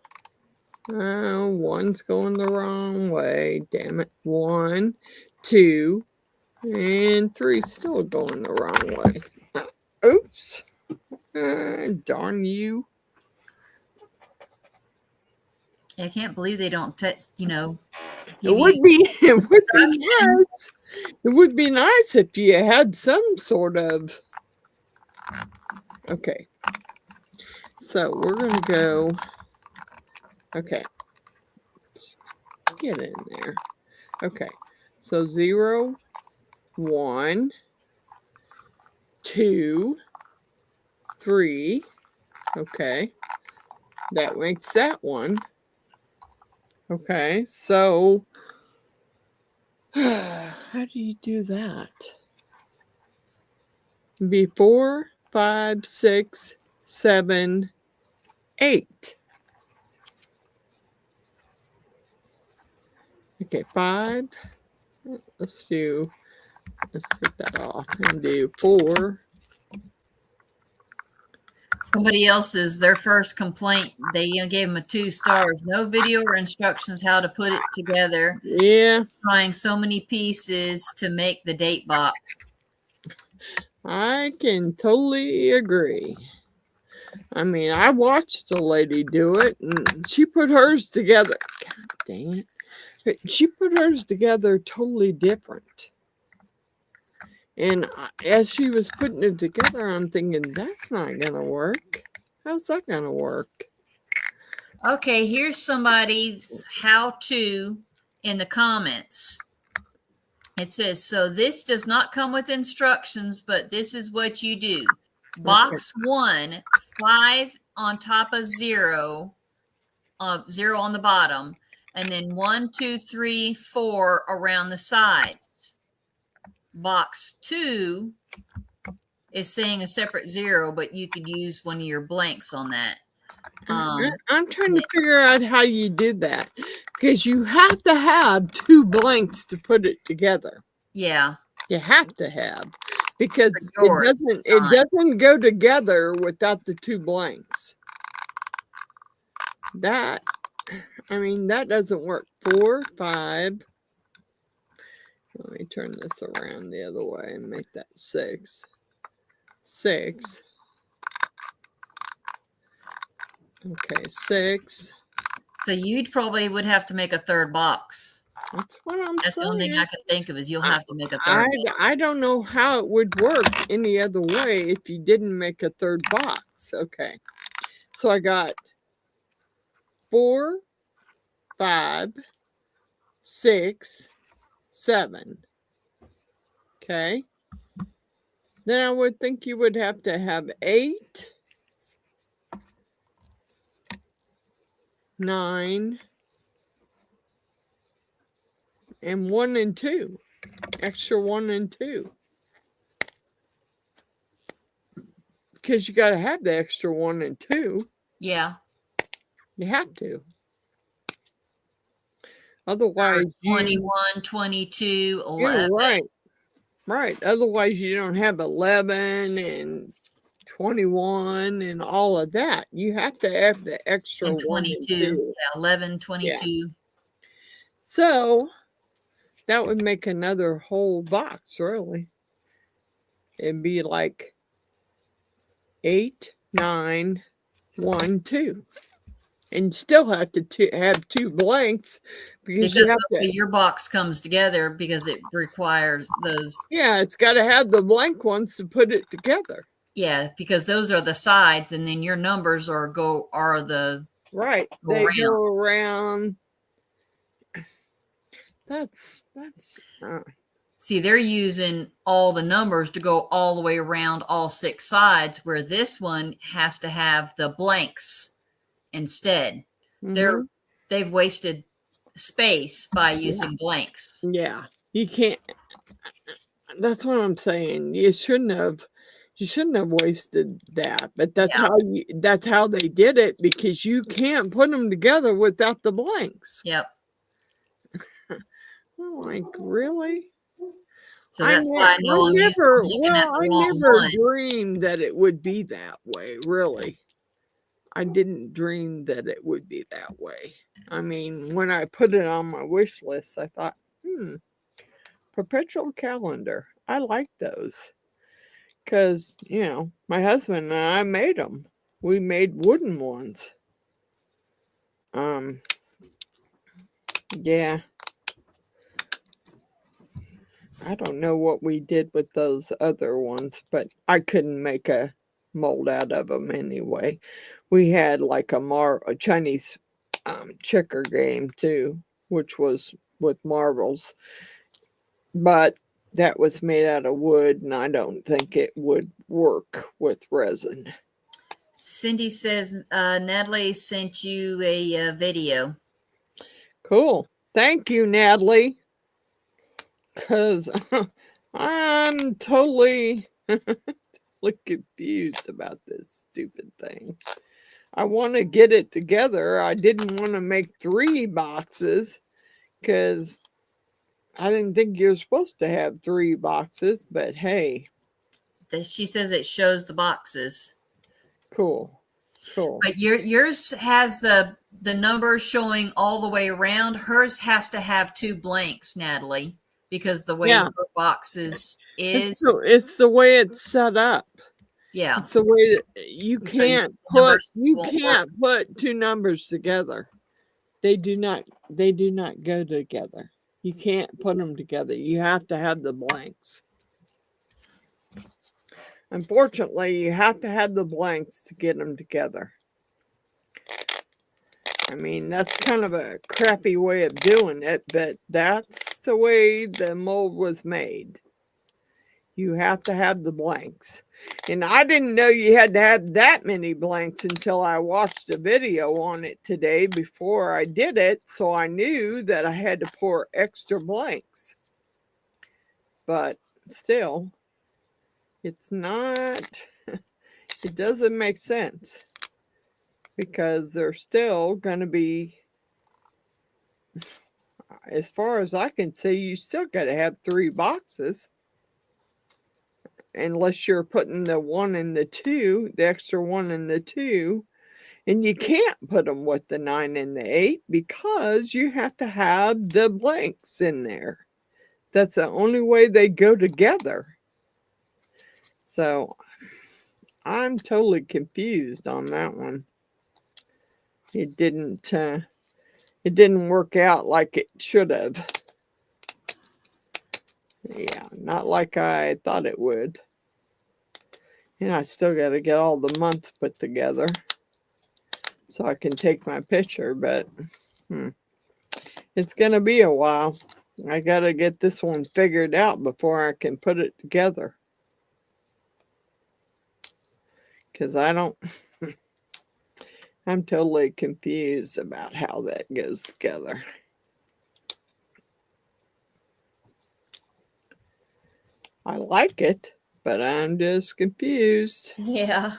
1's going the wrong way. Damn it. 1, 2... And 3's still going the wrong way. Oops. Darn you. I can't believe they don't text, It would be nice. It would be nice if you had some sort of... Okay. So we're going to go... Okay. Get in there. Okay. So 0... 1, 2, 3. Okay. That makes that one. Okay. So, how do you do that? Be 4, 5, 6, 7, 8. Okay. 5. Let's take that off and do 4. Somebody else's, their first complaint, they gave them a 2 stars. No video or instructions how to put it together. Yeah, Trying so many pieces to make the date box. I can totally agree. I mean, I watched a lady do it, and she put hers together. God dang it. But she put hers together totally different. And as she was putting it together, I'm thinking, that's not going to work. How's that going to work? Okay, here's somebody's how-to in the comments. It says, so this does not come with instructions, but this is what you do. Box 1, 5 on top of 0, 0 on the bottom, and then 1, 2, 3, 4 around the sides. Box 2 is saying a separate 0, but you could use one of your blanks on that. I'm trying to figure out how you did that, because you have to have 2 blanks to put it together. Yeah. You have to have, because it doesn't go together without the 2 blanks. That doesn't work. 4, 5. Let me turn this around the other way and make that 6. 6. Okay, 6. So you'd probably would have to make a 3rd box. That's what I'm saying. That's the only thing I can think of is you'll have to make a 3rd box. I don't know how it would work any other way if you didn't make a 3rd box. Okay. So I got 4, 5, 6, 7. Okay. Then I would think you would have to have 8, 9, and 1 and 2. Extra 1 and 2. Because you got to have the extra 1 and 2. Yeah. You have to. Otherwise, 21, 22, 11. Yeah, right. Otherwise, you don't have 11 and 21 and all of that. You have to have the extra And 22. 1 and 2. Yeah, 11, 22. Yeah. So that would make another whole box, really. It'd be like 8, 9, 1, 2. And still have to have 2 blanks because you have to, your box comes together because it requires those. Yeah, it's got to have the blank ones to put it together. Yeah, because those are the sides, and then your numbers are the right. They go around. That's. See, they're using all the numbers to go all the way around all 6 sides, where this one has to have the blanks instead. They've wasted space by using blanks. Yeah, you can't. That's what I'm saying. You shouldn't have wasted that. But that's how they did it, because you can't put them together without the blanks. Yep. I'm like, really? So that's why I know I'm looking at the wrong one. Dreamed that it would be that way, really. I didn't dream that it would be that way. I mean, when I put it on my wish list, I thought, Perpetual calendar. I like those. Because, my husband and I made them. We made wooden ones. Yeah. I don't know what we did with those other ones, but I couldn't make a mold out of them anyway. We had like a Chinese checker game too, which was with marbles, but that was made out of wood, and I don't think it would work with resin. Cindy says Natalie sent you a video. Cool. Thank you, Natalie. Because I'm totally confused about this stupid thing. I want to get it together. I didn't want to make 3 boxes because I didn't think you're supposed to have 3 boxes, but hey. She says it shows the boxes. Cool. Cool. But yours has the numbers showing all the way around. Hers has to have two blanks, Natalie, because the way Yeah. her box is It's the way it's set up. yeah. It's the way that you So can't numbers won't put two numbers together. They do not go together. You can't put them together. You have to have the blanks. Unfortunately, you have to have the blanks to get them together. I mean, that's kind of a crappy way of doing it, but that's the way the mold was made. You have to have the blanks. And I didn't know you had to have that many blanks until I watched a video on it today before I did it. So I knew that I had to pour extra blanks. But still, it's not, it doesn't make sense. Because they're still going to be, as far as I can see, you still got to have 3 boxes. Unless you're putting the 1 and the 2, the extra 1 and the 2. And you can't put them with the 9 and the 8 because you have to have the blanks in there. That's the only way they go together. So I'm totally confused on that one. It didn't work out like it should have. Yeah, not like I thought it would. And I still got to get all the months put together so I can take my picture, but it's going to be a while. I got to get this one figured out before I can put it together. Because I'm totally confused about how that goes together. I like it, but I'm just confused. Yeah.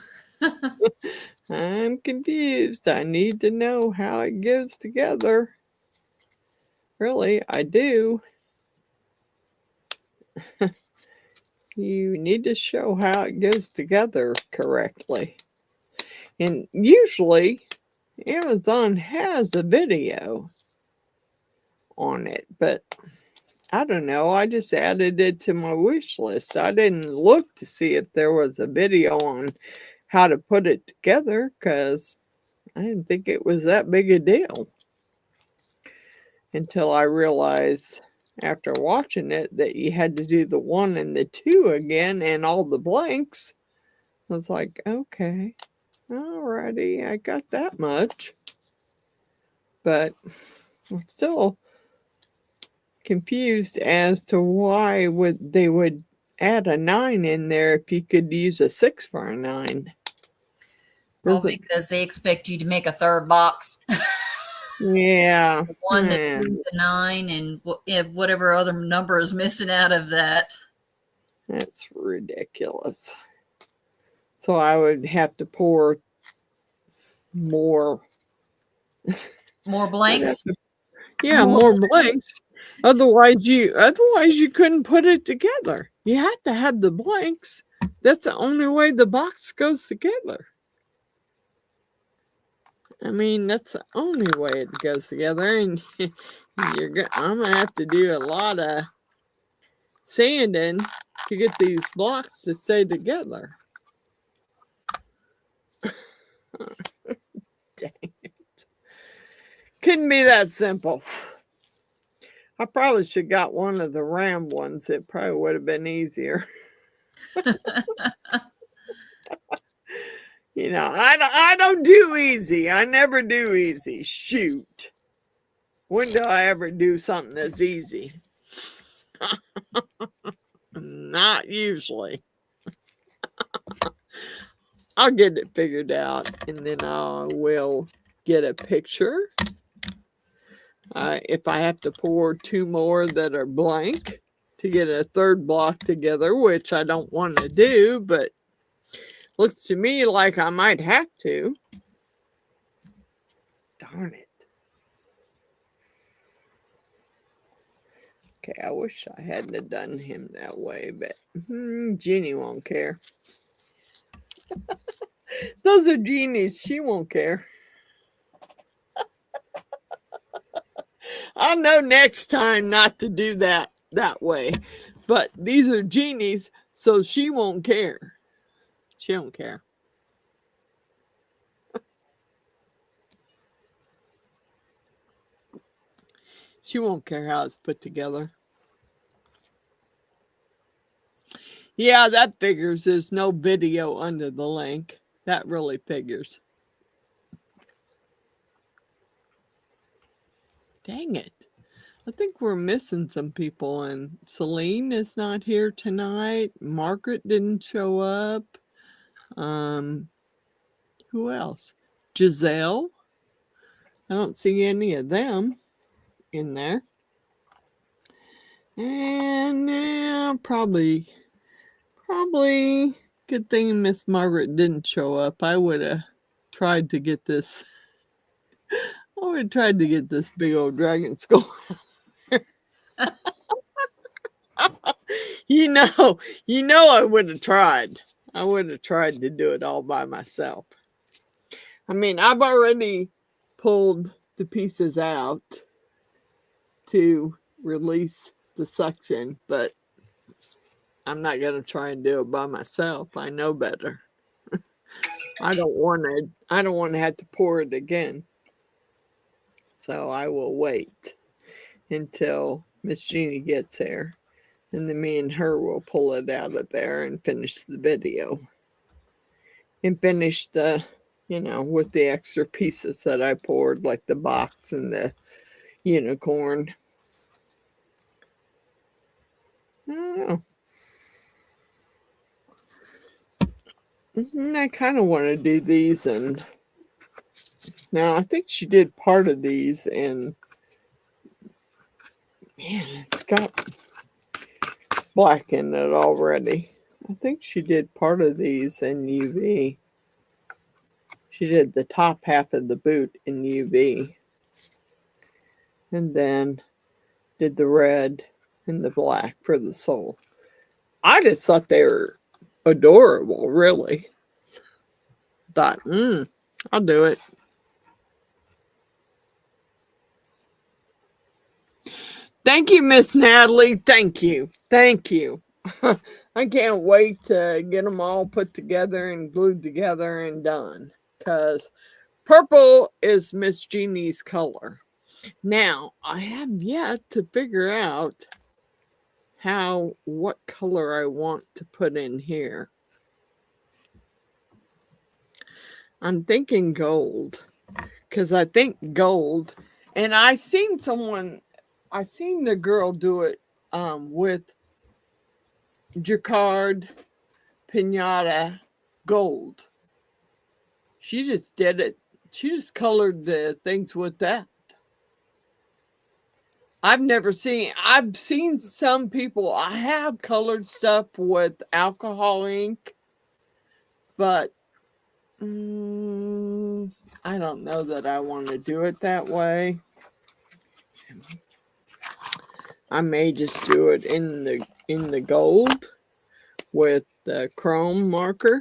I'm confused. I need to know how it goes together. Really, I do. You need to show how it goes together correctly. And usually, Amazon has a video on it, but I don't know. I just added it to my wish list. I didn't look to see if there was a video on how to put it together because I didn't think it was that big a deal until I realized after watching it that you had to do the 1 and the 2 again and all the blanks. I was like, okay, alrighty, I got that much. But I'm still confused as to why they would add a 9 in there if you could use a 6 for a 9. Well, because they expect you to make a third box. Yeah. The 1, the 2, the 9, and whatever other number is missing out of that. That's ridiculous. So I would have to pour more. More blanks? Yeah, more blanks. Otherwise you couldn't put it together. You have to have the blanks. That's the only way the box goes together. I mean, that's the only way it goes together. And I'm going to have to do a lot of sanding to get these blocks to stay together. Dang it. Couldn't be that simple. I probably should have got one of the round ones. It probably would have been easier. You know, I don't do easy. I never do easy. Shoot. When do I ever do something that's easy? Not usually. I'll get it figured out and then I will get a picture. If I have to pour 2 more that are blank to get a third block together, which I don't want to do, but looks to me like I might have to. Darn it. Okay, I wish I hadn't have done him that way, but Jeannie won't care. Those are genies. She won't care. I'll know next time not to do that way. But these are genies, so she won't care. She don't care. She won't care how it's put together. Yeah, that figures. There's no video under the link. That really figures. Dang it. I think we're missing some people, and Celine is not here tonight. Margaret didn't show up. Who else? Giselle. I don't see any of them in there. And yeah, probably good thing Miss Margaret didn't show up. I would have tried to get this. I would have tried to get this big old dragon skull. you know, I would have tried. I would have tried to do it all by myself. I mean, I've already pulled the pieces out to release the suction, but I'm not going to try and do it by myself. I know better. I don't want to have to pour it again. So I will wait until Miss Jeannie gets here, and then me and her will pull it out of there and finish the video. And finish the, with the extra pieces that I poured, like the box and the unicorn. I don't know. I kind of want to do these, and now I think she did part of these, and man, it's got black in it already. I think she did part of these in UV. She did the top half of the boot in UV, and then did the red and the black for the sole. I just thought they were adorable, really. Thought, I'll do it. Thank you, Miss Natalie. Thank you. I can't wait to get them all put together and glued together and done, because purple is Miss Jeannie's color. Now, I have yet to figure out what color I want to put in here. I'm thinking gold, because I think gold, and I seen the girl do it with Jacquard Pinata gold. She just did it. She just colored the things with that. I've seen some people, I have colored stuff with alcohol ink, but I don't know that I want to do it that way. I may just do it in the gold with the chrome marker,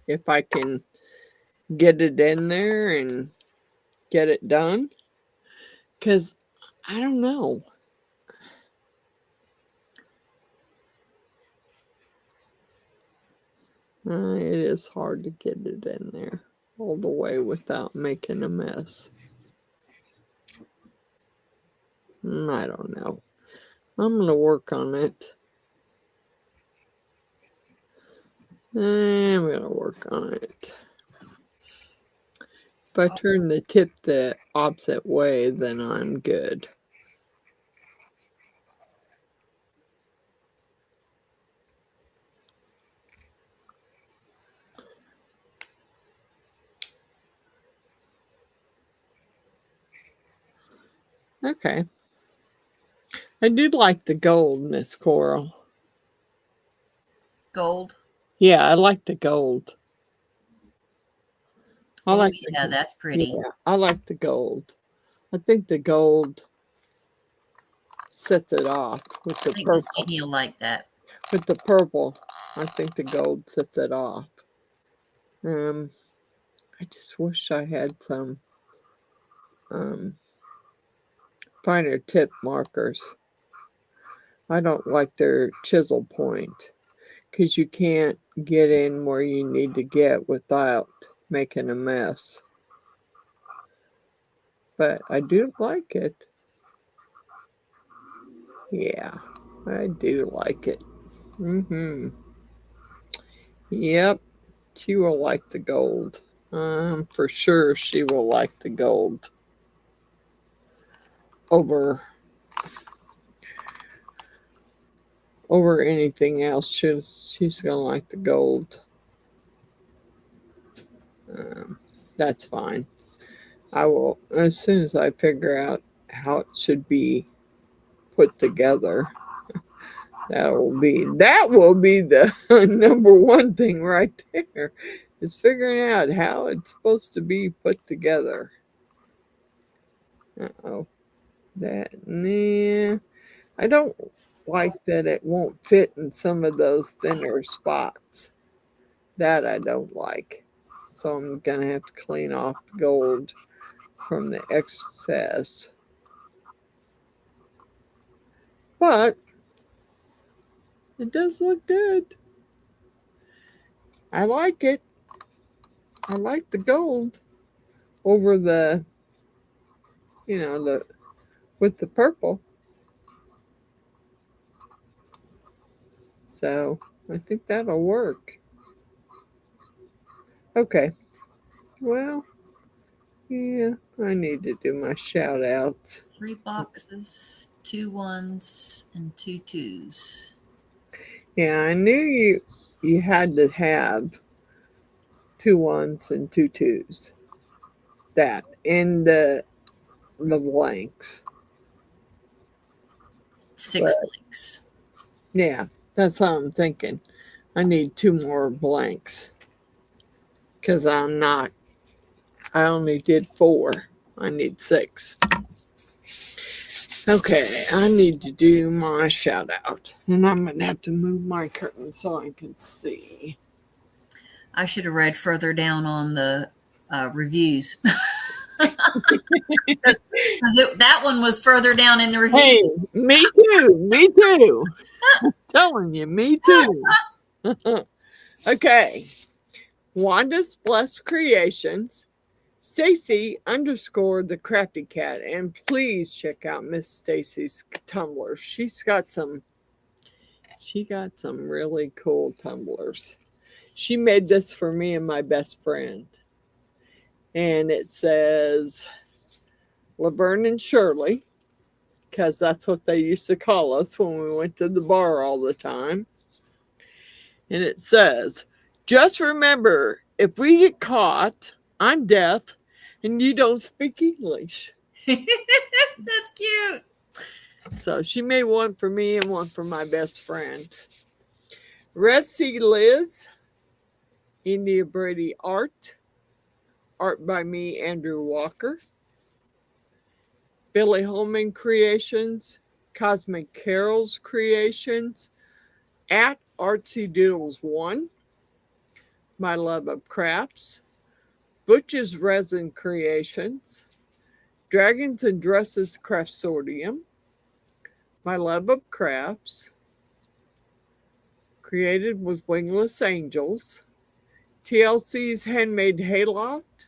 if I can get it in there and get it done, because I don't know. It is hard to get it in there all the way without making a mess. I don't know. I'm going to work on it. I'm going to work on it. If I turn the tip the opposite way, then I'm good. Okay. I do like the gold, Miss Coral. Gold? Yeah, I like the gold. That's pretty. Yeah, I like the gold. I think the gold sets it off with the purple. Miss Jeannie will like that. With the purple, I think the gold sets it off. I just wish I had some finer tip markers. I don't like their chisel point because you can't get in where you need to get without making a mess. But I do like it. Yeah, I do like it. Yep, she will like the gold. For sure she will like the gold over anything else. She's gonna like the gold. That's fine. I will, as soon as I figure out how it should be put together. That will be the number one thing right there, is figuring out how it's supposed to be put together. Uh-oh. I don't like that it won't fit in some of those thinner spots. That I don't like. So I'm going to have to clean off the gold from the excess. But it does look good. I like it. I like the gold over the, with the purple. So I think that'll work. Okay. Well, yeah, I need to do my shout outs. 3 boxes, 2 1s, and 2 2s. Yeah, I knew you had to have 2 1s and 2 2s. That in the blanks. 6 blanks. Yeah, that's how I'm thinking. I need 2 more blanks. Because I only did 4. I need 6. Okay, I need to do my shout out. And I'm going to have to move my curtain so I can see. I should have read further down on the reviews. That one was further down in the reviews. Hey, me too. Me too. I'm telling you, me too. Okay. Wanda's Blessed Creations, Stacy _ the Crafty Cat, and please check out Miss Stacy's tumblers. She got some really cool tumblers. She made this for me and my best friend, and it says Laverne and Shirley, because that's what they used to call us when we went to the bar all the time. And it says, just remember, if we get caught, I'm deaf and you don't speak English. That's cute. So she made one for me and one for my best friend. Red Sea Liz, India Brady Art by me, Andrew Walker. Billy Holman Creations, Cosmic Carols Creations, at Artsy Doodles 1, My Love of Crafts, Butch's Resin Creations, Dragons and Dresses Craftsorium, My Love of Crafts, Created with Wingless Angels, TLC's Handmade Hayloft,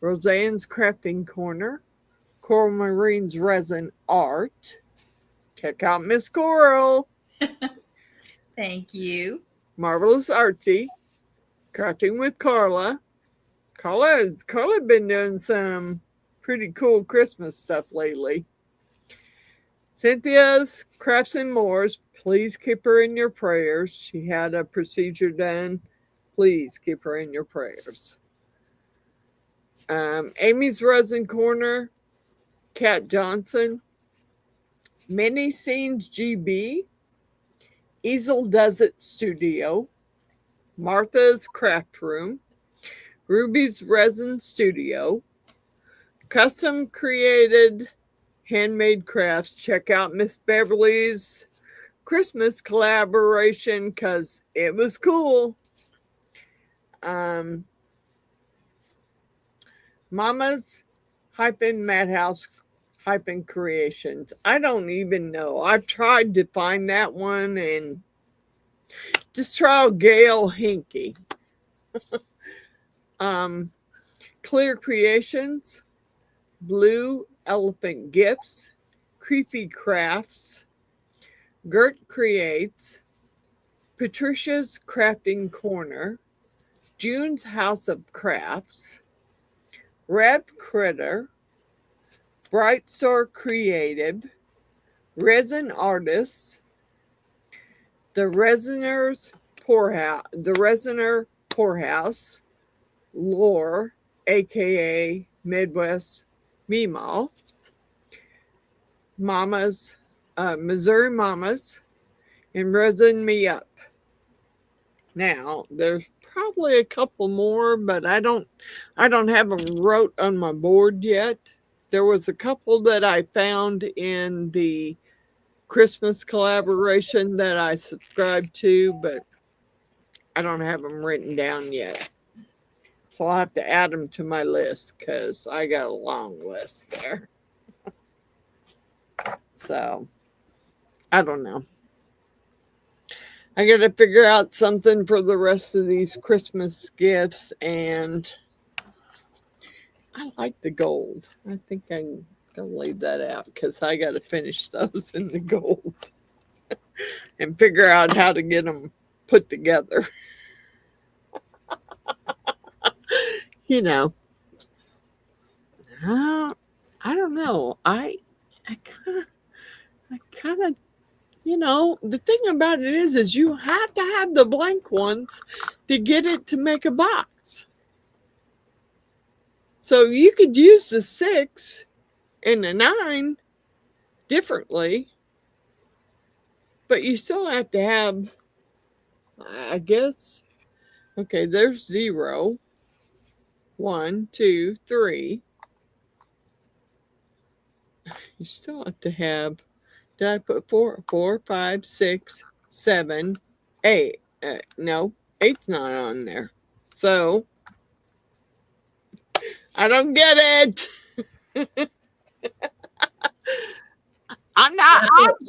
Roseanne's Crafting Corner, Coral Marine's Resin Art. Check out Miss Coral. Thank you. Marvelous Artsy, Crafting with Carla. Carla's been doing some pretty cool Christmas stuff lately. Cynthia's Crafts and More's. Please keep her in your prayers. She had a procedure done. Please keep her in your prayers. Amy's Resin Corner, Kat Johnson, Mini Scenes GB, Easel Does It Studio, Martha's Craft Room, Ruby's Resin Studio, Custom Created Handmade Crafts. Check out Miss Beverly's Christmas collaboration because it was cool. Mama's Madhouse Creations. I don't even know. I've tried to find that one and just try Gail Hinky. Clear Creations, Blue Elephant Gifts, Creepy Crafts, Gert Creates, Patricia's Crafting Corner, June's House of Crafts, Rev Critter, Bright Star Creative, Resin Artists, the Resiner Poorhouse, Lore, aka Midwest Meemaw, Mamas, Missouri Mamas, and Resin Me Up. Now, there's probably a couple more, but I don't have them wrote on my board yet. There was a couple that I found in the Christmas collaboration that I subscribed to, but I don't have them written down yet. So I'll have to add them to my list because I got a long list there. So, I don't know. I got to figure out something for the rest of these Christmas gifts, and I like the gold. I think I'm going to leave that out because I got to finish those in the gold and figure out how to get them put together. You know, I don't know. I kind of, you know, the thing about it is you have to have the blank ones to get it to make a box. So you could use the 6 and the 9 differently, but you still have to have, I guess, okay, there's 0, 1, 2, 3. You still have to have, did I put 4, 5, 6, 7, 8? No, 8's not on there. So, I don't get it. I'm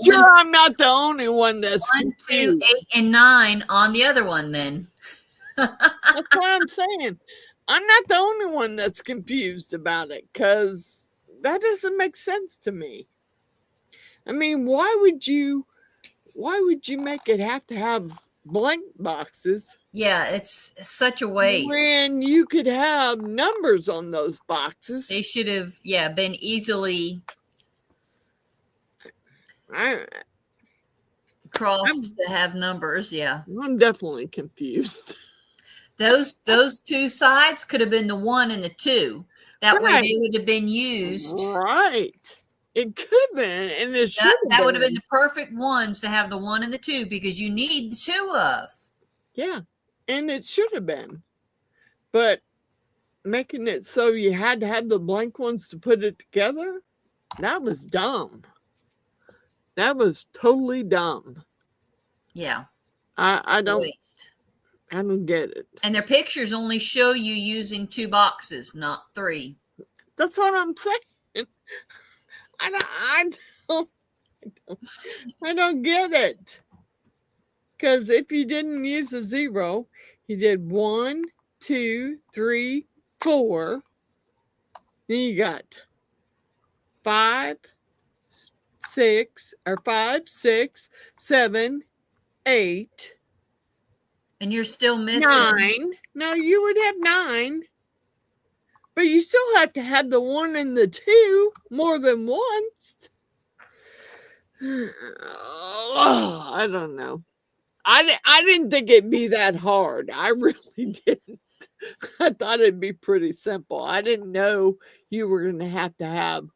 sure I'm not the only one that's 1, 2, confused. 8, and 9 on the other one then. That's what I'm saying. I'm not the only one that's confused about it because that doesn't make sense to me. I mean, why would you make it have to have blank boxes? Yeah, it's such a waste. When you could have numbers on those boxes. They should have, been easily crossed to have numbers. Yeah, I'm definitely confused. those 2 sides could have been the 1 and the 2. That way they would have been used. Right. It could have been, and it should have that would have been the perfect ones to have the 1 and the 2 because you need the 2 of. Yeah, and it should have been. But making it so you had to have the blank ones to put it together, that was dumb. That was totally dumb. Yeah. I don't Waste. I don't get it. And their pictures only show you using 2 boxes, not 3. That's what I'm saying. I don't get it. Because if you didn't use a 0, you did 1, 2, 3, 4. Then you got 5, 6, 7, 8. And you're still missing 9. No, you would have 9. But you still have to have the 1 and the 2 more than once. Oh, I don't know. I didn't think it'd be that hard. I really didn't. I thought it'd be pretty simple. I didn't know you were going to have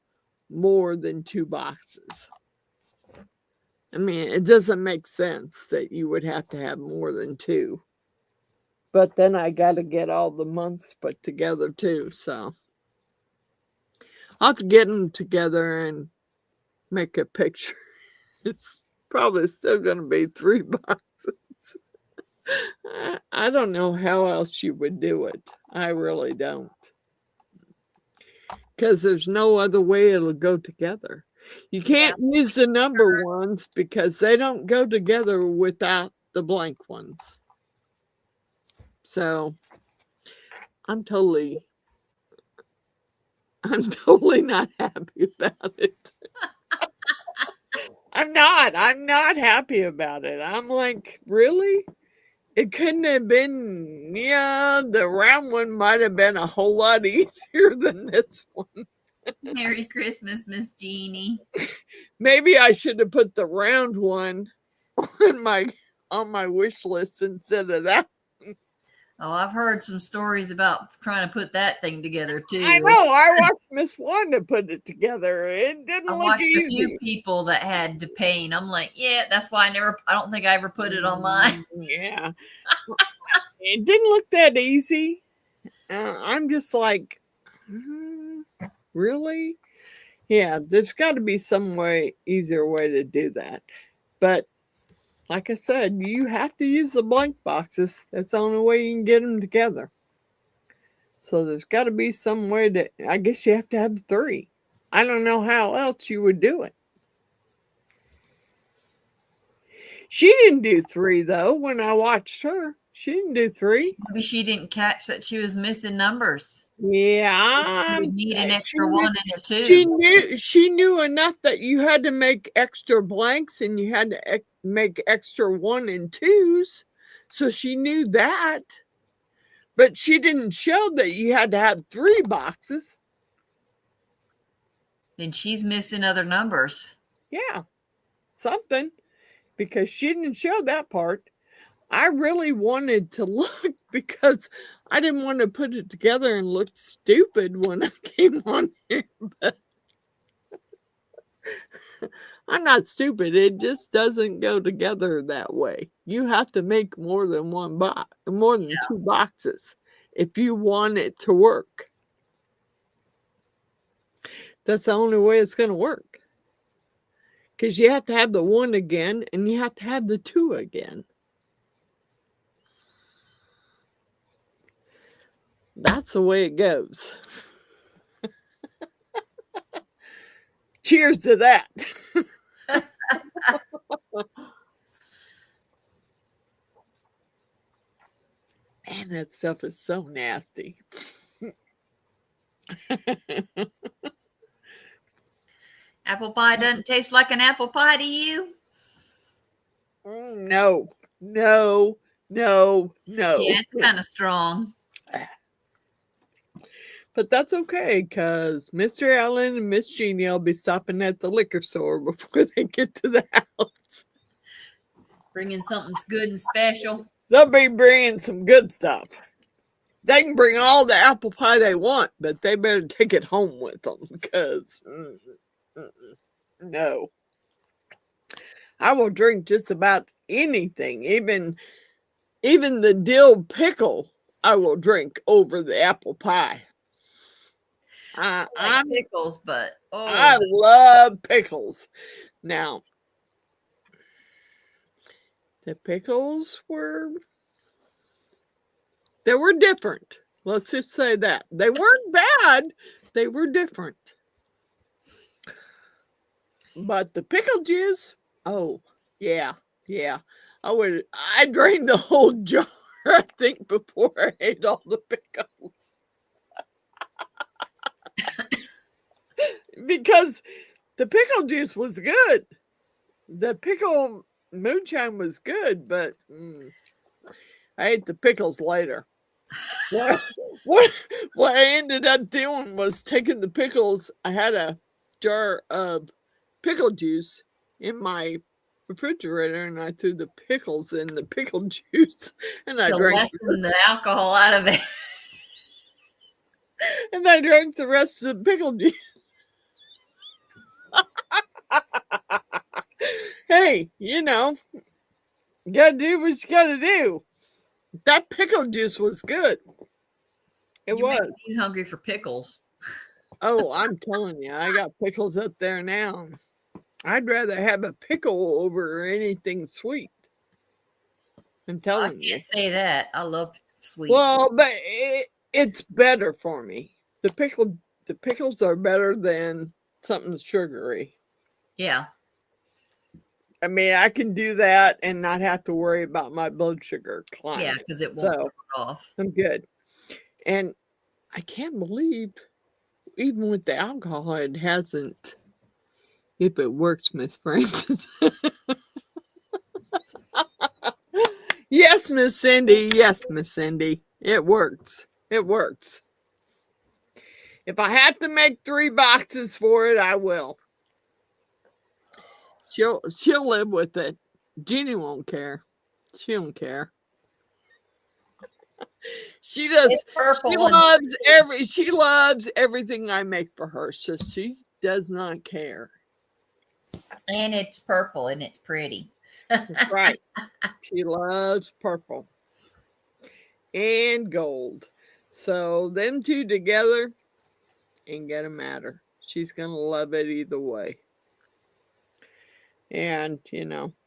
more than 2 boxes. I mean, it doesn't make sense that you would have to have more than 2. But then I got to get all the months put together too. So I'll have to get them together and make a picture. It's probably still going to be 3 boxes. I I don't know how else you would do it. I really don't. Because there's no other way it'll go together. You can't use the number ones because they don't go together without the blank ones. So I'm totally not happy about it. I'm not happy about it. I'm like, really? It couldn't have been, yeah, the round one might have been a whole lot easier than this one. Merry Christmas, Miss Jeannie. Maybe I should have put the round one on my wish list instead of that. Oh, I've heard some stories about trying to put that thing together too. I know. I watched Miss Wanda put it together. It didn't I look watched easy. a few people that had to paint. I'm like, yeah, that's why I don't think I ever put it on mine. Yeah. It didn't look that easy. I'm just like, really? Yeah, there's got to be some easier way to do that. But like I said, you have to use the blank boxes. That's the only way you can get them together. So there's got to be some way to, I guess you have to have 3. I don't know how else you would do it. She didn't do 3 though. When I watched her, she didn't do 3. Maybe she didn't catch that she was missing numbers. Yeah, You would need an extra one and a 2. She knew enough that you had to make extra blanks and you had to make extra 1 and 2s. So she knew that. But she didn't show that you had to have 3 boxes. Then she's missing other numbers. Yeah, something. Because she didn't show that part. I really wanted to look because I didn't want to put it together and look stupid when I came on here. But I'm not stupid. It just doesn't go together that way. You have to make more than 2 boxes if you want it to work. That's the only way it's going to work. Because you have to have the 1 again and you have to have the 2 again. That's the way it goes. Cheers to that. Man, that stuff is so nasty. Apple pie doesn't taste like an apple pie to you? No. Yeah, it's kind of strong. But that's okay, because Mr. Allen and Miss Jeannie will be stopping at the liquor store before they get to the house. Bringing something good and special. They'll be bringing some good stuff. They can bring all the apple pie they want, but they better take it home with them, because no. I will drink just about anything, even the dill pickle I will drink over the apple pie. I like pickles, but I love pickles. Now, the pickles were different. Let's just say that. They weren't bad. They were different. But the pickle juice, oh, yeah. I drained the whole jar, I think, before I ate all the pickles. Because the pickle juice was good. The pickle moonshine was good, but I ate the pickles later. What I ended up doing was taking the pickles. I had a jar of pickle juice in my refrigerator, and I threw the pickles in the pickle juice, and I drank the alcohol out of it. And I drank the rest of the pickle juice. Hey, you gotta do what you gotta do. That pickle juice was good. It was. Making you hungry for pickles. Oh, I'm telling you, I got pickles up there now. I'd rather have a pickle over anything sweet. I'm I telling you. can't say that. I love sweet. Well, but it's better for me. The pickles are better than something sugary. Yeah. I mean, I can do that and not have to worry about my blood sugar climbing. Yeah, because it won't So come off. I'm good. And I can't believe, even with the alcohol, it hasn't. If it works, Miss Francis. Yes, Miss Cindy. Yes, Miss Cindy. It works. It works. If I have to make 3 boxes for it, I will. She'll live with it. Jeannie won't care. She don't care. She does. It's purple. She loves everything I make for her. So she does not care. And it's purple and it's pretty. That's right. She loves purple and gold. So them two together ain't gonna matter. She's gonna love it either way. And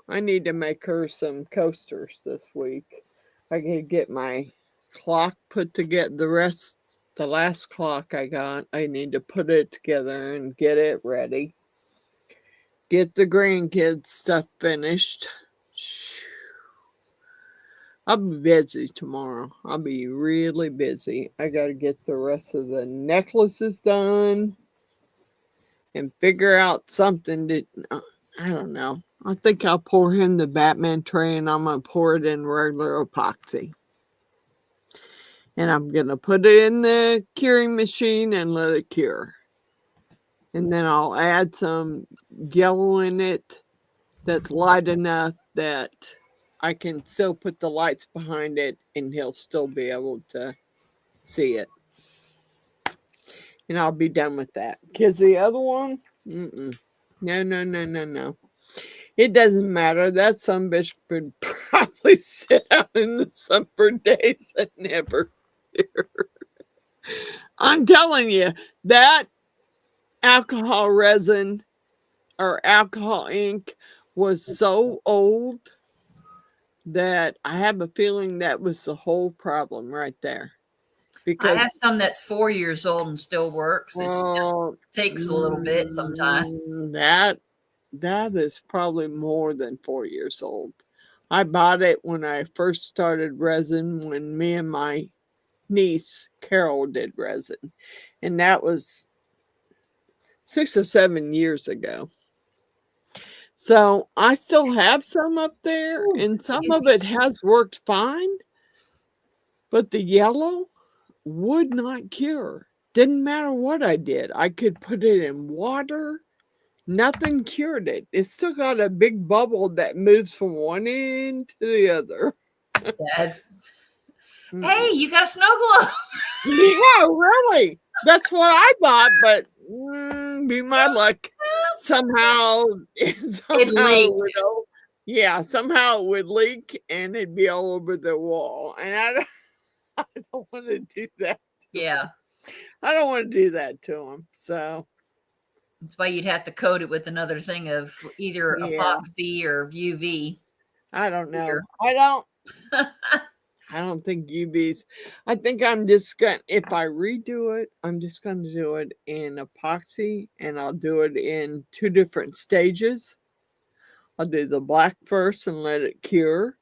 I need to make her some coasters this week. I can get my clock put together. The last clock I got, I need to put it together and get it ready. Get the grandkids stuff finished. I'll be busy tomorrow. I'll be really busy. I got to get the rest of the necklaces done and figure out something to, I don't know. I think I'll pour him the Batman tray and I'm going to pour it in regular epoxy. And I'm going to put it in the curing machine and let it cure. And then I'll add some yellow in it that's light enough that I can still put the lights behind it and he'll still be able to see it. And I'll be done with that. Because the other one, no. It doesn't matter. That sumbitch would probably sit out in the sun for days and never cure. I'm telling you, that alcohol resin or alcohol ink was so old that I have a feeling that was the whole problem right there. Because I have some that's 4 years old and still works. It just takes a little bit sometimes. That is probably more than 4 years old. I bought it when I first started resin when me and my niece Carol did resin. And that was 6 or 7 years ago. So I still have some up there and some of it has worked fine. But the yellow would not cure. Didn't matter what I did. I could put it in water. Nothing cured it. It's still got a big bubble that moves from one end to the other. That's hey, you got a snow globe. Yeah, really. That's what I thought, but be my luck. Somehow it would, somehow it would leak and it'd be all over the wall. And I don't want to do that. Yeah. I don't want to do that to them. So that's why you'd have to coat it with another thing of either epoxy or UV. I don't know. I don't think UVs. I think I'm just going to, if I redo it, I'm just going to do it in epoxy and I'll do it in 2 different stages. I'll do the black first and let it cure.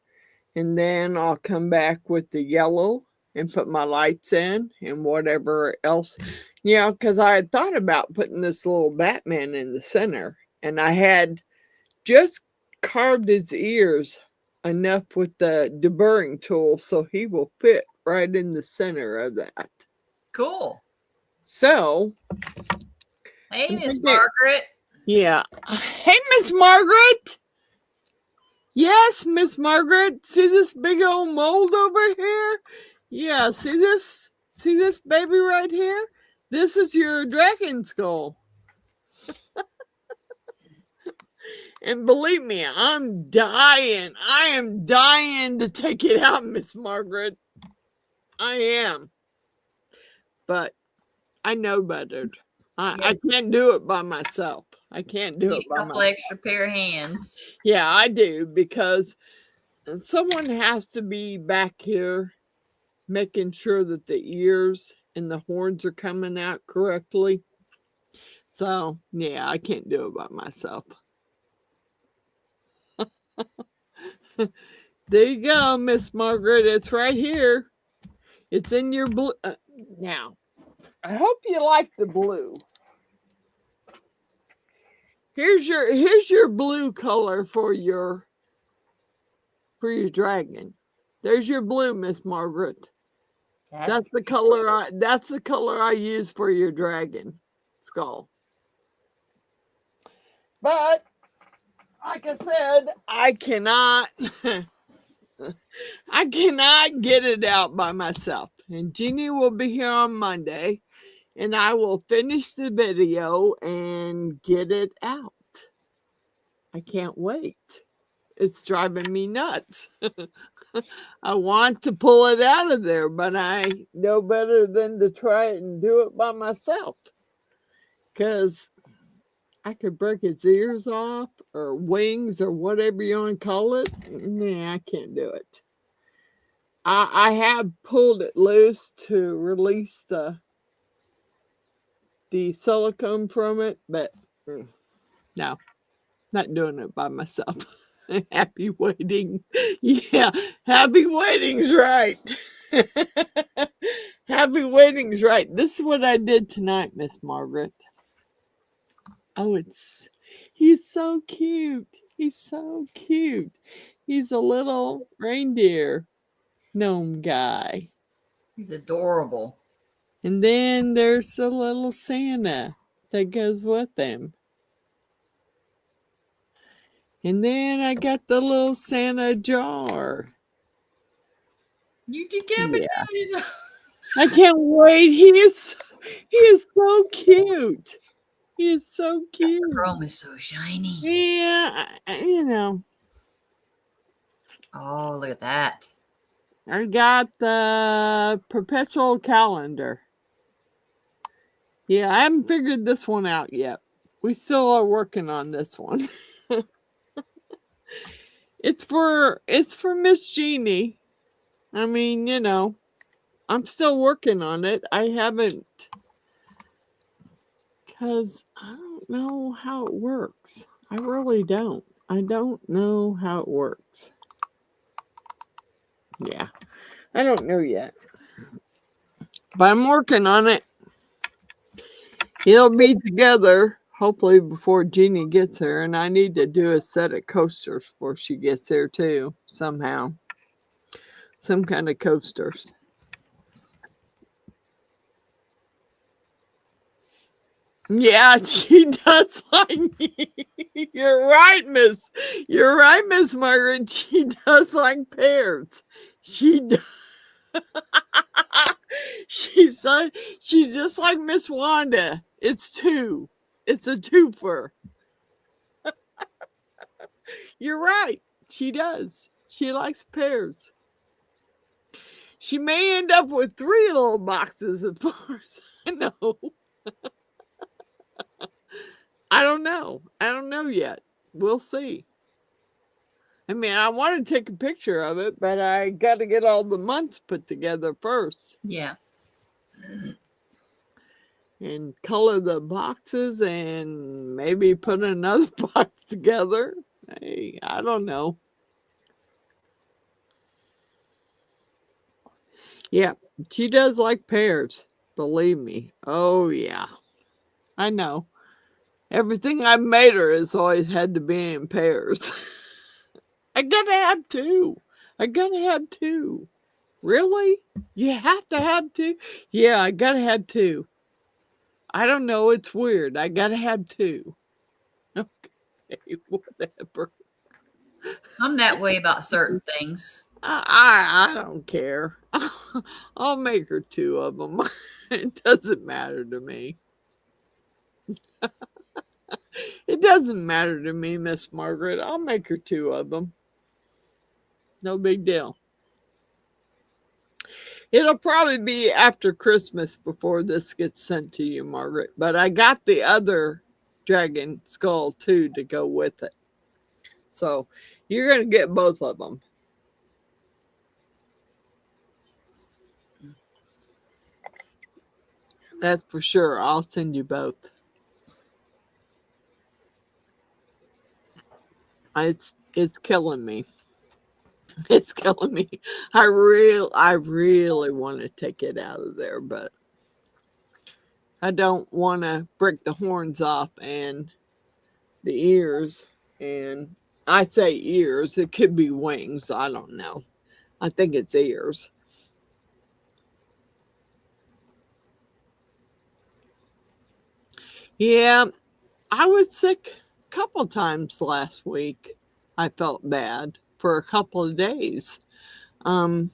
And then I'll come back with the yellow and put my lights in and whatever else. Because I had thought about putting this little Batman in the center. And I had just carved his ears enough with the deburring tool so he will fit right in the center of that. Cool. So, hey, Miss Margaret. Yeah. Hey, Miss Margaret. Yes, Miss Margaret. See this big old mold over here? Yeah, see this? See this baby right here? This is your dragon skull. And believe me, I'm dying. I am dying to take it out, Miss Margaret. I am. But I know better. I can't do it by myself. I can't do it by myself. A couple extra pair of hands. Yeah, I do, because someone has to be back here making sure that the ears and the horns are coming out correctly. So, yeah, I can't do it by myself. There you go, Miss Margaret. It's right here. It's in your blue. Now, I hope you like the blue. Here's your blue color for your dragon. There's your blue, Miss Margaret. That's the color I use for your dragon skull. But like I said, I cannot get it out by myself. And Jeannie will be here on Monday, and I will finish the video and get it out. I can't wait. It's driving me nuts. I want to pull it out of there, but I know better than to try it and do it by myself. Because I could break its ears off or wings or whatever you want to call it. Nah, I can't do it. I have pulled it loose to release the silicone from it, but no, not doing it by myself. Happy waiting. Yeah, happy waiting's right. Happy waiting's right. This is what I did tonight, Miss Margaret. Oh, he's so cute. He's so cute. He's a little reindeer gnome guy. He's adorable. And then there's the little Santa that goes with him. And then I got the little Santa jar. You decapitated him. I can't wait. He is so cute. He is so cute. The chrome is so shiny. Yeah, you know. Oh, look at that. I got the Perpetual calendar. Yeah, I haven't figured this one out yet. We still are working on this one. It's for Miss Jeannie. I mean, you know, I'm still working on it. I haven't, because I don't know how it works. I really don't. I don't know how it works. Yeah, I don't know yet. But I'm working on it. It'll be together, hopefully, before Jeannie gets here. And I need to do a set of coasters before she gets here, too, somehow. Some kind of coasters. Yeah, she does like me. You're right, Miss Margaret. She does like pears. She does. She's just like Miss Wanda. It's two. It's a twofer. You're right. She does. She likes pears. She may end up with 3 little boxes as far as I know. I don't know. I don't know yet. We'll see. I mean, I want to take a picture of it, but I got to get all the months put together first. Yeah. And color the boxes and maybe put another box together. Hey, I don't know. Yeah, she does like pears. Believe me. Oh, yeah. I know. Everything I've made her has always had to be in pairs. I gotta have 2. I gotta have 2. Really? You have to have 2? Yeah, I gotta have 2. I don't know. It's weird. I gotta have 2. Okay, whatever. I'm that way about certain things. I don't care. I'll make her 2 of them. It doesn't matter to me. It doesn't matter to me, Miss Margaret. I'll make her 2 of them. No big deal. It'll probably be after Christmas before this gets sent to you, Margaret. But I got the other dragon skull, too, to go with it. So you're going to get both of them. That's for sure. I'll send you both. It's killing me. It's killing me. I really want to take it out of there, but I don't want to break the horns off and the ears. And I say ears, it could be wings. I don't know. I think it's ears. Yeah, I was sick a couple times last week. I felt bad for a couple of days. I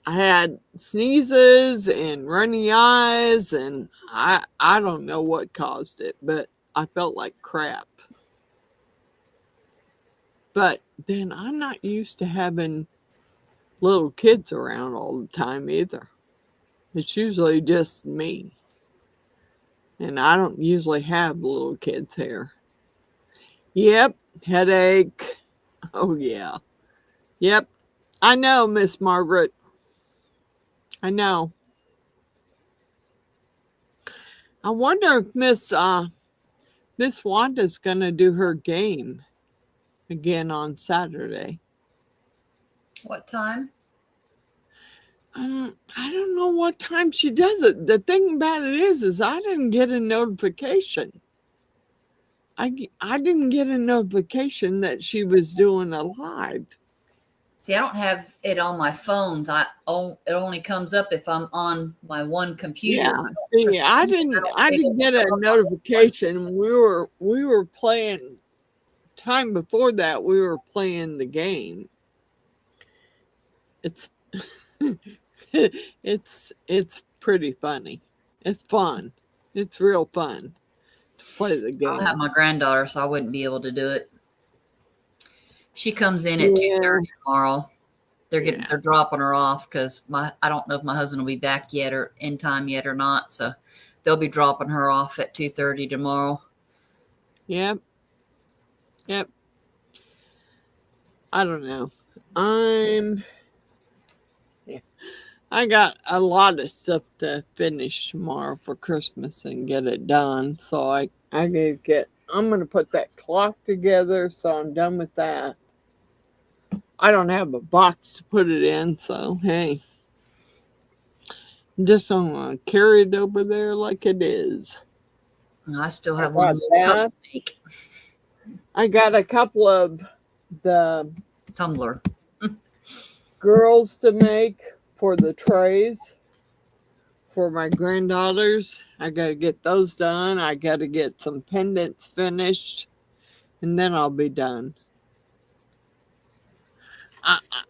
had sneezes and runny eyes, and I don't know what caused it, but I felt like crap. But then I'm not used to having little kids around all the time either. It's usually just me. And I don't usually have little kids here. Yep, headache. Oh, yeah. Yep. I know, Miss Margaret. I know. I wonder if Miss Wanda's gonna do her game again on Saturday. What time? I don't know what time she does it. The thing about it is I didn't get a notification. I didn't get a notification that she was doing a live. See, I don't have it on my phones. It only comes up if I'm on my one computer. Yeah, see, I didn't get a notification. We were playing. Time before that, we were playing the game. It's it's pretty funny. It's fun. It's real fun to play the game. I'll have my granddaughter, so I wouldn't be able to do it. She comes in at 2:30 tomorrow. They're dropping her off because I don't know if my husband will be back yet or in time yet or not. So they'll be dropping her off at 2:30 tomorrow. Yep. I don't know. I got a lot of stuff to finish tomorrow for Christmas and get it done. So I'm gonna put that clock together, so I'm done with that. I don't have a box to put it in, so hey. I'm just gonna carry it over there like it is. I still have one more cup to make. I got a couple of the tumbler girls to make for the trays for my granddaughters. I got to get those done. I got to get some pendants finished, and then I'll be done.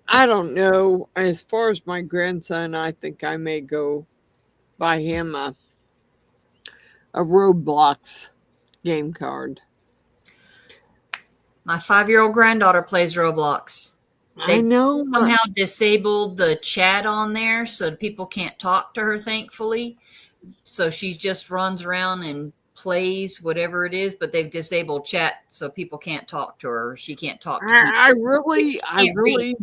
I don't know. As far as my grandson, I think I may go buy him a Roblox game card. My 5-year-old granddaughter plays Roblox. They somehow disabled the chat on there so people can't talk to her, thankfully. So she just runs around and plays whatever it is, but they've disabled chat so people can't talk to her. She can't talk to people. I really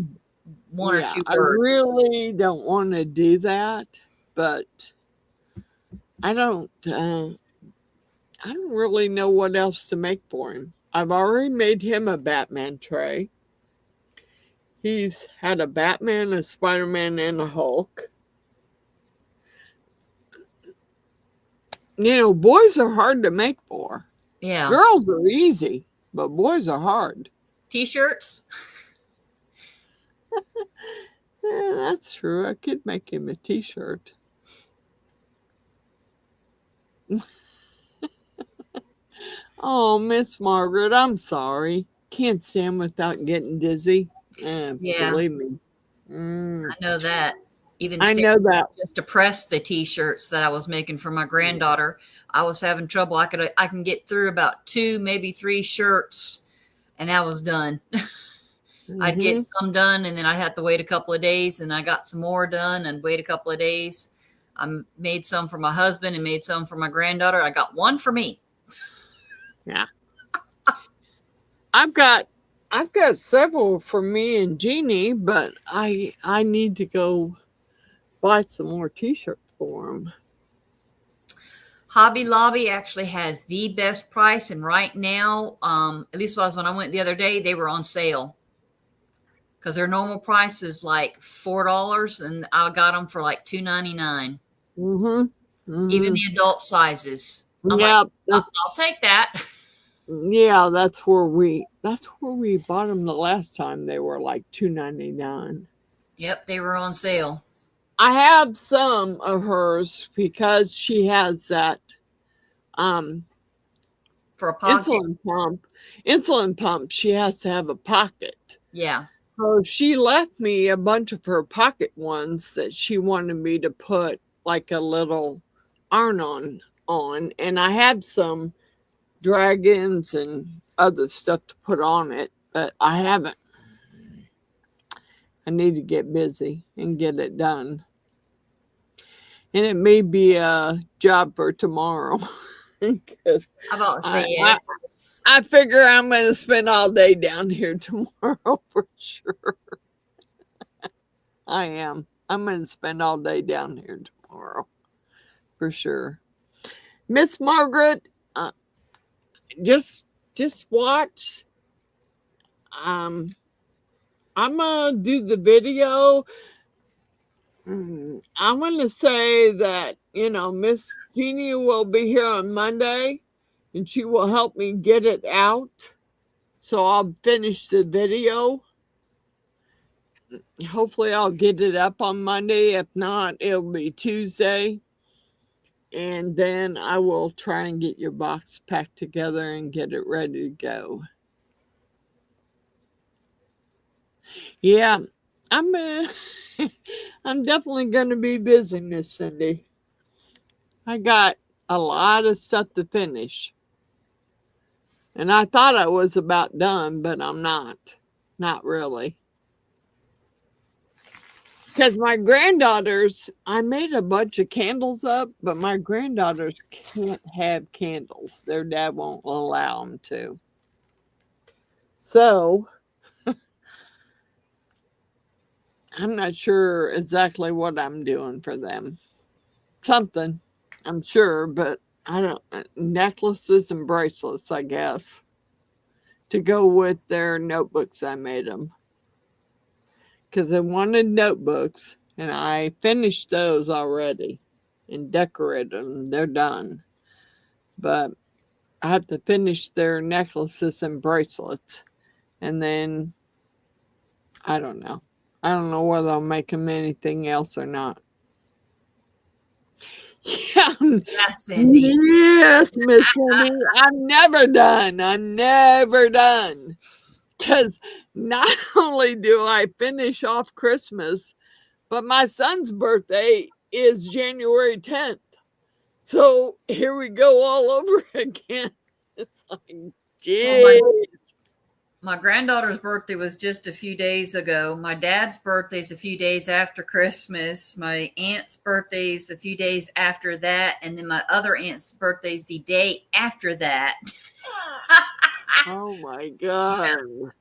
one or two words. I really don't want to do that, but I don't really know what else to make for him. I've already made him a Batman tray. He's had a Batman, a Spider-Man, and a Hulk. You know, boys are hard to make for. Yeah. Girls are easy, but boys are hard. T-shirts? Yeah, that's true. I could make him a T-shirt. Oh, Miss Margaret, I'm sorry. Can't stand without getting dizzy. Yeah. Believe me. I know that. Even I know that. Just to press the T-shirts that I was making for my granddaughter, I was having trouble. I can get through about 2, maybe 3 shirts, and that was done. I'd get some done, and then I'd have to wait a couple of days, and I got some more done and wait a couple of days. I made some for my husband and made some for my granddaughter. I got one for me. Yeah. I've got several for me and Jeannie, but I need to go buy some more T-shirts for them. Hobby Lobby actually has the best price, and right now, at least when I went the other day, they were on sale because their normal price is like $4, and I got them for like $2.99. Even the adult sizes. I'm like, Yeah, I'll take that. yeah, that's where we bought them the last time. They were like $2.99. Yep, they were on sale. I have some of hers because she has that For a pocket. insulin pump. She has to have a pocket. Yeah. So she left me a bunch of her pocket ones that she wanted me to put like a little iron on, and I had some dragons and other stuff to put on it, but I haven't. I need to get busy and get it done. And it may be a job for tomorrow. Because I'm about to say, yes. I figure I'm going to spend all day down here tomorrow for sure. I am. I'm going to spend all day down here tomorrow for sure. Miss Margaret, just watch. I'm gonna do the video. I'm gonna say that Miss Jeannie will be here on Monday, and she will help me get it out. So I'll finish the video. Hopefully, I'll get it up on Monday. If not, it'll be Tuesday. And then I will try and get your box packed together and get it ready to go. Yeah, I'm definitely going to be busy, Miss Cindy. I got a lot of stuff to finish. And I thought I was about done, but I'm not. Not really. Because my granddaughters, I made a bunch of candles up, but my granddaughters can't have candles. Their dad won't allow them to. So, I'm not sure exactly what I'm doing for them. Something, I'm sure, but I don't, necklaces and bracelets, I guess, to go with their notebooks I made them. Because they wanted notebooks, and I finished those already and decorated them. They're done. But I have to finish their necklaces and bracelets. And then, I don't know. I don't know whether I'll make them anything else or not. Yeah. Yes, Cindy. Yes, Miss Cindy. I'm never done. Because not only do I finish off Christmas, but my son's birthday is January 10th. So here we go all over again. It's like, geez. My granddaughter's birthday was just a few days ago. My dad's birthday's a few days after Christmas. My aunt's birthday's a few days after that. And then my other aunt's birthday's the day after that. Oh my God.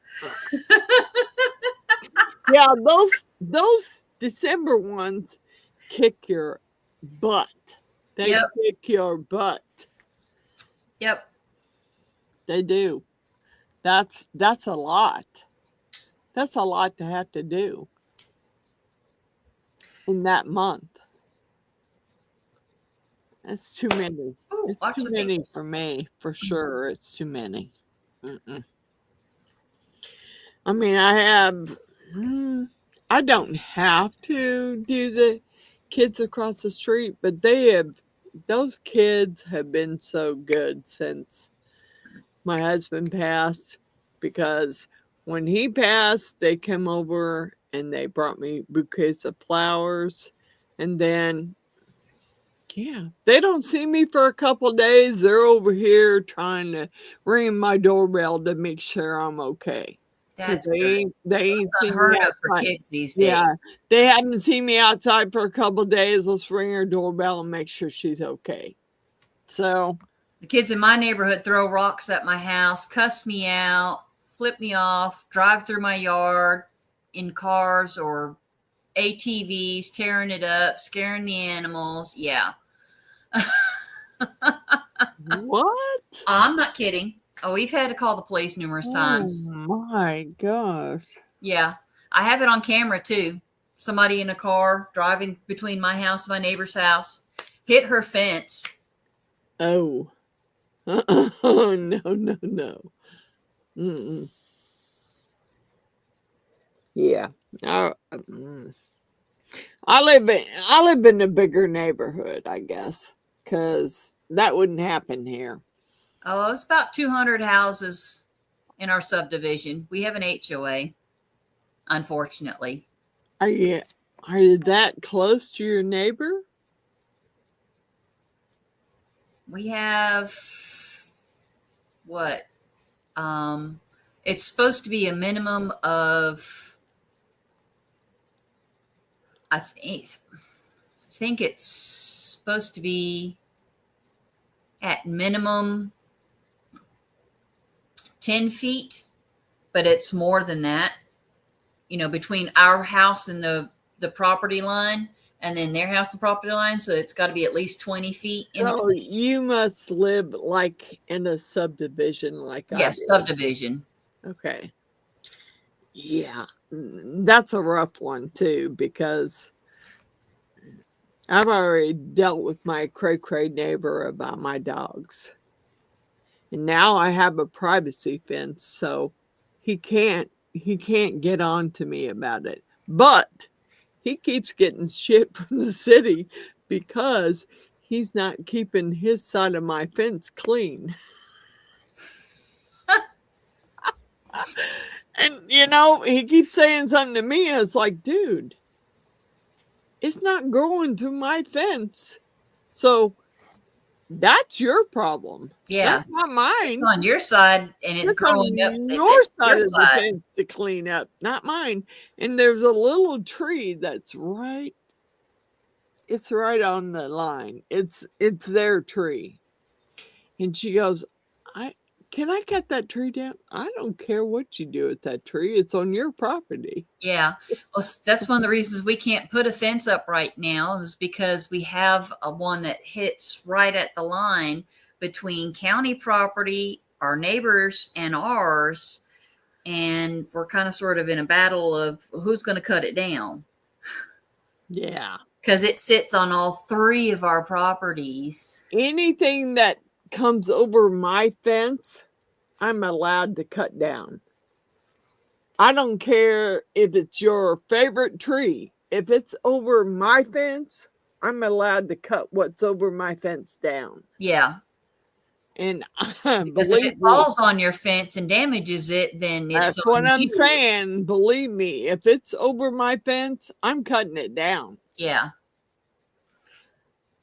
Yeah, those December ones kick your butt. They kick your butt. Yep. They do. That's a lot. That's a lot to have to do in that month. That's too many. Ooh, it's too many for me, for sure. It's too many. I mean, I don't have to do the kids across the street, but those kids have been so good since my husband passed, because when he passed, they came over and they brought me bouquets of flowers. And then, yeah, they don't see me for a couple of days. They're over here trying to ring my doorbell to make sure I'm okay. That's they ain't seen unheard me of for outside. kids these days. Yeah, they haven't seen me outside for a couple of days. Let's ring her doorbell and make sure she's okay. So the kids in my neighborhood throw rocks at my house, cuss me out, flip me off, drive through my yard in cars or ATVs, tearing it up, scaring the animals. Yeah. What? I'm not kidding. Oh, we've had to call the police numerous times. Oh my gosh. Yeah. I have it on camera too. Somebody in a car driving between my house and my neighbor's house hit her fence. Oh. Oh, no, no, no. Mm-mm. Yeah. I live in a bigger neighborhood, I guess, because that wouldn't happen here. Oh, it's about 200 houses in our subdivision. We have an HOA, unfortunately. Are you that close to your neighbor? We have what? It's supposed to be a minimum of, I think it's supposed to be at minimum 10 feet, but it's more than that, between our house and the property line, and then their house and property line. So it's got to be at least 20 feet in So between. you must live like in a subdivision like I Yes, do. subdivision. Okay. Yeah. That's a rough one too, because I've already dealt with my cray neighbor about my dogs. And now I have a privacy fence, so he can't get on to me about it. But he keeps getting shit from the city because he's not keeping his side of my fence clean. And he keeps saying something to me. It's like, dude, it's not growing through my fence. So that's your problem. Yeah. That's not mine. It's on your side and it's It's on growing up. your It's side your of the side. fence to clean up, not mine. And there's a little tree that's right. It's right on the line. It's their tree. And she goes, Can I cut that tree down? I don't care what you do with that tree. It's on your property. Yeah. Well, that's one of the reasons we can't put a fence up right now, is because we have a one that hits right at the line between county property, our neighbors, and ours. And we're kind of sort of in a battle of who's going to cut it down, Yeah. because it sits on all three of our properties. Anything that comes over my fence, I'm allowed to cut down. I don't care if it's your favorite tree. If it's over my fence, I'm allowed to cut what's over my fence down. Yeah. And Because if it falls on your fence and damages it, then it's that's what I'm you. saying. Believe me, if it's over my fence, I'm cutting it down. Yeah.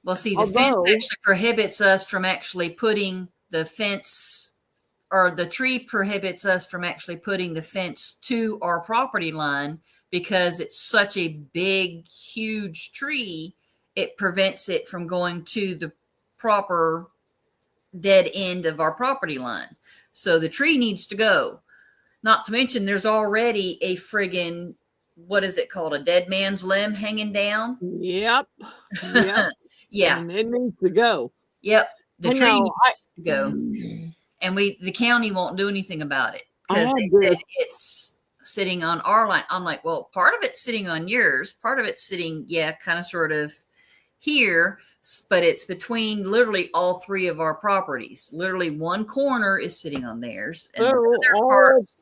Well, see, the fence actually prohibits us from actually putting the fence, or the tree prohibits us from actually putting the fence to our property line, because it's such a big, huge tree. It prevents it from going to the proper dead end of our property line. So the tree needs to go. Not to mention there's already a friggin', what is it called? A dead man's limb hanging down. Yep. Yep. Yeah. And it needs to go. Yep. The tree needs to go. And the county won't do anything about it, because they said it's sitting on our line. I'm like, well, part of it's sitting on yours. Part of it's sitting, kind of sort of here, but it's between literally all three of our properties. Literally one corner is sitting on theirs. And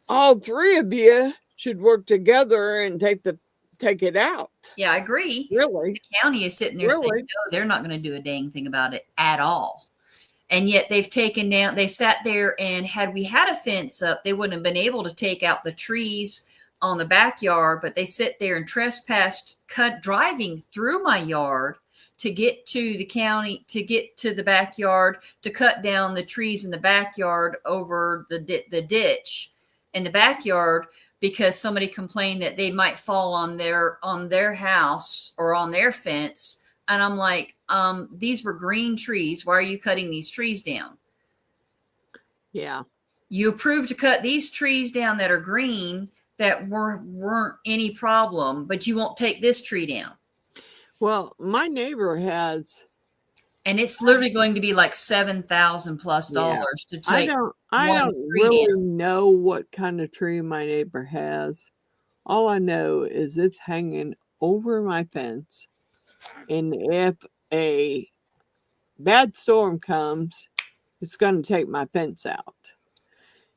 all three of you should work together and take it out. Yeah, I agree. Really? The county is sitting there saying, no, they're not going to do a dang thing about it at all. And yet they've taken down, they sat there, and had we had a fence up, they wouldn't have been able to take out the trees on the backyard, but they sit there and trespassed, driving through my yard to get to the county, to get to the backyard, to cut down the trees in the backyard over the ditch in the backyard, because somebody complained that they might fall on their house or on their fence. And I'm like, these were green trees. Why are you cutting these trees down? Yeah. You approved to cut these trees down that are green, that weren't any problem, but you won't take this tree down. Well, my neighbor has And it's literally going to be like $7,000 plus Yeah. to I take I one don't tree really down. know what kind of tree my neighbor has. All I know is it's hanging over my fence. And if a bad storm comes, it's going to take my fence out.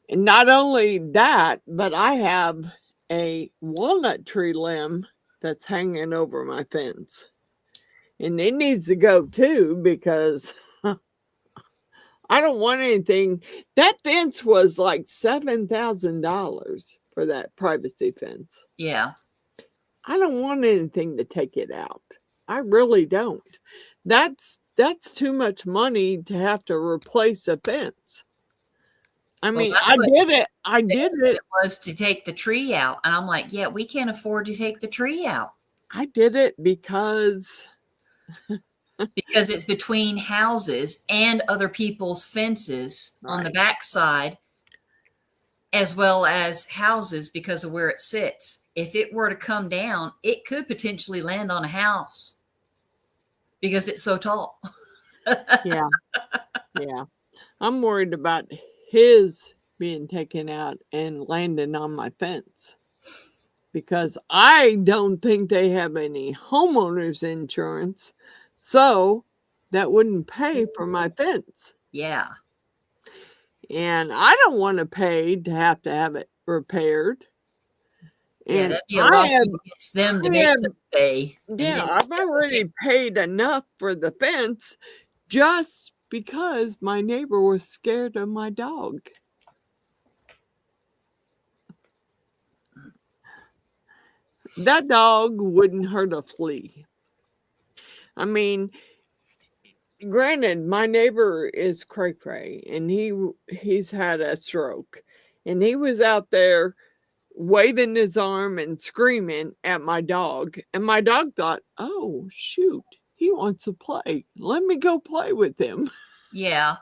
And not only that, but I have a walnut tree limb that's hanging over my fence. And it needs to go too because I don't want anything. That fence was like $7,000 for that privacy fence. Yeah. I don't want anything to take it out. I really don't. That's too much money to have to replace a fence. I Well, mean, that's I what did it. I they did said it. it was to take the tree out. And I'm like, yeah, we can't afford to take the tree out I did it because because it's between houses and other people's fences on the right. backside, as well as houses because of where it sits. If it were to come down, it could potentially land on a house because it's so tall. Yeah. Yeah. I'm worried about his being taken out and landing on my fence because I don't think they have any homeowners insurance. So that wouldn't pay for my fence. Yeah. And I don't want to pay to have it repaired. Yeah, And that'd be a lawsuit against them to I make have, them pay. And yeah, then I've already paid enough for the fence just because my neighbor was scared of my dog. That dog wouldn't hurt a flea. I mean, granted, my neighbor is cray cray, and he's had a stroke, and he was out there waving his arm and screaming at my dog, and my dog thought, "Oh shoot, he wants to play. Let me go play with him." yeah.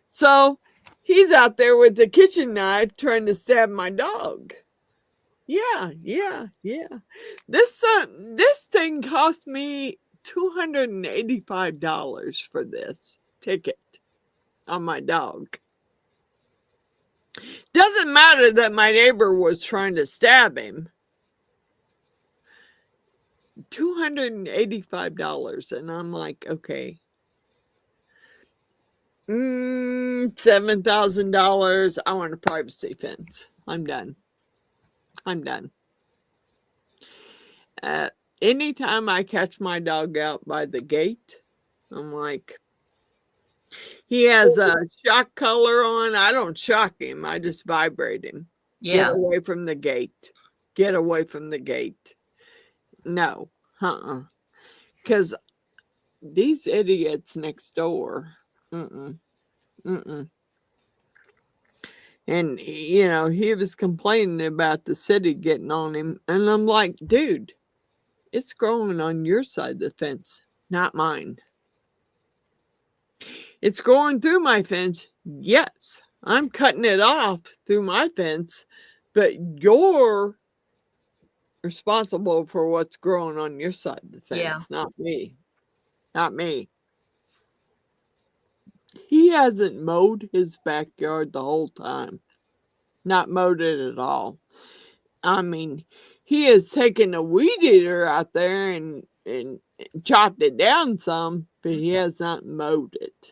So he's out there with the kitchen knife trying to stab my dog. Yeah. This thing cost me $285 for this ticket on my dog. Doesn't matter that my neighbor was trying to stab him. $285, and I'm like, okay. $7,000. I want a privacy fence. I'm done. Anytime I catch my dog out by the gate, I'm like, he has a shock collar on. I don't shock him. I just vibrate him. Yeah. Get away from the gate. Get away from the gate. No. Because these idiots next door. And, he was complaining about the city getting on him. And I'm like, dude, it's growing on your side of the fence, not mine. It's growing through my fence. Yes, I'm cutting it off through my fence, but you're responsible for what's growing on your side of the fence, not me. Not me. He hasn't mowed his backyard the whole time. Not mowed it at all. I mean, he has taken a weed eater out there and chopped it down some, but he has not mowed it.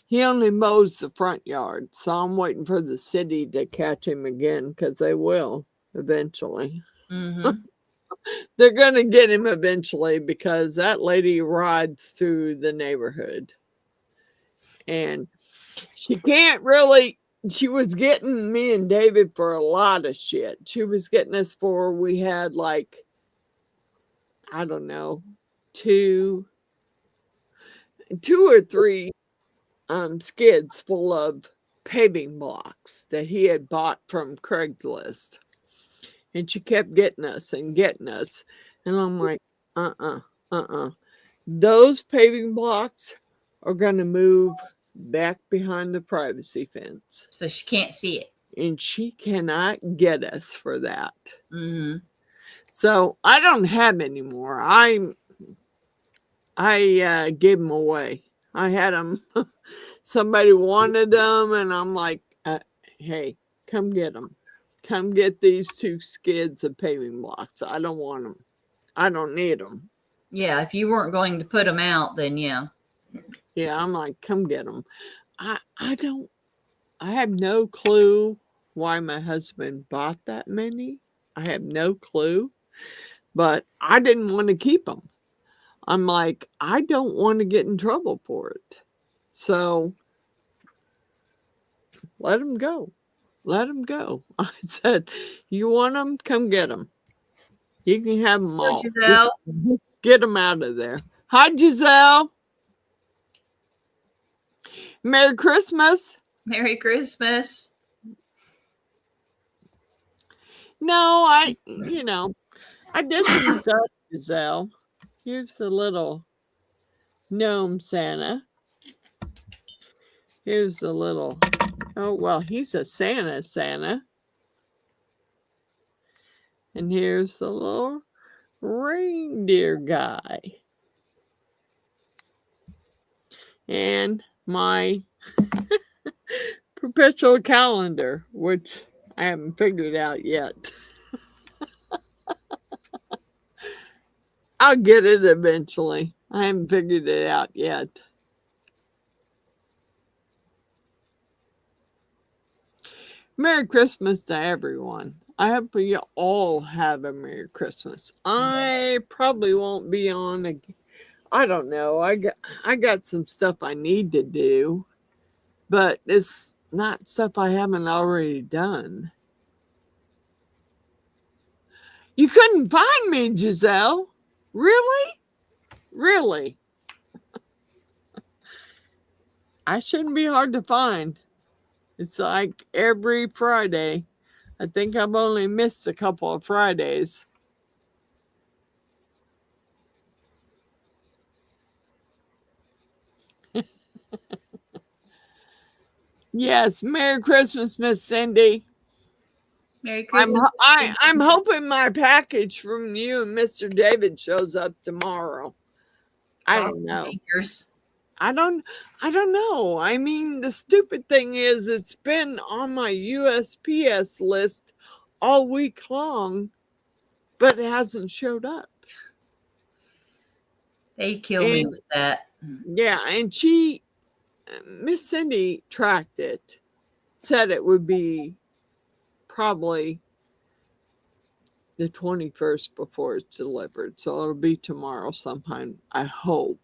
He only mows the front yard, so I'm waiting for the city to catch him again because they will eventually. Mm-hmm. They're going to get him eventually because that lady rides through the neighborhood. And she can't really, she was getting me and David for a lot of shit. She was getting us for, we had like, I don't know, two or three skids full of paving blocks that he had bought from Craigslist. And she kept getting us. And I'm like, those paving blocks are going to move back behind the privacy fence. So she can't see it. And she cannot get us for that. Mm-hmm. So I don't have any more. I gave them away. I had them. Somebody wanted them, and I'm like, hey, come get them. Come get these 2 skids of paving blocks. I don't want them. I don't need them. Yeah, if you weren't going to put them out, then yeah. Yeah, I'm like, come get them. I have no clue why my husband bought that many. I have no clue, but I didn't want to keep them. I'm like, I don't want to get in trouble for it. So let them go. Let them go. I said, you want them? Come get them. You can have them all. Giselle. Just get them out of there. Hi, Giselle. Merry Christmas. Merry Christmas. No, I did some stuff, Giselle. Here's the little gnome Santa. Here's the little, oh, well, he's a Santa. And here's the little reindeer guy. And my perpetual calendar, which I haven't figured out yet. I'll get it eventually. I haven't figured it out yet. Merry Christmas to everyone. I hope you all have a Merry Christmas. I probably won't be on again. I don't know. I got some stuff I need to do, but it's not stuff I haven't already done. You couldn't find me, Giselle. Really? Really? I shouldn't be hard to find. It's like every Friday. I think I've only missed a couple of Fridays. Yes, Merry Christmas, Miss Cindy. Merry Christmas. I'm hoping my package from you and Mr. David shows up tomorrow. I don't know. Fingers. I don't know. I mean, the stupid thing is it's been on my USPS list all week long, but it hasn't showed up. They kill me with that. Yeah, and Miss Cindy tracked it, said it would be probably the 21st before it's delivered. So it'll be tomorrow sometime. I hope,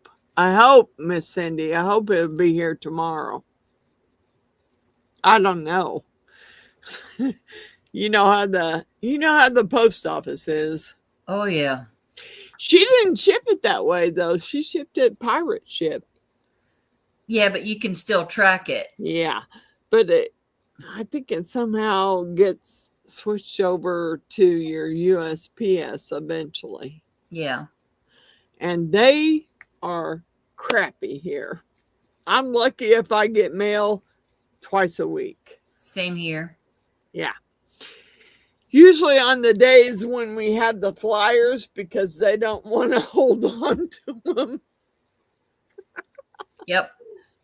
Miss Cindy, I hope it'll be here tomorrow. I don't know. You know how the post office is. Oh yeah. She didn't ship it that way though. She shipped it pirate ship. Yeah, but you can still track it. Yeah, but I think it somehow gets switched over to your USPS eventually. Yeah. And they are crappy here. I'm lucky if I get mail twice a week. Same here. Yeah. Usually on the days when we have the flyers because they don't want to hold on to them. Yep.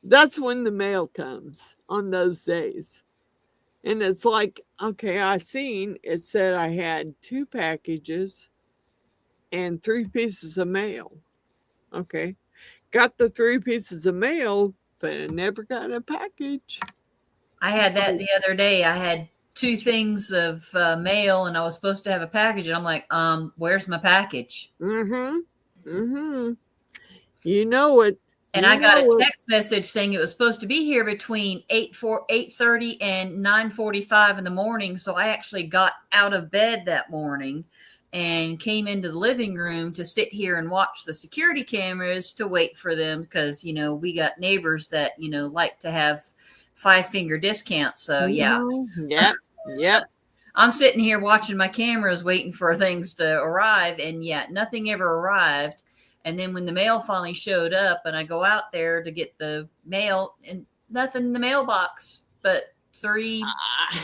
That's when the mail comes on those days. And it's like, okay, I seen it said I had 2 packages and 3 pieces of mail. Okay. Got the 3 pieces of mail, but I never got a package. I had that the other day. I had 2 things of mail and I was supposed to have a package. And I'm like, where's my package? You know it. And I got a text message saying it was supposed to be here between 8:30 and 9:45 in the morning. So I actually got out of bed that morning and came into the living room to sit here and watch the security cameras to wait for them because, we got neighbors that, like to have 5-finger discounts. So, yeah. Yep. I'm sitting here watching my cameras waiting for things to arrive. And, yeah, nothing ever arrived. And then when the mail finally showed up and I go out there to get the mail and nothing in the mailbox but 3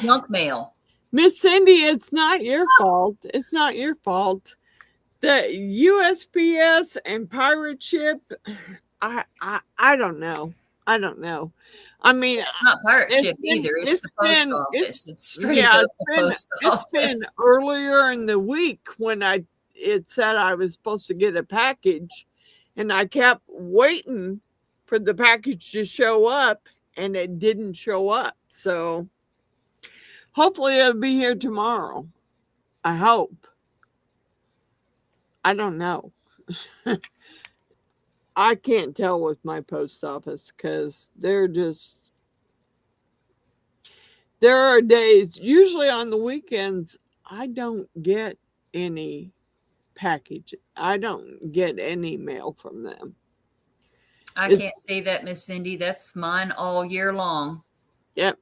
junk mail. Miss Cindy, it's not your fault. It's not your fault. The USPS and pirate ship, I don't know. I don't know. I mean, It's not pirate it's ship been either. It's the post office. It's straight yeah, up the post it's been office. earlier in the week when it said I was supposed to get a package, and I kept waiting for the package to show up, and it didn't show up. So hopefully it'll be here tomorrow. I hope. I don't know. I can't tell with my post office because there are days, usually on the weekends, I don't get any package. I don't get any mail from them. I can't say that, Miss Cindy. That's mine all year long. Yep.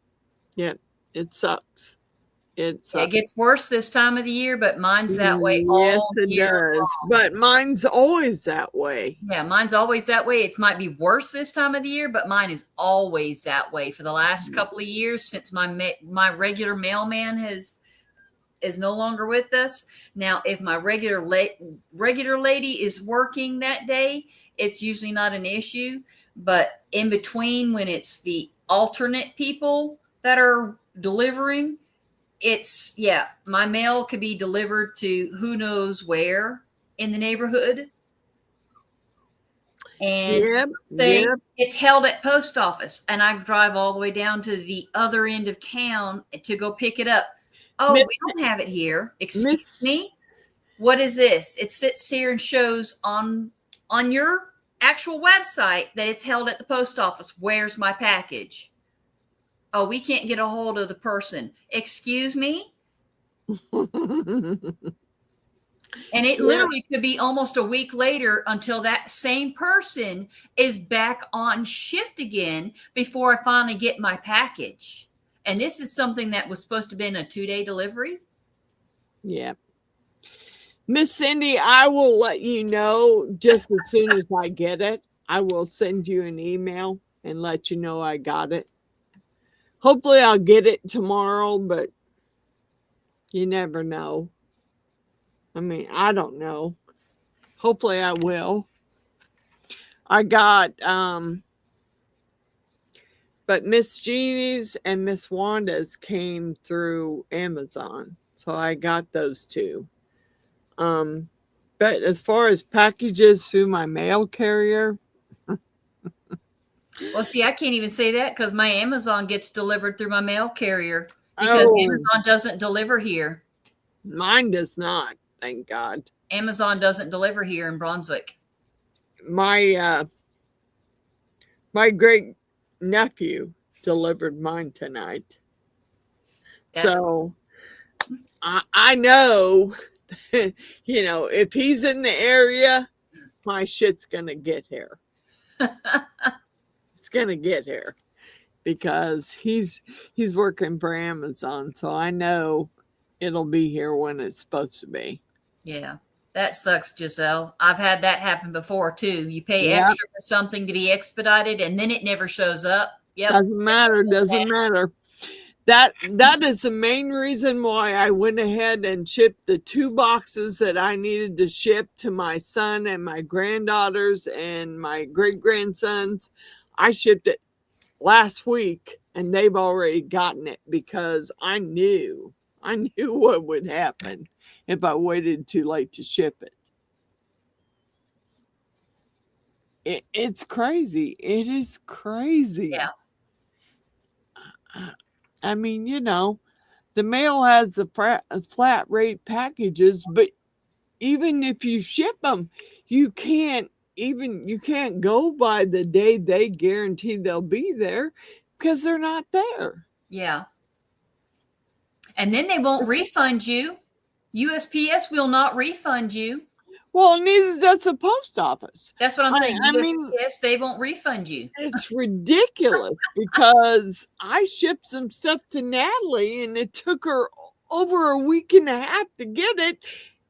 It sucks. It sucks. It gets worse this time of the year, but mine's that way Yes, all it year does. long. But mine's always that way. Yeah, mine's always that way. It might be worse this time of the year, but mine is always that way for the last couple of years since my regular mailman is no longer with us. Now, if my regular lady is working that day, it's usually not an issue. But in between, when it's the alternate people that are delivering, my mail could be delivered to who knows where in the neighborhood. And it's held at post office, and I drive all the way down to the other end of town to go pick it up. Oh, we don't have it here. Excuse me? What is this? It sits here and shows on your actual website that it's held at the post office. Where's my package? Oh, we can't get a hold of the person. Excuse me? And it literally could be almost a week later until that same person is back on shift again before I finally get my package. And this is something that was supposed to have been a 2-day delivery. Yeah. Miss Cindy, I will let you know just as soon as I get it. I will send you an email and let you know I got it. Hopefully I'll get it tomorrow, but you never know. I mean, I don't know. Hopefully I will. I got, but Miss Jeannie's and Miss Wanda's came through Amazon. So I got those two. But as far as packages through my mail carrier. Well, see, I can't even say that because my Amazon gets delivered through my mail carrier because Amazon doesn't deliver here. Mine does not, thank God. Amazon doesn't deliver here in Brunswick. My great nephew delivered mine tonight. So I know, you know, if he's in the area, my shit's gonna get here. It's gonna get here because he's working for Amazon, so I know it'll be here when it's supposed to be. Yeah, that sucks, Giselle. I've had that happen before too. You pay extra for something to be expedited, and then it never shows up. Yep. Doesn't matter. That is the main reason why I went ahead and shipped the 2 boxes that I needed to ship to my son and my granddaughters and my great-grandsons. I shipped it last week and they've already gotten it because I knew what would happen if I waited too late to ship it. It's crazy. It is crazy. Yeah. I mean, you know, the mail has the flat rate packages, but even if you ship them, you can't go by the day they guarantee they'll be there because they're not there. Yeah. And then they won't refund you. USPS will not refund you. Well, neither does the post office. That's what I'm saying. I USPS, mean, they won't refund you. It's ridiculous because I shipped some stuff to Natalie and it took her over a week and a half to get it.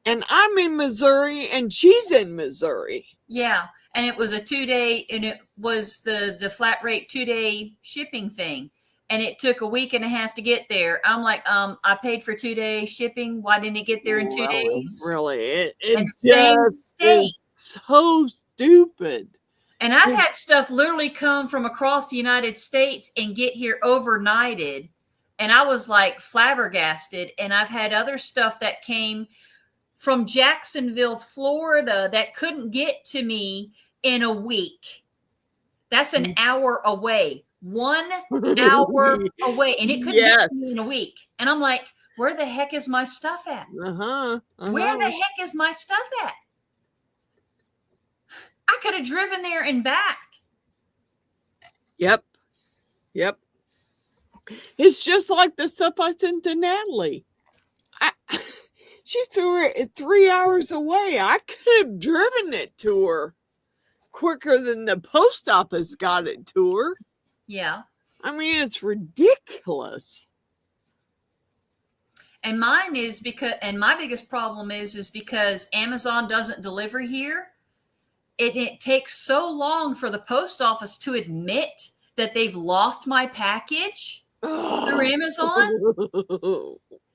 And I'm in Missouri and she's in Missouri. Yeah. And it was a 2-day, and it was the flat rate 2-day shipping thing. and it took a week and a half to get there. I'm like, I paid for 2-day shipping. Why didn't it get there in 2 days? Really, it And the same just state. is so stupid. And I've had stuff literally come from across the United States and get here overnighted. And I was like flabbergasted. And I've had other stuff that came from Jacksonville, Florida, that couldn't get to me in a week. That's an hour away. 1 hour away. And it couldn't get to me in a week. And I'm like, where the heck is my stuff at? Where the heck is my stuff at? I could have driven there and back. Yep. It's just like the stuff I sent to Natalie. She threw it 3 hours away. I could have driven it to her quicker than the post office got it to her. Yeah. I mean, it's ridiculous. And mine is because, and my biggest problem is because Amazon doesn't deliver here. It takes so long for the post office to admit that they've lost my package through Amazon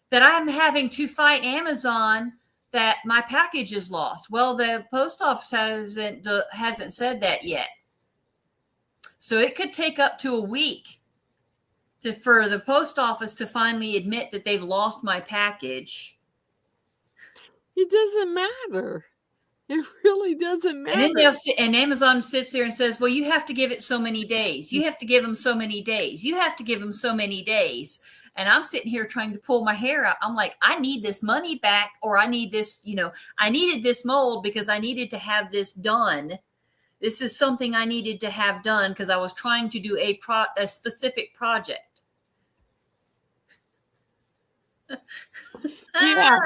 that I'm having to fight Amazon that my package is lost. Well, the post office hasn't said that yet. So it could take up to a week for the post office to finally admit that they've lost my package. It doesn't matter. It really doesn't matter. And then and Amazon sits there and says, well, you have to give it so many days. You have to give them so many days. You have to give them so many days. And I'm sitting here trying to pull my hair out. I'm like, I need this money back, or I need this, I needed this mold because I needed to have this done. This is something I needed to have done because I was trying to do a specific project. Yeah,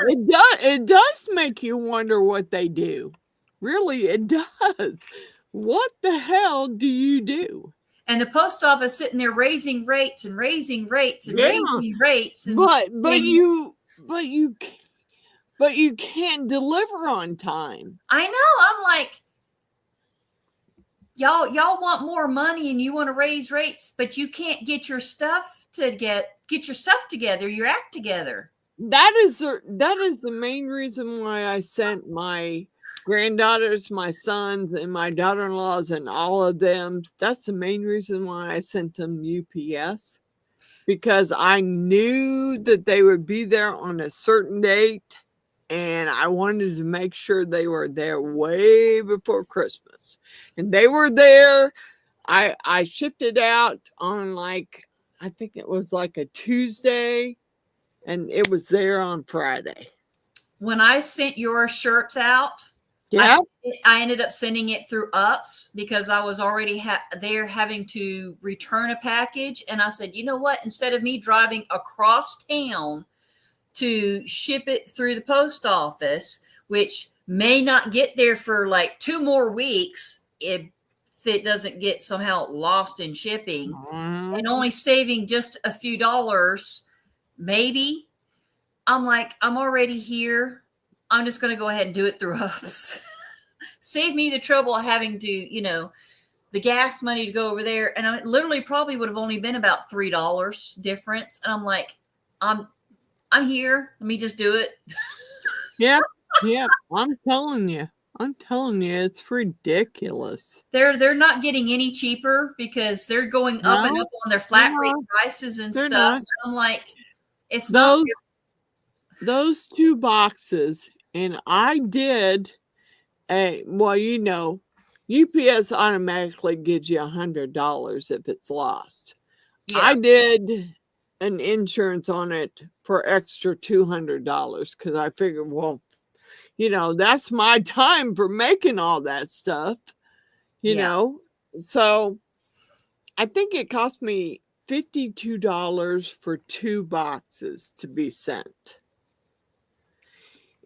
it does make you wonder what they do. Really, it does. What the hell do you do? And the post office sitting there raising rates and raising rates and raising rates. And but you can't deliver on time. I know. I'm like, y'all want more money and you want to raise rates, but you can't get your stuff to get your stuff together, your act together. That is the main reason why I sent my granddaughters, my sons, and my daughter-in-laws, and all of them. That's the main reason why I sent them UPS, because I knew that they would be there on a certain date, and I wanted to make sure they were there way before Christmas. And they were there. I shipped it out on I think it was a Tuesday, and it was there on Friday. When I sent your shirts out, yeah, I ended up sending it through UPS because I was already there having to return a package. And I said, you know what? Instead of me driving across town to ship it through the post office, which may not get there for 2 more weeks if it doesn't get somehow lost in shipping, and only saving just a few dollars, maybe. I'm like, I'm already here. I'm just going to go ahead and do it through UPS. Save me the trouble of having to, the gas money to go over there. And I literally probably would have only been about $3 difference. And I'm like, I'm here. Let me just do it. Yeah. I'm telling you, it's ridiculous. They're not getting any cheaper because they're going up and up on their flat rate prices and stuff. And I'm like, it's not. Those 2 boxes, and I did UPS automatically gives you $100 if it's lost. Yeah. I did an insurance on it for extra $200 because I figured, that's my time for making all that stuff, you know. So I think it cost me $52 for 2 boxes to be sent.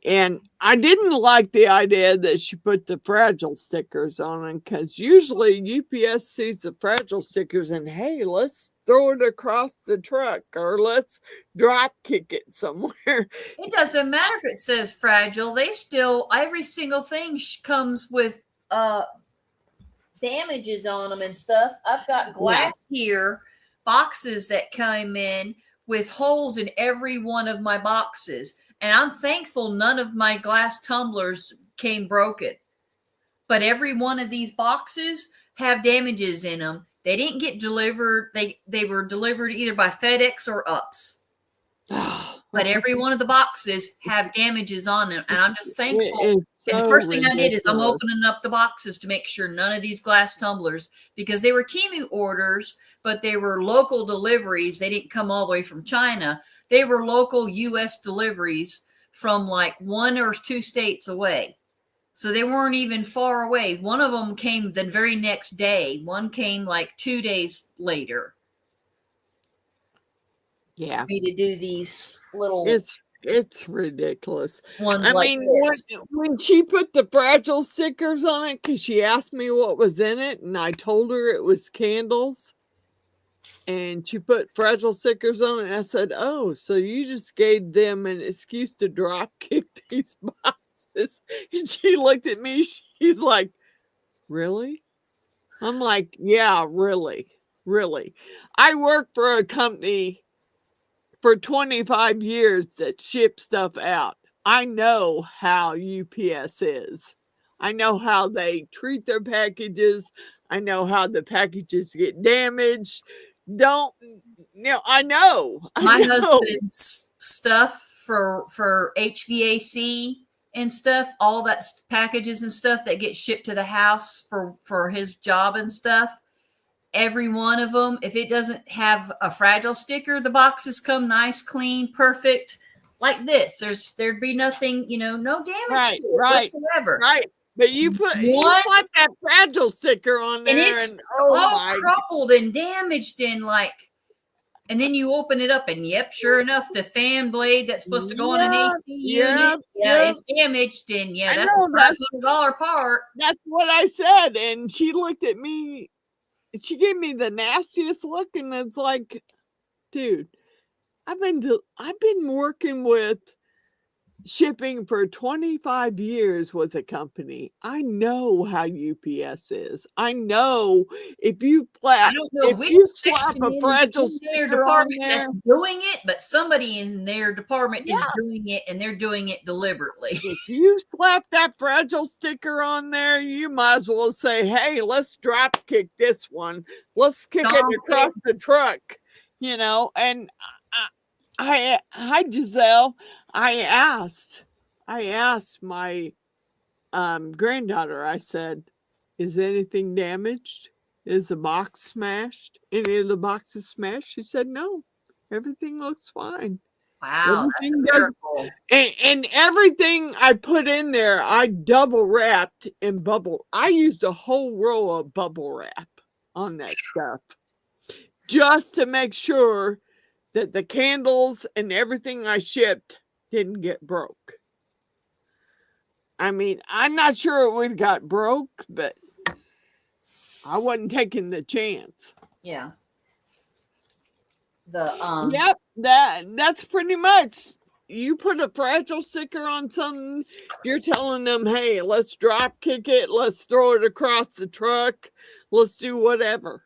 And I didn't like the idea that she put the fragile stickers on them, because usually UPS sees the fragile stickers and, hey, let's throw it across the truck, or let's drop kick it somewhere. It doesn't matter if it says fragile. They still, every single thing comes with damages on them and stuff. I've got glass here boxes that came in with holes in every one of my boxes. And I'm thankful none of my glass tumblers came broken. But every one of these boxes have damages in them. They didn't get delivered. They were delivered either by FedEx or UPS. But every one of the boxes have damages on them. And I'm just thankful. And the first thing I did is I'm opening up the boxes to make sure none of these glass tumblers, because they were Temu orders, but they were local deliveries. They didn't come all the way from China. They were local U.S. deliveries from like 1 or 2 states away. So they weren't even far away. One of them came the very next day. One came like 2 days later. Yeah. For me to do these little it's ridiculous. ones I like mean, this. when she put the Fragile stickers on it, because she asked me what was in it, and I told her it was candles, and she put Fragile stickers on it, and I said, oh, so you just gave them an excuse to drop kick these boxes. And she looked at me, she's like, really? I'm like, yeah, really. I work for a company for 25 years that ship stuff out. I know how UPS is. I know how they treat their packages. I know how the packages get damaged. I know. My husband's stuff for HVAC and stuff, all that packages and stuff that get shipped to the house for his job and stuff. Every one of them, if it doesn't have a Fragile sticker, the boxes come nice, clean, perfect, like this. There'd be nothing, no damage to it whatsoever. Right. But you slap that Fragile sticker on there, and it's all crumpled and damaged and then you open it up and yep, sure enough, the fan blade that's supposed to go on an AC unit, it's damaged, and that's a $500 part. That's what I said, and she looked at me. She gave me the nastiest look, and it's like, dude, I've been working with shipping for 25 years with a company. I know how UPS is. I know if you slap, I don't know which section a Fragile sticker department that's doing it, but somebody in their department is doing it, and they're doing it deliberately. If you slap that Fragile sticker on there, you might as well say, hey, let's drop kick this one. Let's kick it across the truck, and hi Giselle. I asked my granddaughter, I said, is anything damaged? Is the box smashed? Any of the boxes smashed? She said, no, everything looks fine. Wow, that's a miracle. And everything I put in there, I double wrapped in bubble. I used a whole roll of bubble wrap on that stuff just to make sure that the candles and everything I shipped didn't get broke. I mean, I'm not sure it would have got broke, but I wasn't taking the chance. Yeah. Yep, that's pretty much. You put a Fragile sticker on something, you're telling them, hey, let's drop kick it, let's throw it across the truck, let's do whatever.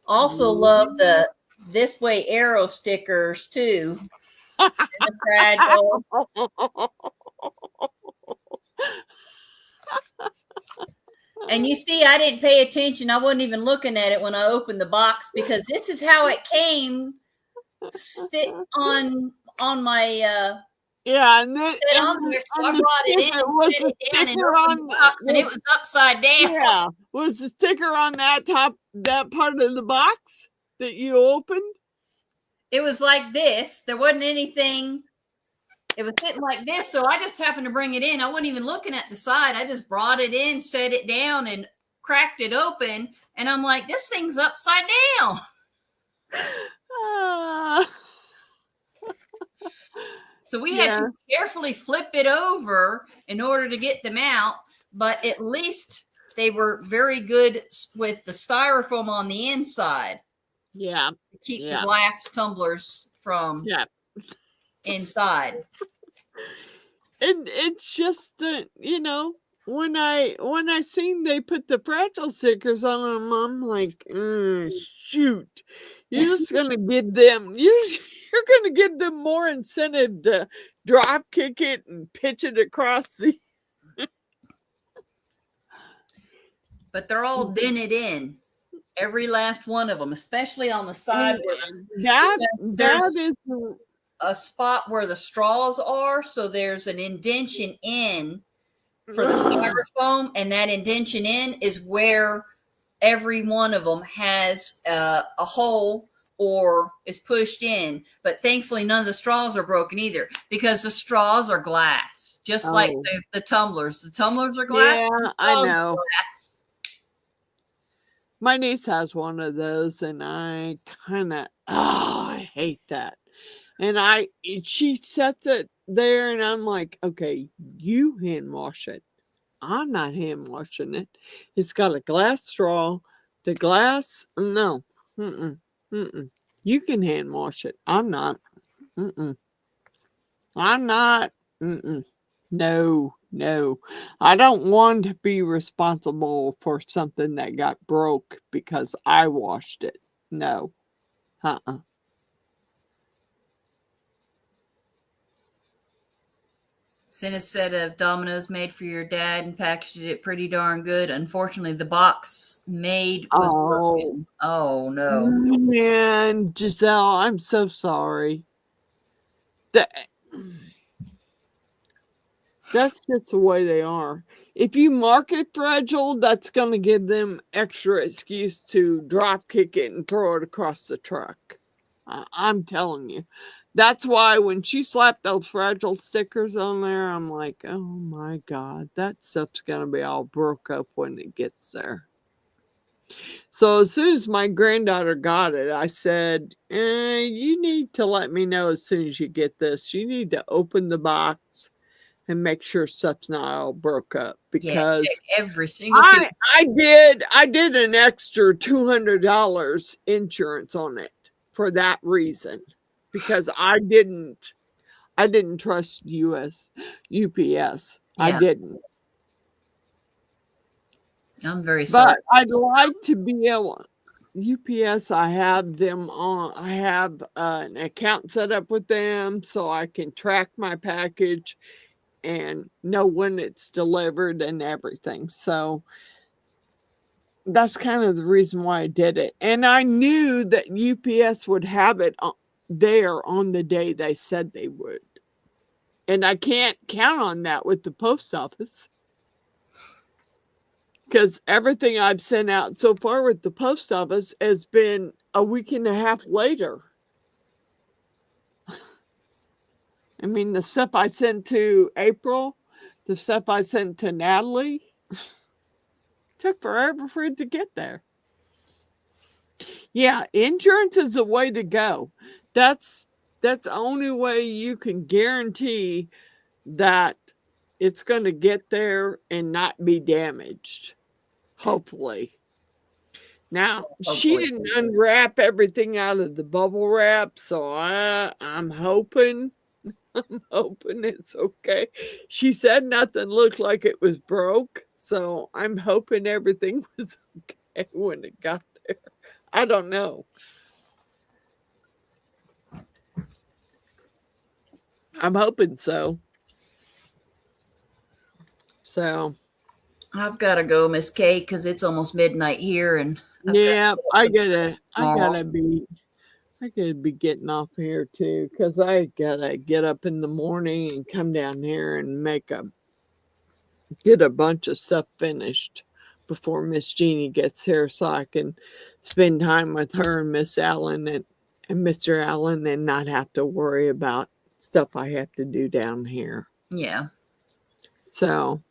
Also love the This Way arrow stickers too. And the Fragile. And you see, I didn't pay attention. I wasn't even looking at it when I opened the box, because this is how it came on my and then on there. So I brought it in and set it down and opened the box, and it was upside down. Yeah, was the sticker on that part of the box that you opened? It was like this. There wasn't anything. It was sitting like this, so I just happened to bring it in. I wasn't even looking at the side. I just brought it in, set it down, and cracked it open. And I'm like, this thing's upside down. So we had to carefully flip it over in order to get them out. But at least they were very good with the styrofoam on the inside. Yeah. To keep the glass tumblers from inside. And it's just that, when I seen they put the Fragile stickers on them, I'm like, shoot. You're just gonna give them you're gonna give them more incentive to drop kick it and pitch it across the But they're all dented in. Every last one of them, especially on the side where that there's is a spot where the straws are, so there's an indention in for the styrofoam, and that indention in is where every one of them has a hole or is pushed in. But thankfully, none of the straws are broken either, because the straws are glass, just like the tumblers. The tumblers are glass. Yeah, I know. My niece has one of those, and I kind of, I hate that. And she sets it there, and I'm like, okay, you hand wash it. I'm not hand washing it. It's got a glass straw. The glass, no. You can hand wash it. I'm not. I'm not. No. I don't want to be responsible for something that got broke because I washed it. No. Sent a set of Dominoes made for your dad and packaged it pretty darn good. Unfortunately, the box made was broken. Oh no. Man, Giselle, I'm so sorry. That's just the way they are. If you mark it fragile, that's going to give them extra excuse to drop kick it and throw it across the truck. I'm telling you. That's why when she slapped those fragile stickers on there, I'm like, oh my God, that stuff's going to be all broke up when it gets there. So as soon as my granddaughter got it, I said, you need to let me know as soon as you get this. You need to open the box and make sure stuff's not all broke up, because every single I did an extra $200 insurance on it for that reason, because I didn't trust UPS. I didn't. I'm very sorry. But I'd like to be able. UPS, I have them on. I have an account set up with them so I can track my package and know when it's delivered and everything. So that's kind of the reason why I did it. And I knew that UPS would have it there on the day they said they would. And I can't count on that with the post office, because everything I've sent out so far with the post office has been a week and a half later. I mean, the stuff I sent to April, the stuff I sent to Natalie, took forever for it to get there. Yeah, insurance is the way to go. That's the only way you can guarantee that it's going to get there and not be damaged. Hopefully. Now, she didn't unwrap everything out of the bubble wrap, so I'm hoping it's okay. She said nothing looked like it was broke, so I'm hoping everything was okay when it got there. I don't know. I'm hoping so. So I've got to go, Miss Kate, because it's almost midnight here, and I gotta be getting off here too, because I gotta get up in the morning and come down here and get a bunch of stuff finished before Miss Jeannie gets here, so I can spend time with her and Miss Allen and Mr. Allen and not have to worry about stuff I have to do down here. Yeah. So,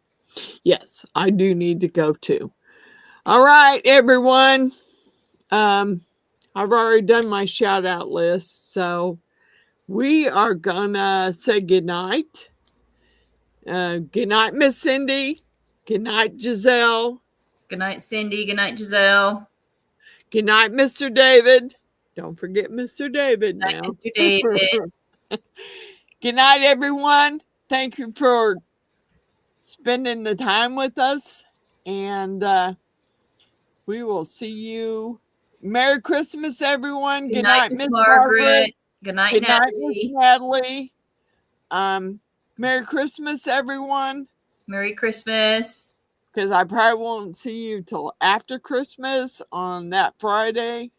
yes, I do need to go too. All right, everyone. I've already done my shout out list, so we are gonna say goodnight. Good night, Miss Cindy. Good night, Giselle. Good night, Cindy. Good night, Giselle. Good night, Mr. David. Don't forget Mr. David now. Good night, Mr. David. Good night, everyone. Thank you for spending the time with us, and we will see you Merry Christmas, everyone. Good night, Miss Margaret. Good night, Good night, Miss Natalie. Natalie. Merry Christmas, everyone. Merry Christmas. Because I probably won't see you till after Christmas on that Friday.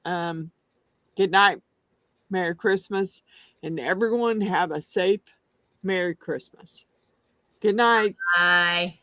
Good night, Merry Christmas, and everyone have a safe Merry Christmas. Good night. Bye.